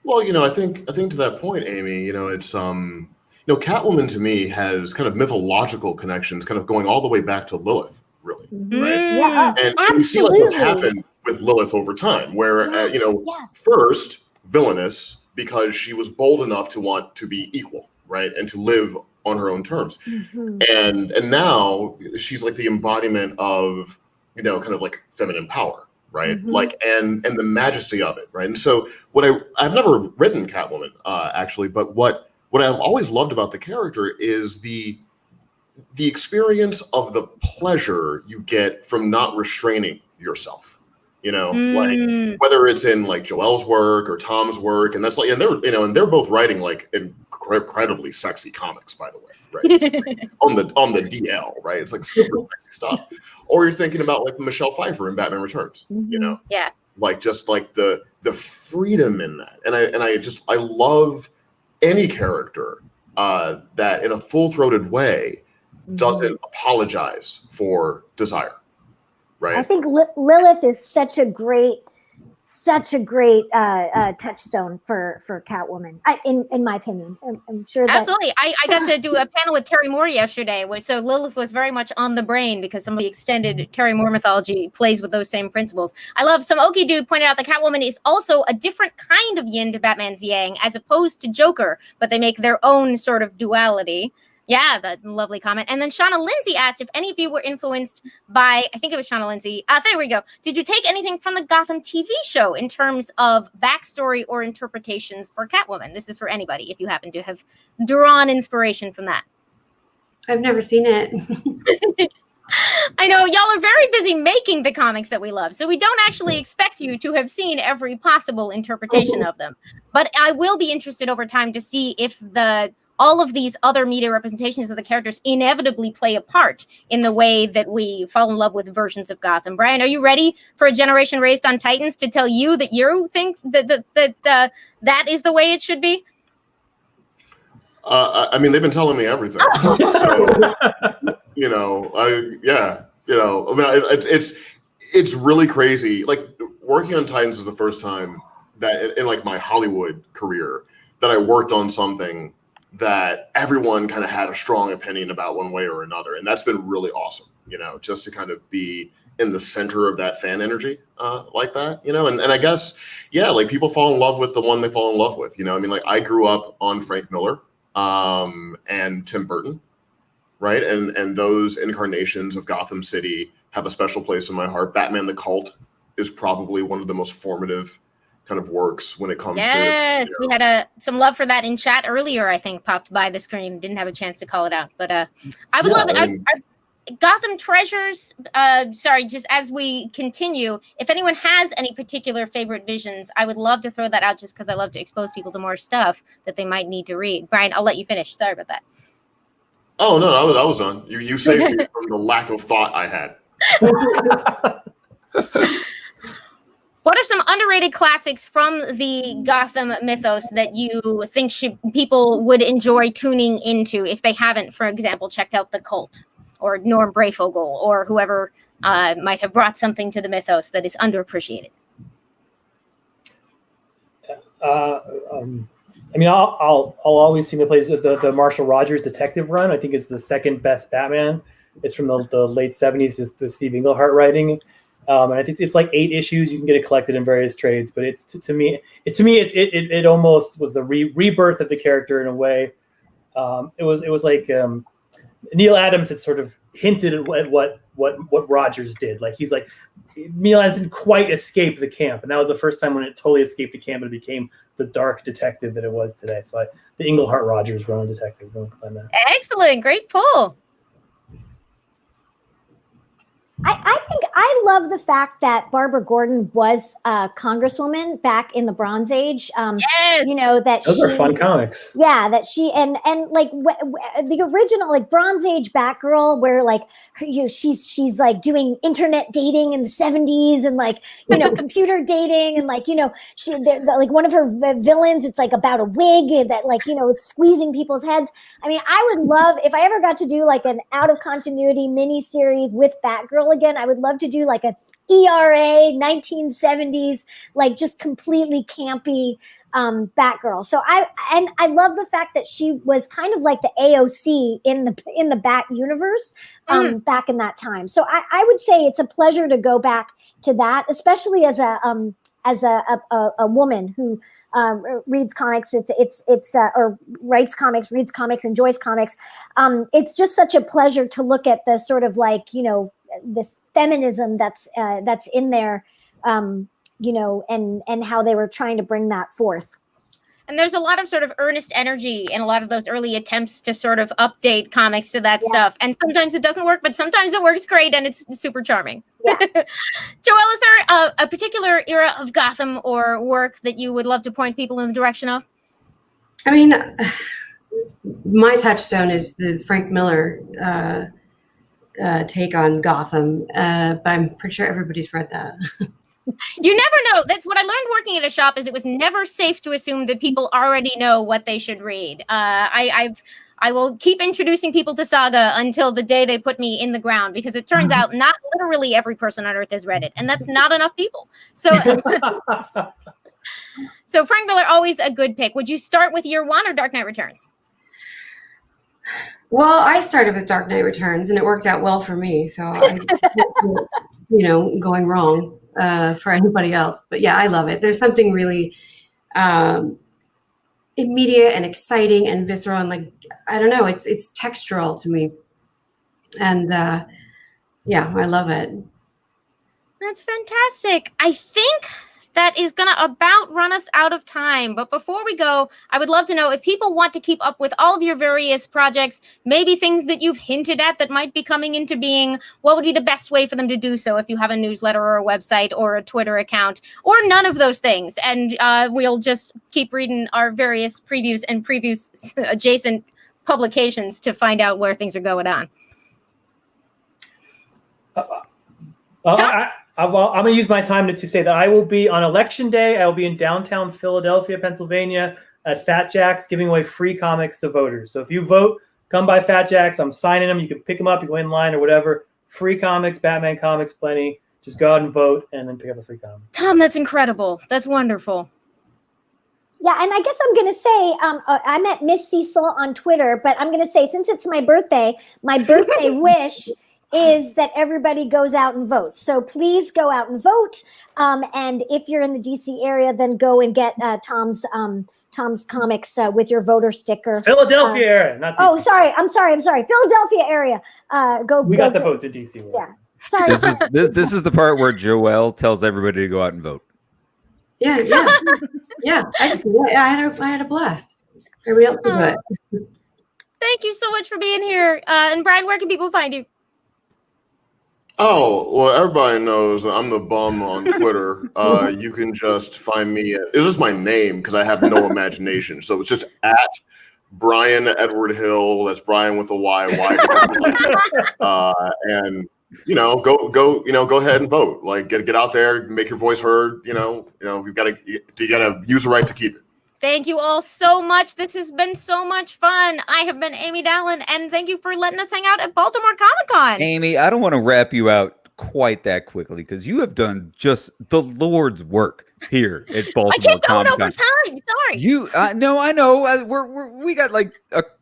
Well, I think to that point, Amy, it's Catwoman to me has kind of mythological connections, kind of going all the way back to Lilith. Really, right? Yeah, And we see like what's happened with Lilith over time, where first villainous because she was bold enough to want to be equal, right, and to live on her own terms, and now she's like the embodiment of kind of like feminine power, right? Like and the majesty of it, right? And so I've never written Catwoman actually, but what I've always loved about the character is the experience of the pleasure you get from not restraining yourself, like whether it's in like Joelle's work or Tom's work, and that's like, and they're both writing like incredibly sexy comics, by the way, right? on the DL, right? It's like super sexy stuff. Or you're thinking about like Michelle Pfeiffer in Batman Returns, yeah, like just like the freedom in that, and I love any character that in a full-throated way doesn't apologize for desire, right? I think Lilith is such a great touchstone for Catwoman, in my opinion. I'm sure that absolutely. I got to do a panel with Terry Moore yesterday, so Lilith was very much on the brain because some of the extended Terry Moore mythology plays with those same principles. I love some Okie dude pointed out that Catwoman is also a different kind of yin to Batman's yang as opposed to Joker, but they make their own sort of duality. Yeah, that lovely comment. And then Shauna Lindsay asked if any of you were influenced by, I think it was Shauna Lindsay. There we go. Did you take anything from the Gotham TV show in terms of backstory or interpretations for Catwoman? This is for anybody if you happen to have drawn inspiration from that. I've never seen it. I know y'all are very busy making the comics that we love, so we don't actually expect you to have seen every possible interpretation of them. But I will be interested over time to see if all of these other media representations of the characters inevitably play a part in the way that we fall in love with versions of Gotham. Brian, are you ready for a generation raised on Titans to tell you that you think that is the way it should be? I mean, they've been telling me everything. So, it's really crazy. Like working on Titans is the first time that in like my Hollywood career that I worked on something that everyone kind of had a strong opinion about one way or another. And that's been really awesome, just to kind of be in the center of that fan energy like that, and I guess, like people fall in love with the one they fall in love with, I mean, like I grew up on Frank Miller and Tim Burton, right? And those incarnations of Gotham City have a special place in my heart. Batman the Cult is probably one of the most formative kind of works when it comes to we had some love for that in chat earlier. I think popped by the screen, didn't have a chance to call it out, but I would love it. Gotham Treasures, just as we continue, if anyone has any particular favorite visions, I would love to throw that out just because I love to expose people to more stuff that they might need to read. Brian, I'll let you finish. Sorry about that. Oh no, I was done. You saved me from the lack of thought I had. What are some underrated classics from the Gotham mythos that you think people would enjoy tuning into if they haven't, for example, checked out The Cult or Norm Brayfogle or whoever might have brought something to the mythos that is underappreciated? I mean, I'll always sing the plays the Marshall Rogers detective run. I think it's the second best Batman. It's from the late 70s. It's the Steve Englehart writing. And I think it's like 8 issues. You can get it collected in various trades, but it's to me it almost was the rebirth of the character in a way. It was like Neil Adams had sort of hinted at what Rogers did. Like he's like, Neil Adams didn't quite escape the camp, and that was the first time when it totally escaped the camp and it became the dark detective that it was today. So the Englehart Rogers run detective. Excellent, great pull. I think I love the fact that Barbara Gordon was a congresswoman back in the Bronze Age. Yes. You know, that those are fun comics. Yeah, that she and like the original like Bronze Age Batgirl, where like she's like doing internet dating in the 70s and like computer dating and like like one of her villains, it's like about a wig that like it's squeezing people's heads. I mean, I would love if I ever got to do like an out of continuity mini series with Batgirl again. I would love to do like a ERA 1970s, like just completely campy Batgirl. So I love the fact that she was kind of like the AOC in the Bat universe back in that time. So I would say it's a pleasure to go back to that, especially as a woman who reads comics, or writes comics, reads comics, enjoys comics. It's just such a pleasure to look at the sort of like this feminism that's in there, and how they were trying to bring that forth. And there's a lot of sort of earnest energy in a lot of those early attempts to sort of update comics to that stuff. And sometimes it doesn't work, but sometimes it works great and it's super charming. Yeah. Joelle, is there a particular era of Gotham or work that you would love to point people in the direction of? I mean, my touchstone is the Frank Miller take on Gotham, but I'm pretty sure everybody's read that. You never know. That's what I learned working at a shop, is it was never safe to assume that people already know what they should read. I will keep introducing people to Saga until the day they put me in the ground, because it turns out not literally every person on Earth has read it, and that's not enough people. So, so Frank Miller, always a good pick. Would you start with Year One or Dark Knight Returns? Well, I started with Dark Knight Returns, and it worked out well for me. So, I, going wrong for anybody else. But yeah, I love it. There's something really immediate and exciting and visceral, and like, I don't know, it's textural to me. And yeah, I love it. That's fantastic. I think that is going to about run us out of time. But before we go, I would love to know if people want to keep up with all of your various projects, maybe things that you've hinted at that might be coming into being, what would be the best way for them to do so? If you have a newsletter or a website or a Twitter account, or none of those things. And we'll just keep reading our various previews and previews adjacent publications to find out where things are going on. I'm going to use my time to say that I will be on Election Day. I will be in downtown Philadelphia, Pennsylvania at Fat Jack's giving away free comics to voters. So if you vote, come by Fat Jack's. I'm signing them. You can pick them up. You go in line or whatever. Free comics, Batman comics, plenty. Just go out and vote and then pick up a free comic. Tom, that's incredible. That's wonderful. Yeah, and I guess I'm going to say, I met Miss Cecil on Twitter, but I'm going to say, since it's my birthday wish is that everybody goes out and votes. So please go out and vote. And if you're in the DC area, then go and get Tom's comics with your voter sticker. Philadelphia area, not DC. Oh, sorry. I'm sorry. Philadelphia area. We got the votes in DC. Yeah. Sorry. This is the part where Joelle tells everybody to go out and vote. Yeah. Yeah. I had a blast. Everybody else did it. Thank you so much for being here. And Brian, where can people find you? Oh, well, everybody knows I'm the bum on Twitter. You can just find me. It's just my name because I have no imagination. So it's just at Brian Edward Hill. That's Brian with a Y. And go ahead and vote. Like get out there, make your voice heard. You gotta use the right to keep it. Thank you all so much. This has been so much fun. I have been Amy Dallin, and thank you for letting us hang out at Baltimore Comic-Con. Amy, I don't want to wrap you out quite that quickly because you have done just the Lord's work here at Baltimore Comic-Con. I keep going over time. Sorry. No, I know. We got like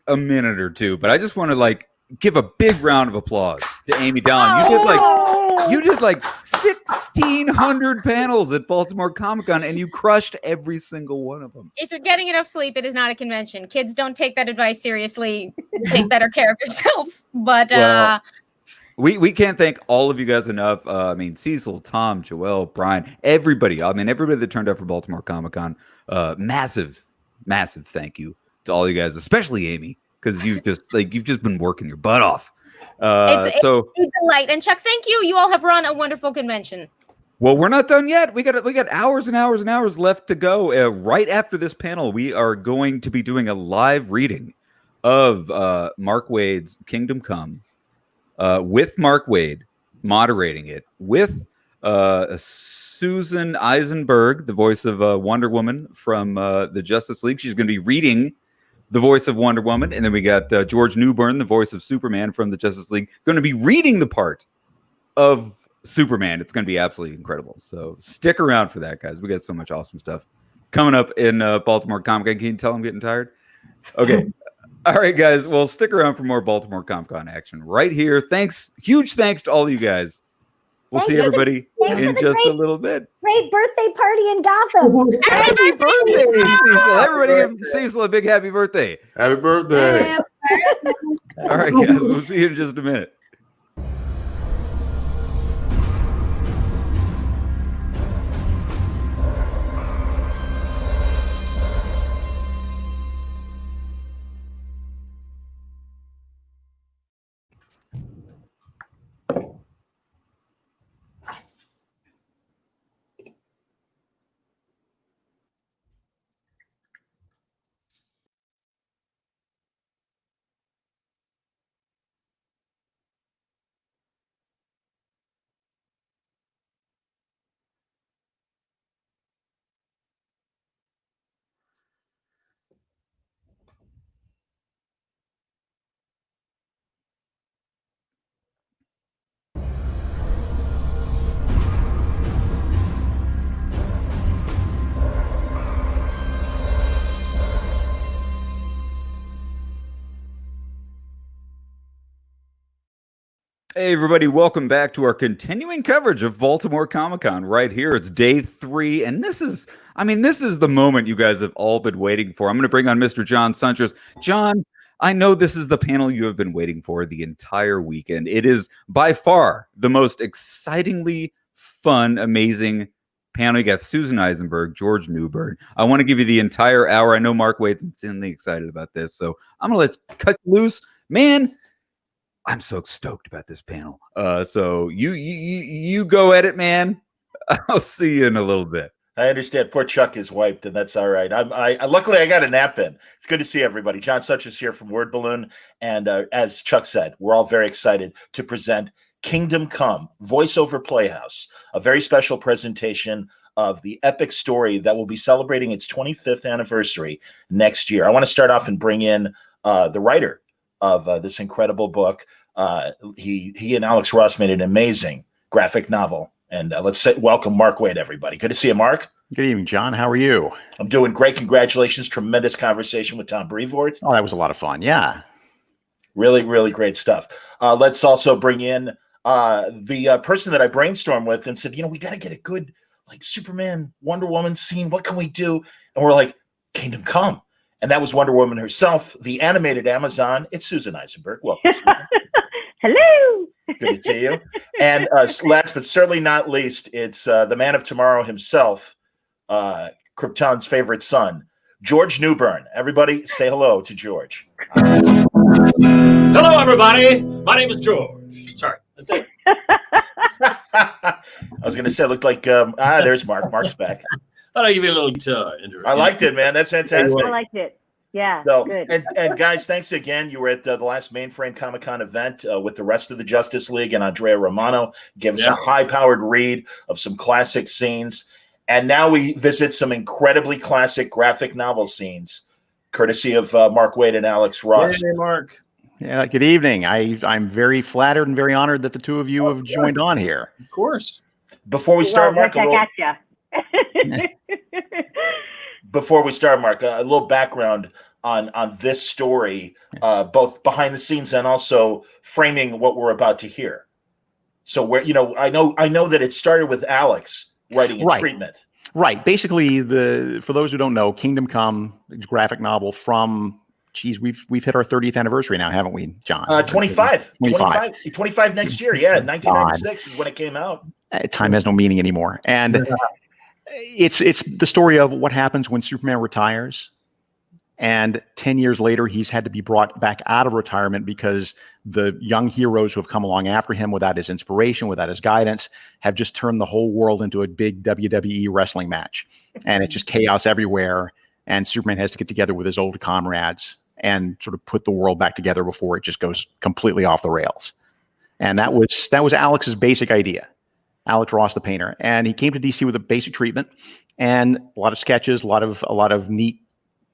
a minute or two, but I just want to give a big round of applause to Amy Dallin. You did You did like 1,600 panels at Baltimore Comic-Con, and you crushed every single one of them. If you're getting enough sleep, it is not a convention. Kids, don't take that advice seriously. Take better care of yourselves. But Well, we can't thank all of you guys enough. I mean, Cecil, Tom, Joel, Brian, everybody. I mean, everybody that turned out for Baltimore Comic-Con. Massive thank you to all you guys, especially Amy, because you've just been working your butt off. it's a delight. And Chuck, thank you. You all have run a wonderful convention. Well, we're not done yet. We got hours and hours and hours left to go. Right after this panel, we are going to be doing a live reading of Mark Waid's Kingdom Come, with Mark Waid moderating it, with Susan Eisenberg, the voice of Wonder Woman from the Justice League. She's going to be reading the voice of Wonder Woman. And then we got George Newbern, the voice of Superman from the Justice League, going to be reading the part of Superman. It's going to be absolutely incredible. So stick around for that, guys. We got so much awesome stuff coming up in Baltimore Comic-Con. Can you tell I'm getting tired? Okay. All right, guys. Well, stick around for more Baltimore Comic-Con action right here. Huge thanks to all of you guys. We'll see everybody in just a little bit. Great birthday party in Gotham. Happy birthday, Cecil. Everybody give Cecil a big happy birthday. Happy birthday. All right, guys. We'll see you in just a minute. Hey, everybody. Welcome back to our continuing coverage of Baltimore Comic-Con right here. It's day 3, and this is the moment you guys have all been waiting for. I'm going to bring on Mr. John Suntress. John, I know this is the panel you have been waiting for the entire weekend. It is by far the most excitingly fun, amazing panel. You got Susan Eisenberg, George Newbern. I want to give you the entire hour. I know Mark Waid's insanely excited about this, so I'm going to cut you loose. Man, I'm so stoked about this panel. So you go at it, man. I'll see you in a little bit. I understand. Poor Chuck is wiped, and that's all right. I luckily I got a nap in. It's good to see everybody. John Suntress here from Word Balloon, and as Chuck said, we're all very excited to present Kingdom Come, Voiceover Playhouse, a very special presentation of the epic story that will be celebrating its 25th anniversary next year. I want to start off and bring in the writer of this incredible book. He and Alex Ross made an amazing graphic novel. And let's welcome Mark Waid, everybody. Good to see you, Mark. Good evening, John. How are you? I'm doing great. Congratulations. Tremendous conversation with Tom Brevoort. Oh, that was a lot of fun. Yeah. Really, really great stuff. Let's also bring in the person that I brainstormed with and said, we got to get a good Superman, Wonder Woman scene. What can we do? And we're like, Kingdom Come. And that was Wonder Woman herself, the animated Amazon. It's Susan Eisenberg. Welcome, Susan. Hello. Good to see you. And last but certainly not least, it's the man of tomorrow himself, Krypton's favorite son, George Newbern. Everybody say hello to George. Hello, everybody. My name is George. Sorry, that's it. I was going to say, it looked like, there's Mark. Mark's back. Thought I'd give you a little I liked it, man. That's fantastic. I liked it. Yeah, so, good. And guys, thanks again. You were at the last Mainframe Comic-Con event with the rest of the Justice League, and Andrea Romano gave us a high-powered read of some classic scenes. And now we visit some incredibly classic graphic novel scenes, courtesy of Mark Waid and Alex Ross. Hey, Mark. Yeah, good evening. I'm very flattered and very honored that the two of you have joined on here. Of course. Before we start, Mark, I got you. Before we start, Mark, a little background on this story, both behind the scenes and also framing what we're about to hear. So where I know that it started with Alex writing a treatment. Right. Basically, for those who don't know, Kingdom Come graphic novel from, we've hit our 30th anniversary now, haven't we, John? 25 next year. Yeah, 1996 is when it came out. Time has no meaning anymore, and it's the story of what happens when Superman retires, and 10 years later he's had to be brought back out of retirement because the young heroes who have come along after him, without his inspiration, without his guidance, have just turned the whole world into a big WWE wrestling match, and it's just chaos everywhere. And Superman has to get together with his old comrades and sort of put the world back together before it just goes completely off the rails. And that was Alex's basic idea. Alex Ross, the painter, and he came to DC with a basic treatment and a lot of sketches, a lot of neat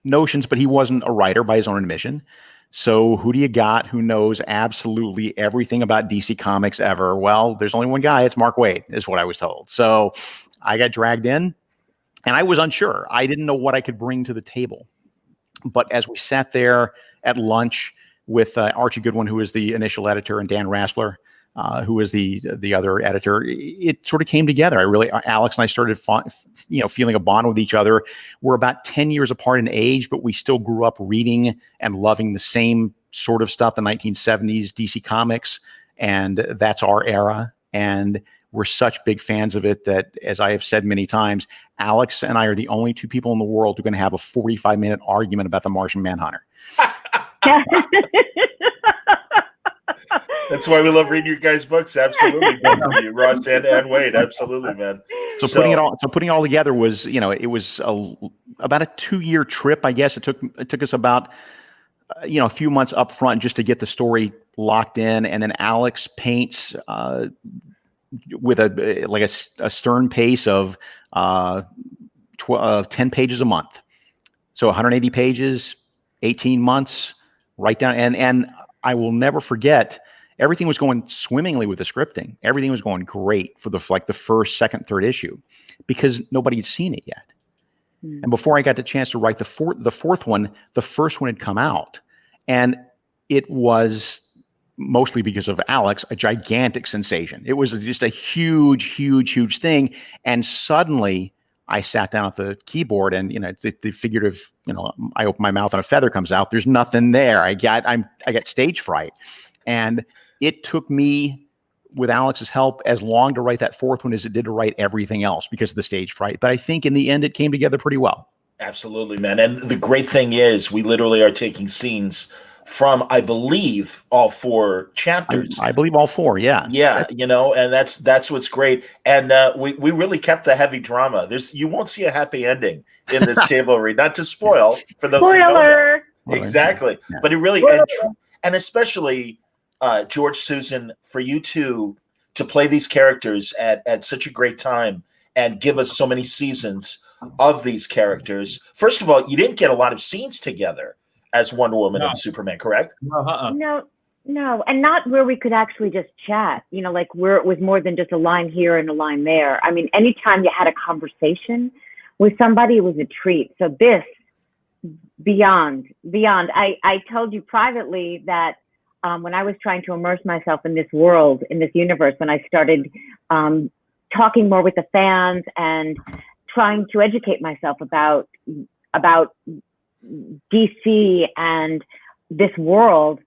notions, but he wasn't a writer by his own admission. So who do you got who knows absolutely everything about DC Comics ever? Well, there's only one guy. It's Mark Waid, is what I was told. So I got dragged in, and I was unsure. I didn't know what I could bring to the table. But as we sat there at lunch with Archie Goodwin, who is the initial editor, and Dan Raspler, who is the other editor, it sort of came together. Alex and I started feeling a bond with each other. We're about 10 years apart in age, but we still grew up reading and loving the same sort of stuff, the 1970s DC Comics, and that's our era. And we're such big fans of it that, as I have said many times, Alex and I are the only two people in the world who are going to have a 45-minute argument about the Martian Manhunter. That's why we love reading your guys' books. Absolutely, both of you, Ross and Waid. Absolutely, man. So putting it all together was, it was about a 2-year trip, I guess. It took us about a few months up front just to get the story locked in, and then Alex paints with a stern pace of 10 pages a month. So 180 pages, 18 months, right down. And I will never forget, everything was going swimmingly with the scripting. Everything was going great for the first, second, third issue, because nobody had seen it yet. And before I got the chance to write the fourth one, the first one had come out, and it was, mostly because of Alex, a gigantic sensation. It was just a huge, huge, huge thing. And suddenly I sat down at the keyboard, and the figurative, I open my mouth and a feather comes out. There's nothing there. I got stage fright, and it took me, with Alex's help, as long to write that fourth one as it did to write everything else because of the stage fright. But I think in the end it came together pretty well. Absolutely, man. And the great thing is, we literally are taking scenes from, I believe, all 4 chapters. I believe all 4, yeah. Yeah, and that's what's great. And we really kept the heavy drama. You won't see a happy ending in this table read. Not to spoil for those who don't know. Exactly. Yeah. But it really, and especially George, Susan, for you to play these characters at such a great time and give us so many seasons of these characters. First of all, you didn't get a lot of scenes together as Wonder Woman and Superman, correct? No, and not where we could actually just chat, where it was more than just a line here and a line there. I mean, anytime you had a conversation with somebody, it was a treat. So this, beyond. I told you privately that when I was trying to immerse myself in this world, in this universe, when I started talking more with the fans and trying to educate myself about DC and this world,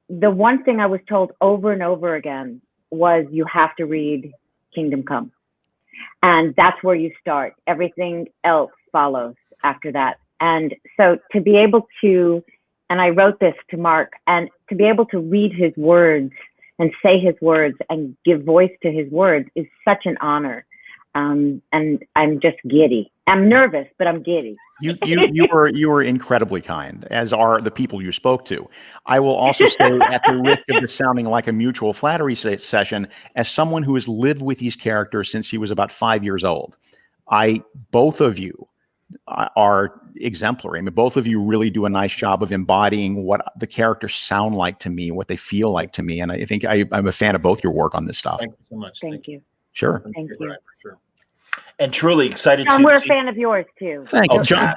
the one thing I was told over and over again was, you have to read Kingdom Come. And that's where you start. Everything else follows after that. And so to be able to, and I wrote this to Mark, and to be able to read his words and say his words and give voice to his words is such an honor. And I'm just giddy. I'm nervous, but I'm giddy. You were incredibly kind, as are the people you spoke to. I will also say, at the risk of this sounding like a mutual flattery session, as someone who has lived with these characters since he was about 5 years old, both of you are exemplary. I mean, both of you really do a nice job of embodying what the characters sound like to me, what they feel like to me. And I think I'm a fan of both your work on this stuff. Thank you so much. Thank you. Sure. Thank you. For sure. And truly excited John, to we're a fan of yours too. Thank you, John.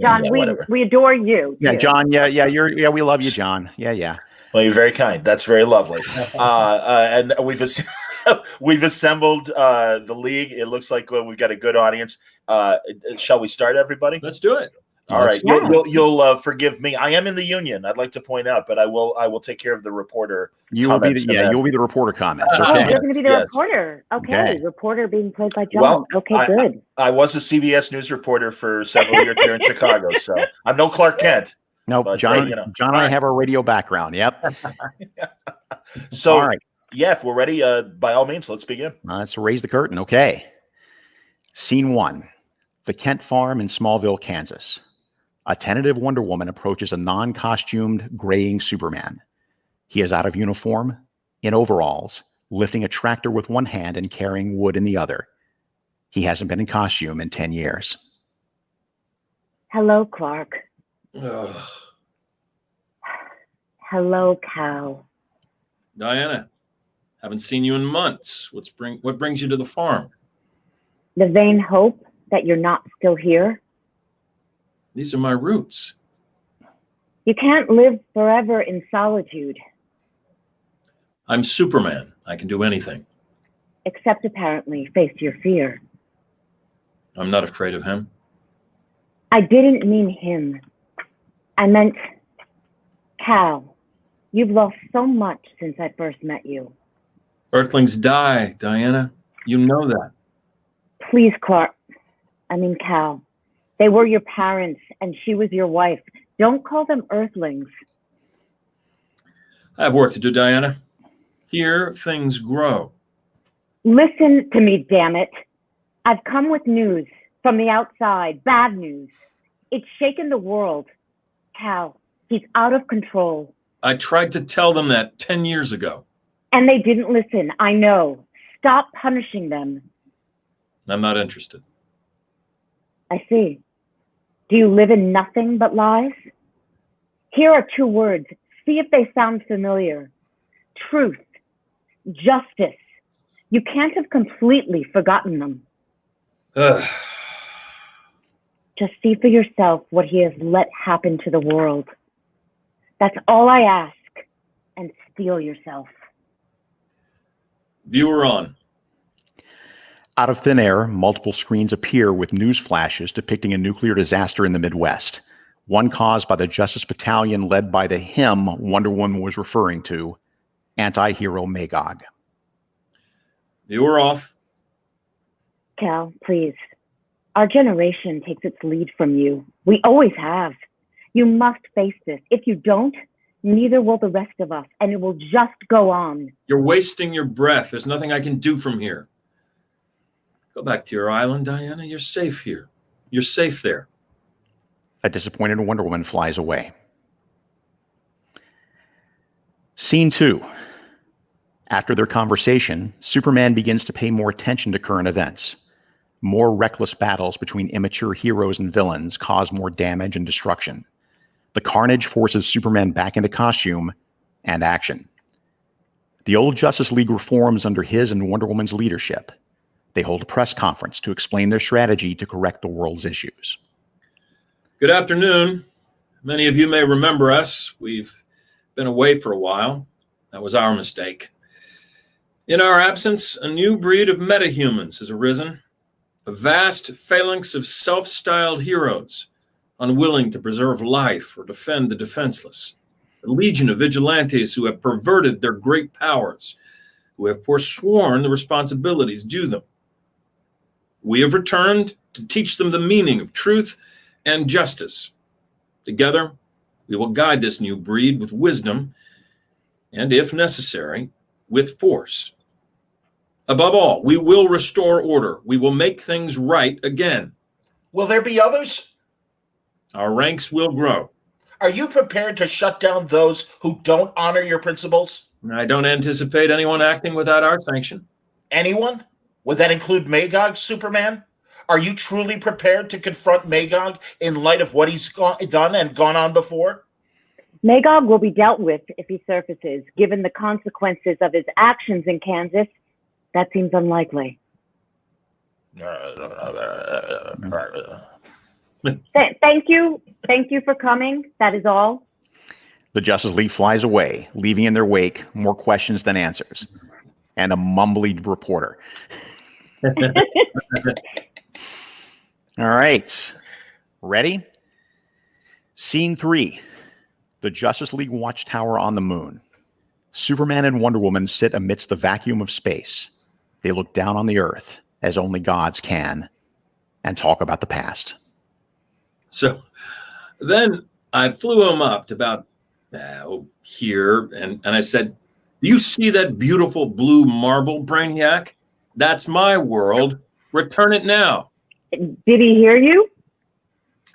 John, we adore you. Yeah, too. John. We love you, John. Yeah. Well, you're very kind. That's very lovely. And we've We've assembled the league. It looks like we've got a good audience. Shall we start, everybody? Let's do it. All right. Yeah. You'll forgive me. I am in the union. I'd like to point out, but I will take care of the reporter. You'll be the reporter comments. Oh, Okay. you're going to be the Yes. reporter. Okay. Okay. Reporter being played by John. Well, okay, good. I was a CBS News reporter for several years here in Chicago, so I'm no Clark Kent. No, But, John. you know. John and I have our radio background. Yep. So, All right. yeah, if we're ready, by all means, let's begin. Let's raise the curtain. Okay. Scene 1: the Kent farm in Smallville, Kansas. A tentative Wonder Woman approaches a non-costumed, graying Superman. He is out of uniform, in overalls, lifting a tractor with one hand and carrying wood in the other. He hasn't been in costume in 10 years. Hello, Clark. Ugh. Hello, Cal. Diana, haven't seen you in months. What brings you to the farm? The vain hope that you're not still here. These are my roots. You can't live forever in solitude, I'm Superman. I can do anything. except apparently face your fear. I'm not afraid of him. I didn't mean him. I meant Cal. You've lost so much since I first met you. Earthlings die, Diana. You know that. Please, Clark. I mean, Cal. They were your parents, and she was your wife. Don't call them earthlings. I have work to do, Diana. Here, things grow. Listen to me, damn it. I've come with news from the outside, bad news. It's shaken the world. Cal, he's out of control. I tried to tell them that 10 years ago. And they didn't listen, I know. Stop punishing them. I'm not interested. I see. Do you live in nothing but lies? Here are 2 words. See if they sound familiar. Truth. Justice. You can't have completely forgotten them. Ugh. Just see for yourself what he has let happen to the world. That's all I ask. And steel yourself. Viewer on. Out of thin air, multiple screens appear with news flashes depicting a nuclear disaster in the Midwest, one caused by the Justice Battalion led by the him Wonder Woman was referring to, anti-hero Magog. Viewer off. Cal, please. Our generation takes its lead from you. We always have. You must face this. If you don't, neither will the rest of us, and it will just go on. You're wasting your breath. There's nothing I can do from here. Go back to your island, Diana. You're safe here. You're safe there. A disappointed Wonder Woman flies away. Scene 2. After their conversation, Superman begins to pay more attention to current events. More reckless battles between immature heroes and villains cause more damage and destruction. The carnage forces Superman back into costume and action. The old Justice League reforms under his and Wonder Woman's leadership. They hold a press conference to explain their strategy to correct the world's issues. Good afternoon. Many of you may remember us. We've been away for a while. That was our mistake. In our absence, a new breed of metahumans has arisen. A vast phalanx of self-styled heroes, unwilling to preserve life or defend the defenseless. A legion of vigilantes who have perverted their great powers, who have forsworn the responsibilities due them. We have returned to teach them the meaning of truth and justice. Together, we will guide this new breed with wisdom and, if necessary, with force. Above all, we will restore order. We will make things right again. Will there be others? Our ranks will grow. Are you prepared to shut down those who don't honor your principles? I don't anticipate anyone acting without our sanction. Anyone? Would that include Magog, Superman? Are you truly prepared to confront Magog in light of what he's done and gone on before? Magog will be dealt with if he surfaces. Given the consequences of his actions in Kansas, that seems unlikely. Thank you. Thank you for coming. That is all. The Justice League flies away, leaving in their wake more questions than answers. and a mumbly reporter. All right. Ready? Scene 3. The Justice League Watchtower on the moon. Superman and Wonder Woman sit amidst the vacuum of space. They look down on the Earth, as only gods can, and talk about the past. So then I flew him up to about here, and I said, "Do you see that beautiful blue marble, Brainiac? That's my world. Return it now." Did he hear you?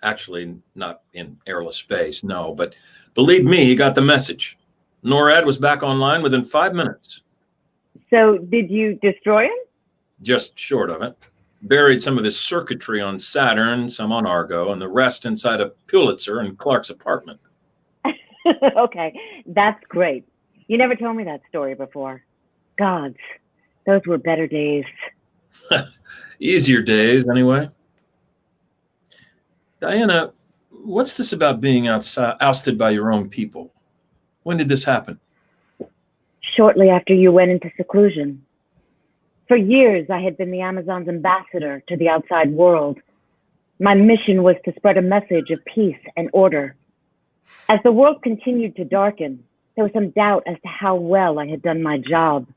Actually, not in airless space, no, but believe me, he got the message. NORAD was back online within 5 minutes. So did you destroy him? Just short of it. Buried some of his circuitry on Saturn, some on Argo, and the rest inside a Pulitzer in Clark's apartment. Okay, that's great. You never told me that story before. Gods, those were better days. Easier days, anyway. Diana, what's this about being ousted by your own people? When did this happen? Shortly after you went into seclusion. For years, I had been the Amazon's ambassador to the outside world. My mission was to spread a message of peace and order. As the world continued to darken, there was some doubt as to how well I had done my job.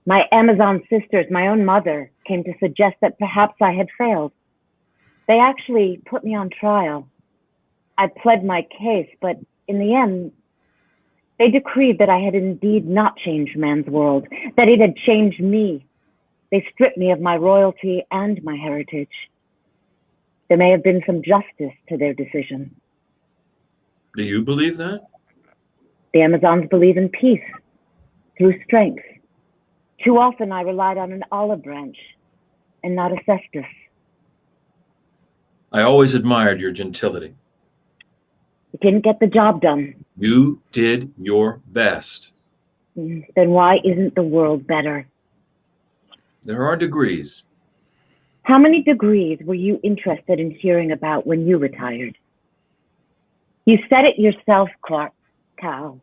My Amazon sisters, my own mother, came to suggest that perhaps I had failed. They actually put me on trial. I pled my case, but in the end, they decreed that I had indeed not changed man's world, that it had changed me. They stripped me of my royalty and my heritage. There may have been some justice to their decision. Do you believe that? The Amazons believe in peace, through strength. Too often I relied on an olive branch and not a cestus. I always admired your gentility. It didn't get the job done. You did your best. Then why isn't the world better? There are degrees. How many degrees were you interested in hearing about when you retired? You said it yourself, Cal.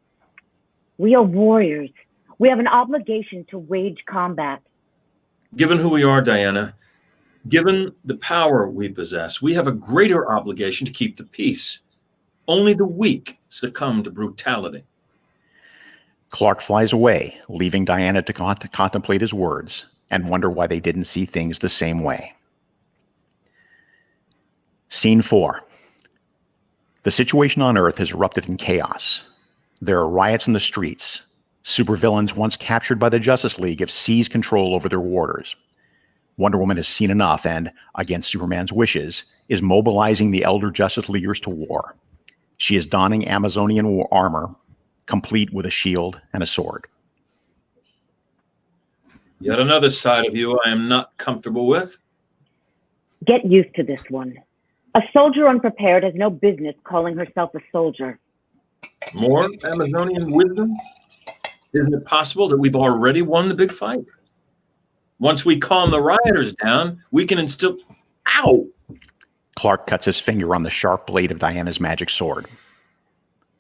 We are warriors. We have an obligation to wage combat. Given who we are, Diana, given the power we possess, we have a greater obligation to keep the peace. Only the weak succumb to brutality. Clark flies away, leaving Diana to contemplate his words and wonder why they didn't see things the same way. Scene 4. The situation on Earth has erupted in chaos. There are riots in the streets. Supervillains once captured by the Justice League have seized control over their warders. Wonder Woman has seen enough and, against Superman's wishes, is mobilizing the elder Justice Leaguers to war. She is donning Amazonian armor, complete with a shield and a sword. Yet another side of you I am not comfortable with. Get used to this one. A soldier unprepared has no business calling herself a soldier. More Amazonian wisdom? Isn't it possible that we've already won the big fight? Once we calm the rioters down, we can instill... Ow! Clark cuts his finger on the sharp blade of Diana's magic sword.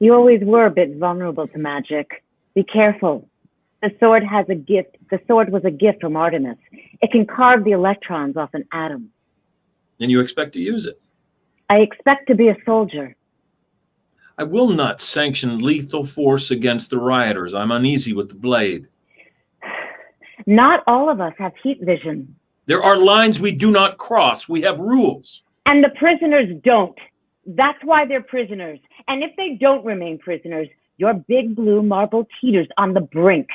You always were a bit vulnerable to magic. Be careful. The sword has a gift. The sword was a gift from Artemis. It can carve the electrons off an atom. And you expect to use it? I expect to be a soldier. I will not sanction lethal force against the rioters. I'm uneasy with the blade. Not all of us have heat vision. There are lines we do not cross. We have rules. And the prisoners don't. That's why they're prisoners. And if they don't remain prisoners, your big blue marble teeters on the brink.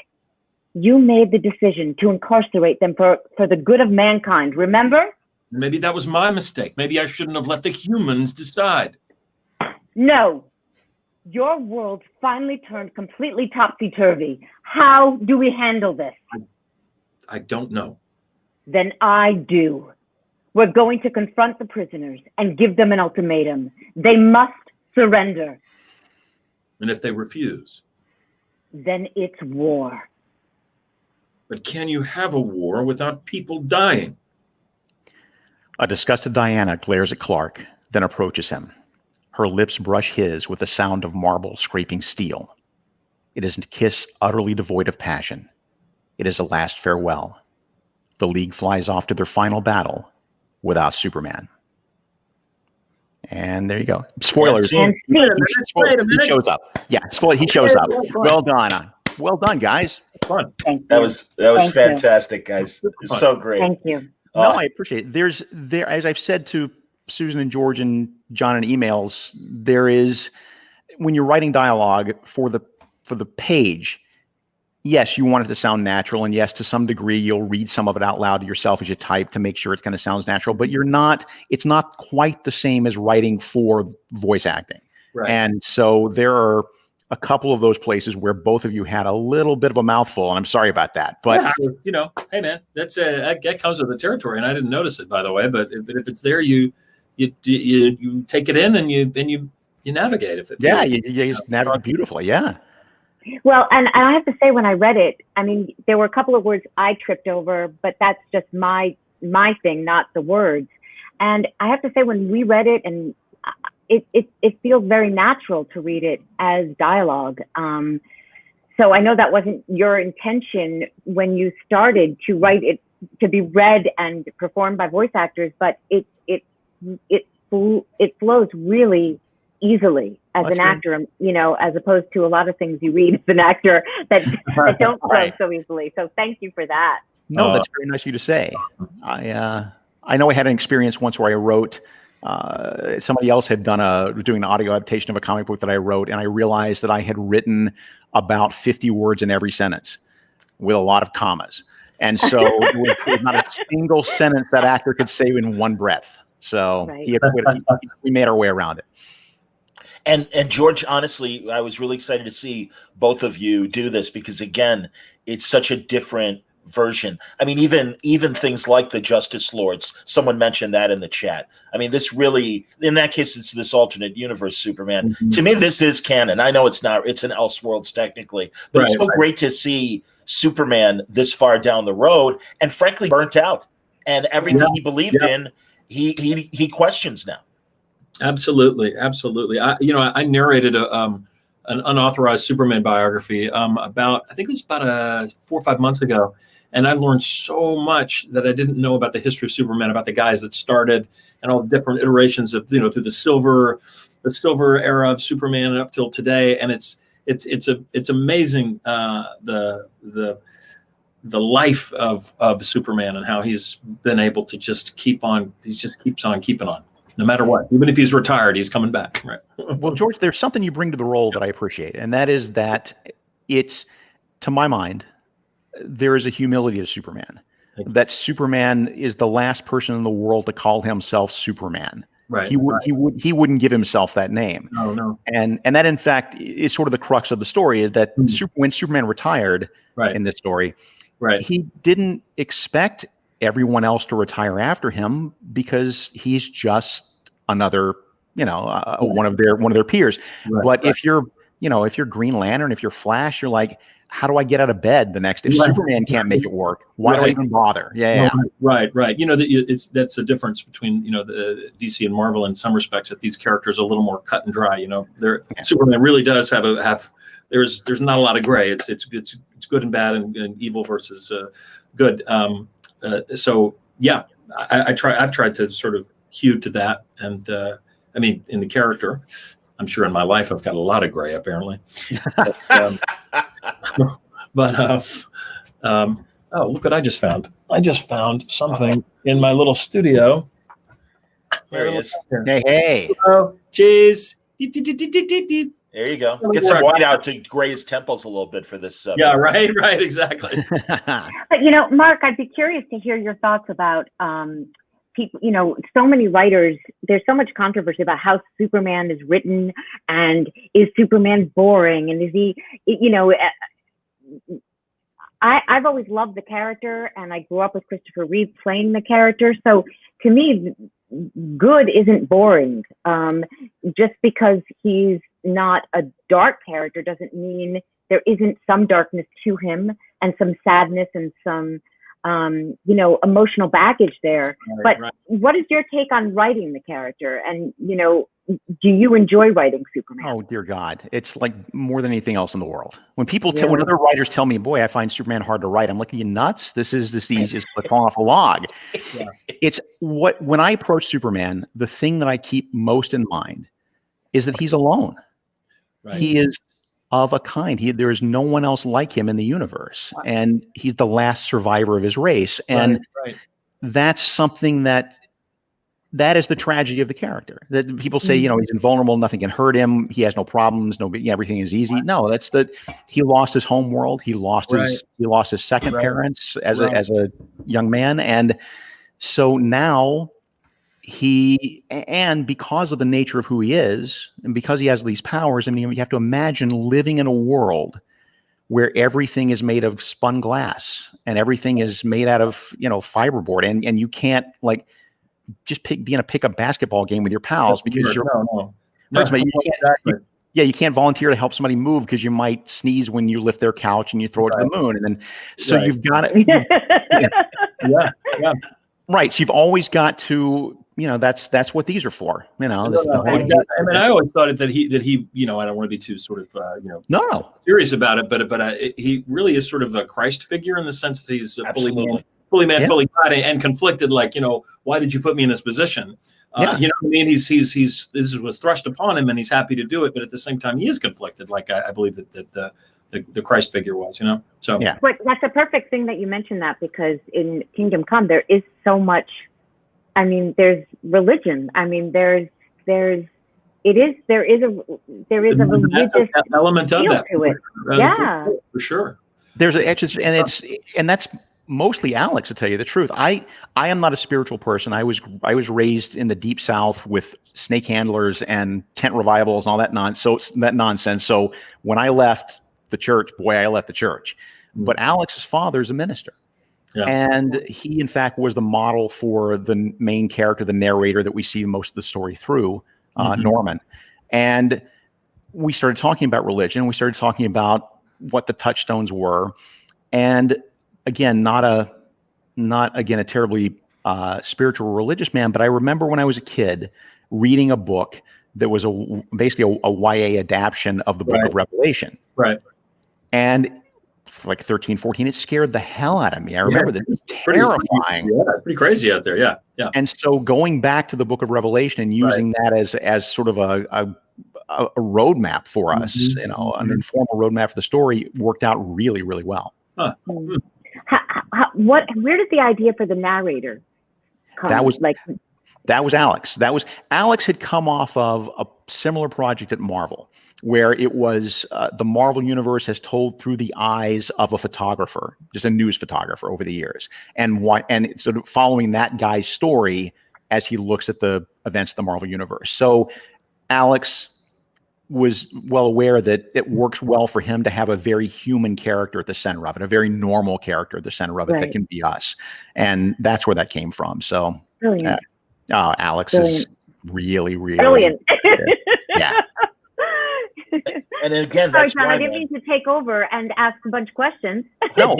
You made the decision to incarcerate them for the good of mankind, remember? Maybe that was my mistake. Maybe I shouldn't have let the humans decide. No. Your world finally turned completely topsy-turvy. How do we handle this? I don't know. Then I do. We're going to confront the prisoners and give them an ultimatum. They must surrender. And if they refuse? Then it's war. But can you have a war without people dying? A disgusted Diana glares at Clark, then approaches him. Her lips brush his with the sound of marble scraping steel. It is a kiss utterly devoid of passion. It is a last farewell. The League flies off to their final battle without Superman. And there you go. Spoilers. And He shows up. Yeah, he shows up. Well done. Well done, guys. Fun. That was fantastic, guys. It's so great. Thank you. No, I appreciate it. There, as I've said to Susan and George and John in emails, there is, when you're writing dialogue for the page, yes, you want it to sound natural, and yes, to some degree, you'll read some of it out loud to yourself as you type to make sure it kind of sounds natural. But it's not quite the same as writing for voice acting. Right. And so there are a couple of those places where both of you had a little bit of a mouthful, and I'm sorry about that. But hey man, that's that comes with the territory, and I didn't notice it, by the way. But if it's there, you take it in and you navigate. You navigate beautifully. Yeah. Well, and I have to say, when I read it, I mean, there were a couple of words I tripped over, but that's just my thing, not the words. And I have to say, when we read it, and it feels very natural to read it as dialogue. So I know that wasn't your intention when you started to write it to be read and performed by voice actors, but it flows really easily as an actor, as opposed to a lot of things you read as an actor that don't flow so easily. So thank you for that. No, that's very nice of you to say. I know I had an experience once where I wrote, somebody else had doing an audio adaptation of a comic book that I wrote, and I realized that I had written about 50 words in every sentence with a lot of commas. And so it was not a single sentence that actor could say in one breath. So we made our way around it. And George, honestly, I was really excited to see both of you do this because, again, it's such a different version. I mean, even things like the Justice Lords, someone mentioned that in the chat. I mean, this really, in that case, it's this alternate universe Superman. Mm-hmm. To me, this is canon. I know it's not, it's an Elseworlds technically, but it's so great to see Superman this far down the road and frankly burnt out. And everything he believed in, he questions now. Absolutely. I narrated an unauthorized Superman biography about, I think it was about 4 or 5 months ago, and I learned so much that I didn't know about the history of Superman, about the guys that started, and all the different iterations of through the silver era of Superman and up till today, and it's amazing the life of Superman and how he's been able to just keeps on keeping on. No matter what, even if he's retired, he's coming back. Right. Well, George, there's something you bring to the role that I appreciate, and that is that it's, to my mind, there is a humility to Superman. That Superman is the last person in the world to call himself Superman. Right. He wouldn't give himself that name. No. And that, in fact, is sort of the crux of the story. Is that when Superman retired in this story, he didn't expect everyone else to retire after him because he's just another, one of their peers. But if you're Green Lantern, if you're Flash, you're like, how do I get out of bed the next day? If Superman can't make it work, why do I even bother? Right. That's the difference between the DC and Marvel in some respects, that these characters are a little more cut and dry. Superman really does have there's not a lot of gray. It's good and bad and evil versus good. I've tried to sort of hew to that, and I mean, in the character, I'm sure in my life I've got a lot of gray, apparently. Oh, look what I just found! I just found something in my little studio. There he is. Hey! Oh, jeez. There you go. Get some white out to gray his temples a little bit for this. Right, exactly. But Mark, I'd be curious to hear your thoughts about people. So many writers. There's so much controversy about how Superman is written, and is Superman boring, and is he? I've always loved the character, and I grew up with Christopher Reeve playing the character. So to me, good isn't boring. Just because he's not a dark character doesn't mean there isn't some darkness to him, and some sadness, and some emotional baggage there. Right, But what is your take on writing the character? And, do you enjoy writing Superman? Oh dear God, it's like more than anything else in the world. When people when other writers tell me, "Boy, I find Superman hard to write," I'm like, "Are you nuts? This is the easiest click off a log." Yeah. It's when I approach Superman, the thing that I keep most in mind is that he's alone. Right. He is of a kind. There is no one else like him in the universe, and he's the last survivor of his race. And that's something that is the tragedy of the character. That people say, he's invulnerable, nothing can hurt him, he has no problems, everything is easy. No, that's he lost his home world, he lost his second parents as a young man, and so now because of the nature of who he is, and because he has these powers, I mean, you have to imagine living in a world where everything is made of spun glass and everything is made out of fiberboard, and you can't just be in a pickup basketball game with your pals because you can't volunteer to help somebody move because you might sneeze when you lift their couch and you throw it to the moon, and then so you've got it. Right. So you've always got to, that's what these are for. I always thought that he, I don't want to be too sort of, serious about it, but he really is sort of a Christ figure in the sense that he's fully man, fully God, and conflicted. Why did you put me in this position? You know what I mean? This was thrust upon him, and he's happy to do it, but at the same time, he is conflicted. I believe that the Christ figure was, So But that's a perfect thing that you mentioned that, because in Kingdom Come there is so much. I mean, there's religion. I mean, there is a religious element of that to it. For sure. There's and that's mostly Alex, to tell you the truth. I am not a spiritual person. I was raised in the deep South with snake handlers and tent revivals and all that nonsense. So when I left the church, I left the church. But Alex's father is a minister. Yeah. And he, in fact, was the model for the main character, the narrator that we see most of the story through, Norman. And we started talking about religion. We started talking about what the touchstones were. And again, not a terribly spiritual religious man, but I remember when I was a kid reading a book that was basically a YA adaptation of the book of Revelation. Right. And like 13, 14, it scared the hell out of me. I remember that. It was terrifying. Pretty crazy out there. Yeah. And so going back to the book of Revelation and using that as sort of a roadmap for us, an informal roadmap for the story, worked out really, really well. Huh. Where did the idea for the narrator come? That was Alex. Alex had come off of a similar project at Marvel, where it was the Marvel universe has told through the eyes of a photographer, just a news photographer over the years, and sort of following that guy's story as he looks at the events of the Marvel universe. So Alex was well aware that it works well for him to have a very human character at the center of it, a very normal character at the center of it that can be us. And that's where that came from. So Alex is really, really brilliant. Yeah. And again, sorry, that's John, why I didn't mean to take over and ask a bunch of questions. No.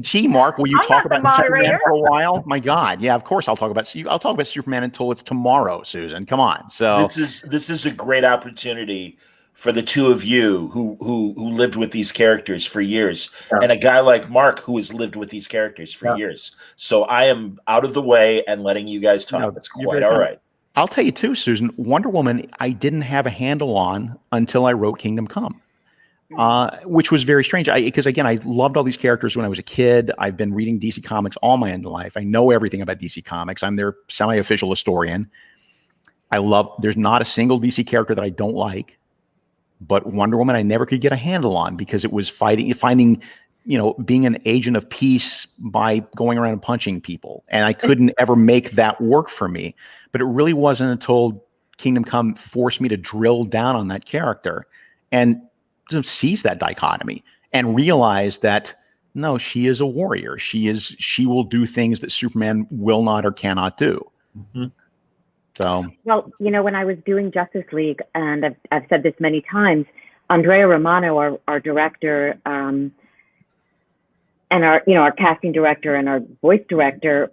Gee, Mark, will you talk about Superman for a while? My God, yeah, of course I'll talk about Superman until it's tomorrow, Susan. Come on. So this is a great opportunity for the two of you who lived with these characters for years, and a guy like Mark who has lived with these characters for years. So I am out of the way and letting you guys talk. That's quite all right. I'll tell you too, Susan, Wonder Woman, I didn't have a handle on until I wrote Kingdom Come, which was very strange. Because again, I loved all these characters when I was a kid. I've been reading DC Comics all my life. I know everything about DC Comics. I'm their semi-official historian. There's not a single DC character that I don't like, but Wonder Woman I never could get a handle on because it was finding being an agent of peace by going around and punching people. And I couldn't ever make that work for me. But it really wasn't until Kingdom Come forced me to drill down on that character and seize that dichotomy and realize that, no, she is a warrior. She will do things that Superman will not or cannot do. Mm-hmm. So, well, when I was doing Justice League, and I've said this many times, Andrea Romano, our director, our casting director and our voice director,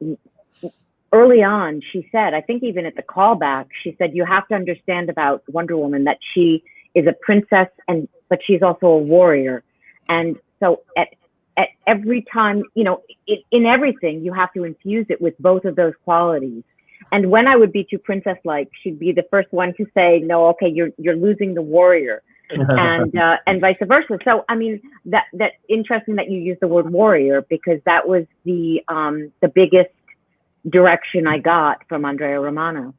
early on, she said, I think even at the callback, she said, you have to understand about Wonder Woman that she is a princess, but she's also a warrior. And so at every time, in everything, you have to infuse it with both of those qualities. And when I would be too princess-like, she'd be the first one to say, no, okay, you're losing the warrior. And vice versa. So, I mean, that interesting that you use the word warrior, because that was the biggest direction I got from Andrea Romano.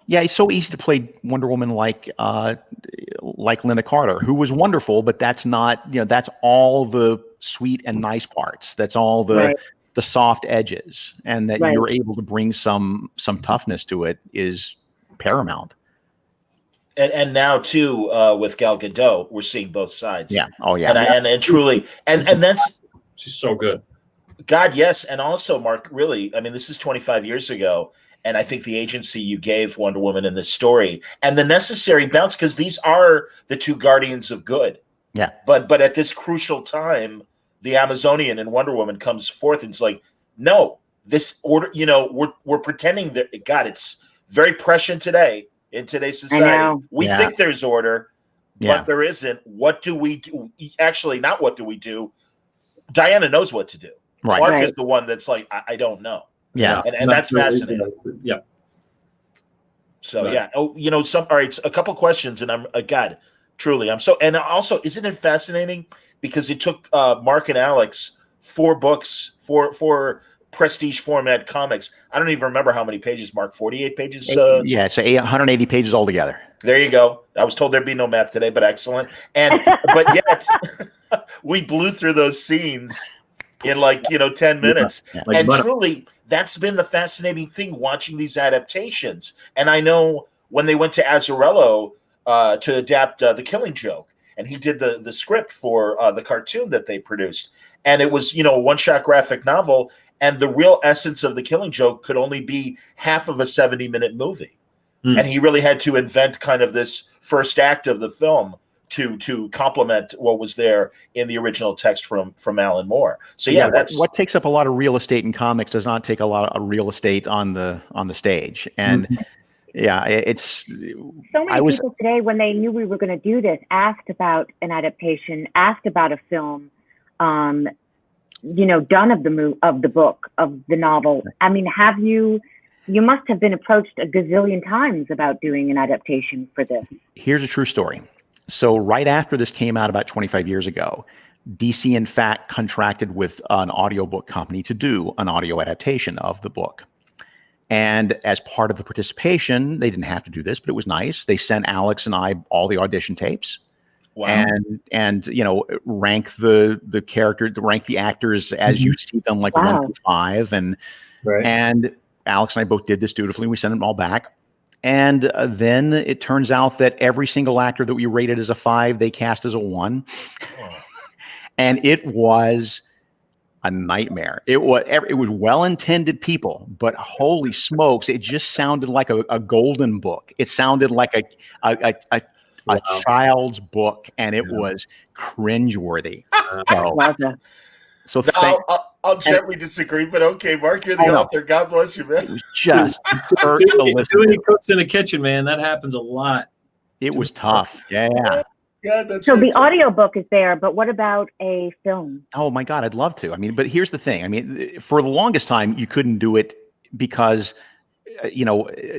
Yeah, it's so easy to play Wonder Woman like Linda Carter, who was wonderful, but that's not, that's all the sweet and nice parts. That's all the soft edges, and that you're able to bring some toughness to it is paramount. And now too, with Gal Gadot, we're seeing both sides. Yeah. Oh yeah. And truly, and that's, she's so good. God, yes. And also, Mark, really, I mean, this is 25 years ago. And I think the agency you gave Wonder Woman in this story and the necessary bounce, because these are the two guardians of good. Yeah. But at this crucial time, the Amazonian and Wonder Woman comes forth and it's like, no, this order, we're pretending that, God, it's very prescient today in today's society. We think there's order, but there isn't. What do we do? Actually, not what do we do? Diana knows what to do. Right. Clark is the one that's like, I don't know. Yeah. And that's fascinating. Yeah. So, yeah. Oh, all right. So a couple questions, and I'm, God, truly, I'm so, and also, isn't it fascinating? Because it took Mark and Alex 4 books, for prestige format comics. I don't even remember how many pages, Mark, 48 pages? Yeah, so 180 pages altogether. There you go. I was told there'd be no math today, but excellent. But yet, we blew through those scenes in 10 minutes. Yeah. And truly, that's been the fascinating thing watching these adaptations. And I know when they went to Azzarello to adapt The Killing Joke, and he did the script for the cartoon that they produced. And it was, a one-shot graphic novel. And the real essence of The Killing Joke could only be half of a 70-minute movie. And he really had to invent kind of this first act of the film to complement what was there in the original text from Alan Moore. So that's what takes up a lot of real estate in comics does not take a lot of real estate on the stage. And it's so many people today, when they knew we were going to do this, asked about an adaptation, asked about a film, done of the book, of the novel. I mean, you must have been approached a gazillion times about doing an adaptation for this. Here's a true story. So right after this came out about 25 years ago, DC, in fact, contracted with an audiobook company to do an audio adaptation of the book. And as part of the participation, they didn't have to do this, but it was nice. They sent Alex and I all the audition tapes. Wow. And rank the character, rank the actors as you see them, 1 through 5. And Alex and I both did this dutifully. We sent them all back. And then it turns out that every single actor that we rated as a 5, they cast as a 1. And it was a nightmare. It was well-intended people, but holy smokes, it just sounded like a golden book. It sounded like a child's book, and it was cringeworthy. So I'll gently disagree, but okay, Mark, you're the author. God bless you, man. It was just too many cooks in the kitchen, man. That happens a lot. It was tough. Yeah. God, that's so the audiobook is there, but what about a film? Oh my God, I'd love to. I mean, but here's the thing. I mean, for the longest time, you couldn't do it because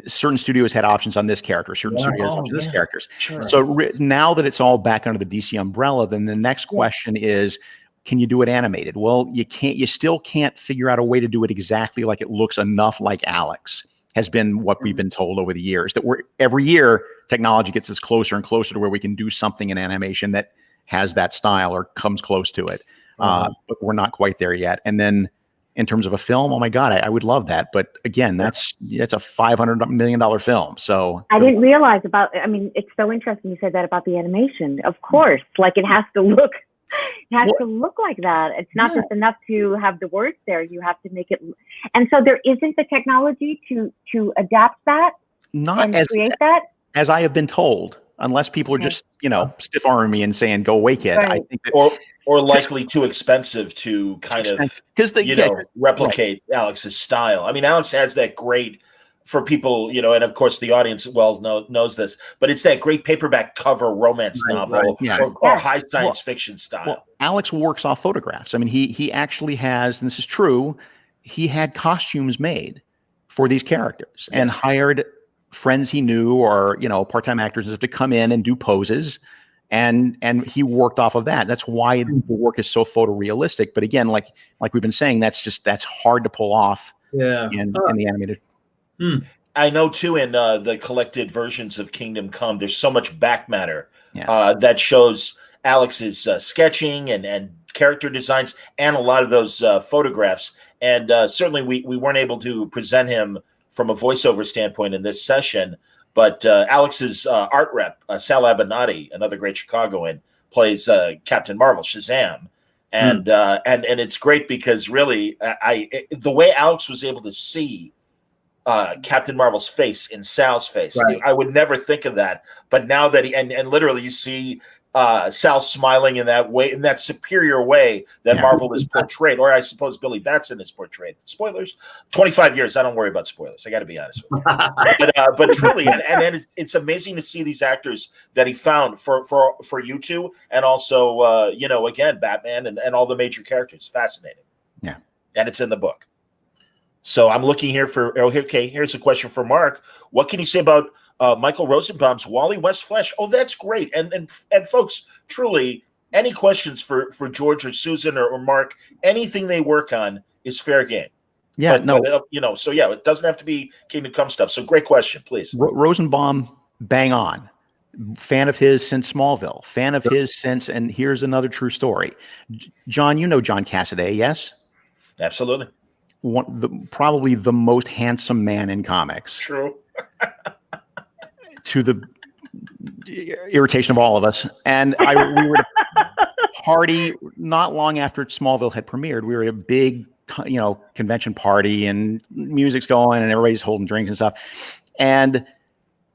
certain studios had options on this character, certain studios on this characters. Sure. So now that it's all back under the DC umbrella, then the next question is, can you do it animated? Well, you can't. You still can't figure out a way to do it exactly like it looks enough like Alex, has been what we've been told over the years. That every year technology gets us closer and closer to where we can do something in animation that has that style or comes close to it. But we're not quite there yet. And then in terms of a film, oh my God, I would love that. But again, that's a $500 million film. So I didn't realize it's so interesting you said that about the animation. Of course, it has to look. It has to look like that. It's not just enough to have the words there. You have to make it. And so there isn't the technology to adapt that and create that? As I have been told, unless people are just, stiff arming me and saying, go away, kid. Right. I think that or likely too expensive to kind of replicate Alex's style. I mean, Alex has that great, for people, and of course the audience knows this, but it's that great paperback cover romance novel or high science fiction style. Well, Alex works off photographs. I mean, he actually has, and this is true, he had costumes made for these characters and hired friends he knew or part-time actors to come in and do poses, and he worked off of that. That's why the work is so photorealistic. But again, like we've been saying, that's hard to pull off in the animated. I know too, in the collected versions of Kingdom Come, there's so much back matter that shows Alex's sketching and character designs and a lot of those photographs. And certainly we weren't able to present him from a voiceover standpoint in this session, but Alex's art rep, Sal Abenati, another great Chicagoan, plays Captain Marvel, Shazam. And it's great because really the way Alex was able to see Captain Marvel's face in Sal's face. Right. I would never think of that. But now that and literally you see Sal smiling in that way, in that superior way that Marvel is portrayed, or I suppose Billy Batson is portrayed. Spoilers. 25 years. I don't worry about spoilers. I got to be honest with you. but truly, and it's amazing to see these actors that he found for you two, and also again, Batman and all the major characters. Fascinating. Yeah. And it's in the book. So I'm looking here here's a question for Mark. What can you say about Michael Rosenbaum's Wally West Flesh? Oh, that's great. And folks, truly, any questions for George or Susan or Mark, anything they work on is fair game. Yeah, so it doesn't have to be Kingdom Come stuff. So great question, please. Rosenbaum, bang on. Fan of his since Smallville. Fan of his since, and here's another true story. John, you know John Cassaday, yes? Absolutely. Probably the most handsome man in comics. True. To the irritation of all of us. And we were at a party not long after Smallville had premiered. We were at a big, convention party, and music's going and everybody's holding drinks and stuff. And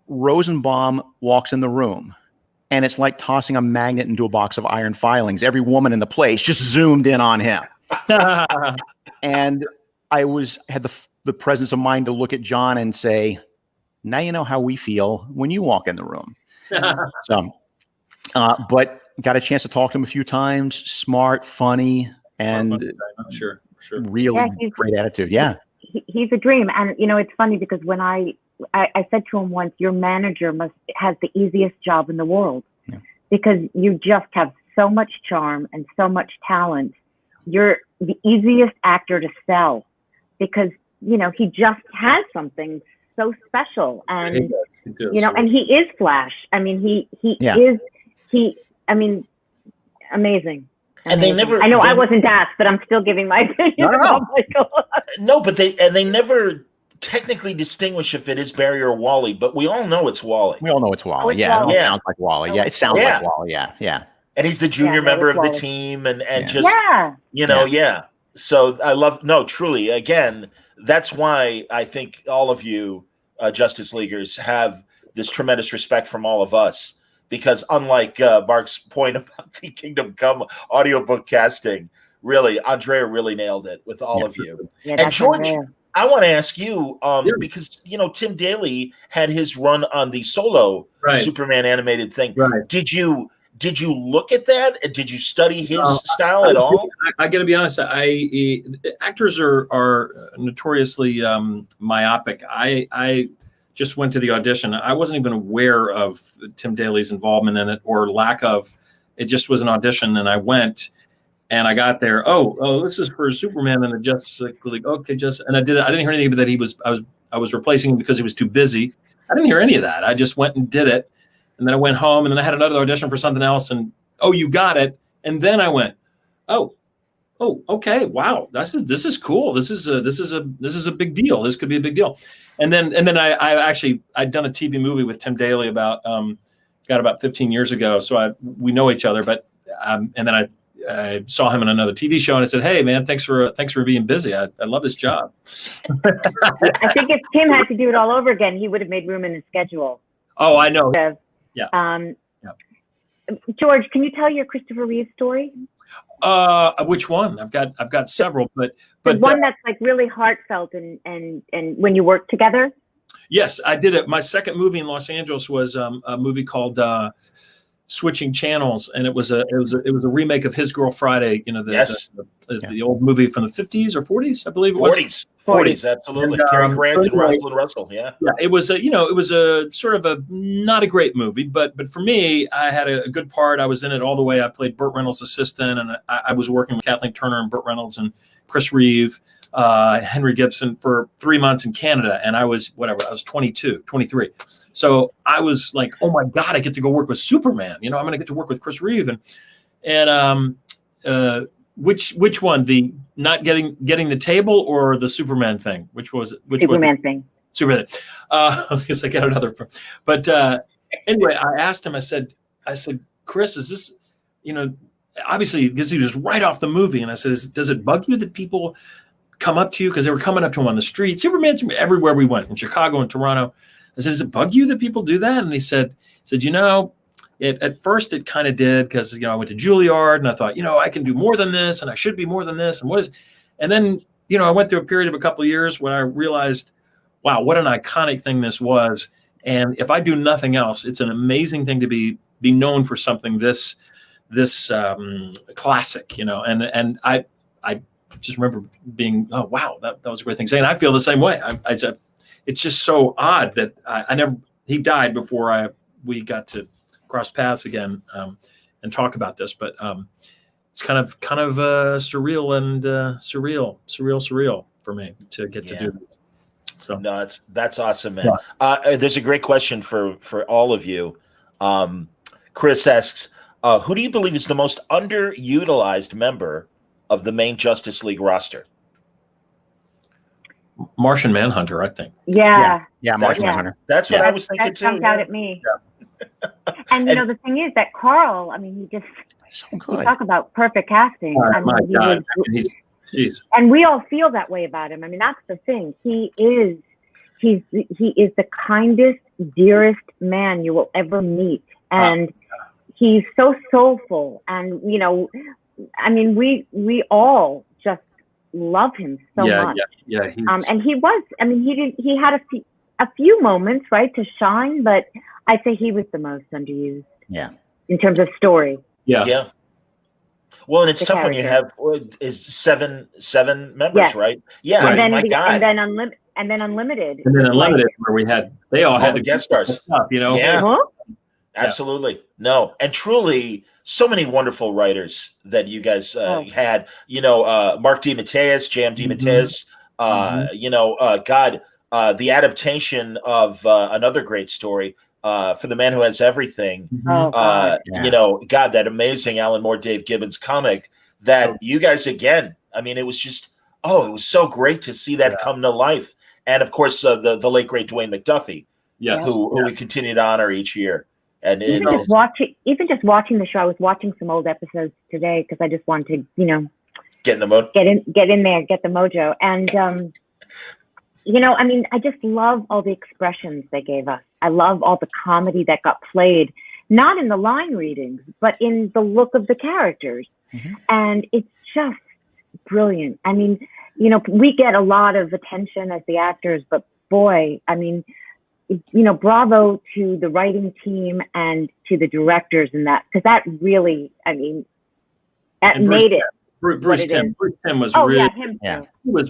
Rosenbaum walks in the room, and it's like tossing a magnet into a box of iron filings. Every woman in the place just zoomed in on him. And I had the presence of mind to look at John and say, now you know how we feel when you walk in the room. But got a chance to talk to him a few times. Smart, funny, and sure. Really great attitude. Yeah. He's a dream. And, it's funny because when I said to him once, your manager has the easiest job in the world because you just have so much charm and so much talent. You're the easiest actor to sell because, he just has something so special. And, and he is Flash. I mean, amazing. And they never. I know I wasn't asked, but I'm still giving my opinion about Michael. No, but they never technically distinguish if it is Barry or Wally, but we all know it's Wally. We all know it's Wally. It sounds like Wally. Yeah, it sounds like Wally. Yeah. And he's the junior member of the team, and just So I love truly. Again, that's why I think all of you Justice Leaguers have this tremendous respect from all of us. Because unlike Mark's point about the Kingdom Come audiobook casting, really, Andrea really nailed it with all of you. Yeah, and George, I want to ask you, because, Tim Daly had his run on the solo Superman animated thing. Right. Did you look at that? Did you study his style at all? I got to be honest. Actors are notoriously myopic. I just went to the audition. I wasn't even aware of Tim Daly's involvement in it or lack of. It just was an audition, and I went, and I got there. Oh, this is for Superman, and the Justice League. Okay, and I didn't hear anything that I was replacing him because he was too busy. I didn't hear any of that. I just went and did it, and then I went home, and then I had another audition for something else, and you got it, and then I went, oh, okay, wow, this is cool. This is a big deal. This could be a big deal. And then I'd done a TV movie with Tim Daly about 15 years ago. So we know each other, but and then I saw him in another TV show, and I said, hey man, thanks for being busy. I love this job. I think if Tim had to do it all over again, he would have made room in his schedule. Oh, I know. Yeah. George, can you tell your Christopher Reeve story? Which one? I've got several, but one that's like really heartfelt and when you work together. Yes, I did it. My second movie in Los Angeles was a movie called Switching Channels, and it was a remake of His Girl Friday. You know, the old movie from the 50s or 40s, I believe it was. 40s, absolutely. And, Cary Grant and anyway, Rosalind Russell. Yeah, it was a sort of a not a great movie, but for me, I had a good part. I was in it all the way. I played Burt Reynolds' assistant, and I was working with Kathleen Turner and Burt Reynolds and Chris Reeve, Henry Gibson for 3 months in Canada, and I was 22, 23. So I was like, oh my God, I get to go work with Superman. I'm going to get to work with Chris Reeve, and which one? The not getting the table or the Superman thing? Which was it? Superman thing. Superman. Because I got another. But anyway, I asked him. I said, Chris, is this? Obviously, because he was right off the movie, and I said, does it bug you that people come up to you, because they were coming up to him on the street? Superman's everywhere we went, in Chicago and Toronto. I said, does it bug you that people do that? And he said, at first it kind of did, because I went to Juilliard and I thought, I can do more than this, and I should be more than this, and then I went through a period of a couple of years when I realized, wow, what an iconic thing this was. And if I do nothing else, it's an amazing thing to be known for something this classic, and I just remember being, oh wow, that was a great thing to say. And I feel the same way. It's just so odd that he died before we got to cross paths again and talk about this, but it's kind of surreal and surreal for me to get to do this. So no, that's awesome, man. Yeah. There's a great question for all of you. Chris asks, who do you believe is the most underutilized member of the main Justice League roster? Martian Manhunter, I think. Yeah, Martian Manhunter. That's what I was thinking that too. Jumped out at me. Yeah. And the thing is that Carl, he just you talk about perfect casting. My God. And we all feel that way about him. That's the thing. He is the kindest, dearest man you will ever meet, and he's so soulful. And we all just love him so much. Yeah. And he was. He had a few moments, right, to shine, but I'd say he was the most underused. Yeah. In terms of story. Yeah. Well, and it's tough when you have seven members, right? Yeah. And then my God. And then Unlimited. And then Unlimited, where they all had the guest stars. Stuff, Yeah. Huh? Absolutely. No. And truly, so many wonderful writers that you guys had. Mark DeMatteis, J.M. DeMatteis. The adaptation of another great story, For the Man Who Has Everything. That amazing Alan Moore, Dave Gibbons comic that you guys, again, it was just, it was so great to see that come to life. And of course, the late great Dwayne McDuffie, who we continue to honor each year. And even just watching the show, I was watching some old episodes today because I just wanted to, get in the mode, get in there, get the mojo. And, I just love all the expressions they gave us. I love all the comedy that got played, not in the line readings, but in the look of the characters. Mm-hmm. And it's just brilliant. We get a lot of attention as the actors, but boy, bravo to the writing team and to the directors in that, because that really, that made it. Bruce Timm was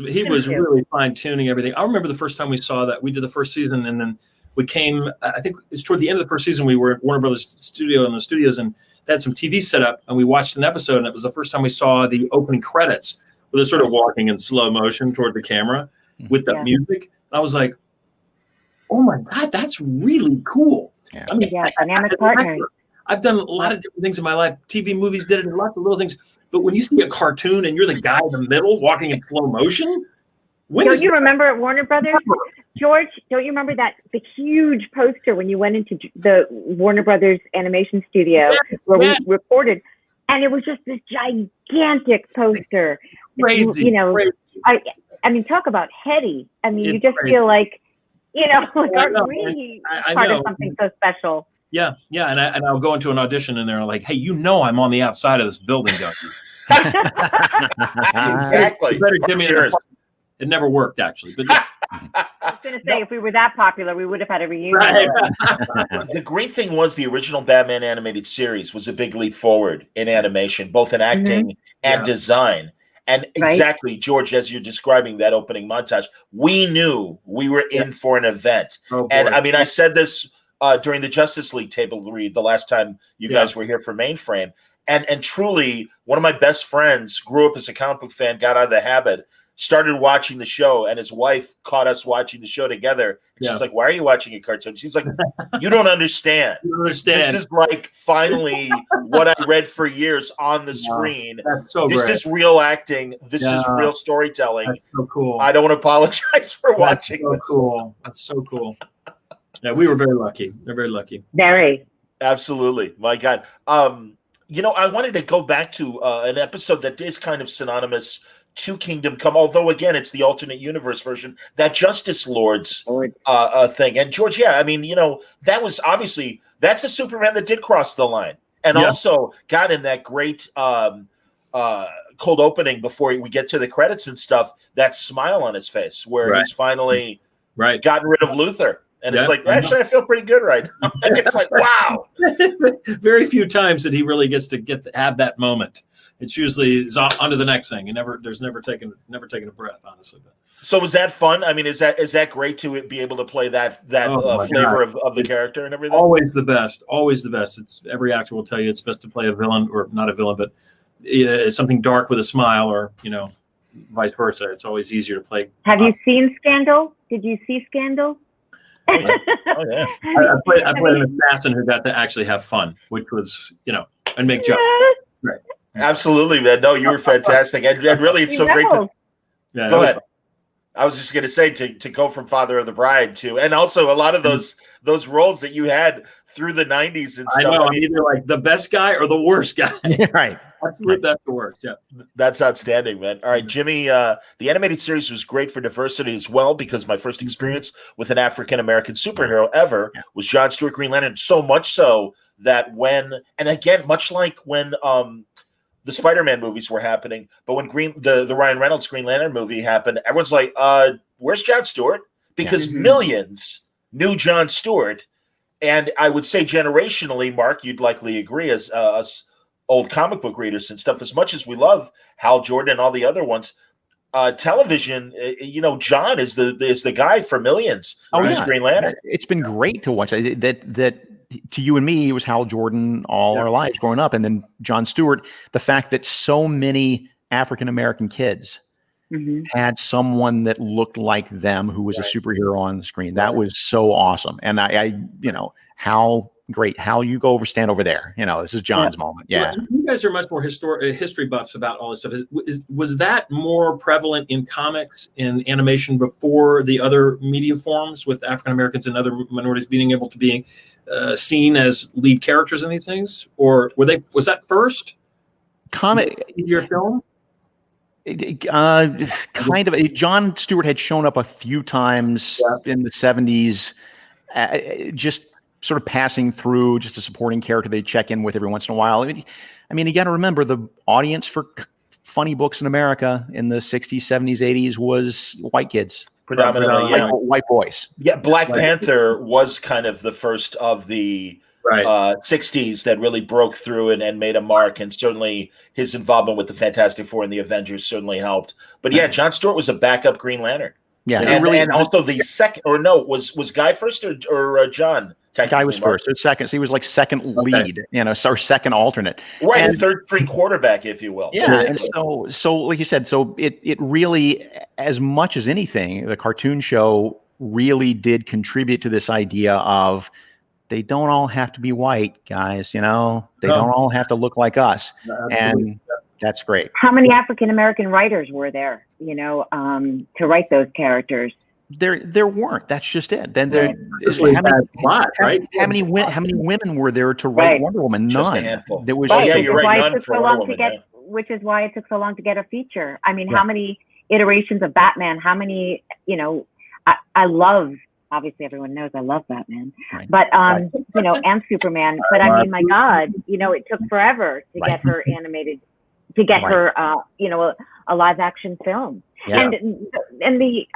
he was really fine tuning everything. I remember the first time we saw that. We did the first season, and then we came. I think it's toward the end of the first season. We were at Warner Brothers studios, and they had some TV set up, and we watched an episode, and it was the first time we saw the opening credits, where they're sort of walking in slow motion toward the camera with that music. And I was like, "Oh my God, that's really cool!" Yeah. Dynamic partners. I've done a lot of different things in my life. TV, movies, did it, and lots of little things. But when you see a cartoon and you're the guy in the middle walking in slow motion, don't you remember at Warner Brothers, George? Don't you remember the huge poster when you went into the Warner Brothers animation studio where we recorded, and it was just this gigantic poster. Crazy. Crazy. Talk about heady. You just feel like, really part of something so special. Yeah, and I'll go into an audition, and they're like, "Hey, I'm on the outside of this building, don't you?" Exactly. You better give me an apartment. It never worked, actually. But I was going to say, if we were that popular, we would have had a reunion. Right. The great thing was the original Batman animated series was a big leap forward in animation, both in acting and design. And exactly, George, as you're describing that opening montage, we knew we were in for an event. And I mean, I said this during the Justice League table read the last time you guys were here for Mainframe. And truly, one of my best friends grew up as a comic book fan, got out of the habit, started watching the show, and his wife caught us watching the show together. And she's like, "Why are you watching a cartoon?" She's like, "You don't understand. This is like finally what I read for years on the screen. This is real acting. This is real storytelling." That's so cool. I don't want to apologize for watching so this. Cool. That's so cool. Yeah, we were very lucky. They're very lucky. Very. Absolutely. My God. I wanted to go back to an episode that is kind of synonymous to Kingdom Come, although again it's the alternate universe version, that Justice Lords thing. And George, I mean, that was obviously, that's the Superman that did cross the line, and also got in that great cold opening before we get to the credits and stuff, that smile on his face where he's finally gotten rid of Luthor. And it's like, actually, I feel pretty good right now. It's like, wow. Very few times that he really gets to have that moment. It's usually on to the next thing. There's never taken a breath, honestly. So was that fun? I mean, is that great to be able to play that flavor of the character and everything? Always the best. Always the best. It's every actor will tell you it's best to play a villain, or not a villain, but something dark with a smile, or vice versa. It's always easier to play. Have you seen Scandal? Did you see Scandal? Oh, yeah. I played an assassin who got to actually have fun, which was, and make jokes. Right. Absolutely, man. No, you were fantastic. And really, it's so great to go ahead. I was just going to say to go from Father of the Bride to, and also a lot of those roles that you had through the 90s and stuff. I know, I'm either like the best guy or the worst guy. Right. Absolutely, that's the worst. Yeah. That's outstanding, man. All right, Jimmy, the animated series was great for diversity as well, because my first experience with an African-American superhero ever was John Stewart Green Lantern. So much so that and again, much like when the Spider-Man movies were happening, but when the Ryan Reynolds Green Lantern movie happened, everyone's like, where's John Stewart? Because millions knew John Stewart. And I would say generationally, Mark, you'd likely agree, as us old comic book readers and stuff, as much as we love Hal Jordan and all the other ones, television, John is the guy for millions. Green Lantern. It's been great to watch that. To you and me, it was Hal Jordan all our lives growing up. And then John Stewart, the fact that so many African-American kids had someone that looked like them who was a superhero on the screen. That was so awesome. And I Hal, great. Hal, you stand over there. This is John's moment. Yeah. Well, you guys are much more history buffs about all this stuff. Was that more prevalent in comics, in animation, before the other media forms, with African-Americans and other minorities being able to be seen as lead characters in these things? Or was that first comic in your film? Kind of. John Stewart had shown up a few times in the 70s, just sort of passing through, just a supporting character they check in with every once in a while. I mean, you got to remember, the audience for funny books in America in the 60s, 70s, 80s was white kids. Predominantly, white boys. Yeah, Black Panther was kind of the first of the 60s that really broke through and made a mark, and certainly his involvement with the Fantastic Four and the Avengers certainly helped. But John Stewart was a backup Green Lantern. Yeah, and also the second, or no, was Guy first or John? Guy was first or second, so he was like second lead, or second alternate, right? And third string quarterback, if you will. Yeah, basically. And so like you said, so it really, as much as anything, the cartoon show really did contribute to this idea of, they don't all have to be white, guys. They don't all have to look like us, and that's great. How many African-American writers were there, to write those characters? There weren't. That's just it. Then how many women were there to write Wonder Woman? None. Just a handful. There was. You're right. None for Wonder Woman. Which is why it took so long to get a feature. I mean, how many iterations of Batman? How many? I love obviously everyone knows I love Batman, Right. but you know, and Superman. But I mean, my God, you know, it took forever to get her animated, to get her, you know, a live action film. Yeah. And the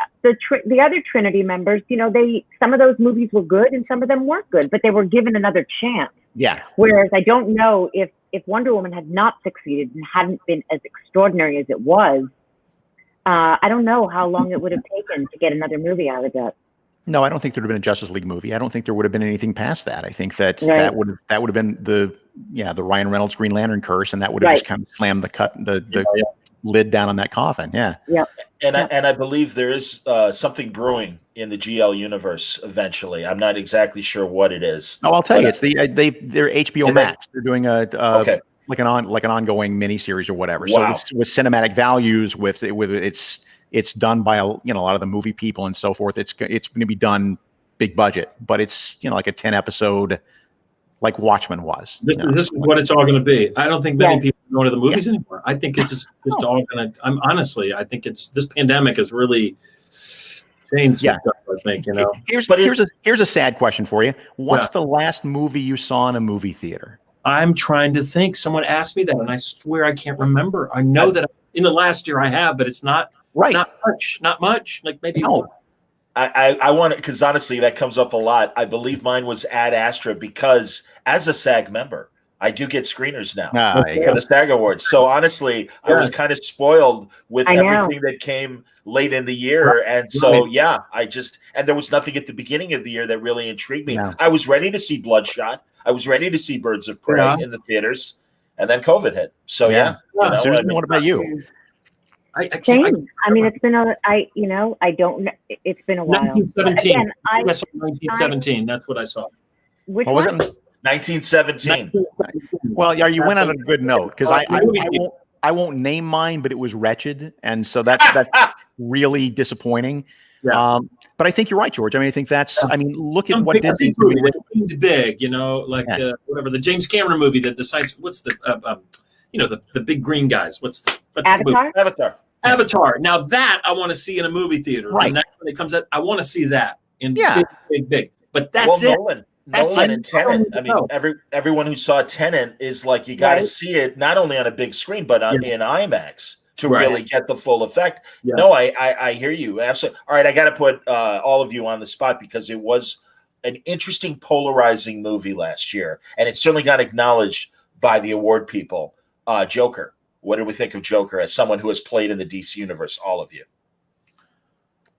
other Trinity members, you know, some of those movies were good and some of them weren't good, but they were given another chance. Yeah. Whereas I don't know if Wonder Woman had not succeeded and hadn't been as extraordinary as it was, I don't know how long it would have taken to get another movie out of that. No, I don't think there would have been a Justice League movie. I don't think there would have been anything past that. I think that Right. that would have been the Ryan Reynolds Green Lantern curse, and that would have just kind of slammed the lid down on that coffin. Yeah. Yeah. And I believe there is something brewing in the GL universe eventually. I'm not exactly sure what it is. Oh, I'll tell you, it's they're HBO Max. They're doing Okay. like an ongoing miniseries or whatever. Wow. So with cinematic values, with it's done by a lot of the movie people and so forth. It's going to be done big budget, but it's like a 10 episode, like Watchmen was. This is what it's all going to be. I don't think many people go to the movies anymore. I think it's just all going to. I think this pandemic has really changed stuff, I think, Here's a sad question for you. What's the last movie you saw in a movie theater? I'm trying to think. Someone asked me that, and I swear I can't remember. I know that in the last year I have, but it's not not much. Like maybe one. I want it because honestly, that comes up a lot. I believe mine was Ad Astra because as a SAG member, I do get screeners now for the SAG Awards. So honestly, I was kind of spoiled with everything that came late in the year. And so, and there was nothing at the beginning of the year that really intrigued me. I was ready to see Bloodshot. I was ready to see Birds of Prey in the theaters. And then COVID hit. So, Susan, what about you? I mean, it's been I don't know. It's been a while. 1917. Again, I saw 1917. That's what I saw. Which what was it? 1917. Well, you went on a good note because I won't name mine, but it was wretched, and so that's really disappointing. Yeah. But I think you're right, George. I mean, I think that's. I mean, look at what Disney's doing. doing. Seemed big, whatever the James Cameron movie that the science. What's the the big green guys? What's the Avatar? Avatar. Now that I want to see in a movie theater. Right. When it comes out, I want to see that in big. But Well, that's it. Nolan and Tenet. I mean, everyone who saw Tenet is like, you got to see it not only on a big screen, but in IMAX to really get the full effect. Yeah. No, I hear you. Absolutely. All right, I got to put all of you on the spot because it was an interesting, polarizing movie last year, and it certainly got acknowledged by the award people. Joker. What did we think of Joker as someone who has played in the DC universe? All of you.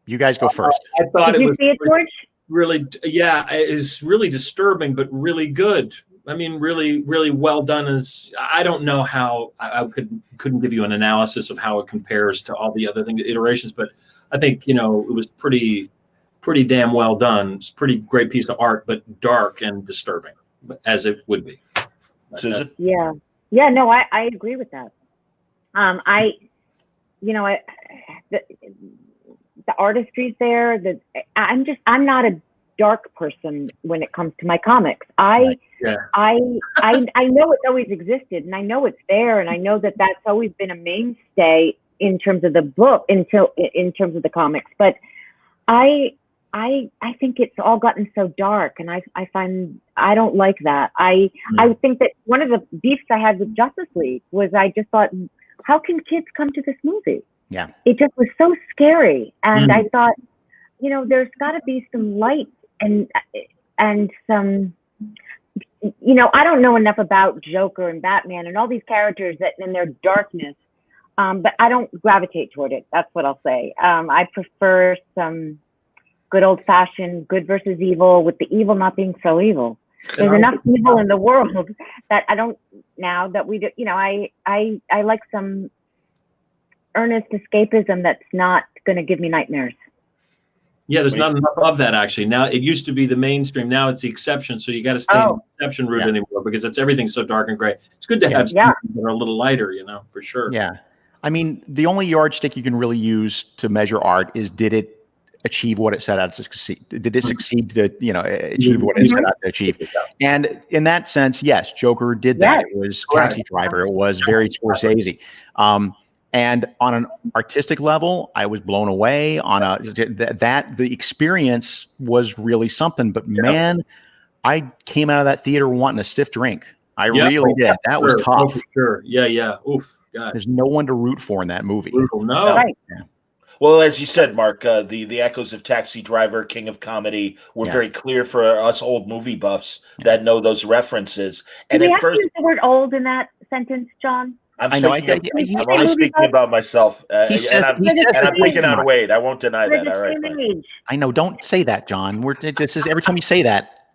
You guys go first. I thought Did it you was see it, George? really, it's really disturbing, but really good. I mean, really, really well done. I don't know how I couldn't give you an analysis of how it compares to all the other iterations, but I think it was pretty damn well done. It's a pretty great piece of art, but dark and disturbing, as it would be. Susan? Yeah. No, I agree with that. The artistry's there. I'm not a dark person when it comes to my comics. I know it's always existed, and I know it's there, and I know that that's always been a mainstay in terms of the book, in terms of the comics. But I think it's all gotten so dark, and I find I don't like that. I think that one of the beefs I had with Justice League was I just thought, how can kids come to this movie? Yeah, it just was so scary, and I thought, there's got to be some light and some, I don't know enough about Joker and Batman and all these characters that in their darkness, but I don't gravitate toward it. That's what I'll say. I prefer some good old fashioned good versus evil, with the evil not being so evil. There's enough evil in the world that I don't now that we do. I like some earnest escapism that's not going to give me nightmares. Yeah, there's not enough of that actually. Now it used to be the mainstream. Now it's the exception. So you got to stay in the exception route anymore because everything's so dark and gray. It's good to have something that are a little lighter, for sure. Yeah, I mean, the only yardstick you can really use to measure art is, did it achieve what it set out to succeed? Did it succeed to achieve what it set out to achieve? And in that sense, yes, Joker did that. It was Taxi Driver. It was very Scorsese. And on an artistic level, I was blown away. On the experience was really something. But man, I came out of that theater wanting a stiff drink. I really did. That was tough. For sure. Yeah. Oof. God. There's no one to root for in that movie. Brutal. No. Right. Yeah. Well, as you said, Mark, the echoes of Taxi Driver, King of Comedy were very clear for us old movie buffs that know those references. And Do we at have to first, use the word old in that sentence, John? I'm I know, only speaking about myself, and I'm picking on Wade. I won't deny that. All right, fine. I know. Don't say that, John. This is every time you say that.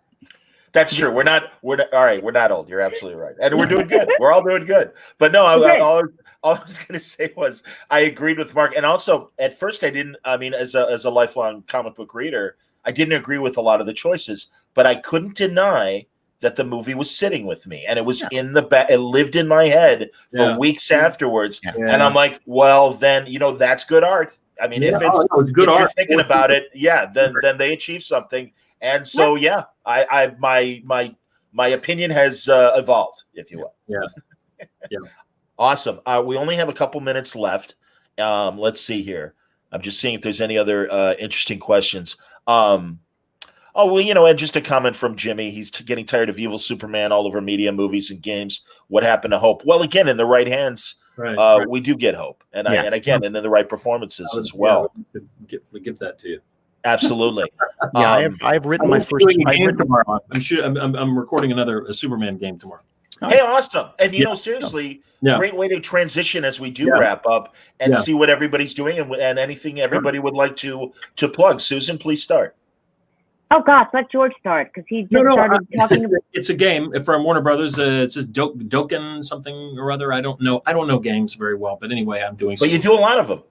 That's true. We're not. All right. We're not old. You're absolutely right, and we're doing good. We're all doing good. But no, all I was going to say was I agreed with Mark, and also at first I didn't. I mean, as a lifelong comic book reader, I didn't agree with a lot of the choices, but I couldn't deny that the movie was sitting with me, and it was in the back. It lived in my head for weeks afterwards, and I'm like, well, then that's good art. I mean, if it's good art, you're thinking about it, then they achieved something. And so, my opinion has evolved, if you will. Yeah. Awesome. We only have a couple minutes left. Let's see here. I'm just seeing if there's any other interesting questions. And just a comment from Jimmy. He's getting tired of evil Superman all over media, movies, and games. What happened to hope? Well, again, in the right hands, we do get hope, and then the right performances as well. Give that to you. Absolutely. I've written my first game tomorrow. I'm recording a Superman game tomorrow. Hey, awesome! And seriously, great way to transition as we do wrap up and see what everybody's doing and anything everybody would like to plug. Susan, please start. Oh gosh, let George start because he just started talking about. It's a game from Warner Brothers. It says Doken something or other. I don't know games very well, but anyway, I'm doing. But you do a lot of them.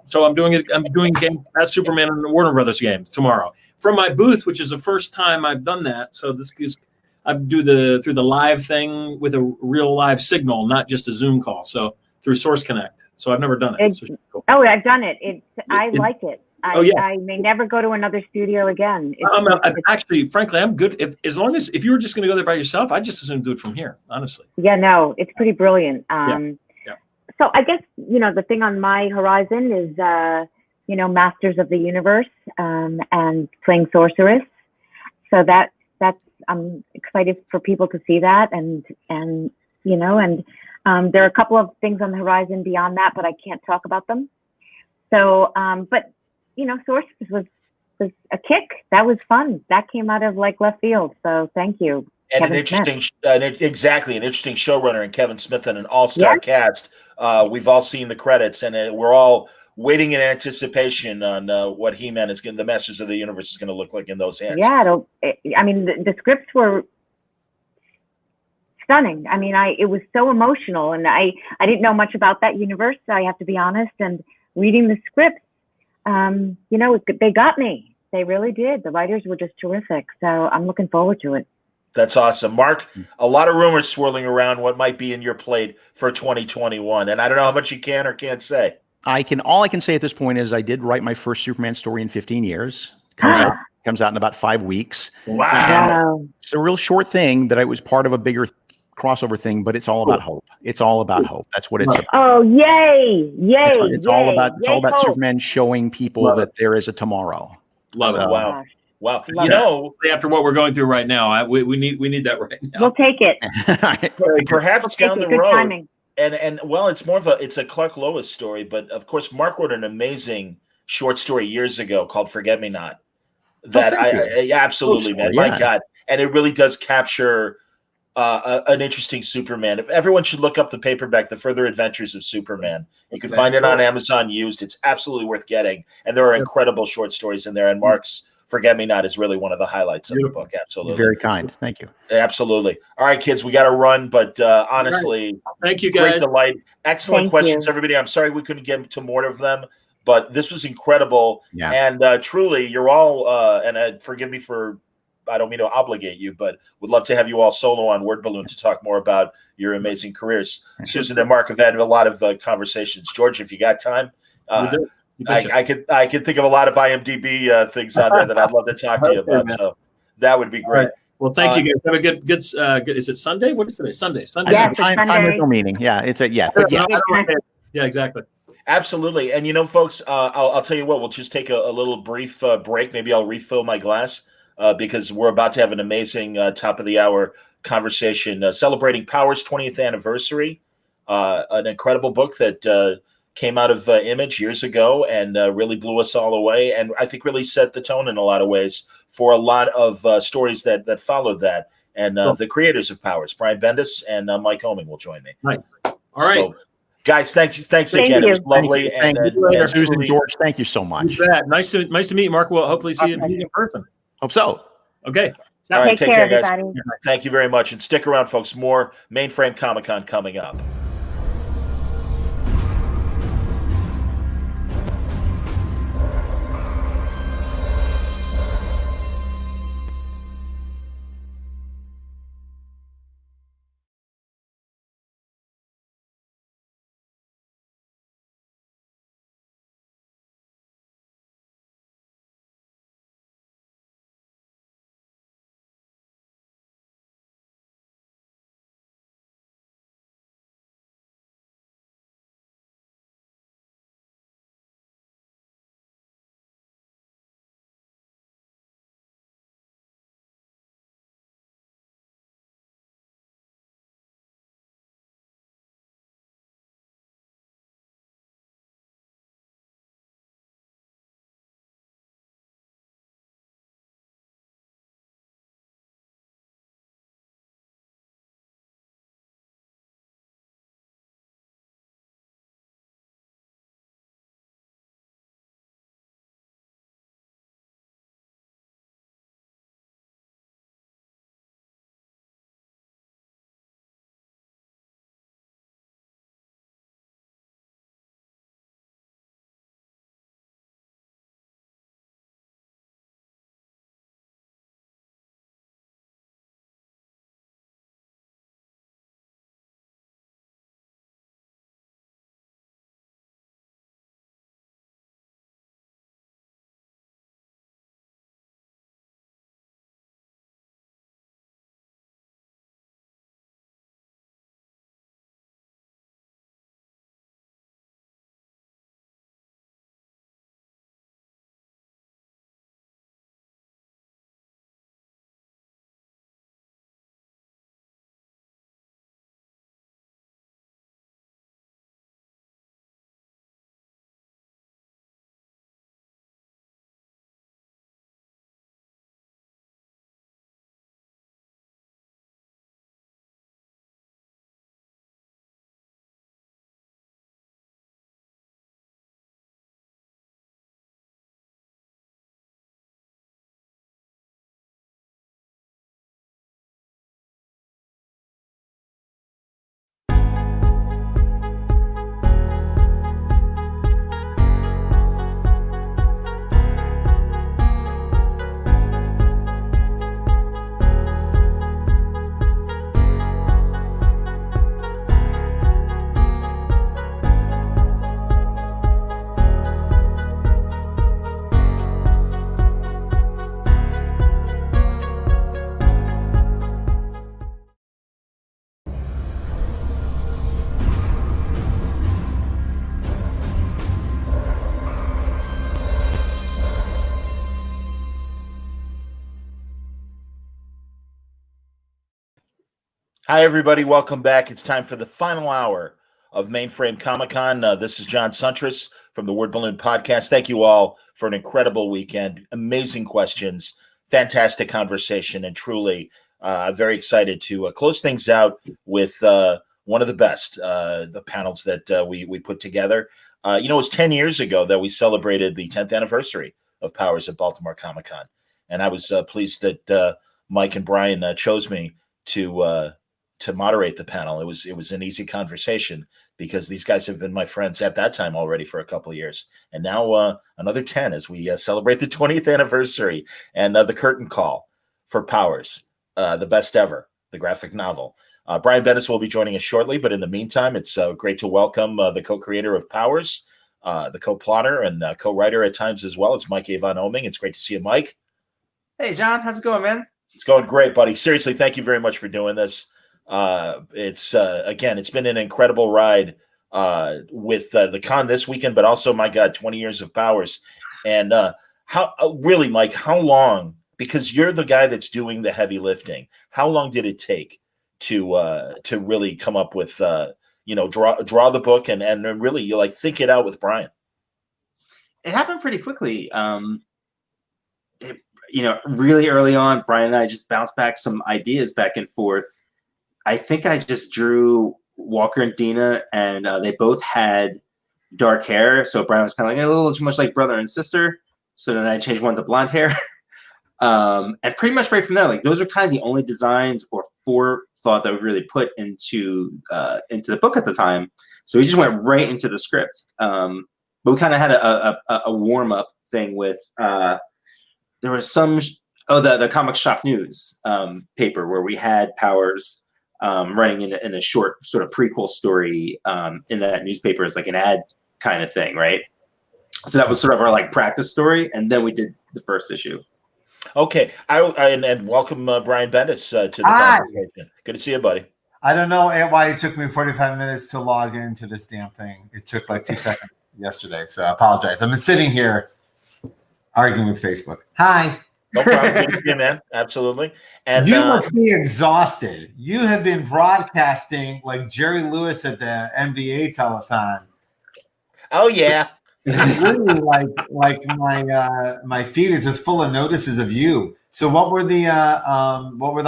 So I'm doing it. I'm doing game as Superman in the Warner Brothers games tomorrow from my booth, which is the first time I've done that. So this is I do through the live thing with a real live signal, not just a Zoom call. So through Source Connect. So I've never done it. Cool. Oh, I've done it. I like it. I may never go to another studio again. Actually, frankly, I'm good. If you were just going to go there by yourself, I just assume do it from here. Honestly. Yeah, no, it's pretty brilliant. So I guess the thing on my horizon is Masters of the Universe and playing Sorceress. So that's I'm excited for people to see that and there are a couple of things on the horizon beyond that, but I can't talk about them. So but Sorceress was a kick. That was fun. That came out of left field. So thank you. And an interesting showrunner in Kevin Smith and an all-star cast. We've all seen the credits, and we're all waiting in anticipation on what He-Man the Masters of the Universe is going to look like in those hands. Yeah, the scripts were stunning. I mean, it was so emotional, and I didn't know much about that universe. I have to be honest. And reading the scripts, they got me. They really did. The writers were just terrific. So I'm looking forward to it. That's awesome. Mark, a lot of rumors swirling around what might be in your plate for 2021. And I don't know how much you can or can't say. All I can say at this point is I did write my first Superman story in 15 years. Comes out in about 5 weeks. Wow. It's a real short thing that I was part of a bigger crossover thing, but it's all about hope. It's all about hope. That's what it's about. Oh, yay. It's all about Superman showing people that there is a tomorrow. Love it. Wow. Wow. After what we're going through right now, we need that right now. We'll take it. Perhaps down the Good road. timing. And it's more of it's a Clark Lois story, but of course Mark wrote an amazing short story years ago called Forget Me Not. That I absolutely, man. My God. And it really does capture an interesting Superman. Everyone should look up the paperback, The Further Adventures of Superman. You can find it on Amazon used. It's absolutely worth getting. And there are incredible short stories in there. And Mark's Forget Me Not is really one of the highlights of the book. Absolutely. You're very kind. Thank you. Absolutely. All right, kids, we got to run, but honestly, thank you, guys. Great delight. Excellent questions, everybody. I'm sorry we couldn't get to more of them, but this was incredible. Yeah. And truly, you're all, and forgive me for, I don't mean to obligate you, but would love to have you all solo on Word Balloon to talk more about your amazing careers. Susan and Mark have had a lot of conversations. George, if you got time, I could think of a lot of IMDb things on there that I'd love to talk to you about. So that would be great. Right. Well, thank you guys. Have a good. Is it Sunday? What is today? Sunday. Yeah, time with no meaning. Yeah, it's a. But yeah. Yeah, exactly. Absolutely. And, folks, I'll tell you what, we'll just take a little brief break. Maybe I'll refill my glass because we're about to have an amazing top of the hour conversation celebrating Power's 20th anniversary. An incredible book that came out of Image years ago and really blew us all away. And I think really set the tone in a lot of ways for a lot of stories that followed that. And the creators of Powers, Brian Bendis and Mike Homing, will join me. Right. All right. So, guys, thanks again. It was lovely. Thank and you. and Susan, truly, George, thank you so much. You bet. Nice to meet you, Mark. We'll hopefully see you in person. Hope so. Okay. all right, Take care, guys. everybody. Thank you very much. And stick around, folks. More Mainframe Comic-Con coming up. Hi, everybody. Welcome back. It's time for the final hour of Mainframe Comic-Con. This is John Suntress from the Word Balloon Podcast. Thank you all for an incredible weekend. Amazing questions, fantastic conversation, and truly very excited to close things out with one of the best, the panels that we put together. It was 10 years ago that we celebrated the 10th anniversary of Powers at Baltimore Comic-Con. And I was pleased that Mike and Brian chose me to moderate the panel. It was an easy conversation because these guys have been my friends at that time already for a couple of years, and now another 10 as we celebrate the 20th anniversary and the curtain call for Powers, the best ever, the graphic novel. Brian Bendis will be joining us shortly, but in the meantime, it's great to welcome the co-creator of Powers, the co-plotter and co-writer at times as well. It's Mike Avon Oming. It's great to see you, Mike. Hey, John, how's it going, man? It's going great, buddy. Seriously, thank you very much for doing this. It's been an incredible ride with the con this weekend, but also, my God, 20 Years of Powers. And how really, Mike, how long, because you're the guy that's doing the heavy lifting, how long did it take to really come up with, draw the book and then really you like think it out with Brian? It happened pretty quickly. Really early on, Brian and I just bounced back some ideas back and forth. I think I just drew Walker and Dina, and they both had dark hair. So Brian was kind of like a little too much like brother and sister. So then I changed one to blonde hair. And pretty much right from there, like those are kind of the only designs or forethought that we really put into the book at the time. So we just went right into the script. But we kind of had a warm up thing with there was the Comic Shop News paper where we had Powers running in a short sort of prequel story in that newspaper as like an ad kind of thing, right? So that was sort of our like practice story, and then we did the first issue. Okay, and welcome Brian Bendis to the conversation. Good to see you, buddy. I don't know why it took me 45 minutes to log into this damn thing. It took like 2 seconds yesterday, so I apologize. I've been sitting here arguing with Facebook. Hi. No problem. Good to see you, man. Absolutely. And you must be exhausted. You have been broadcasting like Jerry Lewis at the NBA telethon. Oh yeah. Really, like my feed is just full of notices of you. So what were the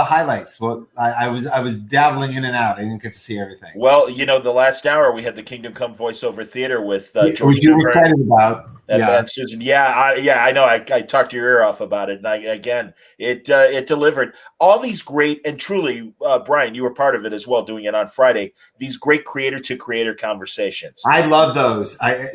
highlights? Well, I was dabbling in and out. I didn't get to see everything. Well, the last hour we had the Kingdom Come voiceover theater with George. Which you were excited about. And Susan. I know. I talked your ear off about it, and it delivered. All these great, and truly, Brian, you were part of it as well, doing it on Friday. These great creator-to-creator conversations. I love those. I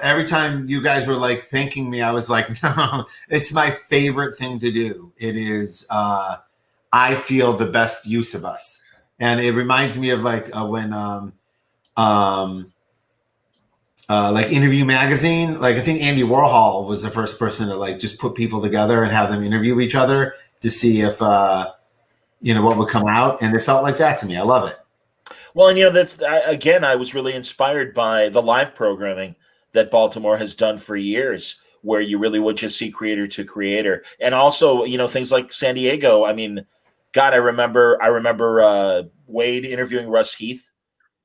every time you guys were like thanking me, I was like, no, it's my favorite thing to do. It is. I feel the best use of us, and it reminds me of like when like Interview Magazine, like I think Andy Warhol was the first person to like just put people together and have them interview each other to see if what would come out, and it felt like that to me. I love it. Well, and that's again, I was really inspired by the live programming that Baltimore has done for years, where you really would just see creator to creator, and also things like San Diego. I mean, God, I remember Wade interviewing Russ Heath.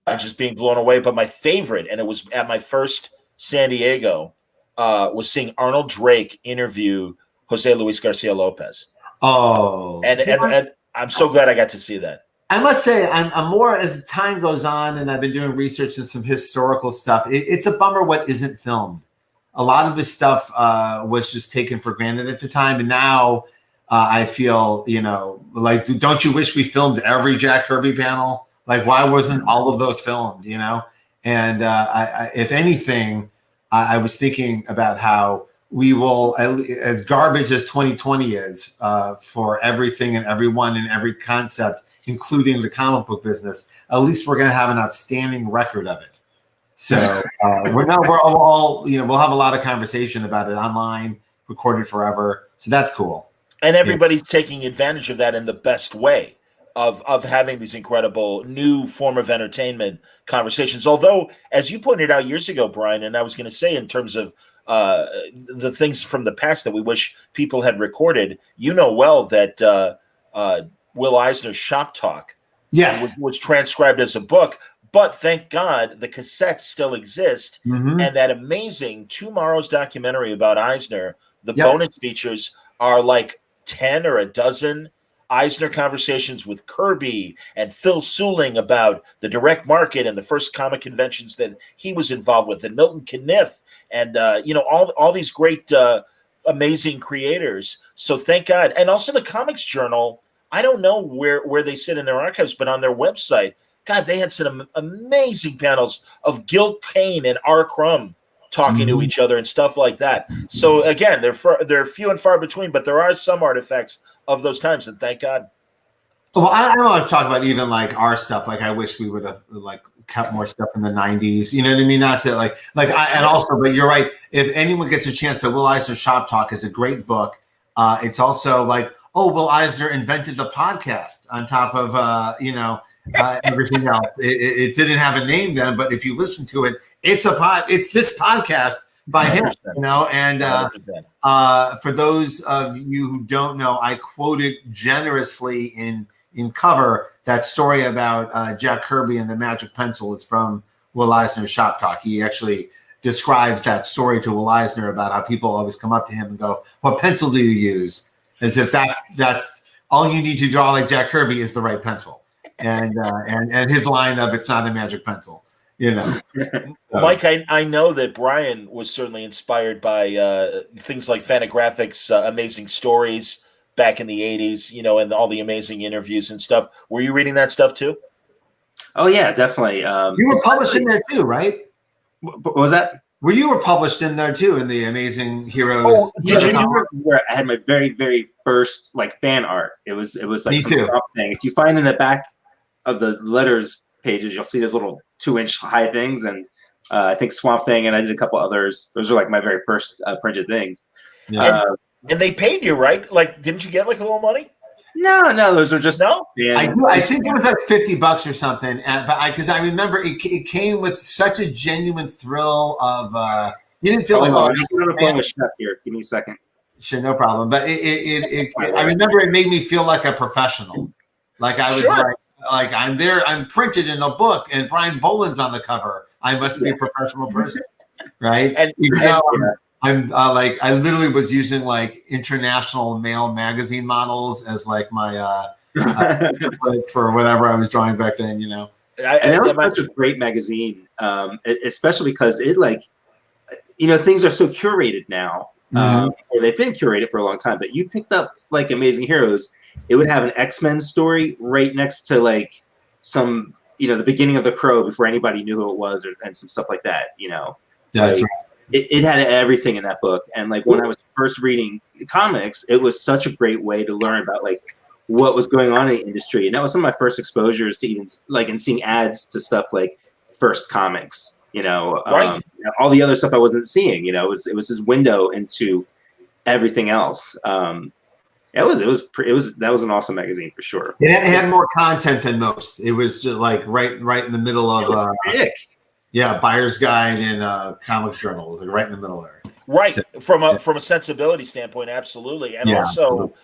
And just being blown away. But my favorite, and it was at my first San Diego, was seeing Arnold Drake interview Jose Luis Garcia Lopez. Oh, and I'm so glad I got to see that. I must say, I'm more as time goes on, and I've been doing research and some historical stuff. It's a bummer what isn't filmed. A lot of this stuff was just taken for granted at the time, and now I feel like, don't you wish we filmed every Jack Kirby panel? Like, why wasn't all of those filmed, And if anything, I was thinking about how we will, as garbage as 2020 is for everything and everyone and every concept, including the comic book business, at least we're going to have an outstanding record of it. So we'll have a lot of conversation about it online, recorded forever. So that's cool. And everybody's taking advantage of that in the best way. Of having these incredible new form of entertainment conversations. Although, as you pointed out years ago, Brian, and I was going to say in terms of the things from the past that we wish people had recorded, well that Will Eisner's Shop Talk was transcribed as a book. But thank God the cassettes still exist. Mm-hmm. And that amazing Tomorrow's documentary about Eisner, the bonus features are like 10 or a dozen Eisner conversations with Kirby and Phil Suling about the direct market and the first comic conventions that he was involved with, and Milton Caniff, and all these great amazing creators. So thank God. And also the Comics Journal, I don't know where they sit in their archives, but on their website, God, they had some amazing panels of Gil Kane and R. Crumb talking to each other and stuff like that. So again, they're few and far between, but there are some artifacts of those times, and thank God. Well, I don't want to talk about even like our stuff. Like, I wish we would have like kept more stuff in the 90s. You know what I mean? Not to and also, but you're right. If anyone gets a chance, the Will Eisner Shop Talk is a great book. It's also like, Will Eisner invented the podcast on top of everything else. It didn't have a name then, but if you listen to it, it's this podcast by him, you know. And for those of you who don't know, I quoted generously in cover that story about Jack Kirby and the magic pencil. It's from Will Eisner's Shop Talk. He actually describes that story to Will Eisner about how people always come up to him and go, "What pencil do you use?" As if that's all you need to draw like Jack Kirby is the right pencil. And his line of "It's not a magic pencil," you know. So. Mike, I know that Brian was certainly inspired by things like Fantagraphics' amazing stories back in the 80s, you know, and all the amazing interviews and stuff. Were you reading that stuff too? Oh yeah, definitely. You were published in there too, right? What was that? Well, you were published in there too in the Amazing Heroes. Oh, did you know where I had my very, very first like fan art? It was like Me some too. Swamp Thing. If you find in the back of the letters pages, you'll see those little 2-inch high things, and I think Swamp Thing, and I did a couple others. Those were like my very first printed things. Yeah. And they paid you, right? Like, didn't you get like a little money? No, those are just no. I think it was like $50 or something, but because I remember it came with such a genuine thrill of you didn't feel I'm like on the phone with Chef here. Give me a second. Sure, no problem. But I remember it made me feel like a professional. Like I was like I'm there, I'm printed in a book, and Brian Boland's on the cover. I must be a professional person, right? And even though I'm like I literally was using like international male magazine models as like my for whatever I was drawing back then, you know. And that was such a great magazine, especially because it like, you know, things are so curated now, or they've been curated for a long time. But you picked up like Amazing Heroes, it would have an X-Men story right next to like some, you know, the beginning of the Crow before anybody knew who it was, and some stuff like that, you know. Yeah, that's like, right. It had everything in that book. And like when I was first reading comics, it was such a great way to learn about like what was going on in the industry. And that was some of my first exposures to even like, and seeing ads to stuff like First Comics, you know, all the other stuff I wasn't seeing, you know, it was this window into everything else. That was an awesome magazine for sure. It had more content than most. It was just like right in the middle of Buyer's Guide and Comics Journal was like right in the middle there. Right. So, from a sensibility standpoint, absolutely. And also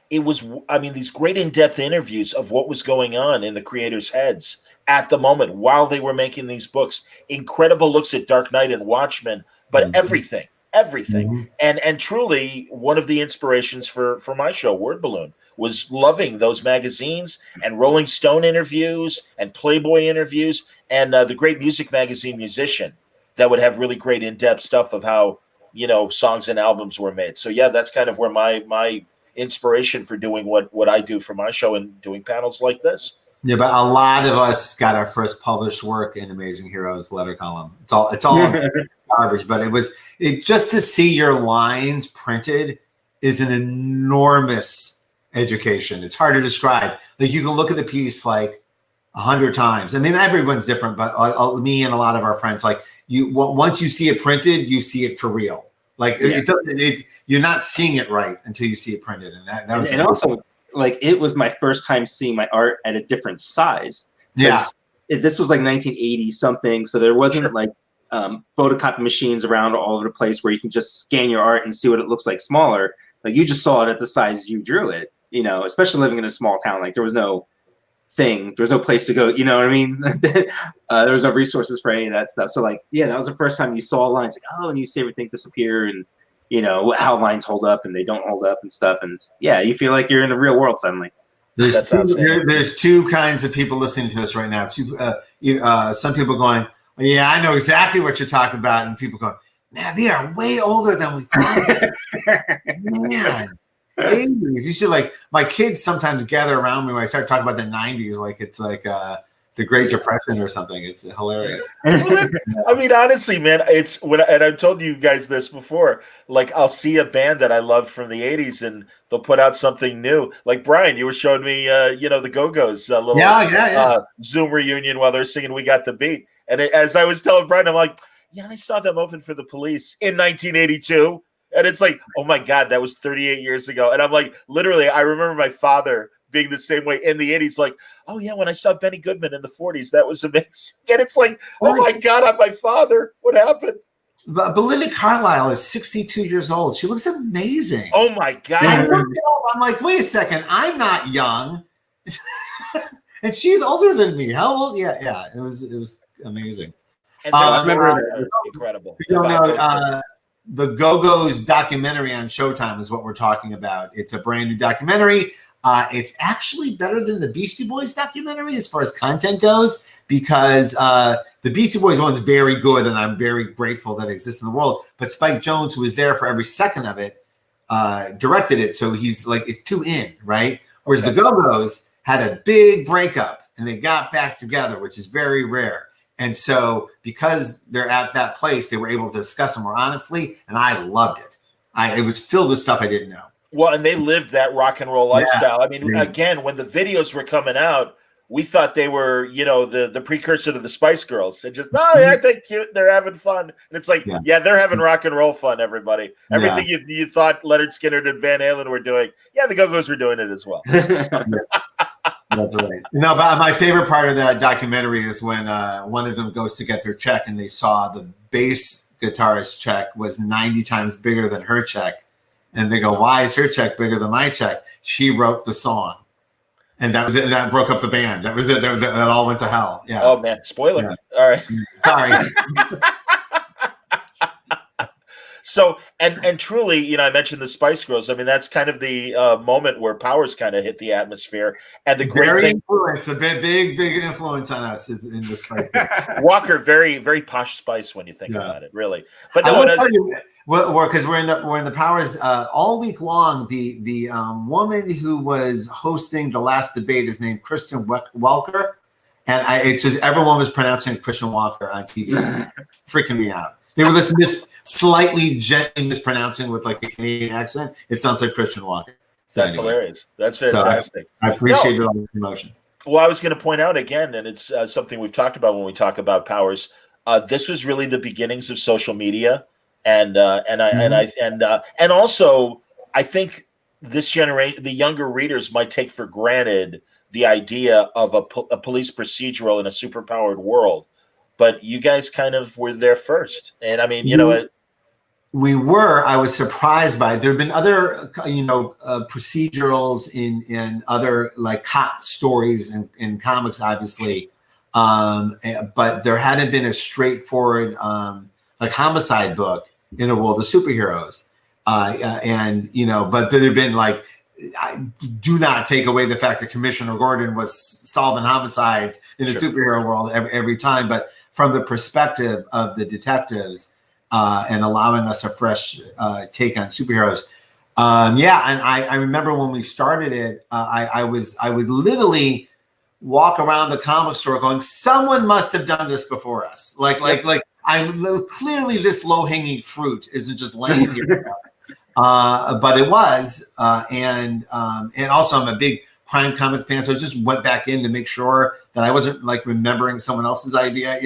it was, I mean, these great in-depth interviews of what was going on in the creators' heads at the moment while they were making these books. Incredible looks at Dark Knight and Watchmen, but everything. And truly one of the inspirations for my show, Word Balloon, was loving those magazines and Rolling Stone interviews and Playboy interviews and the great music magazine Musician that would have really great in-depth stuff of how, you know, songs and albums were made. So yeah, that's kind of where my inspiration for doing what I do for my show and doing panels like this. Yeah, but a lot of us got our first published work in Amazing Heroes letter column. It's all garbage, but it just to see your lines printed is an enormous education. It's hard to describe. Like you can look at the piece like 100 times. I mean, everyone's different, but me and a lot of our friends, like once you see it printed, you see it for real. Like you're not seeing it right until you see it printed, and that was also like it was my first time seeing my art at a different size. Yeah, this was like 1980 something, so there wasn't like photocopy machines around all over the place where you can just scan your art and see what it looks like smaller. Like you just saw it at the size you drew it. You know, especially living in a small town, like there was no place to go, you know what I mean? There was no resources for any of that stuff. So like, yeah, that was the first time you saw lines like, oh, and you see everything disappear and, you know, how lines hold up and they don't hold up and stuff. And yeah, you feel like you're in the real world suddenly. There's two kinds of people listening to this right now. Some people going, yeah, I know exactly what you're talking about. And people going, man, they are way older than we thought. Man. 80s. You should like my kids sometimes gather around me when I start talking about the 90s like it's like the Great Depression or something. It's hilarious. I mean, honestly, man, it's and I've told you guys this before. Like, I'll see a band that I loved from the 80s and they'll put out something new. Like, Brian, you were showing me, the Go-Go's little Zoom reunion while they're singing We Got the Beat. And as I was telling Brian, I'm like, yeah, I saw them open for the Police in 1982. And it's like, oh my God, that was 38 years ago. And I'm like, literally, I remember my father being the same way in the 80s. Like, oh yeah, when I saw Benny Goodman in the 40s, that was amazing. And it's like, oh my God, I'm my father. What happened? But Belinda Carlisle is 62 years old. She looks amazing. Oh my God. I looked it up. I'm like, wait a second, I'm not young. And she's older than me. How old? Yeah. It was amazing. And incredible. You don't know, the Go-Go's documentary on Showtime is what we're talking about. It's a brand new documentary. It's actually better than the Beastie Boys documentary as far as content goes, because the Beastie Boys one's very good, and I'm very grateful that it exists in the world. But Spike Jonze, who was there for every second of it, directed it, so he's like, it's too in, right? Whereas the Go-Go's had a big breakup, and they got back together, which is very rare. And so because they're at that place, they were able to discuss it more honestly, and I loved it. It was filled with stuff I didn't know. Well, and they lived that rock and roll lifestyle. I mean, again, when the videos were coming out, we thought they were, the precursor to the Spice Girls. And just, aren't they cute? They're having fun. And it's like, yeah, they're having rock and roll fun, everybody. Everything you thought Leonard Skinner and Van Halen were doing, the Go-Go's were doing it as well. That's right. No, but my favorite part of that documentary is when one of them goes to get their check, and they saw the bass guitarist's check was 90 times bigger than her check. And they go, why is her check bigger than my check? She wrote the song. And that was it. That broke up the band. That was it. That all went to hell. Yeah. Oh, man. Spoiler. Yeah. All right. Sorry. So, and truly, I mentioned the Spice Girls. I mean, that's kind of the moment where Powers kind of hit the atmosphere. And the great thing, a big influence on us in this Spice. Walker, very, very posh Spice when you think about it, really. But no, because we're in the Powers all week long. The woman who was hosting the last debate is named Kristen Welker, and it's just everyone was pronouncing Christian Walker on TV, freaking me out. They were listening to this slightly gently mispronouncing with like a Canadian accent. It sounds like Christian Walker. So that's hilarious. That's fantastic. So I appreciate all the promotion. Well, I was going to point out again, and it's something we've talked about when we talk about Powers. This was really the beginnings of social media, and also I think this generation, the younger readers, might take for granted the idea of a police procedural in a superpowered world. But you guys kind of were there first. And I mean, we were. I was surprised by it. There have been other, procedurals in other like cop stories in comics, obviously. But there hadn't been a straightforward like homicide book in a world of superheroes. But there have been like, I do not take away the fact that Commissioner Gordon was solving homicides in a superhero world every time, but from the perspective of the detectives and allowing us a fresh take on superheroes. And I remember when we started it, I would literally walk around the comic store going, someone must have done this before us. Like I'm clearly this low-hanging fruit isn't just laying here. But it was, and also I'm a big crime comic fan, so I just went back in to make sure that I wasn't like remembering someone else's idea,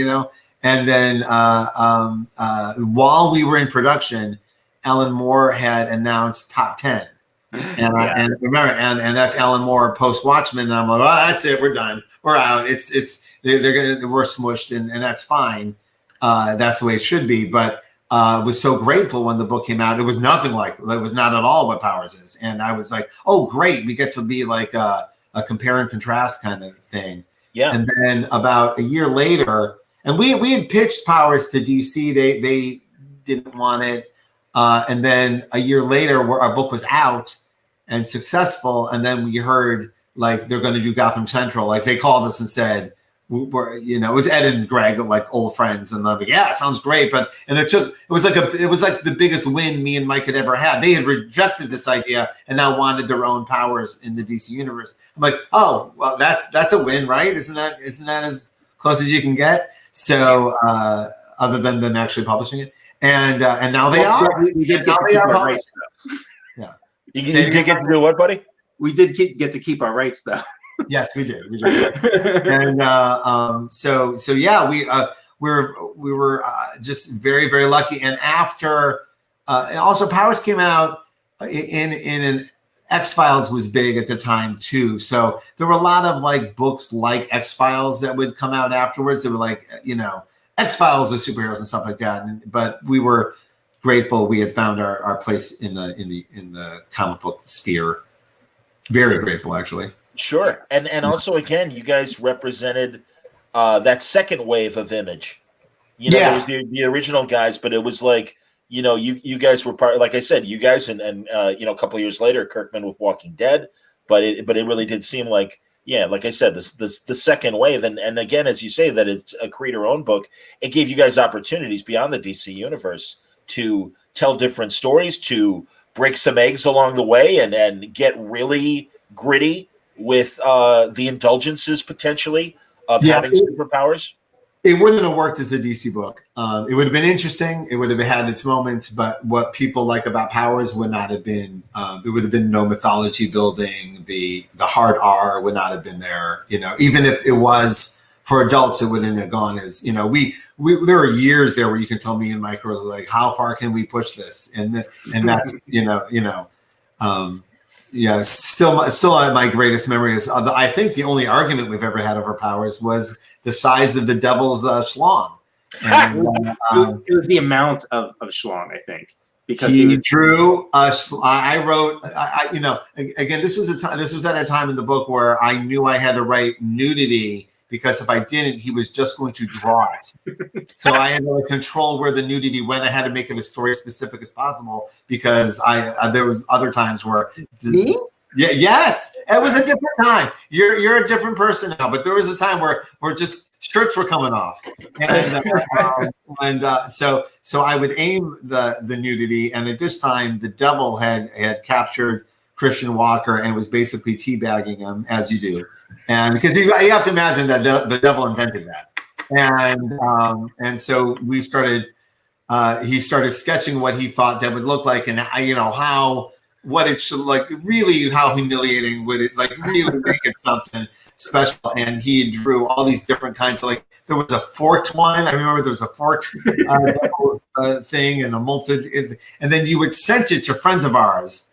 And then while we were in production, Alan Moore had announced top 10, and remember, and that's Alan Moore post Watchmen, and I'm like, oh, that's it, we're done, we're out. We're smushed, and that's fine. That's the way it should be, but. Was so grateful when the book came out. It was nothing like, it was not at all what Powers is. And I was like, oh, great. We get to be like a compare and contrast kind of thing. Yeah. And then about a year later, and we had pitched Powers to DC. They didn't want it. And then a year later, our book was out and successful. And then we heard like they're going to do Gotham Central. Like they called us and said, it was Ed and Greg, like old friends, and they're like, yeah, it sounds great. It was like the biggest win me and Mike had ever had. They had rejected this idea and now wanted their own Powers in the DC universe. I'm like, oh, well, that's a win, right? Isn't that as close as you can get? So other than them actually publishing it, and now they are. We did get to keep our rights, though. Yeah, you did get to do what, buddy? We did get to keep our rights, though. Yes, we did. And so yeah, we were just very, very lucky. And after also Powers came out in X-Files was big at the time too. So there were a lot of like books like X-Files that would come out afterwards. They were like, X-Files are superheroes and stuff like that. But we were grateful we had found our place in the comic book sphere. Very grateful, actually. Sure. And also, again, you guys represented that second wave of Image. There was the original guys, but it was like, you guys were part, like I said, you guys and a couple of years later, Kirkman with Walking Dead, but it really did seem like, like I said, the second wave. And again, as you say, that it's a creator-owned book, it gave you guys opportunities beyond the DC universe to tell different stories, to break some eggs along the way and get really gritty with the indulgences potentially of having superpowers. It wouldn't have worked as a DC book. It would have been interesting. It would have had its moments, but what people like about Powers would not have been. There would have been no mythology building. The hard R would not have been there. Even if it was for adults, it wouldn't have gone as. We there were years there where you can tell me and Mike were like, how far can we push this? And that's still my greatest memory is. I think the only argument we've ever had over Powers was the size of the devil's schlong. And, it was the amount of schlong, I think, because he drew us. I wrote. Again, this was at a time in the book where I knew I had to write nudity because if I didn't, he was just going to draw it. So I had to control where the nudity went. I had to make it as story specific as possible because there was other times where. Yes, it was a different time. You're a different person now, but there was a time where just shirts were coming off, and so I would aim the nudity, and at this time the devil had captured Christian Walker and was basically teabagging him as you do, and because you have to imagine that the devil invented that, and so we started. He started sketching what he thought that would look like, and what it should like, really how humiliating would it like really make it something special. And he drew all these different kinds of there was a forked one. I remember there was a forked thing and a molted, and then you would send it to friends of ours.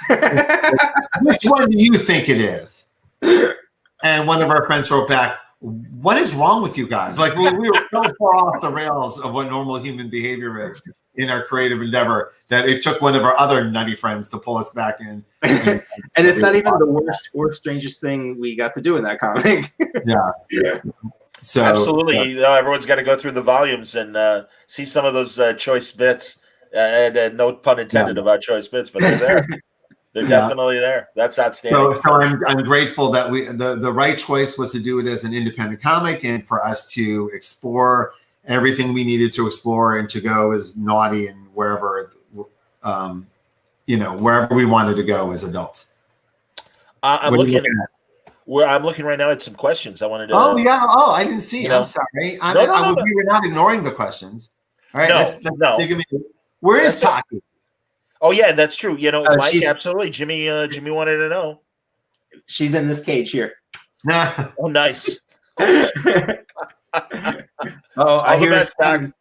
Which one do you think it is? And one of our friends wrote back, what is wrong with you guys? Like we were so far off the rails of what normal human behavior is in our creative endeavor that it took one of our other nutty friends to pull us back in. And it's not even the worst or strangest thing we got to do in that comic. Yeah. So absolutely, everyone's got to go through the volumes and see some of those choice bits. And no pun intended about choice bits, but they're there. They're definitely there. That's outstanding. So I'm grateful that the right choice was to do it as an independent comic and for us to explore everything we needed to explore and to go as naughty and wherever we wanted to go as adults. I'm looking right now at some questions. I wanted to. I didn't see. I'm sorry. We were not ignoring the questions. All right. No. Where is Taki? Oh yeah, that's true. Mike, absolutely. Jimmy wanted to know. She's in this cage here. Oh, nice. I hear that's good.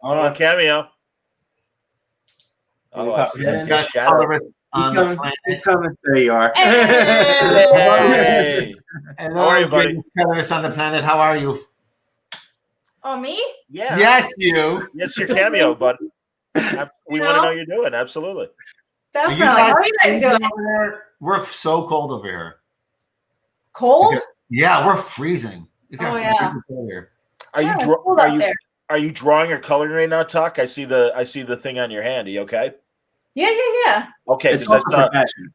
Oh, cameo. Oh, I see a shadow. There you are. Hey. Hello, how are you, buddy? Colorist on the planet. How are you? Oh, me? Yeah. Yes, you. Yes, your cameo, bud. We want to know how you're doing. Absolutely. Definitely. How are you guys doing? We're so cold over here. Cold? Yeah, we're freezing. Oh yeah. Are you drawing or coloring right now, Tuck? I see the thing on your hand. Are you okay? Yeah. Okay, because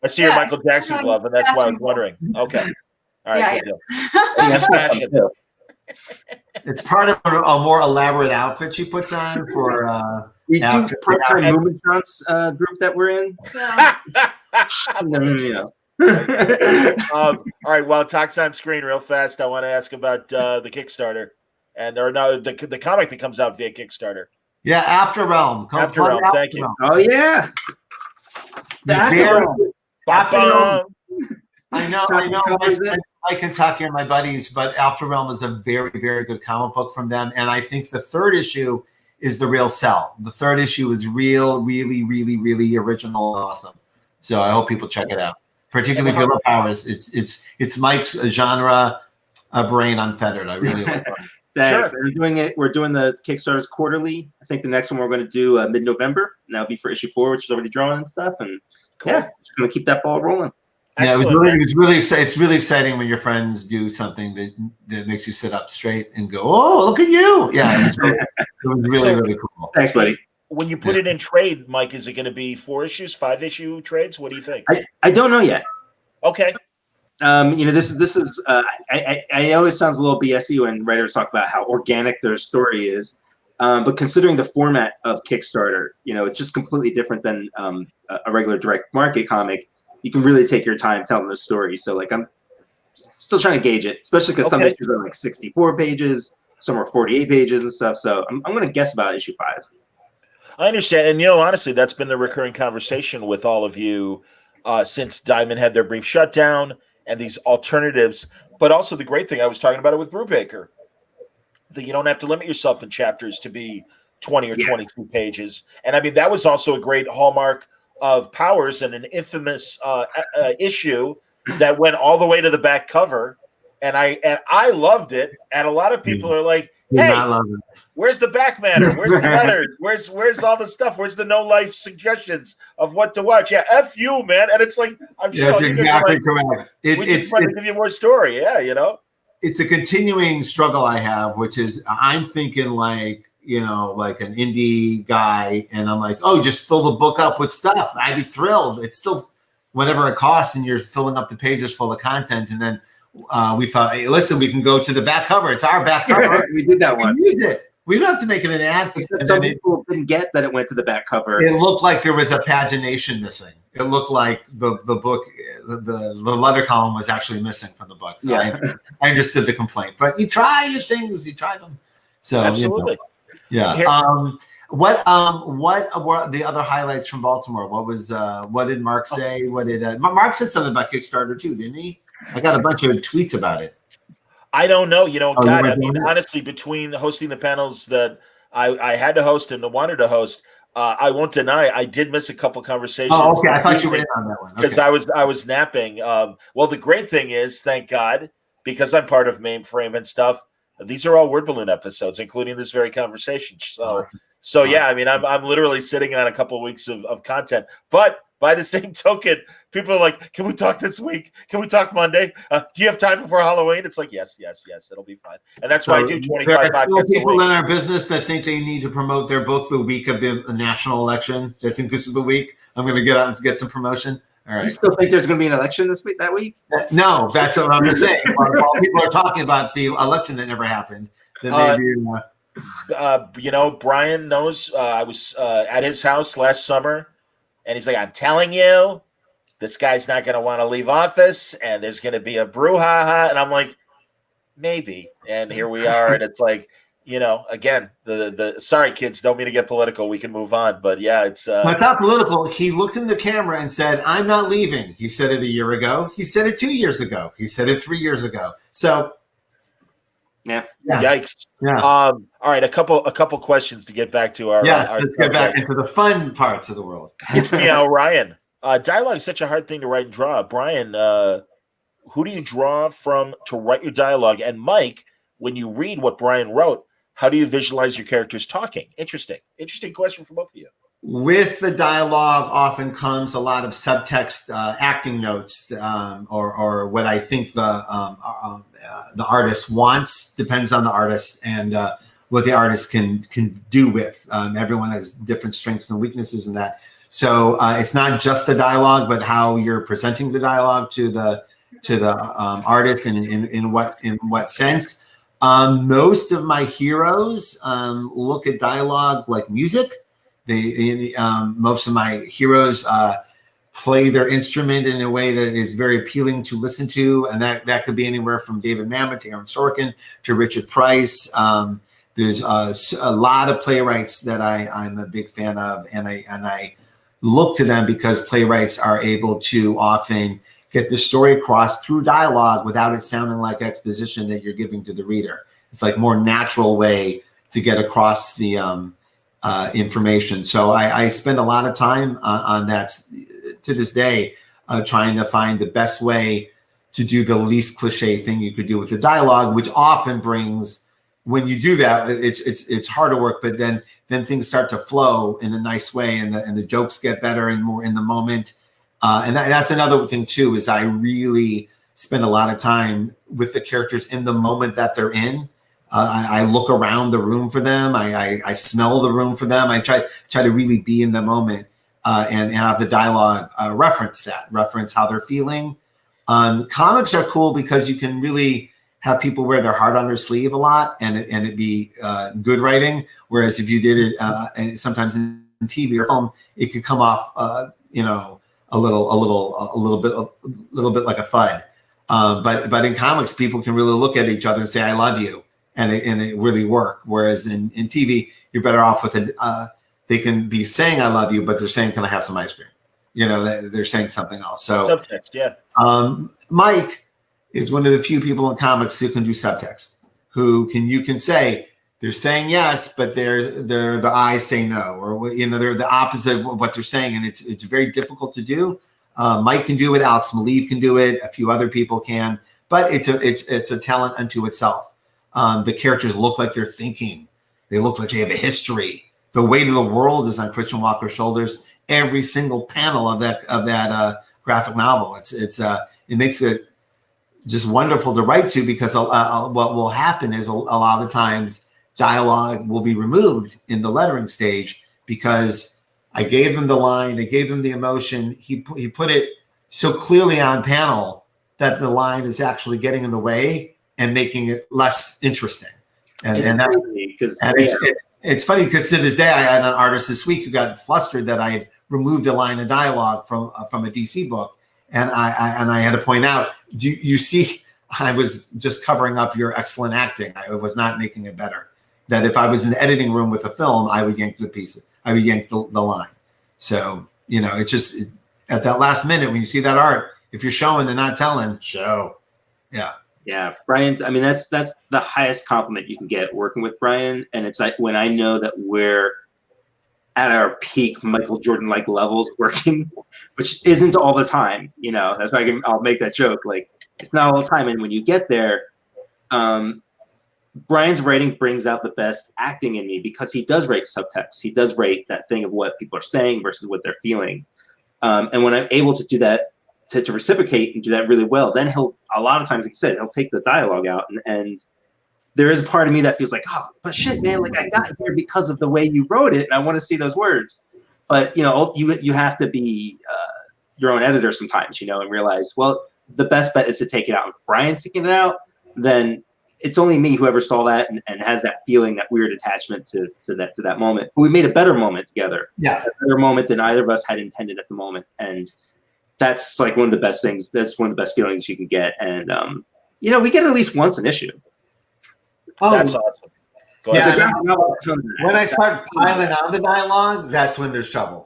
I see your Michael Jackson glove, and that's why I was wondering. Okay. All right, good deal. It's part of a more elaborate outfit she puts on for we do part-time movement shots group that we're in. All right, while Tuck's on screen real fast, I want to ask about the Kickstarter the comic that comes out via Kickstarter. Yeah, After Realm. After Realm, thank you. Oh yeah. After Realm. I know. I can talk here, my buddies, but After Realm is a very, very good comic book from them, and I think the third issue is the real sell. The third issue is really, really, really original and awesome. So I hope people check it out, particularly if you love Powers. It's Mike's genre brain unfettered. I really like it. Thanks. Sure. And we're doing the Kickstarters quarterly. I think the next one we're going to do mid-November. And that'll be for issue 4, which is already drawn and stuff. And Cool. yeah, just going to keep that ball rolling. Yeah, Excellent, it's really exciting. It's really exciting when your friends do something that makes you sit up straight and go, "Oh, look at you!" Yeah, it was really cool. Thanks, buddy. When you put it in trade, Mike, is it going to be 4 issues, 5 issue trades? What do you think? I don't know yet. Okay. This is I know it sounds a little BSy when writers talk about how organic their story is, but considering the format of Kickstarter, it's just completely different than a regular direct market comic. You can really take your time telling the story. So I'm still trying to gauge it, especially because some issues are like 64 pages, some are 48 pages and stuff. So I'm going to guess about issue 5. I understand. And, honestly, that's been the recurring conversation with all of you since Diamond had their brief shutdown and these alternatives. But also the great thing, I was talking about it with Brubaker, that you don't have to limit yourself in chapters to be 20 or 22 pages. And, I mean, that was also a great hallmark of Powers and an infamous issue that went all the way to the back cover. And I loved it. And a lot of people are like, hey, where's the back matter? Where's the letters? Where's all the stuff? Where's the no life suggestions of what to watch? Yeah, F you, man. And it's like, I'm sure that's exactly correct. We just trying to give you more story. Yeah, It's a continuing struggle I have, which is I'm thinking like an indie guy, and I'm like, oh, just fill the book up with stuff. I'd be thrilled. It's still whatever it costs, and you're filling up the pages full of content. And then we thought, hey, listen, we can go to the back cover. It's our back cover. We did that one. We used it. We don't have to make it an ad. Some people didn't get that it went to the back cover. It looked like there was a pagination missing. It looked like the book, the letter column was actually missing from the book. So I understood the complaint. But you try your things. You try them. So absolutely. Yeah. What were the other highlights from Baltimore? What did Mark say? What did Mark said something about Kickstarter too, didn't he? I got a bunch of tweets about it. I don't know. God, I mean, honestly, between hosting the panels that I had to host and wanted to host, I won't deny I did miss a couple conversations. Oh, okay. I thought you were in on that one because I was napping. Well, the great thing is, thank God, because I'm part of Mainframe and stuff. These are all Word Balloon episodes, including this very conversation. So yeah, I mean, I'm literally sitting on a couple of weeks of content. But by the same token, people are like, "Can we talk this week? Can we talk Monday? Do you have time before Halloween?" It's like, yes, it'll be fine. And that's why I do 25 podcasts. There are people in our business that think they need to promote their book the week of the national election. They think this is the week. I'm going to get out and get some promotion. All right. You still think there's going to be an election that week? No, that's what I'm saying. While people are talking about the election that never happened, then maybe. Brian knows. I was at his house last summer, and he's like, "I'm telling you, this guy's not going to want to leave office, and there's going to be a brouhaha." And I'm like, maybe. And here we are, and it's like, again, the sorry kids, don't mean to get political. We can move on, but yeah, it's not political. He looked in the camera and said, "I'm not leaving." He said it a year ago. He said it 2 years ago. He said it 3 years ago. So, yeah. Yikes. Yeah. All right, a couple questions to get back to our. Yes, our let's get back into the fun parts of the world. It's Meow Ryan. Dialogue is such a hard thing to write and draw. Brian, who do you draw from to write your dialogue? And Mike, when you read what Brian wrote, how do you visualize your characters talking? Interesting question for both of you. With the dialogue often comes a lot of subtext, acting notes, or what I think the artist wants. Depends on the artist and what the artist can do with. Everyone has different strengths and weaknesses in that. So it's not just the dialogue, but how you're presenting the dialogue to the artist and in what sense. Most of my heroes look at dialogue like music. Most of my heroes play their instrument in a way that is very appealing to listen to, and that could be anywhere from David Mamet to Aaron Sorkin to Richard Price. There's a lot of playwrights that I'm a big fan of, and I look to them because playwrights are able to often get the story across through dialogue without it sounding like exposition that you're giving to the reader. It's like more natural way to get across the information. So I spend a lot of time on that to this day, trying to find the best way to do the least cliche thing you could do with the dialogue, which often brings, when you do that, it's harder work, but then things start to flow in a nice way, and the jokes get better and more in the moment. And that's another thing too, is I really spend a lot of time with the characters in the moment that they're in. I look around the room for them. I smell the room for them. I try to really be in the moment and have the dialogue reference how they're feeling. Comics are cool because you can really have people wear their heart on their sleeve a lot, and it be good writing. Whereas if you did it sometimes in TV or film, it could come off, a little bit like a thud. But in comics, people can really look at each other and say, "I love you," and it really work. Whereas in TV, you're better off with it. They can be saying "I love you," but they're saying, "Can I have some ice cream?" They're saying something else. So subtext, yeah. Mike is one of the few people in comics who can do subtext. You can say they're saying yes, but the eyes say no, or they're the opposite of what they're saying, and it's very difficult to do. Mike can do it. Alex Maleev can do it. A few other people can, but it's a talent unto itself. The characters look like they're thinking. They look like they have a history. The weight of the world is on Christian Walker's shoulders. Every single panel of that graphic novel. It makes it just wonderful to write to, because what will happen is a lot of the times dialogue will be removed in the lettering stage, because I gave them the line, I gave him the emotion. He put it so clearly on panel that the line is actually getting in the way and making it less interesting. It's funny because to this day, I had an artist this week who got flustered that I had removed a line of dialogue from a DC book, and I had to point out, you see, I was just covering up your excellent acting. I was not making it better. That if I was in the editing room with a film, I would yank the piece. I would yank the line. So it's just at that last minute when you see that art, if you're showing and not telling, show. Yeah, Brian. I mean, that's the highest compliment you can get working with Brian, and it's like when I know that we're at our peak Michael Jordan-like levels working, which isn't all the time. That's why I'll make that joke. Like, it's not all the time, and when you get there, Brian's writing brings out the best acting in me, because he does write subtext. He does write that thing of what people are saying versus what they're feeling, and when I'm able to do that, to reciprocate and do that really well, then a lot of times, like he says, he'll take the dialogue out, and there is a part of me that feels like, oh, but shit, man, like I got here because of the way you wrote it, and I want to see those words. But you have to be your own editor sometimes, and realize, well, the best bet is to take it out. If Brian's taking it out, then it's only me who ever saw that and has that feeling, that weird attachment to that moment. But we made a better moment together. Yeah, a better moment than either of us had intended at the moment, and that's like one of the best things. That's one of the best feelings you can get, and we get at least once an issue. Oh, that's awesome. Go yeah. ahead. When I start piling on the dialogue, that's when there's trouble.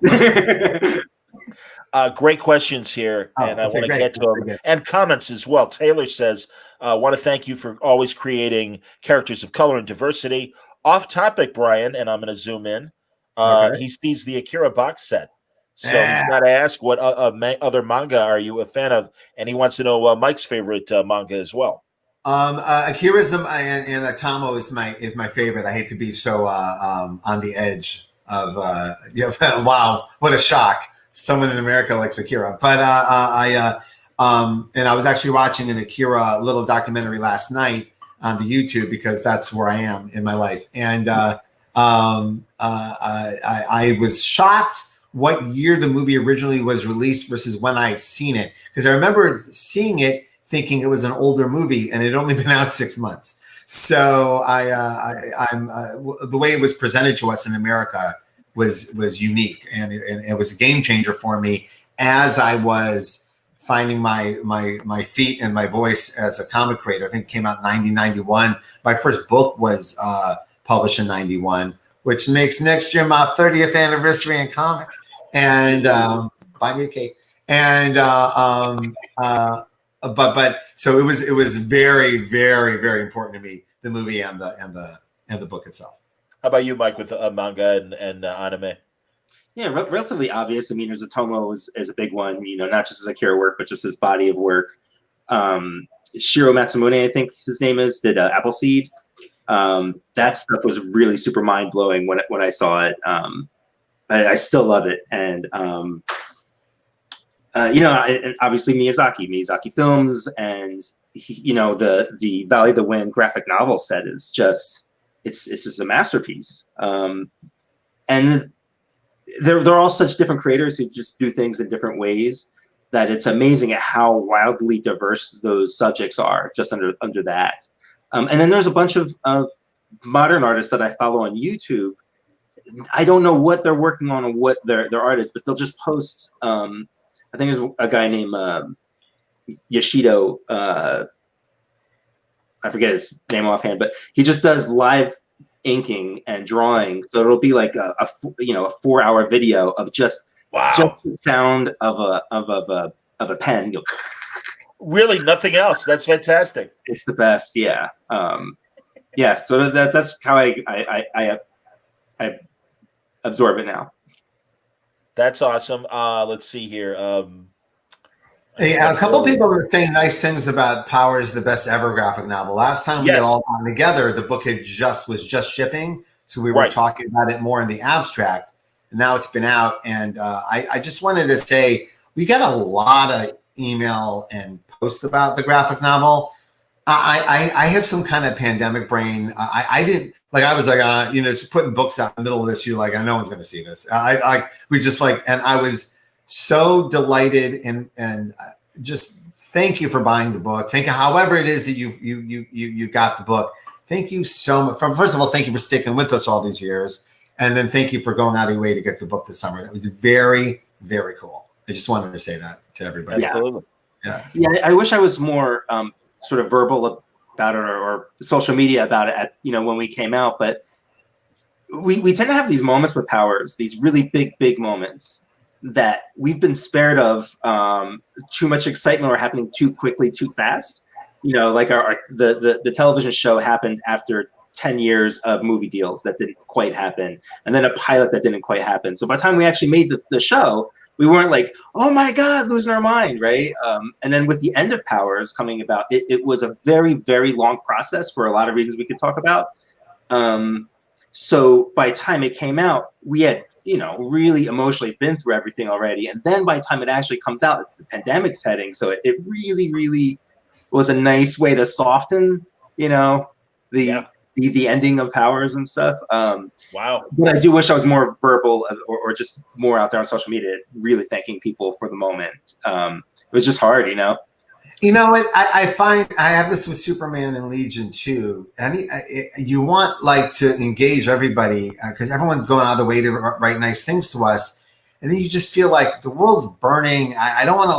Great questions here, and I want to get to them, and comments as well. Taylor says, want to thank you for always creating characters of color and diversity. Off topic, Brian, and I'm going to zoom in. He sees the Akira box set. So he's got to ask, what other manga are you a fan of? And he wants to know Mike's favorite manga as well. Akira's and Atomo is my favorite. I hate to be so on the edge of wow, what a shock! Someone in America likes Akira, but and I was actually watching an Akira little documentary last night on the YouTube, because that's where I am in my life, and I was shocked what year the movie originally was released versus when I had seen it, because I remember seeing it thinking it was an older movie, and it had only been out 6 months. So I'm the way it was presented to us in America was unique, and it was a game changer for me as I was finding my feet and my voice as a comic creator. I think it came out in 1991. My first book was published in 91, which makes next year my 30th anniversary in comics. And buy me a cake. And but so it was very, very, very important to me, the movie and the book itself. How about you, Mike, with manga and anime? Yeah, relatively obvious. I mean, there's Otomo is a big one, not just his Akira work, but just his body of work. Shiro Matsumune, I think his name is, did Appleseed. That stuff was really super mind blowing when I saw it. I still love it, and and obviously Miyazaki Films, and the Valley of the Wind graphic novel set is just it's just a masterpiece. And they're all such different creators who just do things in different ways that it's amazing at how wildly diverse those subjects are just under that. And then there's a bunch of modern artists that I follow on YouTube. I don't know what they're working on or what their art is, but they'll just post. I think there's a guy named Yoshido. I forget his name offhand, but he just does live inking and drawing. So it'll be like a 4-hour video of just the sound of a pen. Really, nothing else. That's fantastic. It's the best. Yeah. Yeah. So that's how I absorb it now. That's awesome. Let's see here. Hey, a couple people were saying nice things about Powers, the best ever graphic novel. Last time we had all gone together, the book was just shipping, so we were talking about it more in the abstract. And now it's been out, and I just wanted to say we got a lot of email and posts about the graphic novel. I have some kind of pandemic brain. I didn't I was just putting books out in the middle of this. You're no one's going to see this. And I was so delighted and just thank you for buying the book. Thank you, however it is that you got the book. Thank you so much. First of all, thank you for sticking with us all these years, and then thank you for going out of your way to get the book this summer. That was very, very cool. I just wanted to say that to everybody. Absolutely. Yeah. I wish I was more sort of verbal about it or social media about it when we came out, but we tend to have these moments with Powers, these really big moments that we've been spared of too much excitement or happening too quickly, too fast. Like the television show happened after 10 years of movie deals that didn't quite happen, and then a pilot that didn't quite happen. So by the time we actually made the show, we weren't like, oh my God, losing our mind, right? And then with the end of Powers coming about, it was a very, very long process for a lot of reasons we could talk about. So by the time it came out, we had really emotionally been through everything already. And then by the time it actually comes out, the pandemic's heading. So it really, really was a nice way to soften, the ending of Powers and stuff. Wow. But I do wish I was more verbal or just more out there on social media, really thanking people for the moment. It was just hard, You know what? I find I have this with Superman and Legion too. You want to engage everybody because everyone's going out of the way to write nice things to us, and then you just feel like the world's burning. I don't want to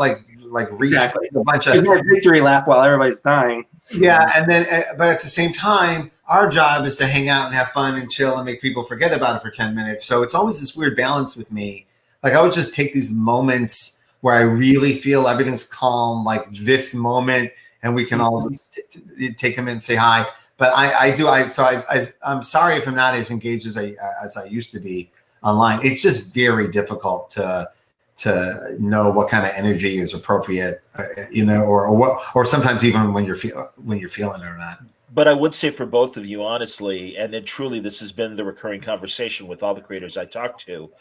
read exactly a bunch There's of no victory lap while everybody's dying. Yeah, and then but at the same time, our job is to hang out and have fun and chill and make people forget about it for 10 minutes. So it's always this weird balance with me. I would just take these moments where I really feel everything's calm, like this moment, and we can all just take them in and say hi. But I'm sorry if I'm not as engaged as I used to be online. It's just very difficult to know what kind of energy is appropriate, or sometimes even when you're feeling it or not. But I would say for both of you, honestly, and then truly, this has been the recurring conversation with all the creators I talk to.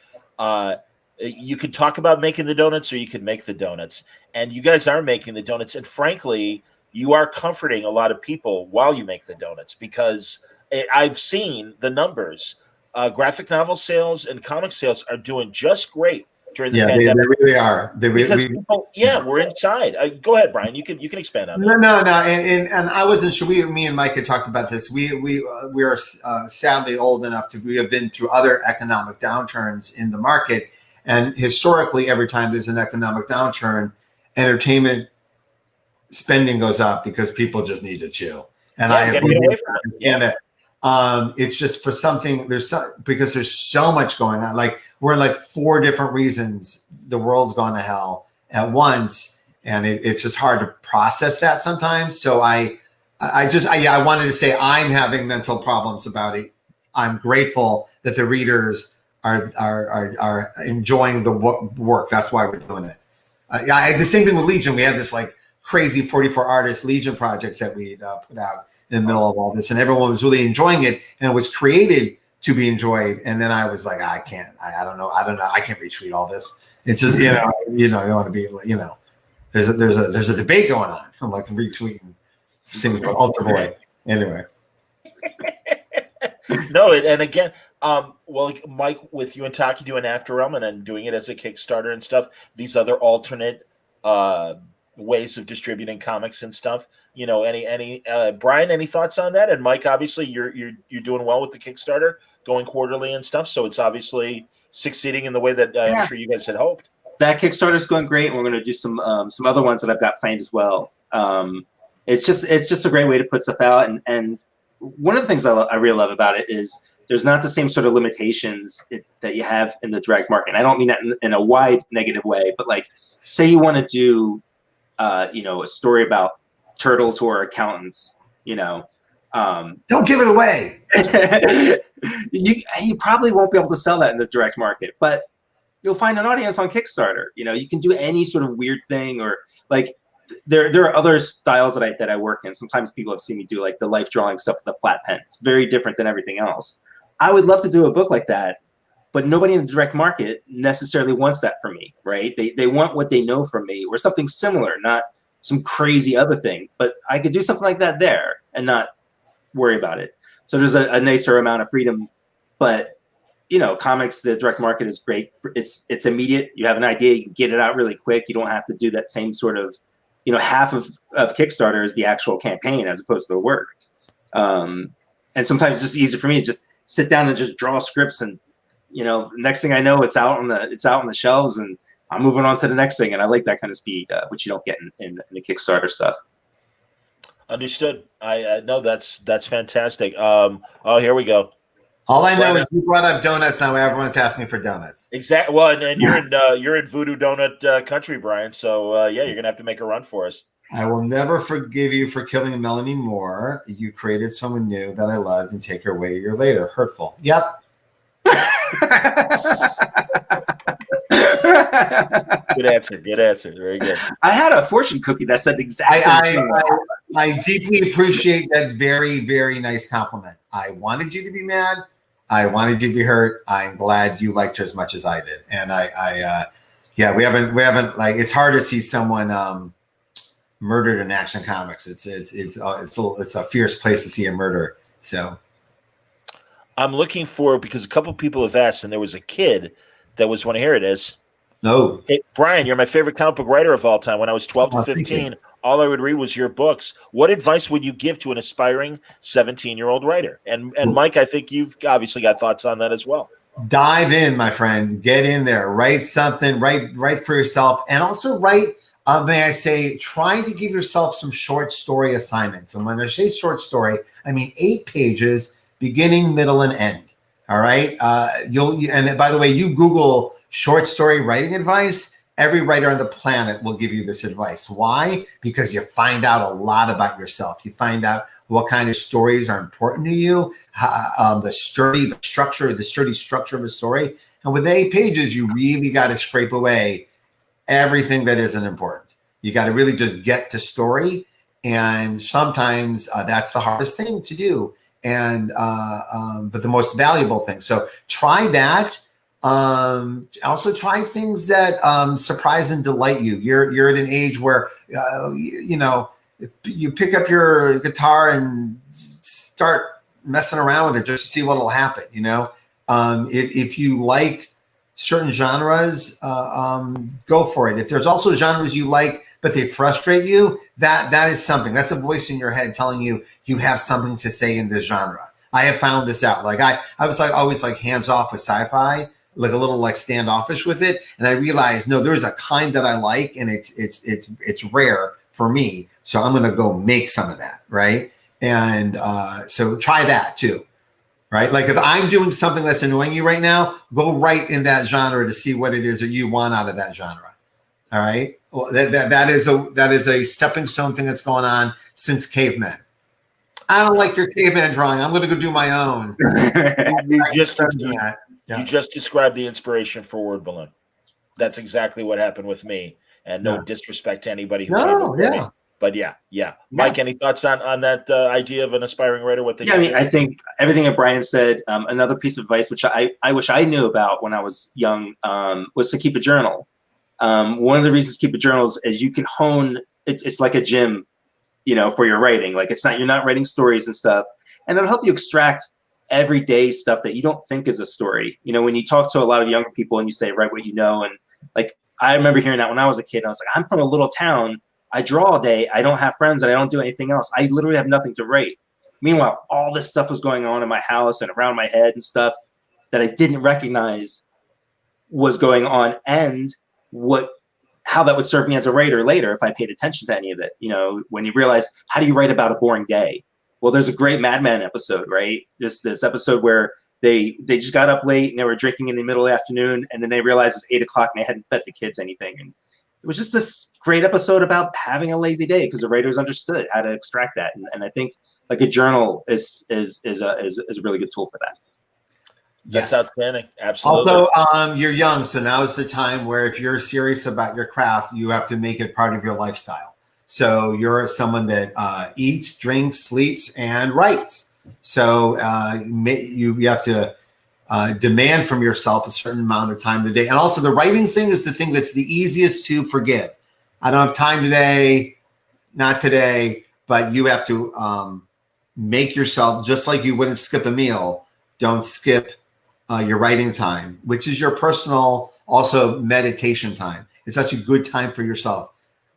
You could talk about making the donuts or you could make the donuts. And you guys are making the donuts. And frankly, you are comforting a lot of people while you make the donuts because I've seen the numbers. Graphic novel sales and comic sales are doing just great during the pandemic. They really are. People, we're inside. Go ahead, Brian. You can expand on that. No. And I wasn't sure. Me and Mike had talked about this. We are sadly old enough we have been through other economic downturns in the market. And historically, every time there's an economic downturn, entertainment spending goes up because people just need to chill. And I understand that. It's just for something because there's so much going on. We're in 4 different reasons the world's gone to hell at once, and it's just hard to process that sometimes. So I wanted to say I'm having mental problems about it. I'm grateful that the readers are enjoying the work. That's why we're doing it. The same thing with Legion. We had this like crazy 44 artist Legion project that we put out in the middle of all this, and everyone was really enjoying it, and it was created to be enjoyed. And then I was like, I can't. I don't know. I can't retweet all this. It's just you don't want to be there's a debate going on. I'm like retweeting things about Ultra Boy. Anyway. No, and again, well, Mike, with you and Taki doing After Realm and then doing it as a Kickstarter and stuff, these other alternate ways of distributing comics and stuff. Any Brian, any thoughts on that? And Mike, obviously, you're doing well with the Kickstarter, going quarterly and stuff. So it's obviously succeeding in the way that I'm sure you guys had hoped. That Kickstarter is going great, and we're going to do some other ones that I've got planned as well. It's just a great way to put stuff out, and one of the things I really love about it is there's not the same sort of limitations that you have in the direct market. And I don't mean that in a wide negative way, but like, say you want to do, a story about turtles who are accountants, don't give it away. you probably won't be able to sell that in the direct market, but you'll find an audience on Kickstarter. You can do any sort of weird thing, or like, there are other styles that I work in. Sometimes people have seen me do like the life drawing stuff with a flat pen. It's very different than everything else. I would love to do a book like that, but nobody in the direct market necessarily wants that from me, right? They want what they know from me or something similar, not some crazy other thing. But I could do something like that there and not worry about it. So there's a nicer amount of freedom. But comics, the direct market is great. It's immediate. You have an idea, you can get it out really quick. You don't have to do that same sort of half of Kickstarter is the actual campaign as opposed to the work. And sometimes it's just easy for me to just sit down and just draw scripts, and next thing I know, it's out on the shelves, and I'm moving on to the next thing. And I like that kind of speed, which you don't get in the Kickstarter stuff. Understood. I know that's fantastic. Here we go. All I know is you brought up donuts. Now everyone's asking for donuts. Exactly. Well, and you're in Voodoo Donut country, Brian. So you're gonna have to make a run for us. I will never forgive you for killing Melanie Moore. You created someone new that I loved and take her away a year later. Hurtful. Yep. Good answer. Good answer. Very good. I had a fortune cookie that said exactly. I deeply appreciate that very, very nice compliment. I wanted you to be mad. I wanted you to be hurt. I'm glad you liked her as much as I did. And we haven't like, it's hard to see someone murdered in Action Comics. It's a fierce place to see a murder. So I'm looking for, because a couple people have asked, and there was a kid that was one. Here it is. No. Hey, Brian, you're my favorite comic book writer of all time. When I was 12 to 15, all I would read was your books. What advice would you give to an aspiring 17-year-old writer? And Mike, I think you've obviously got thoughts on that as well. Dive in, my friend. Get in there. Write something. Write for yourself. And also write, may I say, try to give yourself some short story assignments. And when I say short story, I mean 8 pages, beginning, middle, and end. All right. And by the way, you Google short story writing advice, every writer on the planet will give you this advice. Why? Because you find out a lot about yourself. You find out what kind of stories are important to you, the sturdy structure of a story. And with 8 pages, you really got to scrape away everything that isn't important. You got to really just get to story. And sometimes that's the hardest thing to do. And but the most valuable thing. So try that. Also try things that surprise and delight you. You're at an age where you pick up your guitar and start messing around with it just to see what'll happen. If you like certain genres, go for it. If there's also genres you like but they frustrate you, that is something. That's a voice in your head telling you you have something to say in this genre. I have found this out. Like I was like always like hands off with sci-fi, like a little like standoffish with it, and I realized no, there's a kind that I like, and it's rare for me. So I'm gonna go make some of that, right? And so try that too. Right? Like if I'm doing something that's annoying you right now, go right in that genre to see what it is that you want out of that genre. All right. Well, that is a stepping stone thing that's going on since cavemen. I don't like your caveman drawing. I'm going to go do my own. You just described the inspiration for Word Balloon. That's exactly what happened with me. And no disrespect to anybody who came before me. But yeah. Mike, any thoughts on that idea of an aspiring writer? What they I mean, I think everything that Brian said. Another piece of advice, which I wish I knew about when I was young, was to keep a journal. One of the reasons to keep a journal is you can hone. It's like a gym, for your writing. Like you're not writing stories and stuff, and it'll help you extract everyday stuff that you don't think is a story. When you talk to a lot of younger people and you say, write what you know, and like I remember hearing that when I was a kid. I was like, I'm from a little town. I draw all day. I don't have friends and I don't do anything else. I literally have nothing to write. Meanwhile, all this stuff was going on in my house and around my head and stuff that I didn't recognize was going on, and how that would serve me as a writer later if I paid attention to any of it. When you realize, how do you write about a boring day? Well, there's a great Mad Men episode, right? Just this episode where they just got up late and they were drinking in the middle of the afternoon, and then they realized it was 8 o'clock and they hadn't fed the kids anything. And it was just this great episode about having a lazy day because the writers understood how to extract that. And I think like a journal is a really good tool for that. That's outstanding. Absolutely. Also, you're young, so now is the time where if you're serious about your craft, you have to make it part of your lifestyle. So you're someone that eats, drinks, sleeps, and writes. So you have to demand from yourself a certain amount of time a day. And also the writing thing is the thing that's the easiest to forgive. I don't have time today, not today, but you have to make yourself, just like you wouldn't skip a meal, don't skip your writing time, which is your personal also meditation time. It's such a good time for yourself.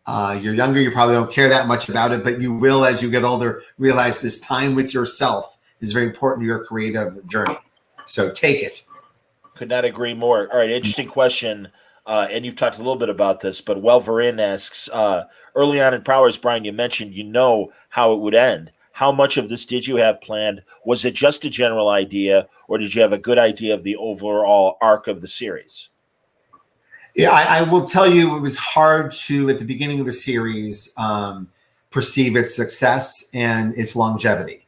You're younger, you probably don't care that much about it, but you will, as you get older, realize this time with yourself is very important to your creative journey. So take it. Could not agree more. All right, interesting question. And you've talked a little bit about this, but Welverin asks, early on in Powers, Brian, you mentioned how it would end. How much of this did you have planned? Was it just a general idea, or did you have a good idea of the overall arc of the series? Yeah, I will tell you, it was hard to, at the beginning of the series, perceive its success and its longevity.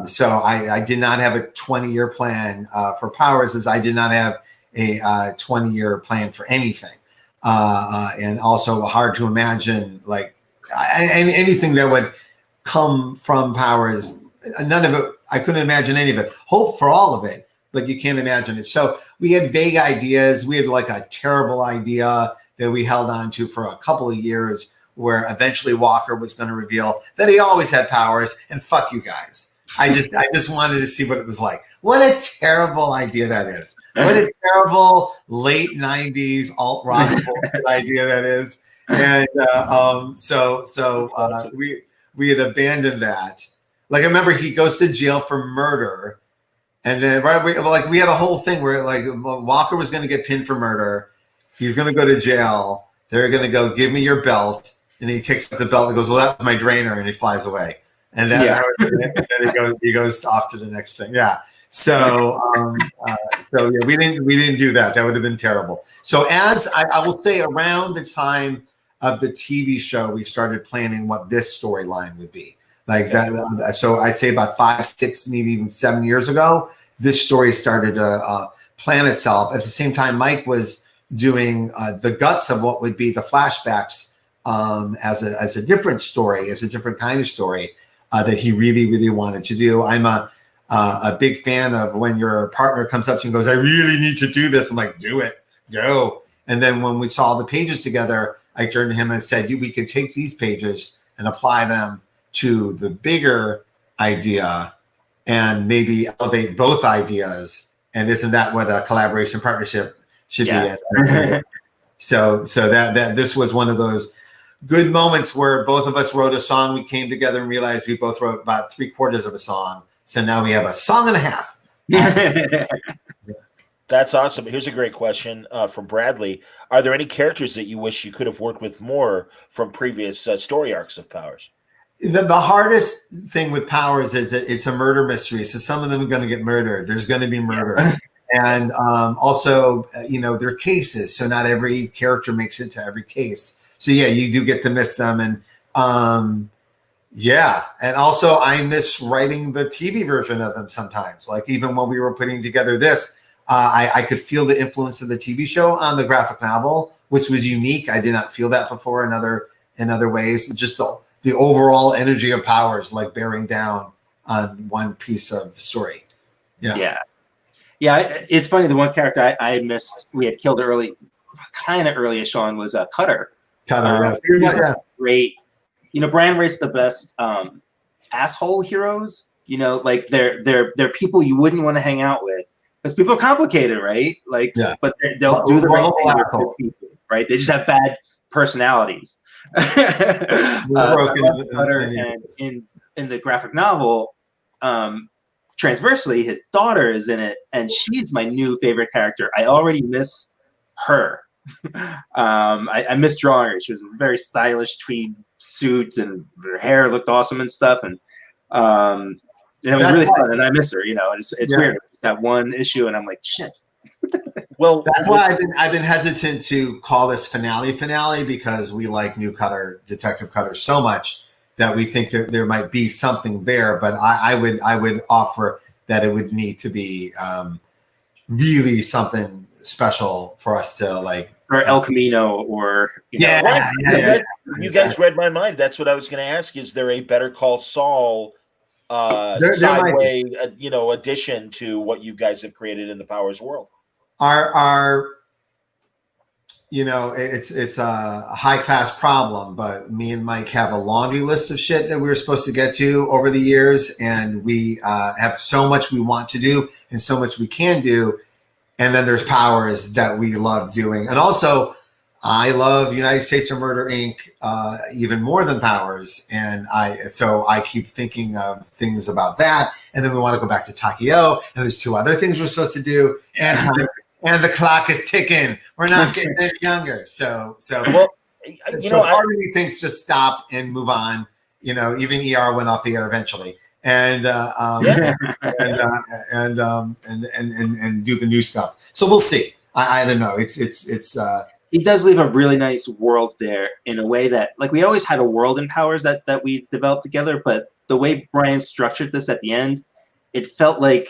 So I did not have a 20-year plan for Powers, as I did not have a 20-year plan for anything. And also hard to imagine, anything that would come from Powers. None of it, I couldn't imagine any of it. Hope for all of it, but you can't imagine it. So we had vague ideas. We had like a terrible idea that we held on to for a couple of years, where eventually Walker was going to reveal that he always had powers, and fuck you guys. I just wanted to see what it was like. What a terrible idea that is. What a terrible late 90s alt rock idea that is. And we had abandoned that. Like, I remember he goes to jail for murder. And then we had a whole thing where Walker was going to get pinned for murder. He's going to go to jail. They're going to go, give me your belt. And he kicks up the belt and goes, well, that's my drainer. And he flies away. And then, then he goes off to the next thing. Yeah. So we didn't do that. That would have been terrible. So as I will say, around the time of the TV show, we started planning what this storyline would be. Like that. So I'd say about 5, 6, maybe even 7 years ago, this story started to plan itself. At the same time, Mike was doing the guts of what would be the flashbacks as a different story, as a different kind of story that he really, really wanted to do. I'm a big fan of when your partner comes up to you and goes, I really need to do this. I'm like, do it, go. And then when we saw the pages together, I turned to him and said, we could take these pages and apply them to the bigger idea and maybe elevate both ideas. And isn't that what a collaboration partnership should be? So that this was one of those good moments where both of us wrote a song. We came together and realized we both wrote about 3/4 of a song. So now we have a song and a half. That's awesome. Here's a great question from Bradley. Are there any characters that you wish you could have worked with more from previous story arcs of Powers? The hardest thing with Powers is that it's a murder mystery. So some of them are going to get murdered. There's going to be murder. And also, they're cases. So not every character makes it to every case. So yeah, you do get to miss them. And and also I miss writing the TV version of them sometimes. Like even when we were putting together this, I could feel the influence of the TV show on the graphic novel, which was unique. I did not feel that before in other ways. Just the overall energy of powers like bearing down on one piece of story. Yeah. It's funny. The one character I missed, we had killed kind of early as Sean was Cutter. Yeah. Great. Brian rates the best asshole heroes. Like they're people you wouldn't want to hang out with because people are complicated, right? Like, but they'll do the right thing for people, right? They just have bad personalities. Cutter, and in the graphic novel, transversely, his daughter is in it, and she's my new favorite character. I already miss her. I miss drawing her. She was in a very stylish tweed suit, and her hair looked awesome and stuff. And it was really fun, and I miss her. It's weird. That one issue, and I'm like, shit. Well, that's why I've been hesitant to call this finale because we like new Detective Cutter so much that we think that there might be something there. But I would offer that it would need to be really something special for us to like. Or El Camino, or you guys read my mind. That's what I was going to ask. Is there a Better Call Saul sideway, addition to what you guys have created in the Powers world? It's a high class problem, but me and Mike have a laundry list of shit that we were supposed to get to over the years, and we have so much we want to do and so much we can do. And then there's Powers that we love doing. And also, I love United States of Murder, Inc. Even more than Powers. And so I keep thinking of things about that. And then we want to go back to Takio. And there's 2 other things we're supposed to do. And the clock is ticking. We're not getting any younger. So part of me thinks just stop and move on. Even ER went off the air eventually. And and do the new stuff. So we'll see. I don't know. It's he does leave a really nice world there in a way that, like, we always had a world in Powers that we developed together, but the way Brian structured this at the end, it felt like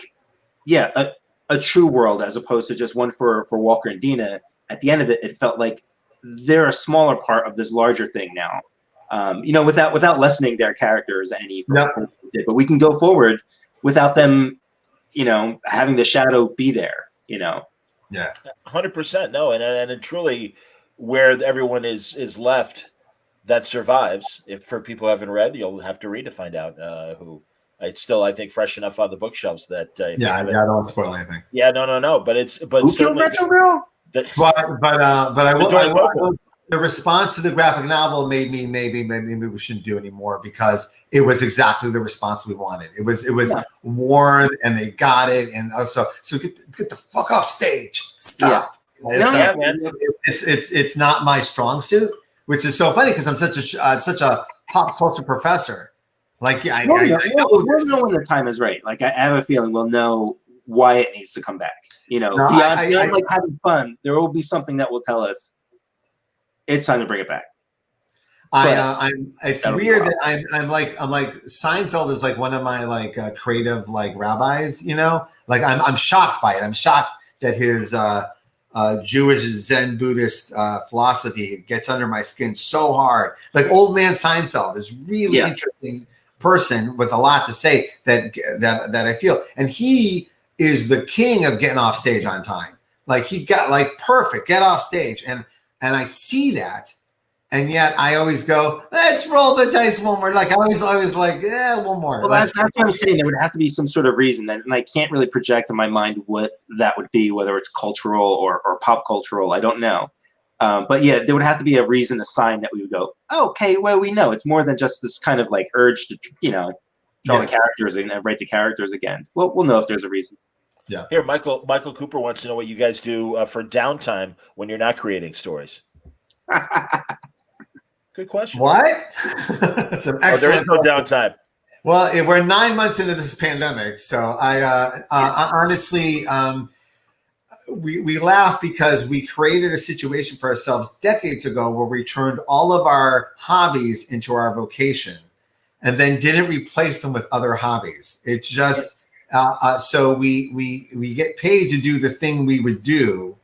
a true world as opposed to just one for Walker and Dina. At the end of it, it felt like they're a smaller part of this larger thing now. Without lessening their characters any, but we can go forward without them, having the shadow be there. Yeah, 100%. No, and truly, where everyone is left, that survives. If for people who haven't read, you'll have to read to find out who. It's still, I think, fresh enough on the bookshelves that I don't want to spoil anything. Yeah, no, but who killed Retro Girl? But I will. The response to the graphic novel made me maybe we shouldn't do anymore because it was exactly the response we wanted. It was warm and they got it, and also so get the fuck off stage. Stop. Yeah. Man. It's not my strong suit, which is so funny because I'm such a pop culture professor. Like I know we'll know when the time is right. Like I have a feeling we'll know why it needs to come back. Beyond like having fun, there will be something that will tell us it's time to bring it back. It's weird that I'm like Seinfeld is like one of my like creative like rabbis. Like I'm shocked by it. I'm shocked that his Jewish Zen Buddhist philosophy gets under my skin so hard. Like old man Seinfeld is really interesting person with a lot to say that I feel, and he is the king of getting off stage on time. Like he got like perfect get off stage, and I see that, and yet I always go, let's roll the dice one more. Like I always like, one more. Well, that's what I'm saying. There would have to be some sort of reason, and I can't really project in my mind what that would be, whether it's cultural or pop cultural. I don't know. But yeah, there would have to be a reason, a sign that we would go, okay, well, we know it's more than just this kind of like urge to, draw the characters and write the characters again. Well, we'll know if there's a reason. Yeah. Here, Michael Cooper wants to know what you guys do for downtime when you're not creating stories. Good question. What? That's an excellent. There is no downtime. Well, we're 9 months into this pandemic, so I honestly, we laugh because we created a situation for ourselves decades ago where we turned all of our hobbies into our vocation, and then didn't replace them with other hobbies. It's just. So we get paid to do the thing we would do.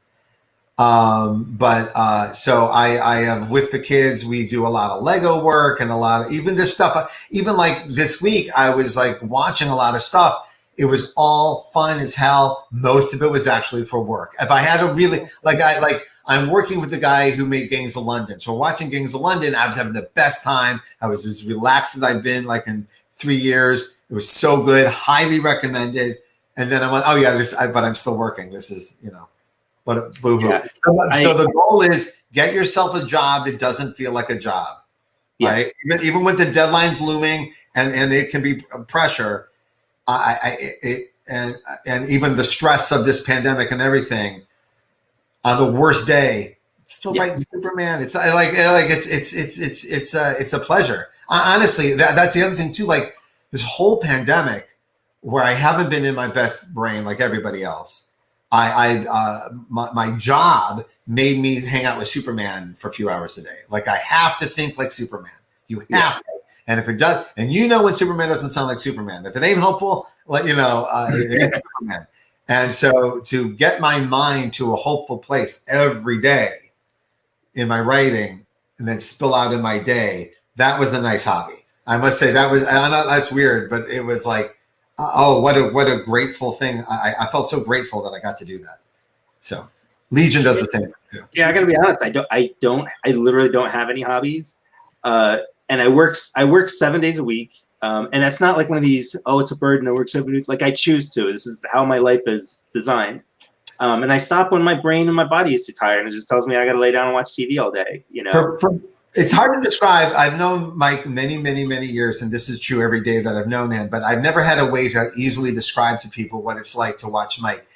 So I have with the kids, we do a lot of Lego work and a lot of even this stuff. Even like this week, I was like watching a lot of stuff. It was all fun as hell. Most of it was actually for work. If I had to really I'm working with the guy who made Gangs of London. So watching Gangs of London, I was having the best time. I was as relaxed as I've been like in 3 years. It was so good. Highly recommended. And then I'm like, oh yeah, but I'm still working. This is, what a boo-hoo. Yeah. So the goal is get yourself a job that doesn't feel like a job. Yeah. Right? Even with the deadlines looming and it can be pressure. And even the stress of this pandemic and everything, on the worst day, still writing Superman. It's it's a pleasure. Honestly, that's the other thing too. Like this whole pandemic, where I haven't been in my best brain like everybody else. My job made me hang out with Superman for a few hours a day. Like I have to think like Superman. You have to. And if it does, and when Superman doesn't sound like Superman, if it ain't hopeful, it's Superman. And so to get my mind to a hopeful place every day in my writing and then spill out in my day, that was a nice hobby. I must say I know that's weird, but it was like, what a grateful thing. I felt so grateful that I got to do that. So Legion does the thing too. Yeah, I gotta be honest. I literally don't have any hobbies. And I work 7 days a week. And that's not like one of these, it's a burden, I work 7 days. Like I choose to. This is how my life is designed. And I stop when my brain and my body is too tired, and it just tells me I got to lay down and watch TV all day. It's hard to describe. I've known Mike many, many, many years, and this is true every day that I've known him, but I've never had a way to easily describe to people what it's like to watch Mike.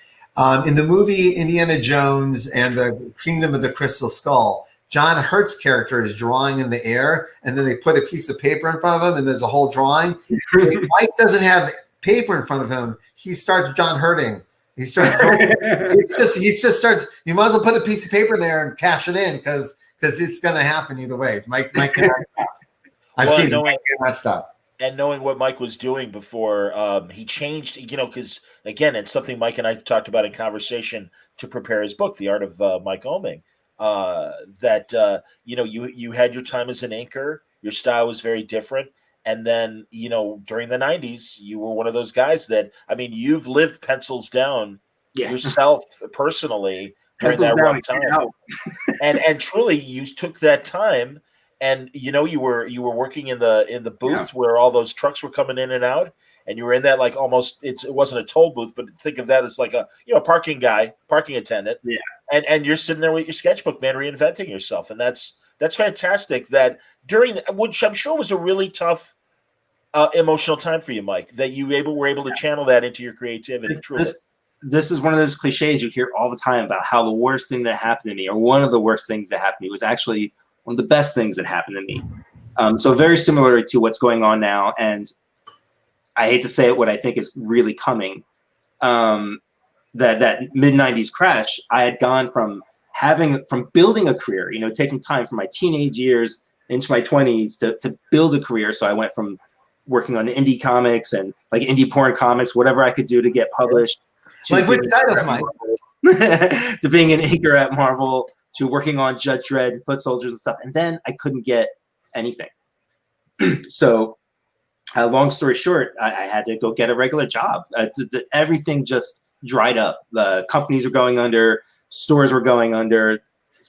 In the movie Indiana Jones and the Kingdom of the Crystal Skull, John Hurt's character is drawing in the air, and then they put a piece of paper in front of him, and there's a whole drawing. If Mike doesn't have paper in front of him, he starts John Hurting. He starts. he just starts. You might as well put a piece of paper there and cash it in because it's going to happen either way. Mike cannot stop. I've seen Mike cannot stop. And knowing what Mike was doing before he changed, because again, it's something Mike and I talked about in conversation to prepare his book, The Art of Mike Oeming. You had your time as an inker, your style was very different, and then during the 90s you were one of those guys that you've lived pencils down yourself personally during that rough time. and truly you took that time, and you were working in the booth where all those trucks were coming in and out, and you were in that like almost it wasn't a toll booth, but think of that as like a parking attendant. Yeah. And you're sitting there with your sketchbook, man, reinventing yourself. And that's fantastic that which I'm sure was a really tough emotional time for you, Mike, that you were able to channel that into your creativity. This is one of those cliches you hear all the time about how the worst thing that happened to me, or one of the worst things that happened to me, was actually one of the best things that happened to me. So very similar to what's going on now. And I hate to say it, what I think is really coming. That mid-90s crash, I had gone from building a career, taking time from my teenage years into my 20s to build a career. So I went from working on indie comics and like indie porn comics, whatever I could do to get published. Like which title, Mike? To being an inker at Marvel, to working on Judge Dredd and Foot Soldiers and stuff. And then I couldn't get anything. So long story short, I had to go get a regular job. Everything just dried up. The companies were going under, stores were going under,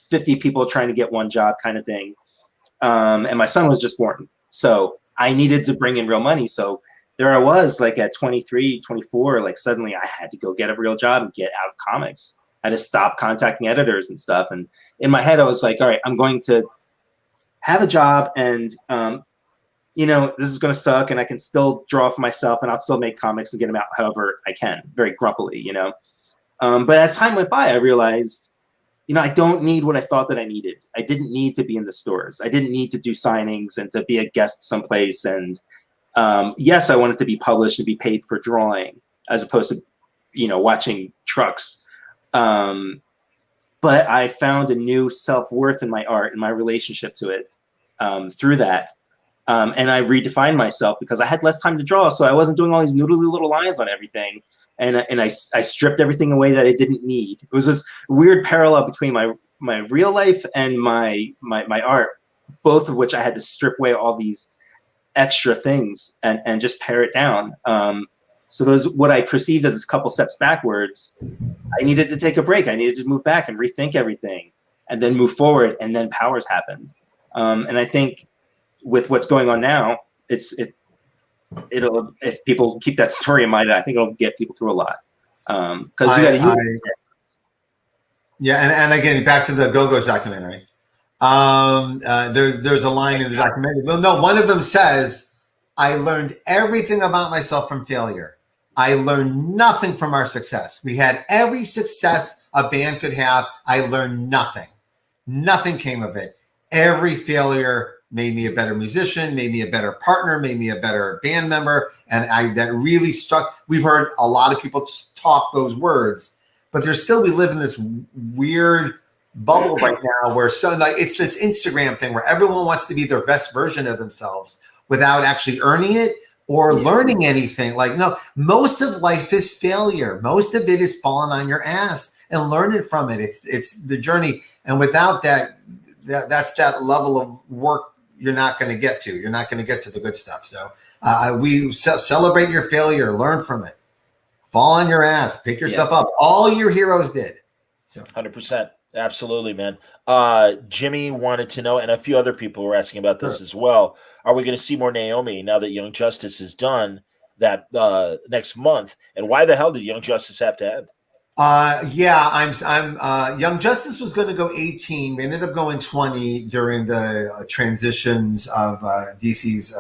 50 people trying to get one job kind of thing. And my son was just born. So I needed to bring in real money. So there I was, like at 23, 24, like suddenly I had to go get a real job and get out of comics. I had to stop contacting editors and stuff. And in my head, I was like, all right, I'm going to have a job, and this is going to suck, and I can still draw for myself, and I'll still make comics and get them out however I can, very grumpily, But as time went by, I realized, I don't need what I thought that I needed. I didn't need to be in the stores. I didn't need to do signings and to be a guest someplace. And yes, I wanted to be published and be paid for drawing as opposed to, watching trucks. But I found a new self-worth in my art and my relationship to it through that. And I redefined myself because I had less time to draw, so I wasn't doing all these noodly little lines on everything. And I stripped everything away that I didn't need. It was this weird parallel between my real life and my art, both of which I had to strip away all these extra things and just pare it down. So those, what I perceived as a couple steps backwards, I needed to take a break. I needed to move back and rethink everything and then move forward, and then powers happened. And I think with what's going on now, it'll, if people keep that story in mind, I think it'll get people through a lot. Because you got to yeah, and again, back to the Go-Go's documentary. There's a line in the documentary. Well, no, one of them says, "I learned everything about myself from failure. I learned nothing from our success. We had every success a band could have. I learned nothing. Nothing came of it. Every failure made me a better musician, made me a better partner, made me a better band member." And that really struck. We've heard a lot of people talk those words, but there's still, we live in this weird bubble right now where it's this Instagram thing where everyone wants to be their best version of themselves without actually earning it or learning anything. Like, no, most of life is failure. Most of it is falling on your ass and learning from it. It's the journey. And without that's that level of work you're not going to get to. You're not going to get to the good stuff. So we celebrate your failure, learn from it, fall on your ass, pick yourself up. All your heroes did. So 100%. Absolutely, man. Jimmy wanted to know, and a few other people were asking about this as well. Are we going to see more Naomi now that Young Justice is done that next month? And why the hell did Young Justice have to end? I'm Young Justice was going to go 18. We ended up going 20 during the transitions of DC's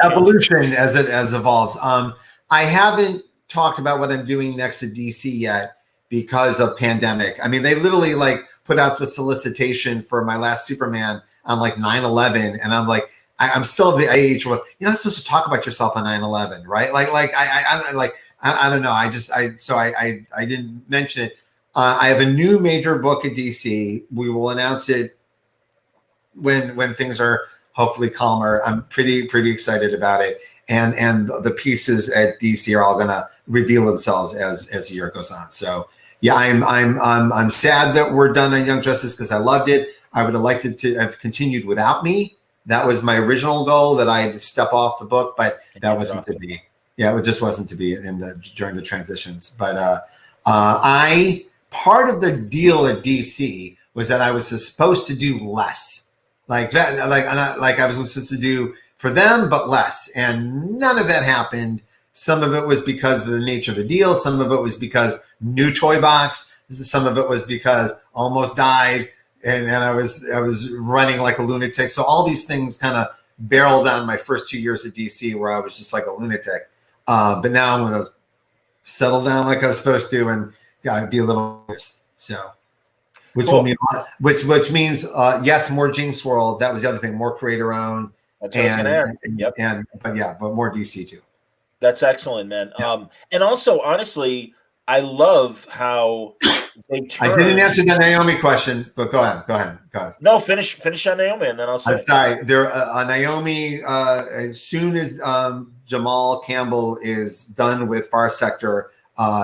evolution as it evolves. I haven't talked about what I'm doing next to DC yet because of pandemic. I mean, they literally like put out the solicitation for my last Superman on like 9/11, and I'm like, I'm still the age where you're not supposed to talk about yourself on 9/11, right? I don't know. I didn't mention it. I have a new major book at DC. We will announce it when things are hopefully calmer. I'm pretty excited about it. And the pieces at DC are all gonna reveal themselves as the year goes on. So yeah, I'm sad that we're done on Young Justice because I loved it. I would have liked it to have continued without me. That was my original goal, that I had to step off the book, but that wasn't to be. Yeah, it just wasn't to be during the transitions. But part of the deal at DC was that I was supposed to do less, like that, like I was supposed to do for them, but less, and none of that happened. Some of it was because of the nature of the deal. Some of it was because new toy box. Some of it was because almost died, and I was running like a lunatic. So all these things kind of barreled on my first 2 years at DC, where I was just like a lunatic. But now I'm going to settle down like I was supposed to and be a little so, which will mean which means yes, more Jinx World. That was the other thing, more creator owned. That's what I was gonna add. But more DC too. That's excellent, man. Yeah. And also, honestly, I love how they turn. I didn't answer the Naomi question, but go ahead. No, finish on Naomi, and then I'll say. I'm sorry. Naomi. As soon as Jamal Campbell is done with Far Sector,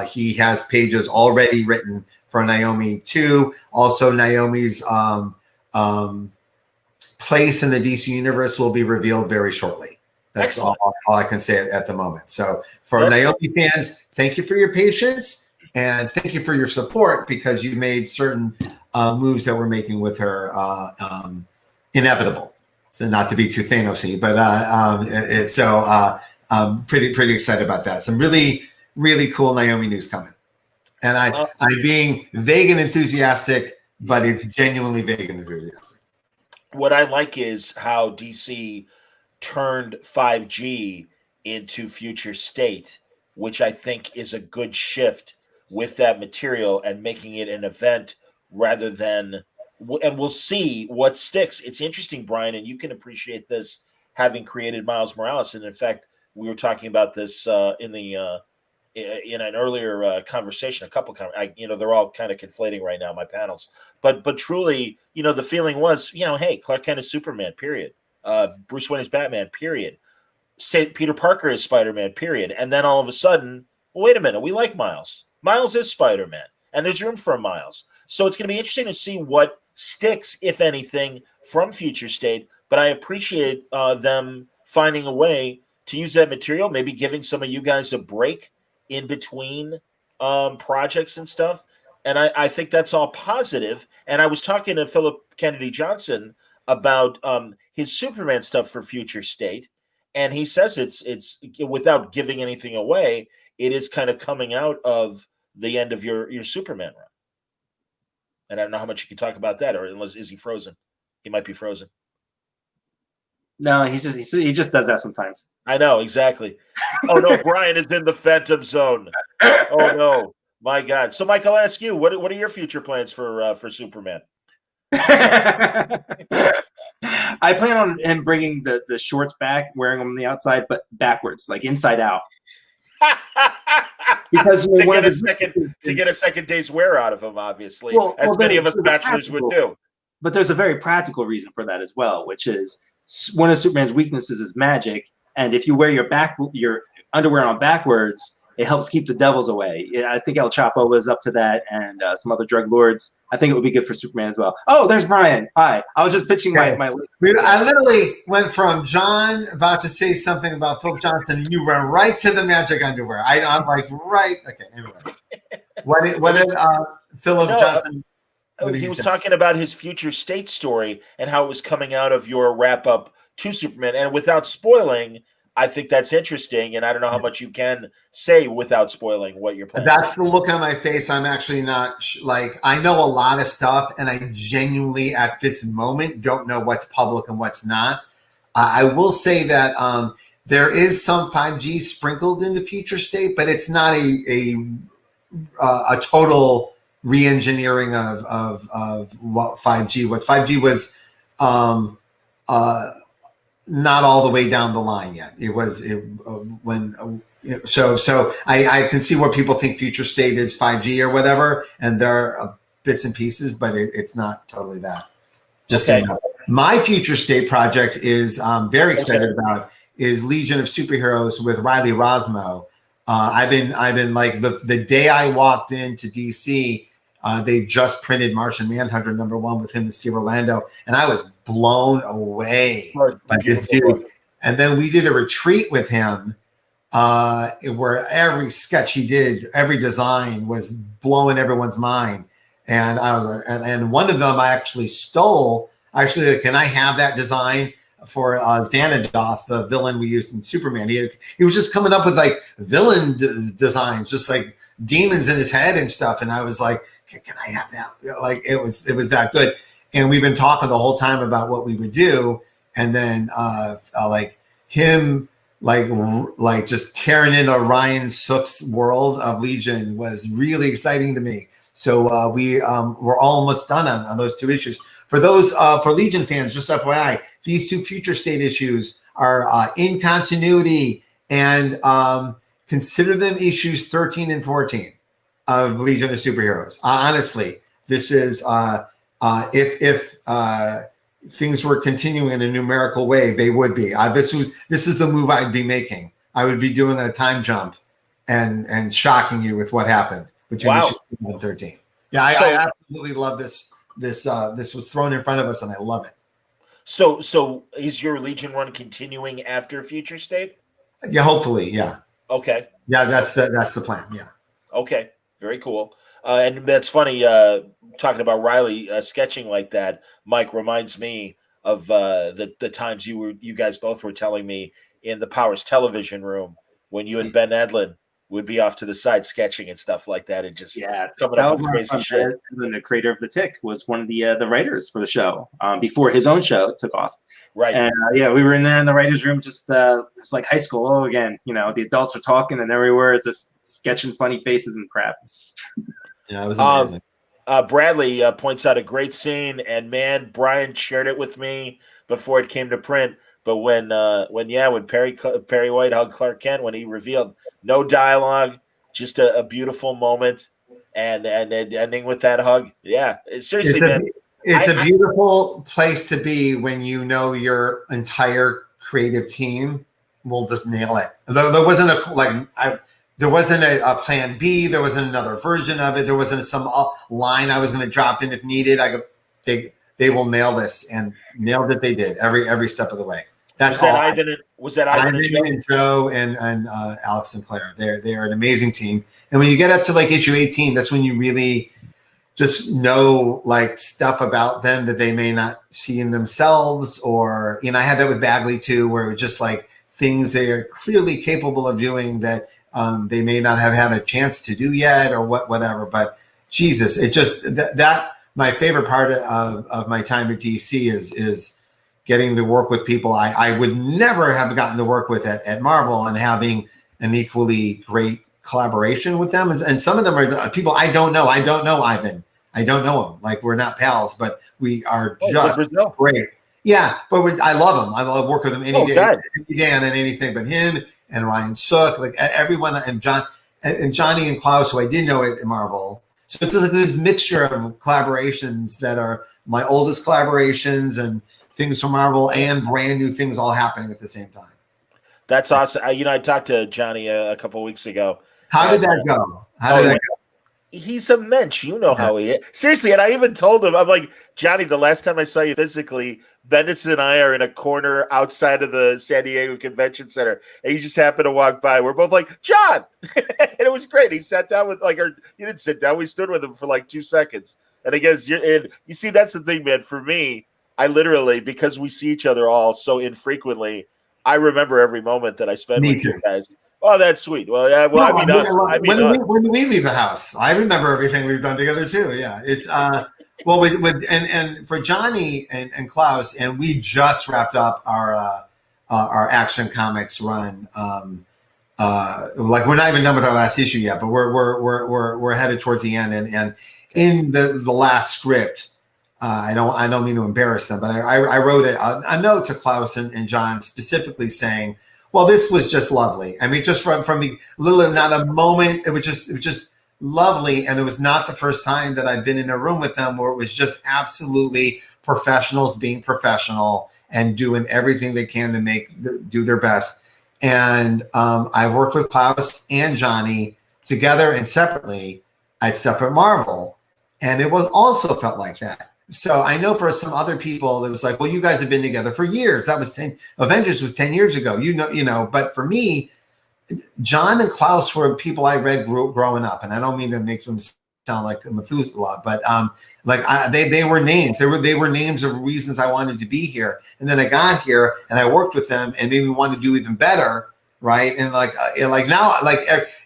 he has pages already written for Naomi 2. Also, Naomi's place in the DC universe will be revealed very shortly. That's all I can say at the moment. So for Naomi fans, thank you for your patience and thank you for your support, because you made certain moves that we're making with her inevitable. So not to be too Thanos-y, but I'm pretty excited about that. Some really, really cool Naomi news coming. And I'm being vague and enthusiastic, but it's genuinely vague and enthusiastic. What I like is how DC turned 5G into future state, which I think is a good shift with that material and making it an event rather than, and we'll see what sticks. It's interesting, Brian, and you can appreciate this having created Miles Morales. And in fact, we were talking about this in in an earlier conversation, a couple of they're all kind of conflating right now, my panels. But truly, the feeling was, hey, Clark Kent is Superman, period. Bruce Wayne is Batman, period. Peter Parker is Spider-Man, period. And then all of a sudden, well, wait a minute, we like Miles. Miles is Spider-Man, and there's room for Miles. So it's going to be interesting to see what sticks, if anything, from Future State. But I appreciate them finding a way to use that material, maybe giving some of you guys a break in between projects and stuff. And I think that's all positive. And I was talking to Philip Kennedy Johnson about his Superman stuff for Future State. And he says it's without giving anything away, it is kind of coming out of the end of your Superman run. And I don't know how much you can talk about that, or unless is he frozen? He might be frozen. No, he just does that sometimes. I know, exactly. Oh no, Brian is in the Phantom Zone. Oh no, my God. So, Mike, I'll ask you, what are your future plans for Superman? I plan on him bringing the shorts back, wearing them on the outside, but backwards, like inside out. Because to get a second day's wear out of him, obviously, as many of us bachelors would do. But there's a very practical reason for that as well, which is one of Superman's weaknesses is magic, and if you wear your underwear on backwards, it helps keep the devils away. I think El Chapo was up to that, and some other drug lords. I think it would be good for Superman as well. Oh, there's Brian. Hi. I was just pitching my. Dude, I literally went from John about to say something about Philip Johnson, and you went right to the magic underwear. I'm like, right. Okay, anyway. What did Philip Johnson... He was talking about his Future State story and how it was coming out of your wrap-up to Superman. And without spoiling, I think that's interesting, and I don't know how much you can say without spoiling what you're planning. That's the look on my face. I'm actually not I know a lot of stuff, and I genuinely at this moment don't know what's public and what's not. I will say that there is some 5G sprinkled in the Future State, but it's not a total re-engineering of what 5G was. 5G was not all the way down the line yet. It was so I can see what people think Future State is 5G or whatever, and there are bits and pieces, but it's not totally that. Just saying. My Future State project is very excited about is Legion of Superheroes with Riley Rosmo. I've been like the day I walked into DC. They just printed Martian Manhunter #1 with him and Steve Orlando, and I was blown away by this dude. And then we did a retreat with him where every sketch he did, every design was blowing everyone's mind. And I was, and one of them I actually stole. Actually, can I have that design for Xanadoth, the villain we used in Superman? He was just coming up with like villain designs, just like demons in his head and stuff. And I was like, can I have that? Like it was that good. And we've been talking the whole time about what we would do. And then like him, like just tearing into Ryan Sook's world of Legion was really exciting to me. So we're almost done on those two issues. For those for Legion fans, just FYI, these two Future State issues are in continuity, and consider them issues 13 and 14 of Legion of Superheroes. Honestly, this is if things were continuing in a numerical way, they would be. This is the move I'd be making. I would be doing a time jump and shocking you with what happened between issues 12 and 13. Yeah, I absolutely love this. This was thrown in front of us, and I love it. So is your Legion run continuing after Future State? Yeah, hopefully, yeah. Okay. Yeah, that's the plan. Yeah. Okay, very cool. And that's funny. Talking about Riley sketching like that, Mike, reminds me of the times you guys both were telling me in the Powers television room when you and Ben Edlin would be off to the side sketching and stuff like that, and just coming up with crazy shit. And the creator of The Tick was one of the writers for the show before his own show took off. Right. And we were in there in the writers' room, just it's like high school. Oh, again, the adults are talking, and there we were, just sketching funny faces and crap. Yeah, it was amazing. Bradley points out a great scene, and man, Brian shared it with me before it came to print. But when Perry White hugged Clark Kent, when he revealed no dialogue, just a beautiful moment, and ending with that hug. Yeah, seriously, man. It's a beautiful place to be when you know your entire creative team will just nail it. There wasn't there wasn't a plan B. There wasn't another version of it. There wasn't some line I was going to drop in if needed. They will nail this, and nailed it. They did every step of the way. That's was that Ivan and Joe and Alex and Claire. They are an amazing team. And when you get up to like issue 18, that's when you really just know like stuff about them that they may not see in themselves, or I had that with Bagley too, where it was just like things they are clearly capable of doing that they may not have had a chance to do yet, or whatever. But Jesus, it just that my favorite part of my time at DC is getting to work with people I would never have gotten to work with at Marvel, and having an equally great collaboration with them. And some of them are the people I don't know. I don't know Ivan. I don't know him. Like, we're not pals, but we are just great. Yeah, but I love him. I love work with him any day and anything. But him and Ryan Sook, like everyone, and Johnny and Klaus, who I did know at Marvel. So it's just like this mixture of collaborations that are my oldest collaborations and things from Marvel and brand new things all happening at the same time. That's awesome. I talked to Johnny a couple of weeks ago. How did that go? How did that go? He's a mensch. You know how he is. Seriously, and I even told him, I'm like, Johnny, the last time I saw you physically, Bendis and I are in a corner outside of the San Diego Convention Center, and you just happened to walk by. We're both like, John! And it was great. He sat down with, you didn't sit down. We stood with him for like 2 seconds. And again, you see, that's the thing, man. For me, I literally, because we see each other all so infrequently, I remember every moment that I spend with you guys. Oh, that's sweet. Well, yeah. Well, when we leave the house, I remember everything we've done together too. Yeah, it's and for Johnny and Klaus, and we just wrapped up our Action Comics run. Like, we're not even done with our last issue yet, but we're headed towards the end. And in the last script, I don't mean to embarrass them, but I wrote a note to Klaus and John specifically saying, well, this was just lovely. I mean, just from little, not a moment. It was just lovely. And it was not the first time that I've been in a room with them where it was just absolutely professionals being professional and doing everything they can to do their best. And I've worked with Klaus and Johnny together and separately at stuff at Marvel. And it was also felt like that. So I know for some other people, it was like, well, you guys have been together for years. That was Avengers was 10 years ago, but for me, John and Klaus were people I read growing up. And I don't mean to make them sound like Methuselah, but they were names. They were names of reasons I wanted to be here. And then I got here and I worked with them and made me want to do even better. Right. And now,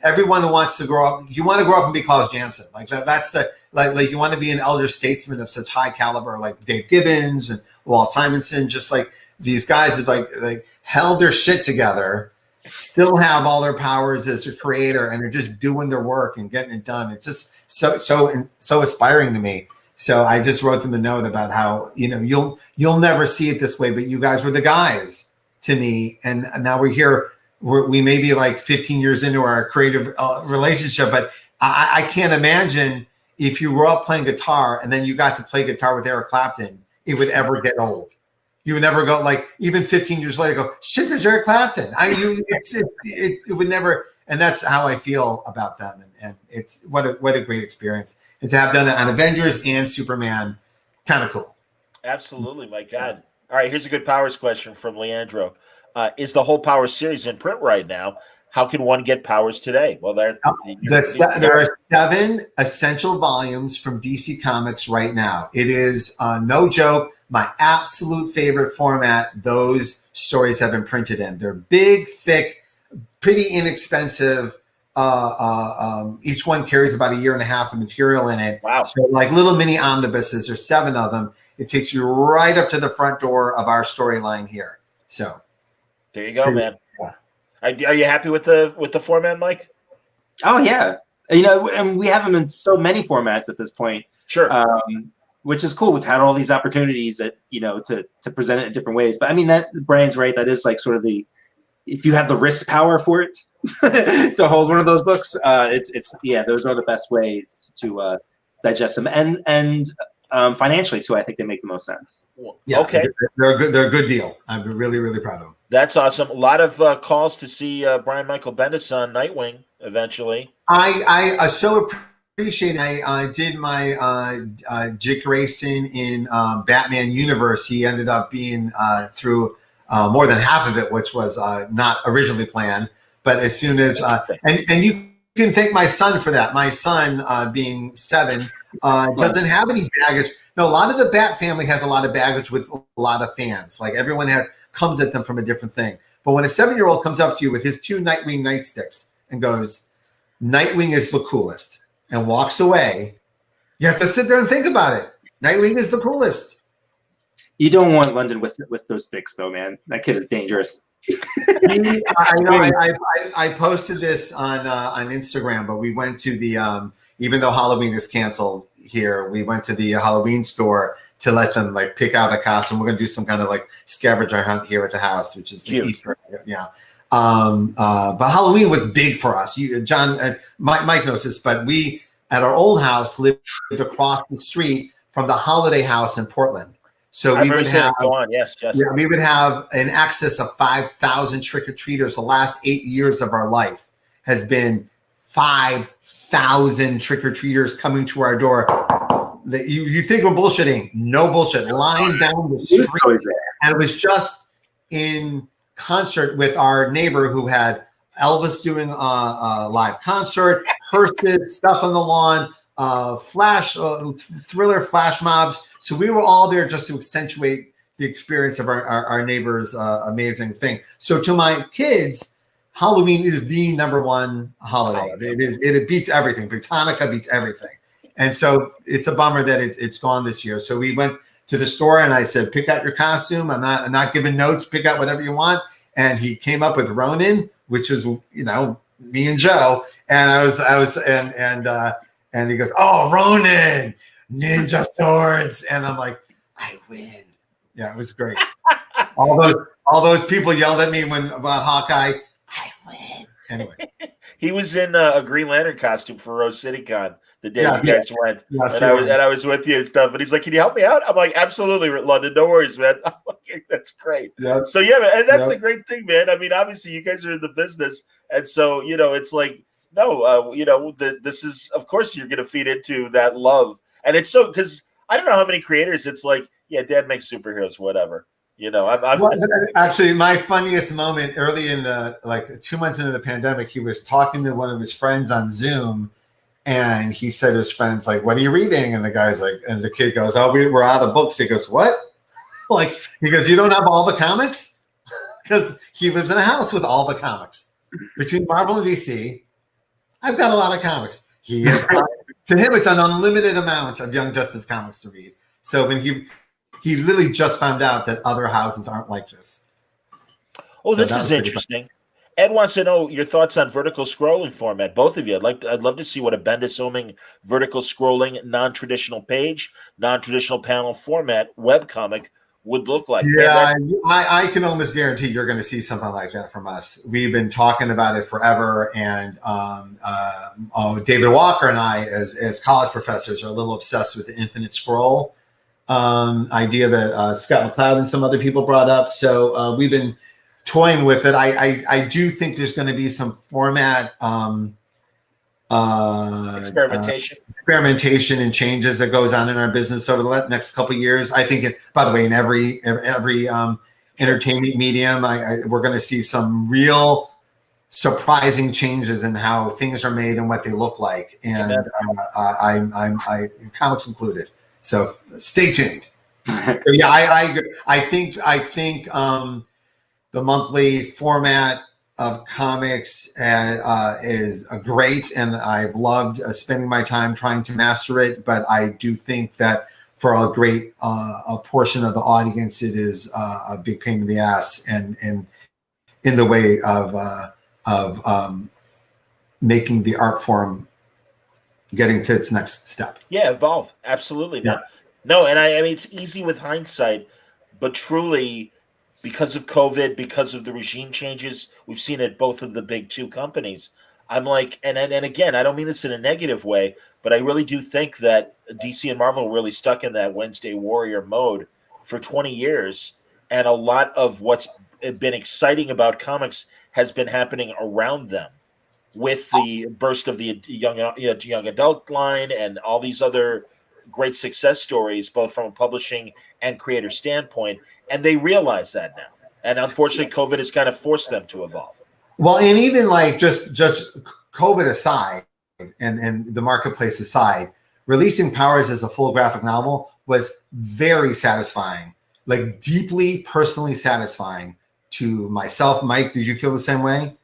everyone who wants to grow up, you want to grow up and be Klaus Janson. That's you want to be an elder statesman of such high caliber, like Dave Gibbons and Walt Simonson, just like these guys that like held their shit together, still have all their powers as a creator, and are just doing their work and getting it done. It's just so inspiring to me. So I just wrote them a note about how, you'll never see it this way, but you guys were the guys to me. And now we're here. We may be like 15 years into our creative relationship, but I can't imagine if you grew up playing guitar and then you got to play guitar with Eric Clapton, it would ever get old. You would never go, like, even 15 years later, go, shit, there's Eric Clapton. It would never, and that's how I feel about them. And it's what a great experience. And to have done it on Avengers and Superman, kind of cool. Absolutely, my God. All right, here's a good Powers question from Leandro. Is the whole Powers series in print right now? How can one get Powers today? Well, there are 7 essential volumes from DC Comics right now. It is no joke, my absolute favorite format those stories have been printed in. They're big, thick, pretty inexpensive. Each one carries about 1.5 years of material in it. Wow. So like little mini omnibuses, there's 7 of them. It takes you right up to the front door of our storyline here. So there you go, man. Are you happy with the format, Mike? Oh yeah, and we have them in so many formats at this point. Sure, which is cool. We've had all these opportunities that to present it in different ways. But I mean, that Brian's right. That is like sort of if you have the wrist power for it, to hold one of those books. It's yeah, those are the best ways to digest them, and financially too. I think they make the most sense. Yeah, Okay. they're a good deal. I'm really proud of them. That's awesome. A lot of calls to see Brian Michael Bendis on Nightwing eventually. I so appreciate it. I did my Dick Grayson in Batman universe. He ended up being through more than half of it, which was not originally planned. But as soon as and you can thank my son for that. My son, being 7, doesn't have any baggage. No, a lot of the Bat family has a lot of baggage with a lot of fans. Like everyone comes at them from a different thing. But when a 7-year-old comes up to you with his 2 Nightwing nightsticks and goes, "Nightwing is the coolest," and walks away, you have to sit there and think about it. Nightwing is the coolest. You don't want London with those sticks, though, man. That kid is dangerous. I posted this on Instagram, but we went to the even though Halloween is canceled here, we went to the Halloween store to let them like pick out a costume. We're gonna do some kind of like scavenger hunt here at the house, which is the Easter. Yeah. But Halloween was big for us. John and Mike knows this, but we at our old house lived across the street from the Holiday House in Portland. So we would have yes. Yeah, we would have an excess of 5,000 trick-or-treaters. The last 8 years of our life has been 5,000 trick-or-treaters coming to our door. You think we're bullshitting? No bullshit. Lying down the street, and it was just in concert with our neighbor who had Elvis doing a live concert, hearses, stuff on the lawn, Thriller flash mobs. So we were all there just to accentuate the experience of our neighbor's amazing thing. So to my kids, Halloween is the #1 holiday. It beats everything. Britannica beats everything. And so it's a bummer that it's gone this year. So we went to the store and I said, pick out your costume. I'm not giving notes. Pick out whatever you want. And he came up with Ronin, which is, me and Joe. And and he goes, "Oh, Ronin, ninja swords." And I'm like, I win. Yeah, it was great. all those people yelled at me about Hawkeye. I win. Anyway. He was in a Green Lantern costume for Rose City Con the day you guys went. Yes, and I was with you and stuff. And he's like, "Can you help me out?" I'm like, "Absolutely, London. No worries, man." I'm like, "That's great." Yep. So yeah, man, and that's the great thing, man. I mean, obviously you guys are in the business. And so, it's like, no, this is, of course, you're going to feed into that love. And it's so, because I don't know how many creators it's like, yeah, Dad makes superheroes, whatever. Actually, my funniest moment early in 2 months into the pandemic, he was talking to one of his friends on Zoom, and he said his friend's like, "What are you reading?" And the guy's like, and the kid goes, "Oh, we're out of books." He goes, "What?" He goes, "You don't have all the comics?" Because he lives in a house with all the comics. Between Marvel and DC, I've got a lot of comics. To him, it's an unlimited amount of Young Justice comics to read. So when he literally just found out that other houses aren't like this. Oh, this is interesting. Ed wants to know your thoughts on vertical scrolling format. Both of you, I'd love to see what a Bendis-oming vertical scrolling, non-traditional page, non-traditional panel format webcomic would look like. Yeah, I can almost guarantee you're going to see something like that from us. We've been talking about it forever, and David Walker and I, as college professors, are a little obsessed with the infinite scroll idea that Scott McCloud and some other people brought up. So we've been toying with it. I do think there's going to be some format experimentation and changes that goes on in our business over the next couple of years. I think, by the way, in every entertainment medium, we're going to see some real surprising changes in how things are made and what they look like, and I'm comics included. So stay tuned. So yeah, I think the monthly format of comics is great, and I've loved spending my time trying to master it. But I do think that for a great a portion of the audience, it is a big pain in the ass, and in the way of making the art form getting to its next step. Yeah, evolve. Absolutely. Yeah. No, and I mean, it's easy with hindsight, but truly because of COVID, because of the regime changes we've seen at both of the big two companies. I'm like, and again, I don't mean this in a negative way, but I really do think that DC and Marvel were really stuck in that Wednesday Warrior mode for 20 years. And a lot of what's been exciting about comics has been happening around them, with the burst of the young adult line and all these other great success stories, both from a publishing and creator standpoint. And they realize that now. And unfortunately, COVID has kind of forced them to evolve. Well, and even like just COVID aside, and the marketplace aside, releasing Powers as a full graphic novel was very satisfying, like deeply personally satisfying to myself. Mike, did you feel the same way?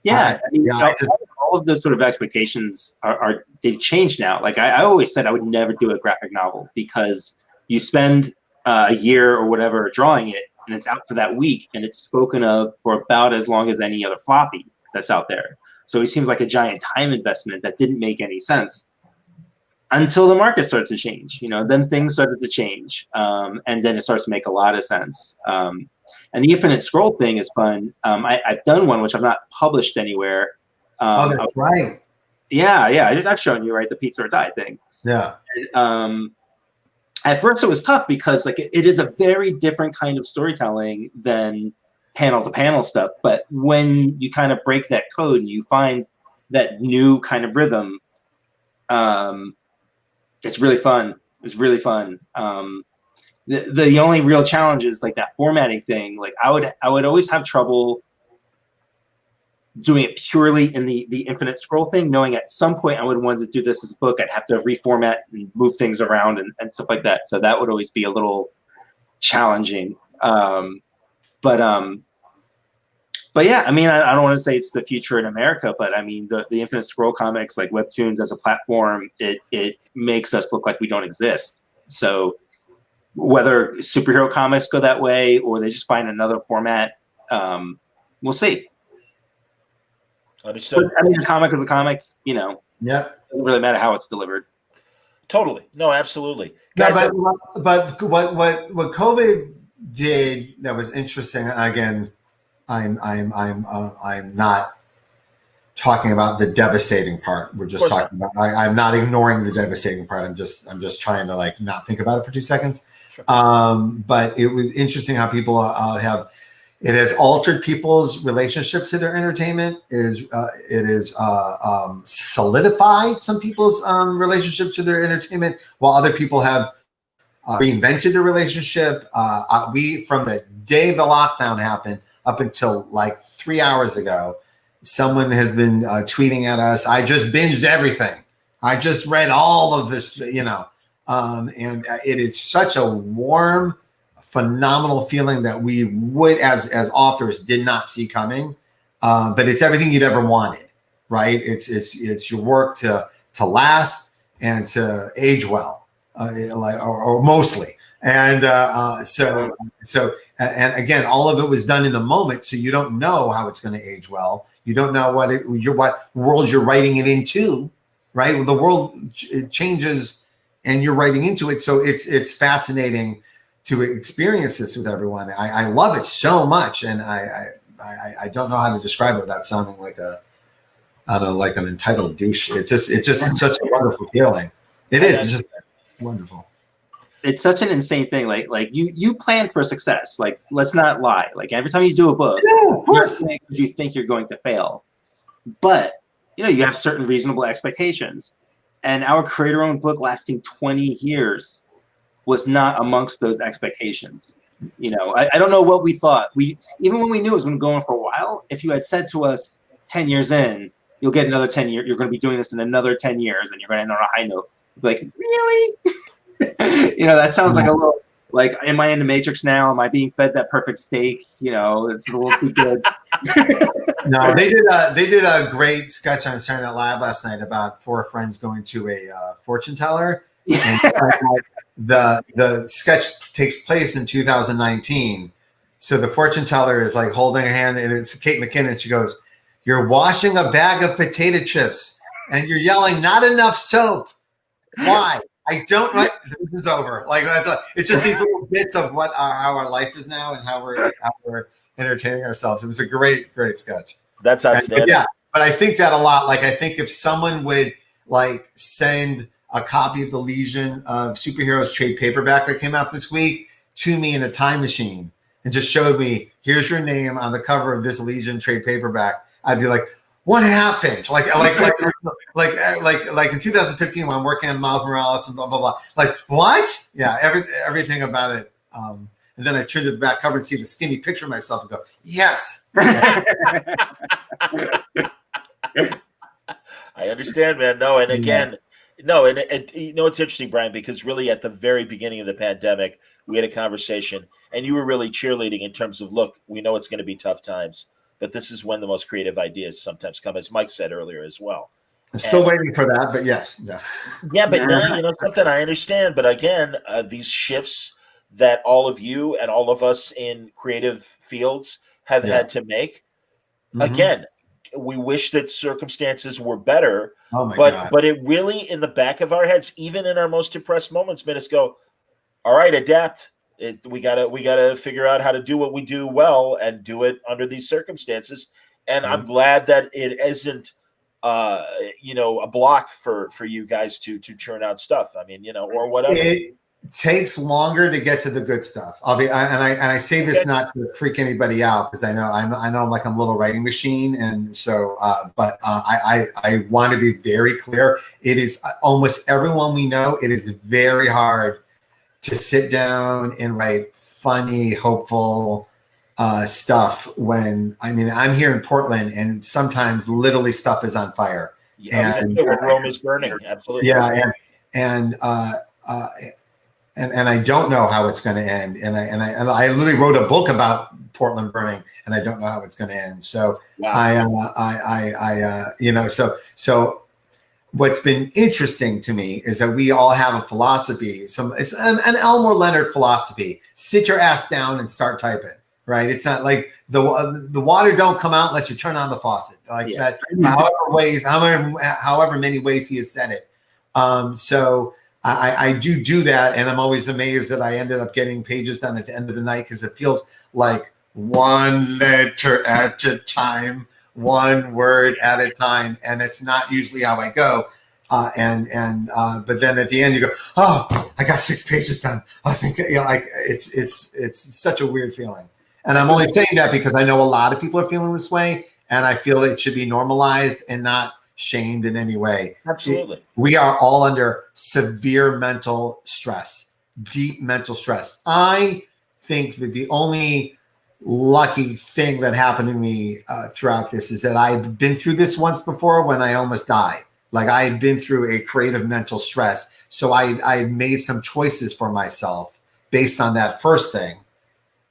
Yeah, I mean, all of those sort of expectations are they've changed now. Like I always said, I would never do a graphic novel because you spend a year or whatever drawing it, and it's out for that week, and it's spoken of for about as long as any other floppy that's out there. So it seems like a giant time investment that didn't make any sense until the market started to change. You know, then things started to change, and then it starts to make a lot of sense. And the Infinite Scroll thing is fun. I've done one which I've not published anywhere. Oh, that's right. Yeah. I've shown you, right? The Pizza or Die thing. Yeah. And, at first, it was tough because like it is a very different kind of storytelling than panel to panel stuff. But when you kind of break that code and you find that new kind of rhythm, it's really fun. It's really fun. The only real challenge is like that formatting thing. Like I would always have trouble doing it purely in the Infinite Scroll thing, knowing at some point I would want to do this as a book. I'd have to reformat and move things around and stuff like that. So that would always be a little challenging. But yeah, I mean, I don't want to say it's the future in America, but I mean, the Infinite Scroll comics, like Webtoons as a platform, it makes us look like we don't exist. So whether superhero comics go that way or they just find another format, we'll see. Understood. But, I mean, a comic is a comic, you know. Yeah. It doesn't really matter how it's delivered. Totally. No, absolutely. No, Guys, but what COVID did that was interesting. Again, I'm not talking about the devastating part. We're just talking about. I'm not ignoring the devastating part. I'm just trying to like not think about it for 2 seconds. Sure. But it was interesting how people have. It has altered people's relationship to their entertainment. It is solidified some people's relationship to their entertainment, while other people have reinvented the relationship. We, from the day the lockdown happened up until like 3 hours ago, someone has been tweeting at us. I just binged everything. I just read all of this, you know, and it is such a warm, phenomenal feeling that we would, as authors, did not see coming. But it's everything you'd ever wanted, right? It's your work to last and to age well, or mostly. And so again, all of it was done in the moment, so you don't know how it's going to age well. You don't know what world you're writing it into, right? Well, the world it changes, and you're writing into it, so it's fascinating to experience this with everyone. I love it so much, and I don't know how to describe it without sounding like like an entitled douche. It's just such a wonderful feeling. It is. It's just wonderful. It's such an insane thing. Like you plan for success. Like, let's not lie. Like every time you do a book, you think you're going to fail, but you know you have certain reasonable expectations. And our creator-owned book lasting 20 years was not amongst those expectations. You know, I don't know what we thought. Even when we knew it was going to go on for a while, if you had said to us 10 years in, you'll get another 10 years, you're going to be doing this in another 10 years, and you're going to end on a high note. Like, really? You know, that sounds like a little, like, am I in the Matrix now? Am I being fed that perfect steak? You know, it's a little too good. No, they did a great sketch on Saturday Night Live last night about 4 friends going to a fortune teller. And the sketch takes place in 2019. So the fortune teller is like holding her hand, and it's Kate McKinnon. She goes, "You're washing a bag of potato chips and you're yelling, 'Not enough soap.' Why?" I don't know. This is over. Like it's just these little bits of how our life is now and how we're entertaining ourselves. It was a great sketch. That's outstanding. Yeah, but I think that a lot. Like I think if someone would like send a copy of the Legion of Superheroes trade paperback that came out this week to me in a time machine and just showed me, here's your name on the cover of this Legion trade paperback, I'd be like, what happened? Like in 2015 when I'm working on Miles Morales and blah blah blah. Like what? Yeah, everything about it. And then I turned to the back cover and see the skinny picture of myself and go, yes. I understand, man. No, and again, no, and you know it's interesting, Brian, because really at the very beginning of the pandemic, we had a conversation, and you were really cheerleading in terms of, look, we know it's going to be tough times, but this is when the most creative ideas sometimes come, as Mike said earlier as well. I'm still waiting for that, but yes. Yeah, but now, you know something, I understand. But again, these shifts that all of you and all of us in creative fields have had to make, again, we wish that circumstances were better, but it really, in the back of our heads, even in our most depressed moments, made us go, all right, adapt. We gotta figure out how to do what we do well and do it under these circumstances. And I'm glad that it isn't a block for you guys to churn out stuff. I mean, or whatever. It takes longer to get to the good stuff. I say this not to freak anybody out, because I know I'm like I'm a little writing machine, and so but I want to be very clear. It is almost everyone we know. It is very hard to sit down and write funny, hopeful stuff when I'm here in Portland, and sometimes literally stuff is on fire. And Rome is burning. Absolutely. Yeah, and I don't know how it's going to end. And I literally wrote a book about Portland burning, and I don't know how it's going to end. So so what's been interesting to me is that we all have a philosophy. It's an Elmore Leonard philosophy. Sit your ass down and start typing. Right? It's not like the water don't come out unless you turn on the faucet. Like that, however many ways he has said it. So I do that, and I'm always amazed that I ended up getting pages done at the end of the night, because it feels like one letter at a time, one word at a time, and it's not usually how I go. But then at the end you go, oh, I got 6 pages done. I think it's such a weird feeling. And I'm only saying that because I know a lot of people are feeling this way, and I feel it should be normalized and not shamed in any way. Absolutely. We are all under severe mental stress, deep mental stress. I think that the only lucky thing that happened to me throughout this is that I've been through this once before when I almost died. Like I had been through a creative mental stress. So I made some choices for myself based on that first thing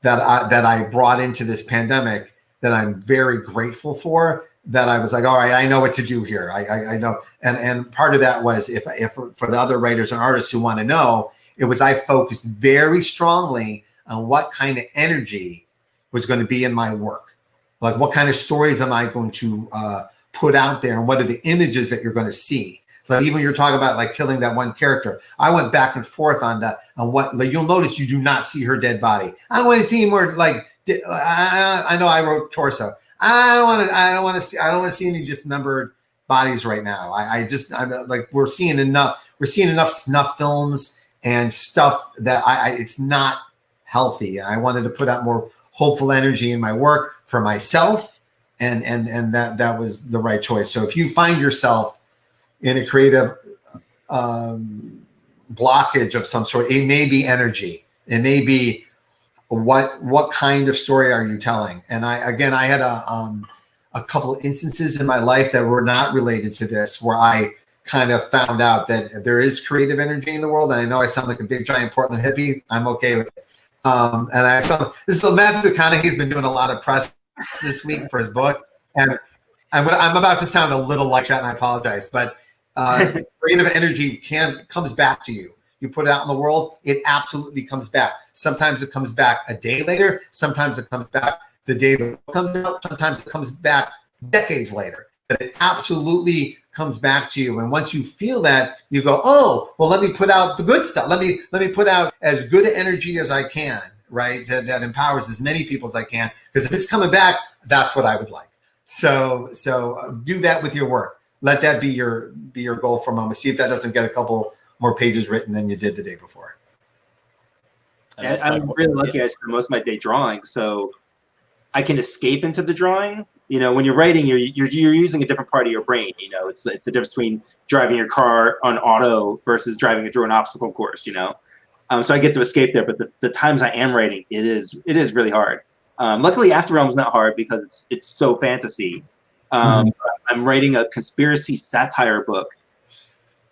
that I brought into this pandemic that I'm very grateful for, that I was like, all right, I know what to do here. I know. And part of that was if for the other writers and artists who want to know, it was I focused very strongly on what kind of energy was going to be in my work. Like what kind of stories am I going to put out there, and what are the images that you're going to see? So even you're talking about like killing that one character, I went back and forth on that. On what, like, you'll notice you do not see her dead body. I don't want to see more like. I know I wrote torso. I don't want to see any dismembered bodies right now. I'm like we're seeing enough snuff films and stuff that it's not healthy. And I wanted to put out more hopeful energy in my work for myself, and that was the right choice. So if you find yourself in a creative blockage of some sort, it may be energy, it may be what kind of story are you telling? And I had a couple of instances in my life that were not related to this, where I kind of found out that there is creative energy in the world. And I know I sound like a big giant Portland hippie. I'm okay with it. And I saw this is Matthew McConaughey's been doing a lot of press this week for his book, and I'm about to sound a little like that, and I apologize, but creative energy comes back to you. You put it out in the world, it absolutely comes back. Sometimes it comes back a day later. Sometimes it comes back the day the book comes out. Sometimes it comes back decades later. that it absolutely comes back to you. And once you feel that, you go, oh, well, let me put out the good stuff. Let me put out as good energy as I can, right? That empowers as many people as I can. Because if it's coming back, that's what I would like. So do that with your work. Let that be your goal for a moment. See if that doesn't get a couple more pages written than you did the day before. And I'm really lucky. I spend most of my day drawing, so I can escape into the drawing. You know, when you're writing, you're using a different part of your brain. You know, it's the difference between driving your car on auto versus driving it through an obstacle course. You know, so I get to escape there. But the times I am writing, it is really hard. Luckily, After Realm's not hard because it's so fantasy. I'm writing a conspiracy satire book,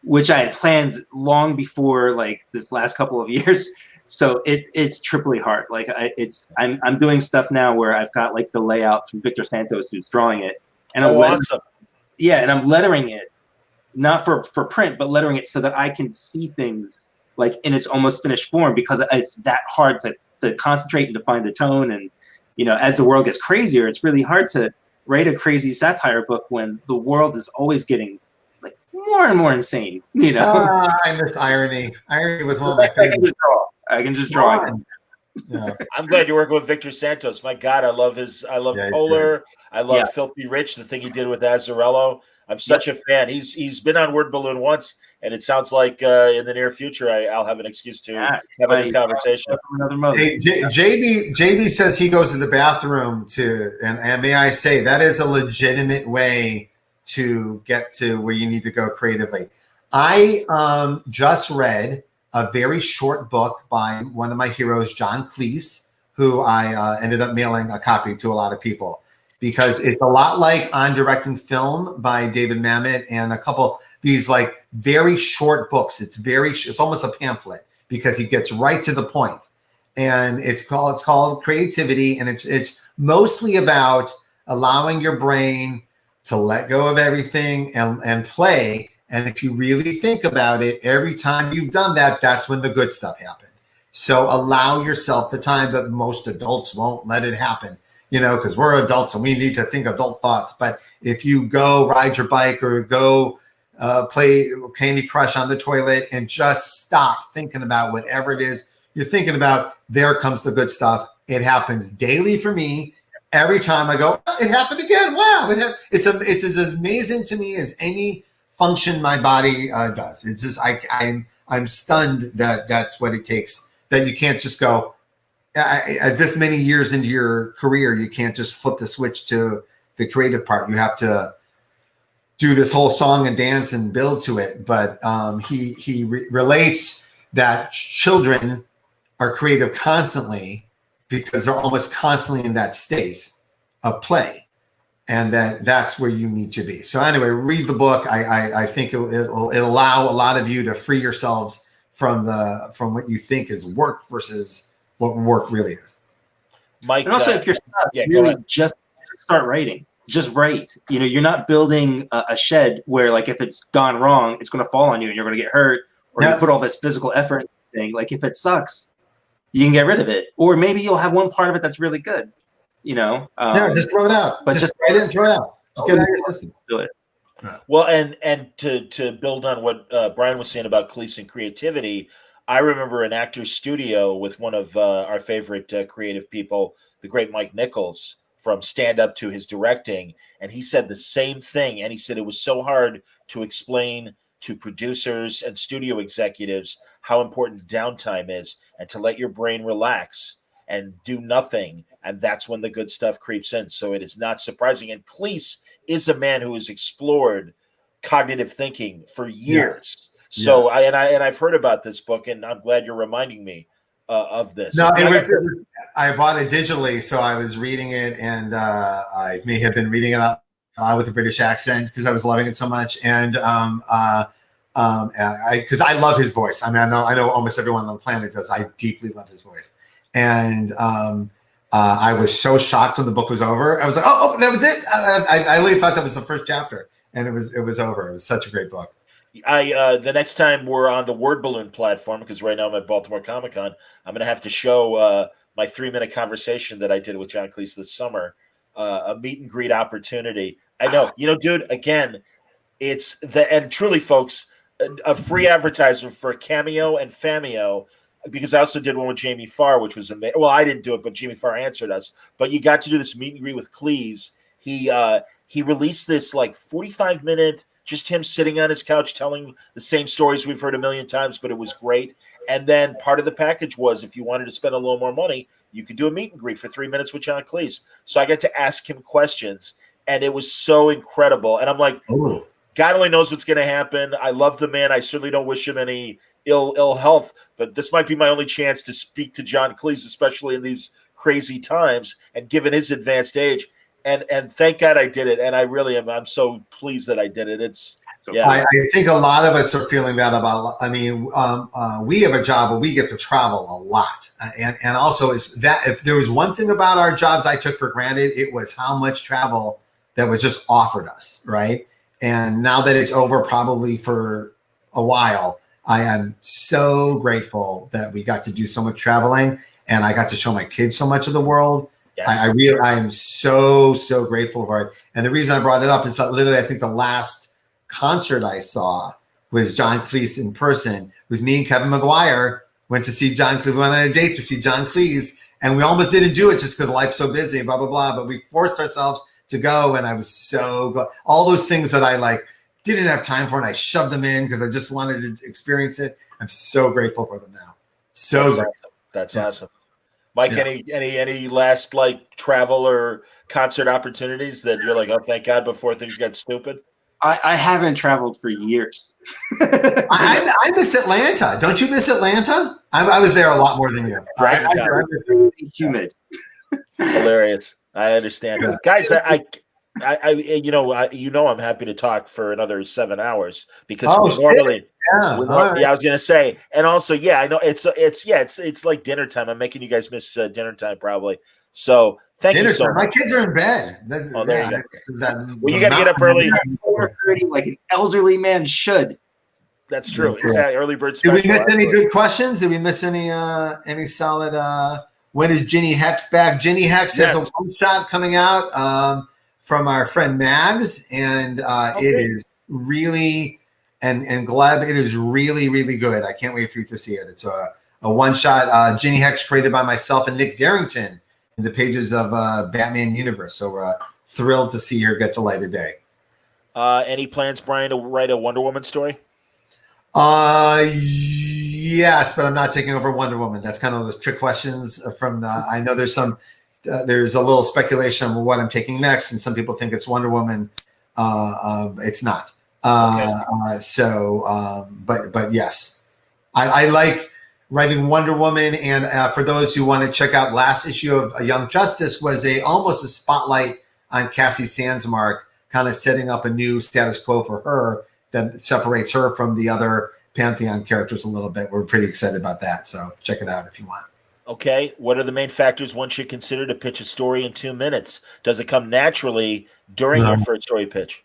which I had planned long before like this last couple of years. So it's triply hard. Like I'm doing stuff now where I've got like the layout from Victor Santos who's drawing it, and I'm awesome. Yeah, and I'm lettering it, not for print, but lettering it so that I can see things like in its almost finished form, because it's that hard to concentrate and to find the tone. And you know, as the world gets crazier, it's really hard to write a crazy satire book when the world is always getting like more and more insane. You know, I miss irony. Irony was one of my favorites. I can just draw it. Yeah. I'm glad you're working with Victor Santos. My God, I love Polar. I love Filthy Rich, the thing he did with Azzarello. I'm such a fan. He's been on Word Balloon once, and it sounds like in the near future I'll have an excuse to have a conversation. Hey, JB says he goes to the bathroom and may I say that is a legitimate way to get to where you need to go creatively. I just read a very short book by one of my heroes, John Cleese, who I ended up mailing a copy to a lot of people, because it's a lot like On Directing Film by David Mamet and a couple these like very short books. It's almost a pamphlet because he gets right to the point. And it's called Creativity, and it's mostly about allowing your brain to let go of everything and play. And if you really think about it, every time you've done that, that's when the good stuff happened. So allow yourself the time, but most adults won't let it happen, you know, because we're adults and we need to think adult thoughts. But if you go ride your bike or go play Candy Crush on the toilet and just stop thinking about whatever it is you're thinking about, there comes the good stuff. It happens daily for me. Every time I go, oh, it happened again. Wow. It's as amazing to me as any function my body does. It's just I'm stunned that that's what it takes, that you can't just go at this many years into your career, you can't just flip the switch to the creative part. You have to do this whole song and dance and build to it. But he relates that children are creative constantly because they're almost constantly in that state of play. And that's where you need to be. So anyway, read the book. I think it'll allow a lot of you to free yourselves from what you think is work versus what work really is. Mike, and also if you're stuck, really just start writing. Just write. You know, you're not building a shed where like if it's gone wrong, it's going to fall on you and you're going to get hurt, or you put all this physical effort in the thing. Like if it sucks, you can get rid of it, or maybe you'll have one part of it that's really good. You know, just throw it out. But just write it and throw it out. Just get it out of your system. Do it. Well, and to build on what Brian was saying about Cleese and creativity, I remember an actor's studio with one of our favorite creative people, the great Mike Nichols, from stand up to his directing, and he said the same thing. And he said it was so hard to explain to producers and studio executives how important downtime is, and to let your brain relax and do nothing. And that's when the good stuff creeps in. So it is not surprising. And Cleese is a man who has explored cognitive thinking for years. Yes. So I've heard about this book, and I'm glad you're reminding me of this. No, I bought it digitally, so I was reading it, and I may have been reading it up with a British accent because I was loving it so much. And because I love his voice. I mean, I know almost everyone on the planet does. I deeply love his voice. And I was so shocked when the book was over. I was like, oh, that was it. I really thought that was the first chapter, and it was over. It was such a great book. The next time we're on the Word Balloon platform, because right now I'm at Baltimore Comic-Con, I'm going to have to show my 3-minute conversation that I did with John Cleese this summer. a meet and greet opportunity. I know, dude. Again, and truly, folks, a free advertisement for Cameo and Fameo, because I also did one with Jamie Farr, which was amazing. Well, I didn't do it, but Jamie Farr answered us. But you got to do this meet and greet with Cleese. He released this like 45-minute, just him sitting on his couch telling the same stories we've heard a million times, but it was great. And then part of the package was, if you wanted to spend a little more money, you could do a meet and greet for 3 minutes with John Cleese. So I got to ask him questions, and it was so incredible. And I'm like, God only knows what's going to happen. I love the man. I certainly don't wish him any ill health, but this might be my only chance to speak to John Cleese, especially in these crazy times and given his advanced age. And thank God I did it. And I really am. I'm so pleased that I did it. I think a lot of us are feeling that about. I mean, we have a job where we get to travel a lot, and also is that if there was one thing about our jobs I took for granted, it was how much travel that was just offered us, right? And now that it's over, probably for a while, I am so grateful that we got to do so much traveling, and I got to show my kids so much of the world. Yes. I am so grateful for it. And the reason I brought it up is that literally, I think the last concert I saw was John Cleese in person. It was me and Kevin McGuire went to see John Cleese. We went on a date to see John Cleese, and we almost didn't do it just because life's so busy, blah, blah, blah. But we forced ourselves to go, and I was so glad. All those things that I like didn't have time for, and I shoved them in because I just wanted to experience it. I'm so grateful for them now. That's awesome. Mike, any last like travel or concert opportunities that you're like, oh, thank God, before things got stupid? I haven't traveled for years. I miss Atlanta. Don't you miss Atlanta? I was there a lot more than you. It's humid. Hilarious. I understand, guys. I'm happy to talk for another 7 hours because normally. I was gonna say, and also, I know it's like dinner time. I'm making you guys miss dinner time probably. So thank you so much. My kids are in bed. There you go. Well, you got to get up early. 4:30, like an elderly man should. That's true. Exactly. Early bird special. Did we miss any good questions? Did we miss any solid? When is Ginny Hex back? Ginny Hex has a one shot coming out from our friend Mags, and it is really. And Gleb, it is really, really good. I can't wait for you to see it. It's a one-shot Ginny Hex created by myself and Nick Darrington in the pages of Batman Universe. So we're thrilled to see her get the light of day. Any plans, Brian, to write a Wonder Woman story? Yes, but I'm not taking over Wonder Woman. That's kind of those trick questions from I know there's a little speculation on what I'm taking next, and some people think it's Wonder Woman. It's not. But yes, I like writing Wonder Woman, and for those who want to check out last issue of Young Justice was almost a spotlight on Cassie Sandsmark, kind of setting up a new status quo for her that separates her from the other Pantheon characters a little bit. We're pretty excited about that, so check it out if you want. Okay, what are the main factors one should consider to pitch a story in 2 minutes? Does it come naturally during your first story pitch?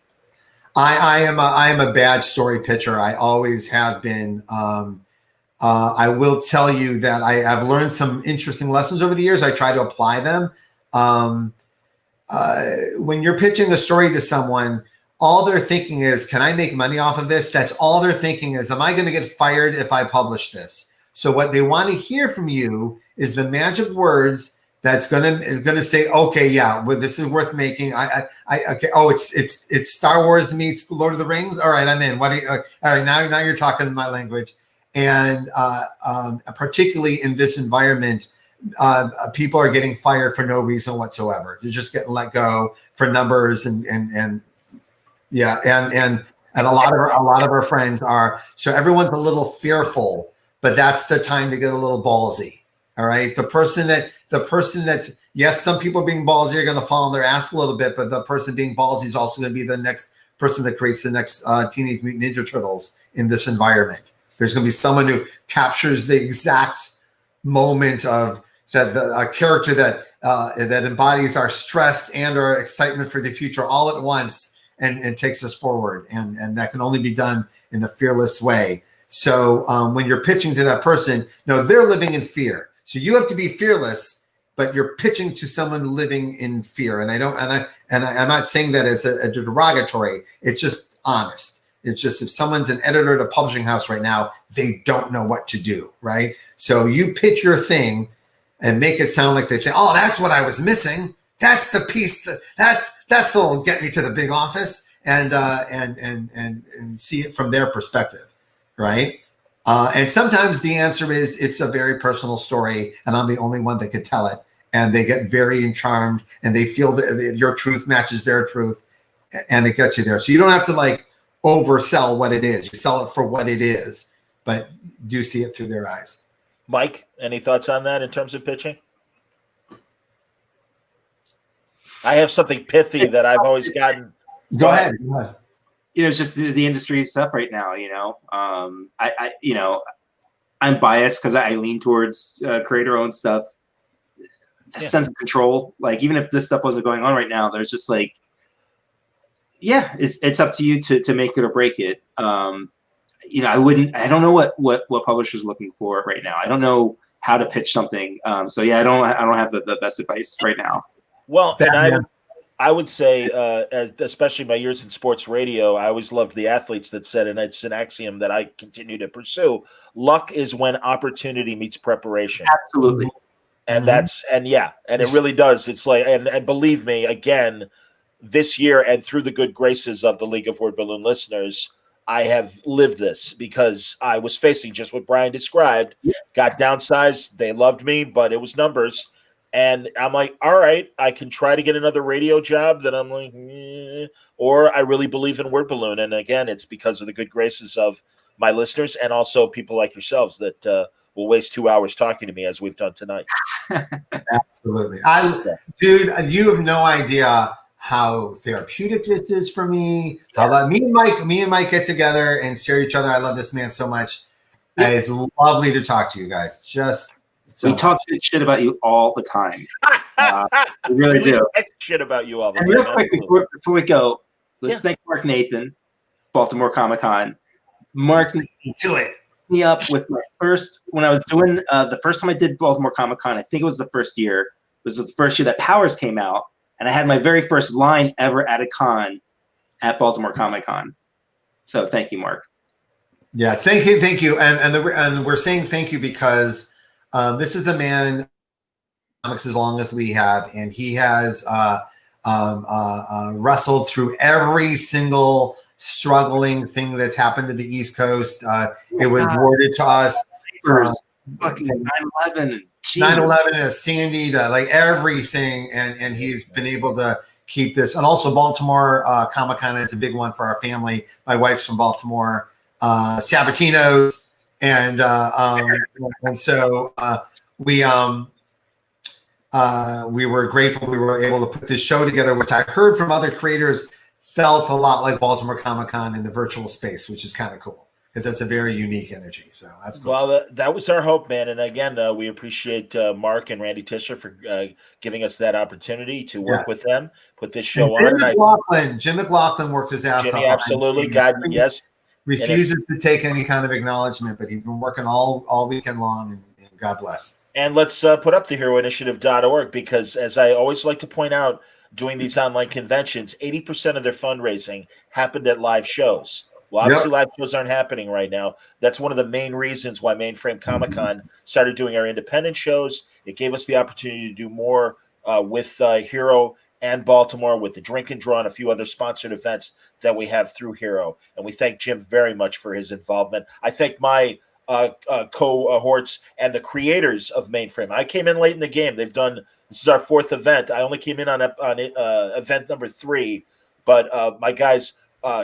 I am a bad story pitcher. I always have been. I will tell you that I've learned some interesting lessons over the years. I try to apply them. When you're pitching a story to someone, all they're thinking is, can I make money off of this? That's all they're thinking is, am I going to get fired if I publish this? So what they want to hear from you is the magic words that's gonna say, okay, yeah, well, this is worth making. Okay. Oh, it's Star Wars meets Lord of the Rings. All right, I'm in. All right, now you're talking my language. And particularly in this environment, people are getting fired for no reason whatsoever. They're just getting let go for numbers and a lot of our friends are. So everyone's a little fearful, but that's the time to get a little ballsy. All right. The person that's, yes, some people being ballsy are going to fall on their ass a little bit, but the person being ballsy is also going to be the next person that creates the next Teenage Mutant Ninja Turtles in this environment. There's going to be someone who captures the exact moment of that, a character that embodies our stress and our excitement for the future all at once and takes us forward. And that can only be done in a fearless way. So when you're pitching to that person, they're living in fear. So you have to be fearless, but you're pitching to someone living in fear. And I'm not saying that as a derogatory. It's just honest. It's just if someone's an editor at a publishing house right now, they don't know what to do, right? So you pitch your thing and make it sound like they think, oh, that's what I was missing. That's the piece that's what'll get me to the big office and see it from their perspective, right? And sometimes the answer is it's a very personal story, and I'm the only one that could tell it. And they get very charmed, and they feel that your truth matches their truth, and it gets you there. So you don't have to like oversell what it is. You sell it for what it is, but do see it through their eyes. Mike, any thoughts on that in terms of pitching? I have something pithy that I've always gotten. Go ahead. It's just the industry stuff right now. I'm biased because I lean towards creator-owned stuff. The sense of control, like even if this stuff wasn't going on right now, there's just like, it's up to you to make it or break it. I don't know what publishers are looking for right now. I don't know how to pitch something. I don't have the best advice right now. Well, and I would say, especially my years in sports radio, I always loved the athletes that said, and it's an axiom that I continue to pursue: luck is when opportunity meets preparation. Absolutely. And and it really does. It's like, and believe me, again, this year and through the good graces of the League of Word Balloon listeners, I have lived this because I was facing just what Brian described. Got downsized. They loved me, but it was numbers. And I'm like, all right, I can try to get another radio job that I'm like, or I really believe in Word Balloon. And again, it's because of the good graces of my listeners and also people like yourselves that will waste 2 hours talking to me as we've done tonight. Absolutely. Dude, you have no idea how therapeutic this is for me. Me and Mike get together and stare at each other. I love this man so much. It's lovely to talk to you guys. We talk shit about you all the time. We really do. Shit about you all the time. And real quick, before we go, let's thank Mark Nathan, Baltimore Comic Con. Mark, do it. Me up with my first, when I was doing the first time I did Baltimore Comic Con, I think it was the first year. It was the first year that Powers came out, and I had my very first line ever at a con at Baltimore Comic Con. So thank you, Mark. Yes, thank you. And we're saying thank you because this is the man comics as long as we have, and he has wrestled through every single struggling thing that's happened to the East Coast. It was worded to us for fucking 9/11 and Sandy to like everything, and he's been able to keep this. And also Baltimore Comic Con is a big one for our family. My wife's from Baltimore, Sabatino's, and so we were grateful we were able to put this show together, which I heard from other creators felt a lot like Baltimore Comic Con in the virtual space, which is kind of cool because that's a very unique energy. So that's cool. Well, that was our hope, man. And again, we appreciate Mark and Randy Tischer for giving us that opportunity to work with them, put this show on. Jim McLaughlin works his ass off. Absolutely. God, yes. Refuses to take any kind of acknowledgement, but he's been working all weekend long, and God bless. And let's put up the heroinitiative.org because, as I always like to point out, doing these online conventions, 80% of their fundraising happened at live shows. Well, obviously, live shows aren't happening right now. That's one of the main reasons why Mainframe Comic Con started doing our independent shows. It gave us the opportunity to do more with Hero and Baltimore, with the Drink and Draw and a few other sponsored events that we have through Hero. And we thank Jim very much for his involvement. I thank my cohorts and the creators of Mainframe. I came in late in the game. This is our fourth event. I only came in on event number 3, but my guys,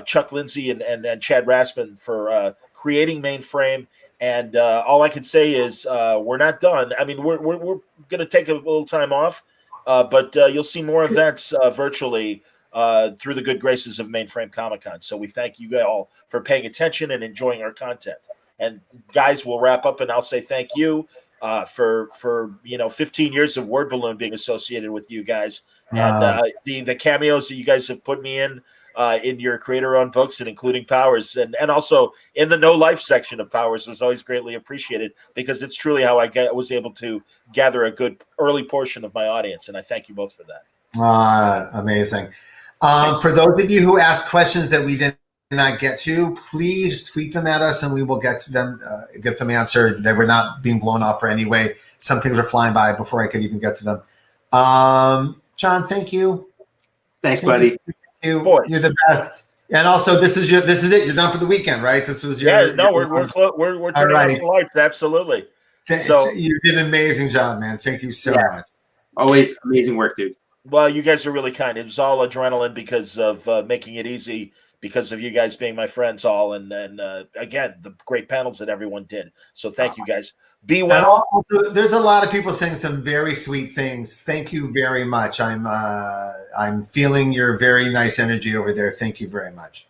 Chuck Lindsay and Chad Raspin for creating Mainframe. And all I can say is we're not done. I mean, we're going to take a little time off, but you'll see more events virtually through the good graces of Mainframe Comic Con. So we thank you all for paying attention and enjoying our content. And guys, we'll wrap up, and I'll say thank you for 15 years of Word Balloon being associated with you guys, and the cameos that you guys have put me in. in your creator-owned books and including Powers, and also in the No Life section of Powers was always greatly appreciated, because it's truly how I was able to gather a good early portion of my audience, and I thank you both for that. Amazing. For those of you who asked questions that we did not get to, please tweet them at us and we will get to them, get them answered. They were not being blown off for any way. Some things were flying by before I could even get to them. John, thank you. Thanks, buddy. You're the best. And also, this is it. You're done for the weekend, right? This was your. Yeah, no, we're turning off the lights. Absolutely. So you did an amazing job, man. Thank you so much. Always amazing work, dude. Well, you guys are really kind. It was all adrenaline because of making it easy, because of you guys being my friends all, and again, the great panels that everyone did. So thank you guys. Be well. Also, there's a lot of people saying some very sweet things. Thank you very much. I'm feeling your very nice energy over there. Thank you very much.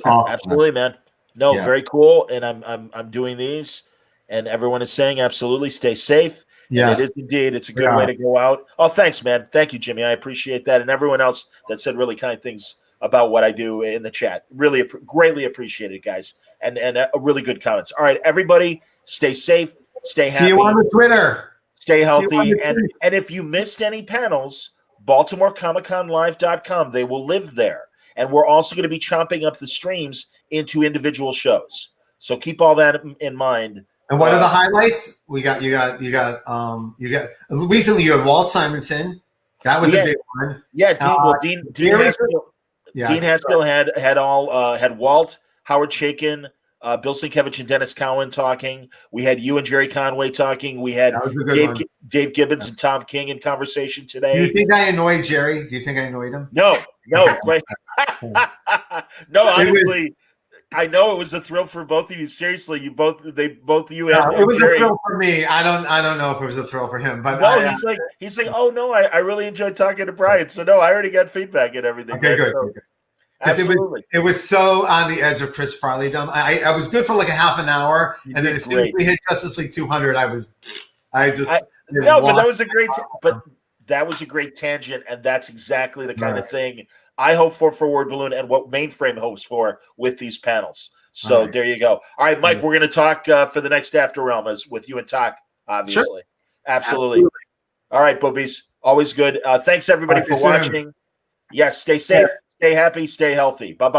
Awesome. Absolutely, man. No, very cool. And I'm doing these, and everyone is saying absolutely stay safe. Yes, it is indeed. It's a good way to go out. Oh, thanks, man. Thank you, Jimmy. I appreciate that, and everyone else that said really kind things about what I do in the chat. Really, greatly appreciated, guys, and really good comments. All right, everybody, stay safe, stay happy. See you on the Twitter. Stay healthy, and if you missed any panels, BaltimoreComicConLive.com. They will live there, and we're also going to be chomping up the streams into individual shows. So keep all that in mind. And what are the highlights? You got recently you had Walt Simonson. That was a big one. Yeah, Dean Haskell had Walt, Howard Chaykin, Bill Sienkiewicz and Dennis Cowan talking. We had you and Jerry Conway talking. We had Dave Gibbons and Tom King in conversation today. Do you think I annoyed Jerry? Do you think I annoyed him? No, quite. No, honestly. I know it was a thrill for both of you. Seriously, you both and it was Jerry. A thrill for me. I don't know if it was a thrill for him, but no, he's like, oh no, I really enjoyed talking to Brian. So no, I already got feedback and everything. Okay, good. So, absolutely, it was so on the edge of Chris Farleydom. I was good for like a half an hour, and then as soon as we hit Justice League 200, but that was a great tangent, and that's exactly the kind of thing I hope for Word Balloon and what Mainframe hopes for with these panels. So there you go. All right, Mike, we're going to talk for the next After Realm with you and Talk, obviously. Sure. Absolutely. All right, boobies. Always good. Thanks, everybody, for watching. Yes, stay safe, stay happy, stay healthy. Bye-bye.